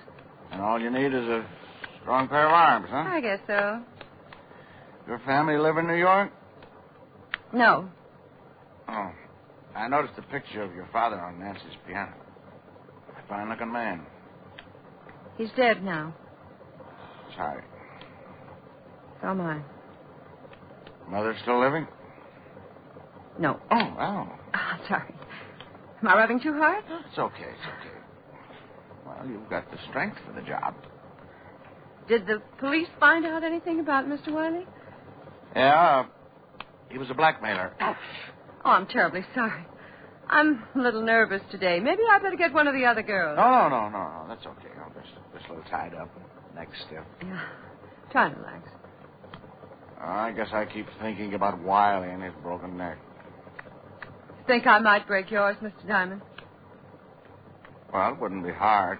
And all you need is a strong pair of arms, huh? I guess so. Your family live in New York? No. Oh. I noticed a picture of your father on Nancy's piano. A fine-looking man. He's dead now. Sorry. So am I. Mother still living? No. Oh. Sorry. Am I rubbing too hard? It's okay. Well, you've got the strength for the job. Did the police find out anything about Mr. Wiley? Yeah. He was a blackmailer. Oh, I'm terribly sorry. I'm a little nervous today. Maybe I better get one of the other girls. No. That's okay. I'm just a little tied up. Next step. Yeah. Try and relax. I guess I keep thinking about Wiley and his broken neck. Think I might break yours, Mr. Diamond? Well, it wouldn't be hard.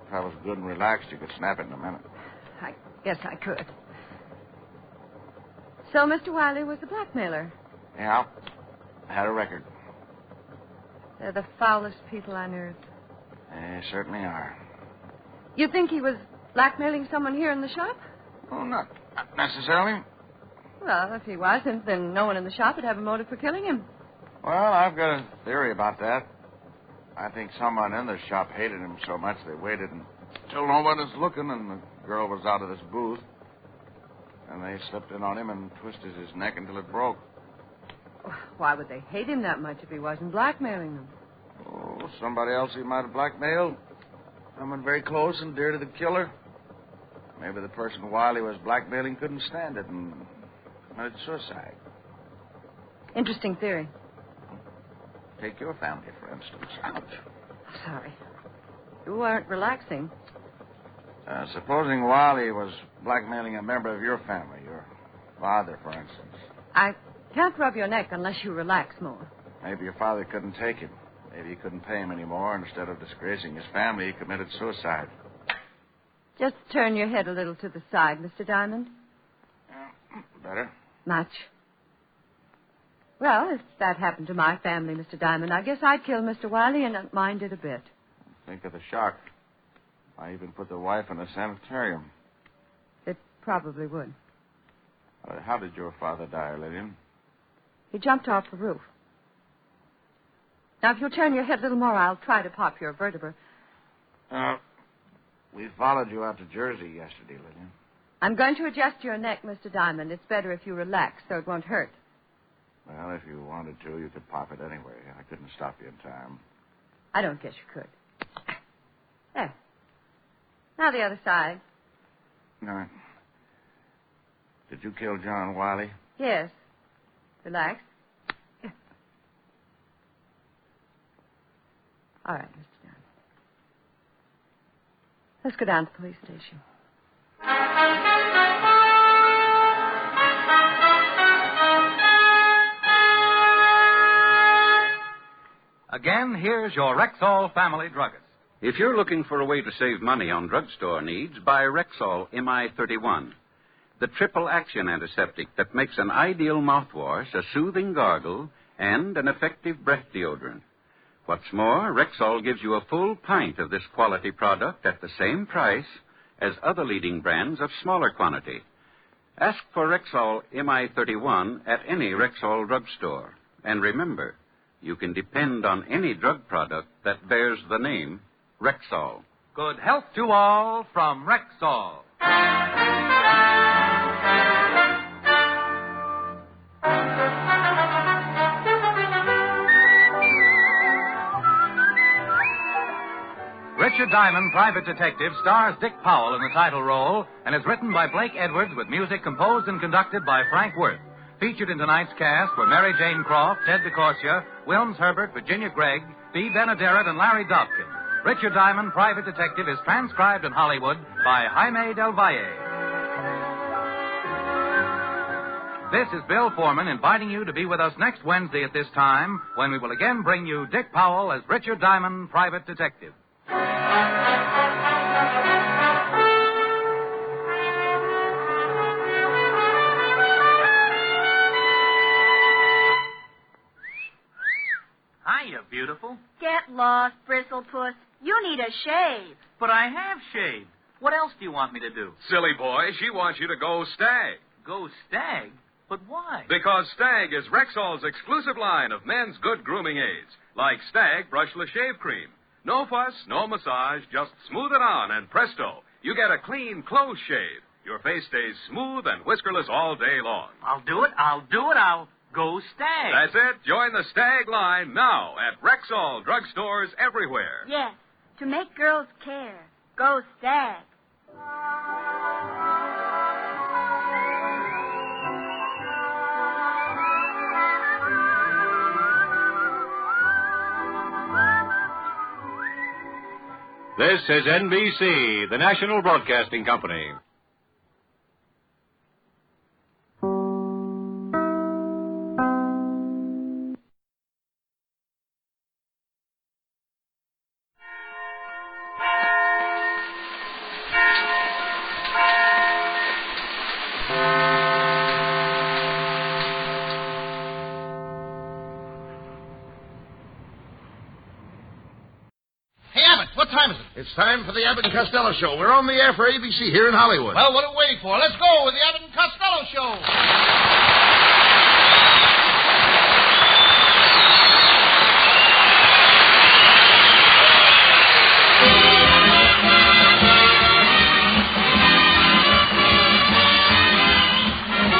If I was good and relaxed, you could snap it in a minute. I guess I could. So Mr. Wiley was a blackmailer? Yeah. I had a record. They're the foulest people on earth. They certainly are. You think he was blackmailing someone here in the shop? Oh, not necessarily. Well, if he wasn't, then no one in the shop would have a motive for killing him. Well, I've got a theory about that. I think someone in the shop hated him so much they waited until no one was looking and the girl was out of this booth. And they slipped in on him and twisted his neck until it broke. Why would they hate him that much if he wasn't blackmailing them? Oh, somebody else he might have blackmailed. Someone very close and dear to the killer. Maybe the person Wiley was blackmailing couldn't stand it and committed suicide. Interesting theory. Take your family, for instance. Ouch. Sorry. You aren't relaxing. Supposing Wiley was blackmailing a member of your family, your father, for instance. I can't rub your neck unless you relax more. Maybe your father couldn't take it. Maybe he couldn't pay him anymore. Instead of disgracing his family, he committed suicide. Just turn your head a little to the side, Mr. Diamond. Better? Much. Well, if that happened to my family, Mr. Diamond, I guess I'd kill Mr. Wiley and not mind it a bit. Think of the shock. I even put the wife in a sanitarium. It probably would. How did your father die, Lillian? He jumped off the roof. Now, if you'll turn your head a little more, I'll try to pop your vertebra. We followed you out to Jersey yesterday, Lillian. I'm going to adjust your neck, Mr. Diamond. It's better if you relax so it won't hurt. Well, if you wanted to, you could pop it anyway. I couldn't stop you in time. I don't guess you could. There. Now the other side. No. Did you kill John Wiley? Yes. Relax. All right, Mr. Diamond. Let's go down to the police station. Again, here's your Rexall family druggist. If you're looking for a way to save money on drugstore needs, buy Rexall MI31, the triple-action antiseptic that makes an ideal mouthwash, a soothing gargle, and an effective breath deodorant. What's more, Rexall gives you a full pint of this quality product at the same price as other leading brands of smaller quantity. Ask for Rexall MI31 at any Rexall drugstore. And remember, you can depend on any drug product that bears the name Rexall. Good health to all from Rexall. Richard Diamond, Private Detective, stars Dick Powell in the title role and is written by Blake Edwards with music composed and conducted by Frank Worth. Featured in tonight's cast were Mary Jane Croft, Ted DeCorsia, Wilms Herbert, Virginia Gregg, Bea Benaderet, and Larry Dobkin. Richard Diamond, Private Detective, is transcribed in Hollywood by Jaime Del Valle. This is Bill Foreman inviting you to be with us next Wednesday at this time when we will again bring you Dick Powell as Richard Diamond, Private Detective. Hiya, beautiful. Get lost, Bristlepuss. You need a shave. But I have shaved. What else do you want me to do? Silly boy, she wants you to go Stag. Go Stag? But why? Because Stag is Rexall's exclusive line of men's good grooming aids, like Stag Brushless Shave Cream. No fuss, no massage, just smooth it on, and presto, you get a clean, close shave. Your face stays smooth and whiskerless all day long. I'll do it. I'll go Stag. That's it. Join the Stag line now at Rexall drugstores everywhere. Yes, to make girls care. Go Stag. This is NBC, the national broadcasting company. It's time for the Abbott and Costello Show. We're on the air for ABC here in Hollywood. Well, what are we waiting for? Let's go with the Abbott and Costello Show.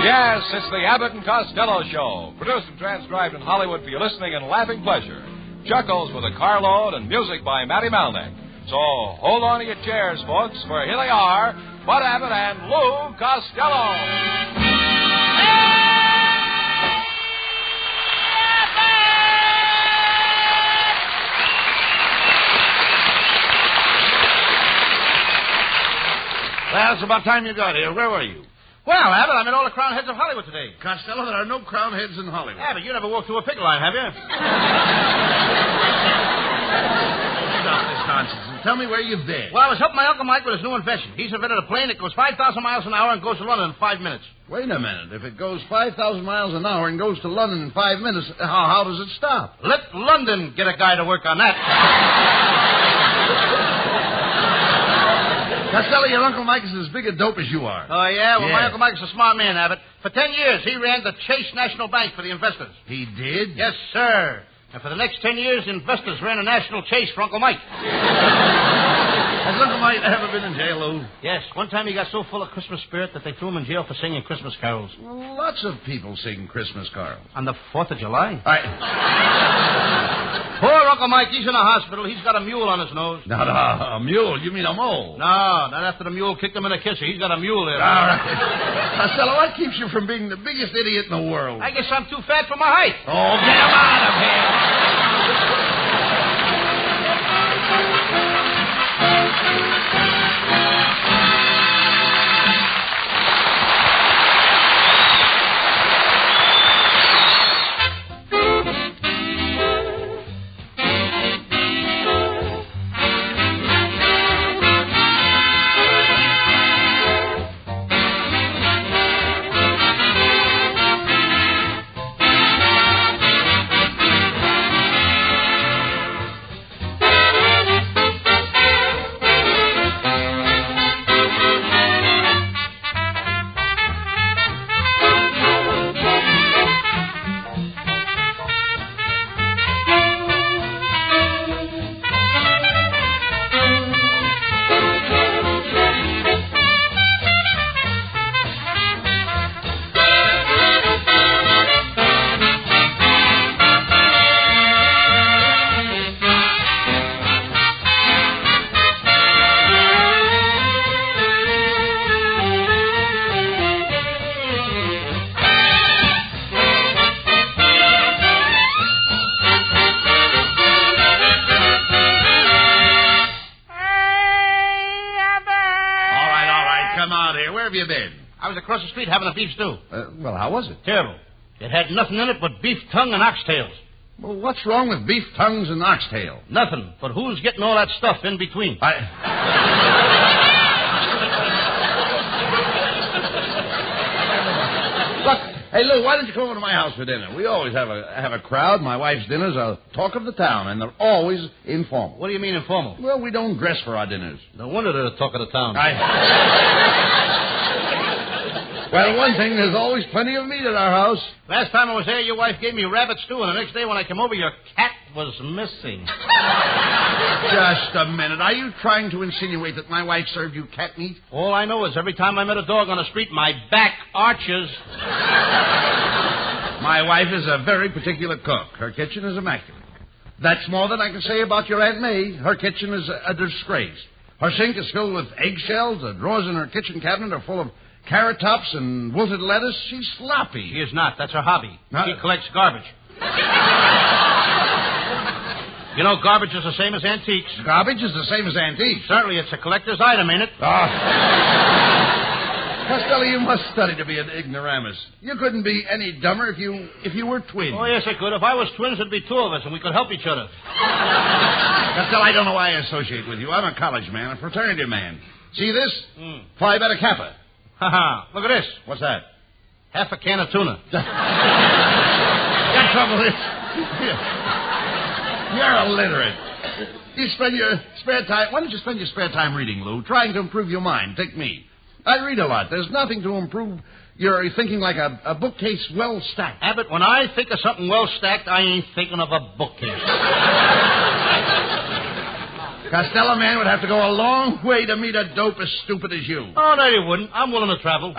Yes, it's the Abbott and Costello Show, produced and transcribed in Hollywood for your listening and laughing pleasure. Chuckles with a carload and music by Matty Malnick. So hold on to your chairs, folks, for here they are, Bud Abbott and Lou Costello. Well, it's about time you got here. Where were you? Well, Abbott, I met all the crown heads of Hollywood today. Costello, there are no crown heads in Hollywood. Abbott, you never walked through a picket line, have you? Stop this nonsense and tell me where you've been. Well, I was helping my Uncle Mike with his new invention. He's invented a plane that goes 5,000 miles an hour and goes to London in 5 minutes. Wait a minute. If it goes 5,000 miles an hour and goes to London in 5 minutes, how does it stop? Let London get a guy to work on that. Costello, your Uncle Mike is as big a dope as you are. Oh, yeah? Well, my Uncle Mike is a smart man, Abbott. For 10 years, he ran the Chase National Bank for the investors. He did? Yes, sir. And for the next 10 years, the investors ran a national chase for Uncle Mike. Has Uncle Mike ever been in jail, Lou? Yes. One time he got so full of Christmas spirit that they threw him in jail for singing Christmas carols. Well, lots of people sing Christmas carols. On the 4th of July? Poor Uncle Mike, he's in a hospital. He's got a mule on his nose. Not a mule. You mean a mole? No, not after the mule kicked him in a kisser. He's got a mule there. All right. Costello, what keeps you from being the biggest idiot in the world? I guess I'm too fat for my height. Oh, get him out of here. I was across the street having a beef stew. Well, how was it? Terrible. It had nothing in it but beef tongue and oxtails. Well, what's wrong with beef tongues and oxtail? Nothing. But who's getting all that stuff in between? Look, hey, Lou, why don't you come over to my house for dinner? We always have a crowd. My wife's dinners are talk of the town, and they're always informal. What do you mean informal? Well, we don't dress for our dinners. No wonder they're the talk of the town. Well, one thing, there's always plenty of meat at our house. Last time I was there, your wife gave me rabbit stew, and the next day when I came over, your cat was missing. Just a minute. Are you trying to insinuate that my wife served you cat meat? All I know is every time I met a dog on the street, my back arches. My wife is a very particular cook. Her kitchen is immaculate. That's more than I can say about your Aunt May. Her kitchen is a disgrace. Her sink is filled with eggshells. The drawers in her kitchen cabinet are full of carrot tops and wilted lettuce. She's sloppy. She is not. That's her hobby. She collects garbage. You know, garbage is the same as antiques. Garbage is the same as antiques? Certainly, it's a collector's item, ain't it? Costello, you must study to be an ignoramus. You couldn't be any dumber if you were twins. Oh, yes, I could. If I was twins, there'd be two of us, and we could help each other. Costello, I don't know why I associate with you. I'm a college man, a fraternity man. See this? Phi Beta Kappa. Ha-ha. Look at this. What's that? Half a can of tuna. That trouble is, you're illiterate. You spend your spare time... Why don't you spend your spare time reading, Lou? Trying to improve your mind. Take me. I read a lot. There's nothing to improve your thinking like a bookcase well stacked. Abbott, when I think of something well stacked, I ain't thinking of a bookcase. Costello, man, would have to go a long way to meet a dope as stupid as you. Oh, no, you wouldn't. I'm willing to travel.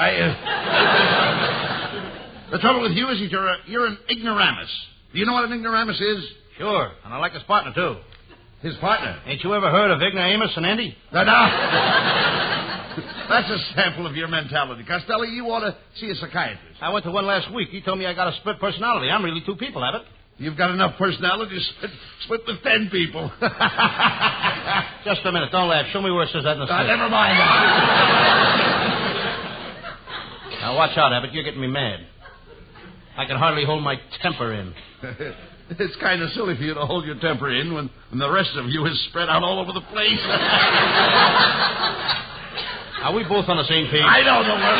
The trouble with you is that you're an ignoramus. Do you know what an ignoramus is? Sure, and I like his partner, too. His partner? Ain't you ever heard of Ignoramus and Andy? No. That's a sample of your mentality. Costello, you ought to see a psychiatrist. I went to one last week. He told me I got a split personality. I'm really two people, Abbott. You've got enough personality to split with 10 people. Just a minute. Don't laugh. Show me where it says that in the slip. Never mind. Now, watch out, Abbott. You're getting me mad. I can hardly hold my temper in. It's kind of silly for you to hold your temper in when the rest of you is spread out all over the place. Are we both on the same page? I don't know where.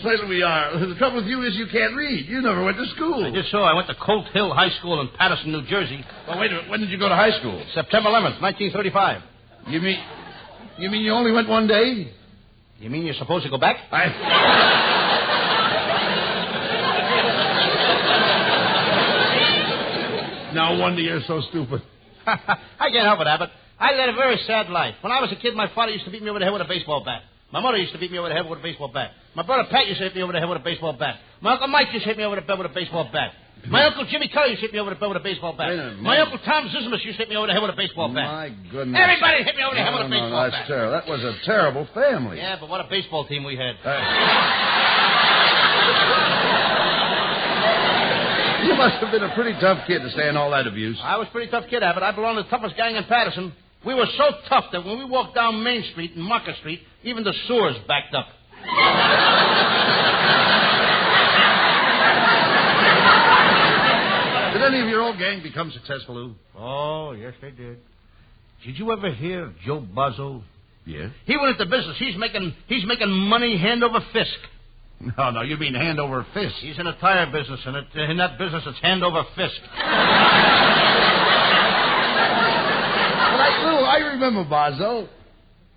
Certainly we are. The trouble with you is you can't read. You never went to school. I just saw. I went to Colt Hill High School in Patterson, New Jersey. Well, wait a minute. When did you go to high school? September 11th, 1935. You mean you only went one day? You mean you're supposed to go back? No wonder you're so stupid. I can't help it, Abbott. I led a very sad life. When I was a kid, my father used to beat me over the head with a baseball bat. My mother used to beat me over the head with a baseball bat. My brother Pat used to hit me over the head with a baseball bat. My Uncle Mike used to hit me over the head with a baseball bat. My Uncle Jimmy Kelly used to hit me over the head with a baseball bat. My Uncle Tom Zismus used to hit me over the head with a baseball bat. My goodness. Everybody hit me over the head with a baseball bat. That's terrible. That was a terrible family. Yeah, but what a baseball team we had. You must have been a pretty tough kid to stand all that abuse. I was a pretty tough kid, Abbott. I belonged to the toughest gang in Patterson. We were so tough that when we walked down Main Street and Market Street, even the sewers backed up. Did any of your old gang become successful, Lou? Oh, yes, they did. Did you ever hear of Joe Bozzo? Yes. He went into business. He's making money hand over fist. No, you mean hand over fist. He's in a tire business, and in that business, it's hand over fist. Lou, I remember Bozzo.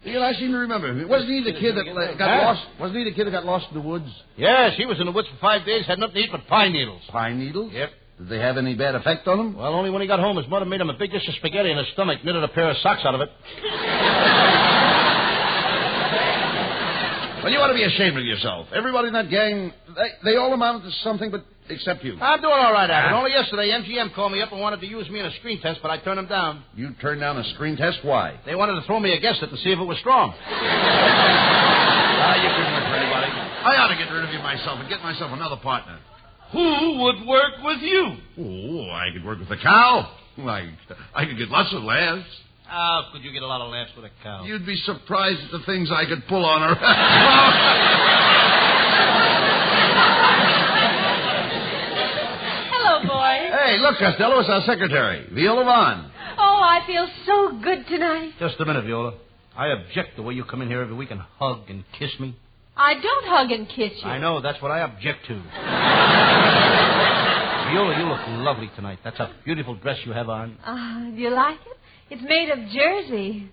I seem to remember him. Wasn't he the kid that got lost? Wasn't he the kid that got lost in the woods? Yes, he was in the woods for 5 days, had nothing to eat but pine needles. Pine needles? Yep. Did they have any bad effect on him? Well, only when he got home, his mother made him a big dish of spaghetti in his stomach, knitted a pair of socks out of it. Well, you ought to be ashamed of yourself. Everybody in that gang, they all amounted to something, but except you. I'm doing all right, Abbott. Only yesterday, MGM called me up and wanted to use me in a screen test, but I turned them down. You turned down a screen test? Why? They wanted to throw me against it and see if it was strong. You couldn't work for anybody. I ought to get rid of you myself and get myself another partner. Who would work with you? Oh, I could work with a cow. I could get lots of laughs. How could you get a lot of laughs with a cow? You'd be surprised at the things I could pull on her. Hello, boys. Hey, look, Costello, it's our secretary, Viola Vance. Oh, I feel so good tonight. Just a minute, Viola. I object the way you come in here every week and hug and kiss me. I don't hug and kiss you. I know. That's what I object to. Viola, you look lovely tonight. That's a beautiful dress you have on. Do you like it? It's made of jersey.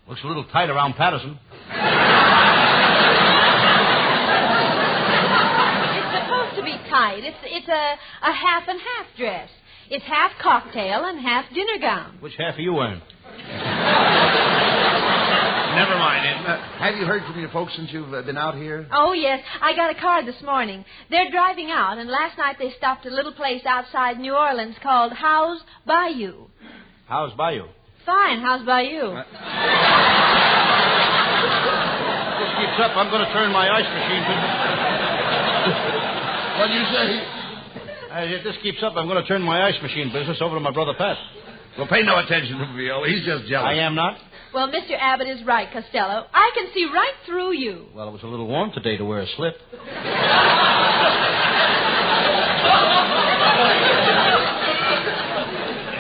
Looks a little tight around Patterson. It's supposed to be tight. It's a half and half dress. It's half cocktail and half dinner gown. Which half are you wearing? Never mind. Have you heard from your folks since you've been out here? Oh, yes. I got a card this morning. They're driving out, and last night they stopped at a little place outside New Orleans called Howe's Bayou. Howe's Bayou? Fine. How's Bayou? This keeps up, I'm going to turn my ice machine business. What do you say? If this keeps up, I'm going to turn my ice machine business over to my brother Pat. Well, pay no attention to Viola. He's just jealous. I am not. Well, Mr. Abbott is right, Costello. I can see right through you. Well, it was a little warm today to wear a slip.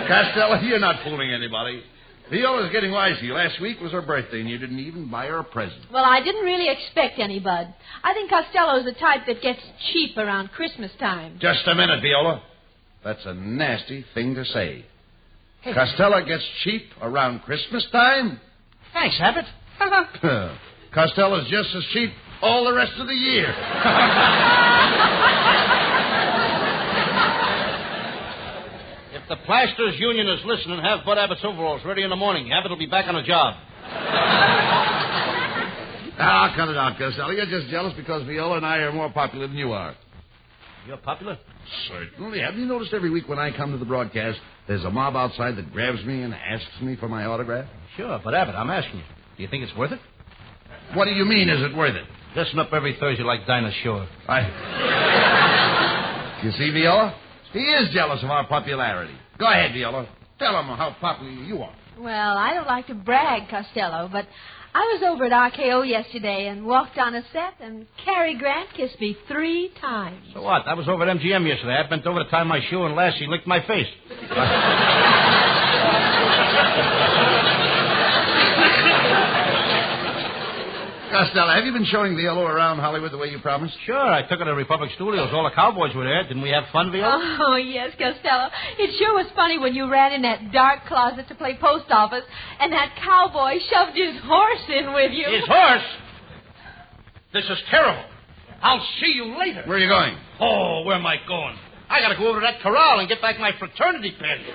Costello, you're not fooling anybody. Viola's getting wise to you. Last week was her birthday, and you didn't even buy her a present. Well, I didn't really expect any, Bud. I think Costello's the type that gets cheap around Christmas time. Just a minute, Viola. That's a nasty thing to say. Costello gets cheap around Christmas time? Thanks, Abbott. Costello's just as cheap all the rest of the year. If the Plasters Union is listening, have Bud Abbott's overalls ready in the morning. Abbott will be back on the job. Cut it out, Costello. You're just jealous because Viola and I are more popular than you are. You're popular? Certainly. Haven't you noticed every week when I come to the broadcast, there's a mob outside that grabs me and asks me for my autograph? Sure, but Abbott, I'm asking you. Do you think it's worth it? What do you mean, is it worth it? Listen up every Thursday like Dinah Shore. You see, Viola? He is jealous of our popularity. Go ahead, Viola. Tell him how popular you are. Well, I don't like to brag, Costello, but I was over at RKO yesterday and walked on a set, and Cary Grant kissed me 3 times. So what? I was over at MGM yesterday. I bent over to tie my shoe, and Lassie licked my face. Costello, have you been showing Viola around Hollywood the way you promised? Sure, I took her to Republic Studios. All the cowboys were there. Didn't we have fun, Viola? Oh, yes, Costello. It sure was funny when you ran in that dark closet to play post office, and that cowboy shoved his horse in with you. His horse? This is terrible. I'll see you later. Where are you going? Oh, where am I going? I gotta go over to that corral and get back my fraternity pin.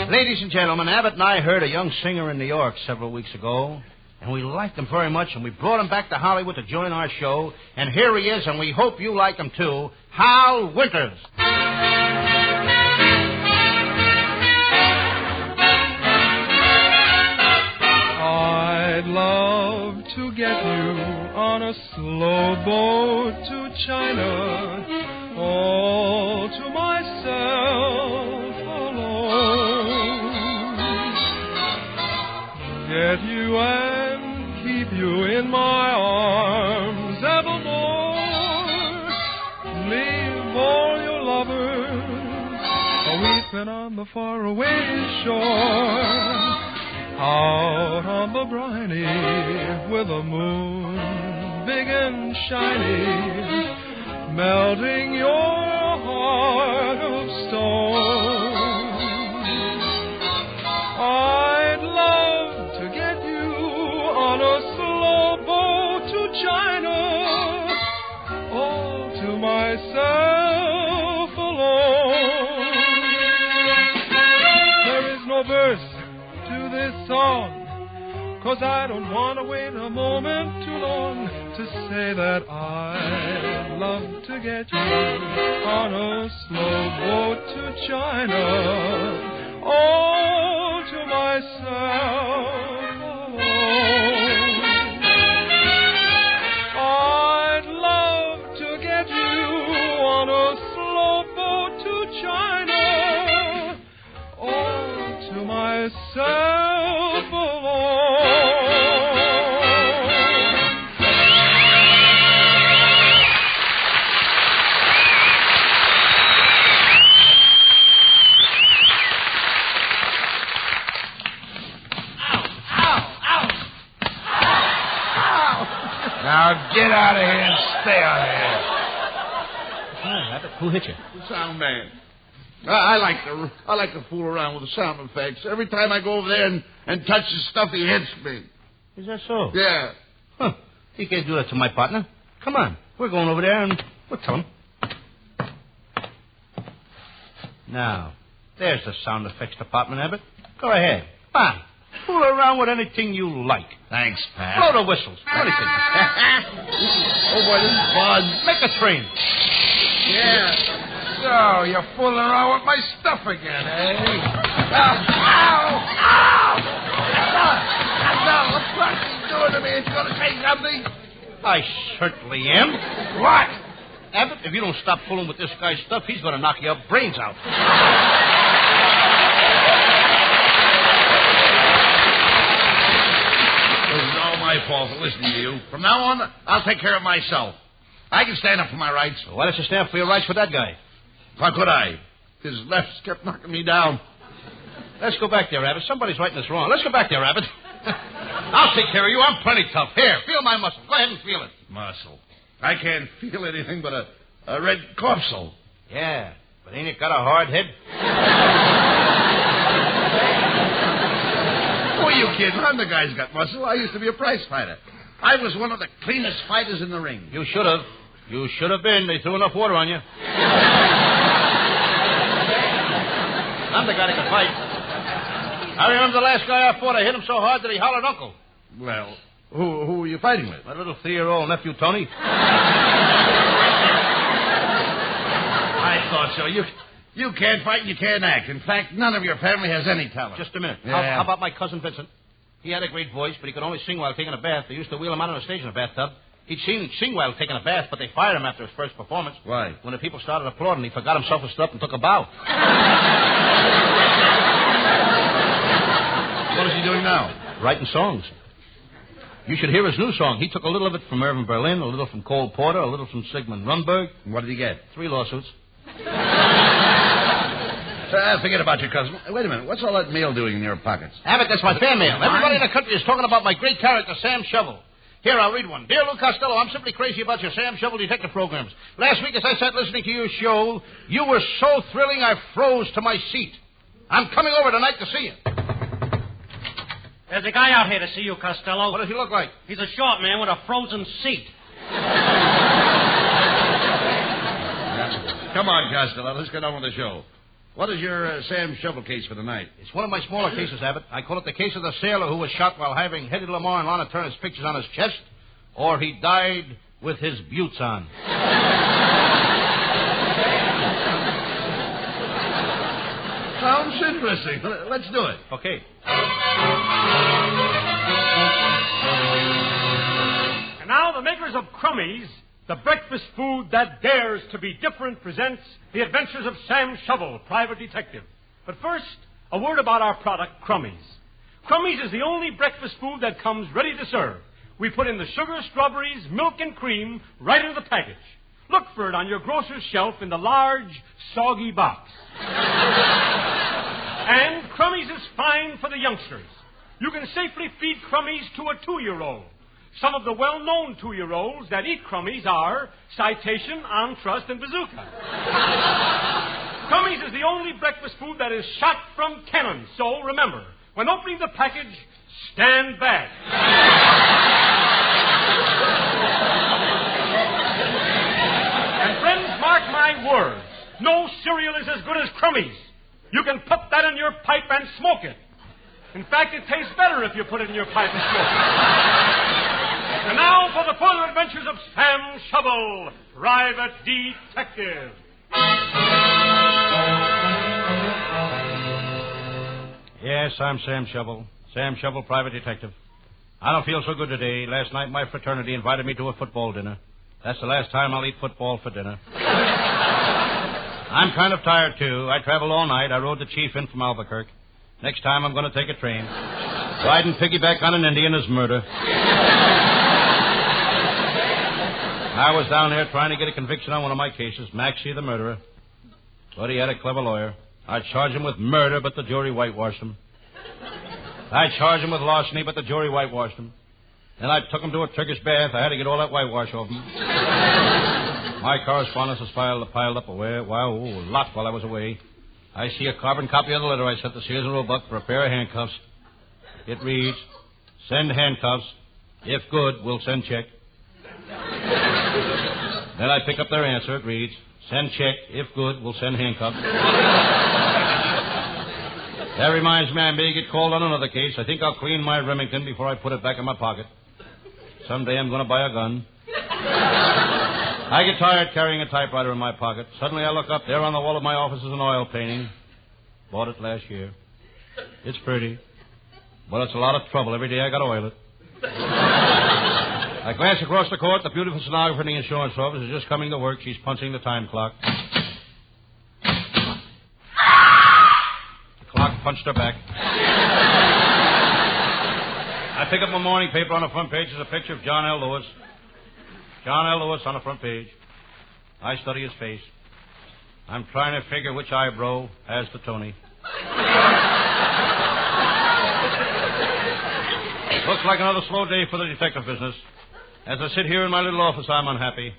Ladies and gentlemen, Abbott and I heard a young singer in New York several weeks ago, and we liked him very much, and we brought him back to Hollywood to join our show, and here he is, and we hope you like him too, Hal Winters. I'd love to get you on a slow boat to China, all to myself alone. Get you and keep you in my arms evermore. Leave all your lovers a weeping on the faraway shore. Out on the briny with the moon big and shiny, melting your heart of stone. I'd love to get you on a slow boat to China, all to myself alone. There is no verse to this song, 'cause I don't want to wait a moment too long to say that I'd love to get you on a slow boat to China, all to myself alone. I'd love to get you on a slow boat to China, all to myself alone. Now get out of here and stay out of here. Abbott, who hit you? The sound man. I like to fool around with the sound effects. Every time I go over there and touch the stuff, he hits me. Is that so? Yeah. Huh. You can't do that to my partner. Come on. We're going over there and we'll tell him. Now, there's the sound effects department, Abbott. Go ahead. Come on. Fool around with anything you like. Thanks, Pat. Blow the whistles. Anything. Oh, boy, this is fun. Make a train. Yeah. So, you're fooling around with my stuff again, eh? Ow! Ow! What's he doing to me? It's going to say something? I certainly am. What? Abbott, if you don't stop fooling with this guy's stuff, he's going to knock your brains out. listening to you. From now on, I'll take care of myself. I can stand up for my rights. Well, why don't you stand up for your rights with that guy? How could I? His lefts kept knocking me down. Let's go back there, Rabbit. Somebody's writing this wrong. Let's go back there, Rabbit. I'll take care of you. I'm plenty tough. Here, feel my muscle. Go ahead and feel it. Muscle. I can't feel anything but a red corpuscle. Yeah, but ain't it got a hard head? Who are you kidding? I'm the guy's got muscle. I used to be a prize fighter. I was one of the cleanest fighters in the ring. You should have. You should have been. They threw enough water on you. I'm the guy that can fight. I remember the last guy I fought. I hit him so hard that he hollered uncle. Well, who were you fighting with? My little 3-year-old nephew, Tony. I thought so. You can't fight and you can't act. In fact, none of your family has any talent. Just a minute. Yeah. How about my cousin Vincent? He had a great voice, but he could only sing while taking a bath. They used to wheel him out on the stage in a bathtub. He'd sing while taking a bath, but they fired him after his first performance. Why? When the people started applauding, he forgot himself and stood up and took a bow. What is he doing now? Writing songs. You should hear his new song. He took a little of it from Irving Berlin, a little from Cole Porter, a little from Sigmund Rundberg. What did he get? 3 lawsuits. Forget about your cousin. Wait a minute. What's all that mail doing in your pockets? Abbott, that's my fan mail. Everybody in the country is talking about my great character, Sam Shovel. Here, I'll read one. Dear Lou Costello, I'm simply crazy about your Sam Shovel detective programs. Last week, as I sat listening to your show, you were so thrilling I froze to my seat. I'm coming over tonight to see you. There's a guy out here to see you, Costello. What does he look like? He's a short man with a frozen seat. Come on, Costello. Let's get on with the show. What is your Sam Shovel case for tonight? It's one of my smaller cases, Abbott. I call it the case of the sailor who was shot while having Hedy Lamarr and Lana Turner's pictures on his chest, or he died with his buttes on. Sounds interesting. Let's do it. Okay. And now the makers of Crummies, the breakfast food that dares to be different, presents The Adventures of Sam Shovel, Private Detective. But first, a word about our product, Crummies. Crummies is the only breakfast food that comes ready to serve. We put in the sugar, strawberries, milk, and cream right into the package. Look for it on your grocer's shelf in the large, soggy box. And Crummies is fine for the youngsters. You can safely feed Crummies to a 2-year-old. Some of the well-known 2-year-olds that eat Crummies are Citation, Entrust, and Bazooka. Crummies is the only breakfast food that is shot from cannon. So remember, when opening the package, stand back. And friends, mark my words. No cereal is as good as Crummies. You can put that in your pipe and smoke it. In fact, it tastes better if you put it in your pipe and smoke it. And now for the further adventures of Sam Shovel, Private Detective. Yes, I'm Sam Shovel. Sam Shovel, Private Detective. I don't feel so good today. Last night, my fraternity invited me to a football dinner. That's the last time I'll eat football for dinner. I'm kind of tired, too. I traveled all night. I rode the chief in from Albuquerque. Next time, I'm going to take a train. Riding piggyback on an Indian is murder. I was down there trying to get a conviction on one of my cases, Maxie the murderer. But he had a clever lawyer. I charged him with murder, but the jury whitewashed him. I charged him with larceny, but the jury whitewashed him. Then I took him to a Turkish bath. I had to get all that whitewash off him. My correspondence was piled up away. Wow, a lot while I was away. I see a carbon copy of the letter I sent to Sears and Roebuck for a pair of handcuffs. It reads, send handcuffs. If good, we'll send check. Then I pick up their answer. It reads, send check. If good, we'll send handcuffs. That reminds me I may get called on another case. I think I'll clean my Remington before I put it back in my pocket. Someday I'm going to buy a gun. I get tired carrying a typewriter in my pocket. Suddenly I look up. There on the wall of my office is an oil painting. Bought it last year. It's pretty, but it's a lot of trouble. Every day I got to oil it. I glance across the court. The beautiful stenographer in the insurance office is just coming to work. She's punching the time clock. The clock punched her back. I pick up my morning paper. On the front page is a picture of John L. Lewis. John L. Lewis on the front page. I study his face. I'm trying to figure which eyebrow has the Tony. Looks like another slow day for the detective business. As I sit here in my little office, I'm unhappy.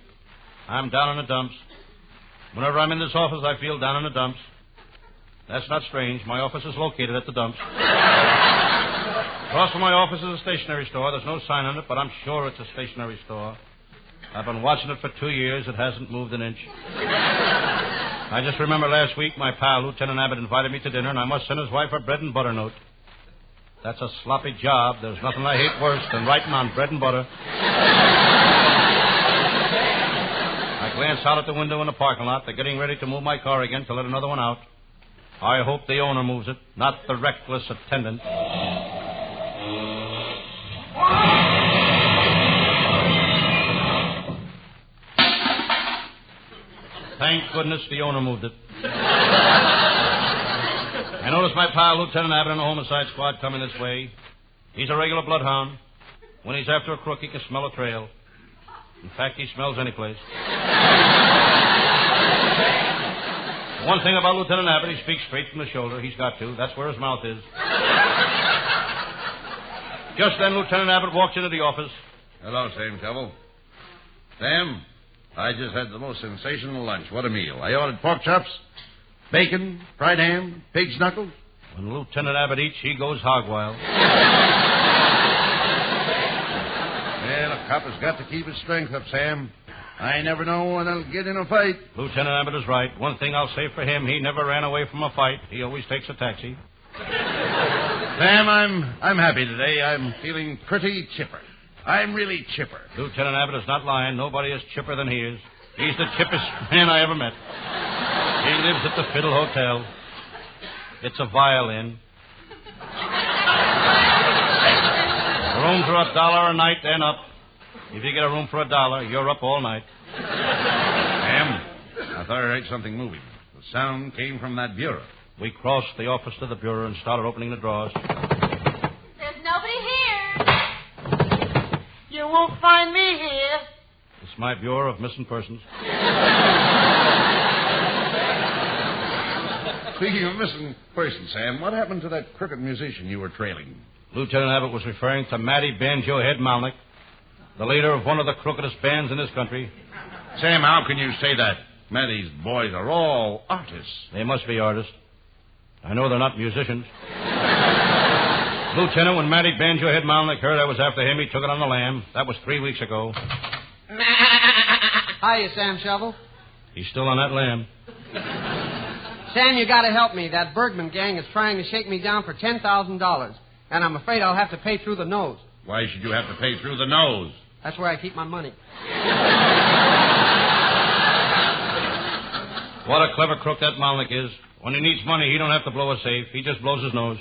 I'm down in the dumps. Whenever I'm in this office, I feel down in the dumps. That's not strange. My office is located at the dumps. Across from my office is a stationery store. There's no sign on it, but I'm sure it's a stationery store. I've been watching it for 2 years. It hasn't moved an inch. I just remember last week my pal, Lieutenant Abbott, invited me to dinner, and I must send his wife a bread and butter note. That's a sloppy job. There's nothing I hate worse than writing on bread and butter. I glance out at the window in the parking lot. They're getting ready to move my car again to let another one out. I hope the owner moves it, not the reckless attendant. Thank goodness the owner moved it. I noticed my pal, Lieutenant Abbott, in the homicide squad coming this way. He's a regular bloodhound. When he's after a crook, he can smell a trail. In fact, he smells any place. One thing about Lieutenant Abbott, he speaks straight from the shoulder. He's got to. That's where his mouth is. Just then, Lieutenant Abbott walks into the office. Hello, Sam Shovel. Sam, I just had the most sensational lunch. What a meal. I ordered pork chops, bacon, fried ham, pig's knuckles. When Lieutenant Abbott eats, he goes hog wild. Well, a cop has got to keep his strength up, Sam. I never know when I'll get in a fight. Lieutenant Abbott is right. One thing I'll say for him, he never ran away from a fight. He always takes a taxi. Sam, I'm happy today. I'm feeling pretty chipper. I'm really chipper. Lieutenant Abbott is not lying. Nobody is chipper than he is. He's the chippest man I ever met. He lives at the Fiddle Hotel. It's a violin. Rooms are $1 a night and up. If you get a room for $1, you're up all night. Sam, I thought I heard something moving. The sound came from that bureau. We crossed the office to the bureau and started opening the drawers. There's nobody here. You won't find me here. It's my Bureau of Missing Persons. Speaking of missing persons, Sam, what happened to that crooked musician you were trailing? Lieutenant Abbott was referring to Matty Banjo Head Malnick, the leader of one of the crookedest bands in this country. Sam, how can you say that? Matty's boys are all artists. They must be artists. I know they're not musicians. Lieutenant, when Matty Banjo Head Malnick heard I was after him, he took it on the lam. That was 3 weeks ago. Hiya, Sam Shovel. He's still on that lam. Sam, you gotta help me. That Bergman gang is trying to shake me down for $10,000. And I'm afraid I'll have to pay through the nose. Why should you have to pay through the nose? That's where I keep my money. What a clever crook that Malnick is. When he needs money, he don't have to blow a safe. He just blows his nose.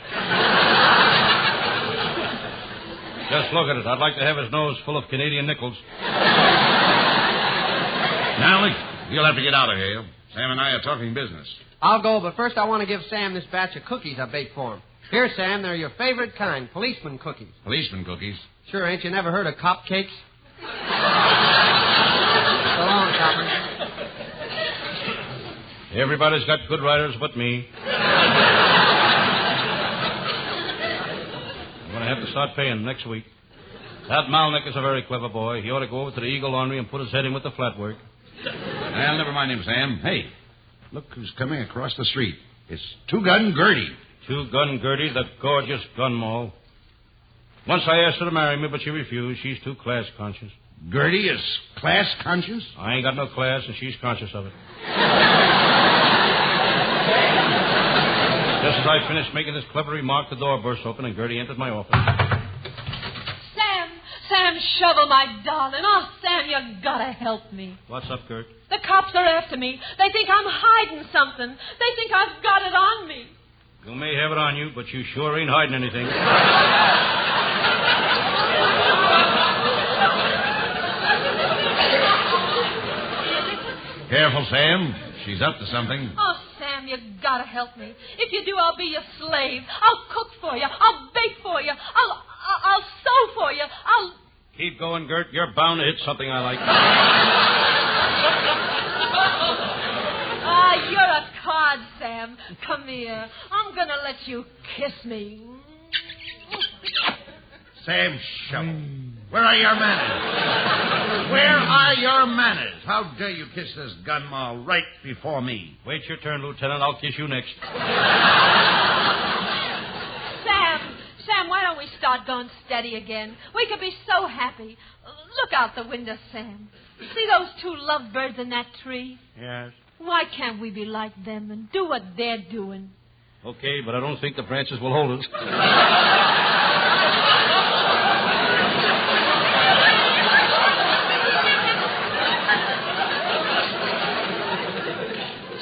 Just look at it. I'd like to have his nose full of Canadian nickels. Malnick, you'll have to get out of here. Sam and I are talking business. I'll go, but first I want to give Sam this batch of cookies I baked for him. Here, Sam, they're your favorite kind, policeman cookies. Policeman cookies? Sure, ain't you never heard of cop cakes? So long, copper. Everybody's got good writers but me. I'm going to have to start paying next week. That Malnick is a very clever boy. He ought to go over to the Eagle Laundry and put his head in with the flat work. Well, never mind him, Sam. Hey, look who's coming across the street. It's Two Gun Gertie. Two Gun Gertie, the gorgeous gun moll. Once I asked her to marry me, but she refused. She's too class conscious. Gertie is class conscious? I ain't got no class, and she's conscious of it. Just as I finished making this clever remark, the door burst open, and Gertie entered my office. Sam Shovel, my darling. Oh, Sam, you gotta help me. What's up, Gert? The cops are after me. They think I'm hiding something. They think I've got it on me. You may have it on you, but you sure ain't hiding anything. Careful, Sam. She's up to something. Oh, Sam, you gotta help me. If you do, I'll be your slave. I'll cook for you. I'll bake for you. I'll sew going, Gert. You're bound to hit something I like. You're a cod, Sam. Come here. I'm going to let you kiss me. Sam Shovel, where are your manners? Where are your manners? How dare you kiss this gun moll right before me? Wait your turn, Lieutenant. I'll kiss you next. Sam, why don't we start going steady again? We could be so happy. Look out the window, Sam. See those two lovebirds in that tree? Yes. Why can't we be like them and do what they're doing? Okay, but I don't think the branches will hold us.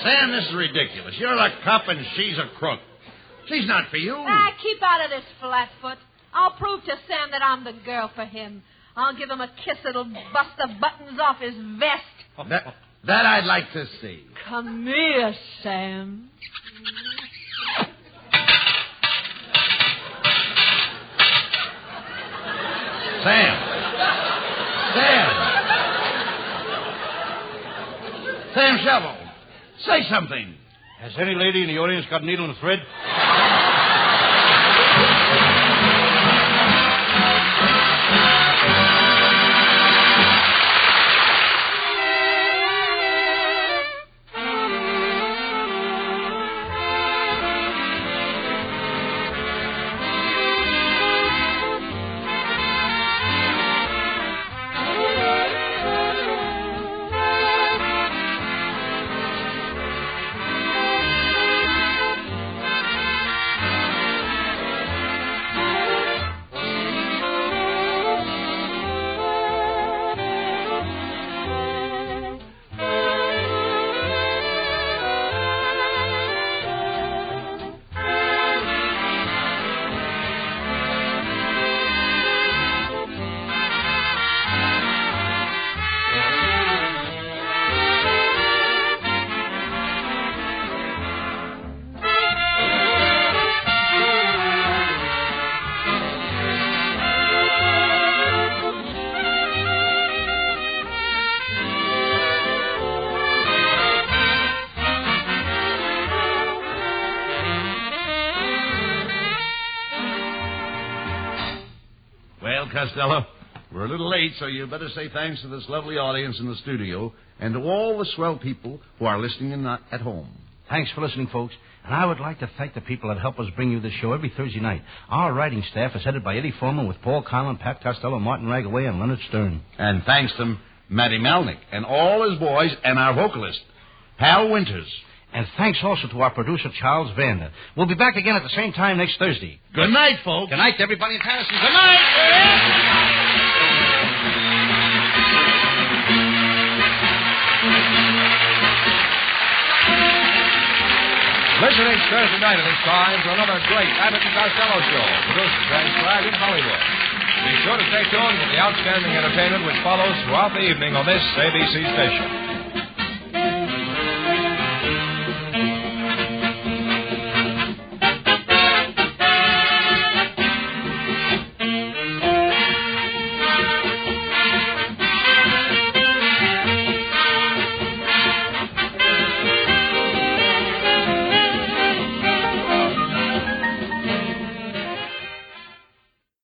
Sam, this is ridiculous. You're a cop and she's a crook. She's not for you. Keep out of this, Flatfoot. I'll prove to Sam that I'm the girl for him. I'll give him a kiss that'll bust the buttons off his vest. That I'd like to see. Come here, Sam. Sam Shovel, say something. Has any lady in the audience got a needle and a thread? Costello, we're a little late, so you better say thanks to this lovely audience in the studio and to all the swell people who are listening in at home. Thanks for listening, folks. And I would like to thank the people that help us bring you this show every Thursday night. Our writing staff is headed by Eddie Foreman with Paul Conlon, Pat Costello, Martin Ragaway, and Leonard Stern. And thanks to Matty Melnick and all his boys and our vocalist, Hal Winters. And thanks also to our producer, Charles Vander. We'll be back again at the same time next Thursday. Good night, folks. Good night to everybody in Patterson. Good night. Listen each Thursday night at this time for another great Abbott and Costello show, produced and transcribed in Hollywood. Be sure to stay tuned for the outstanding entertainment which follows throughout the evening on this ABC station.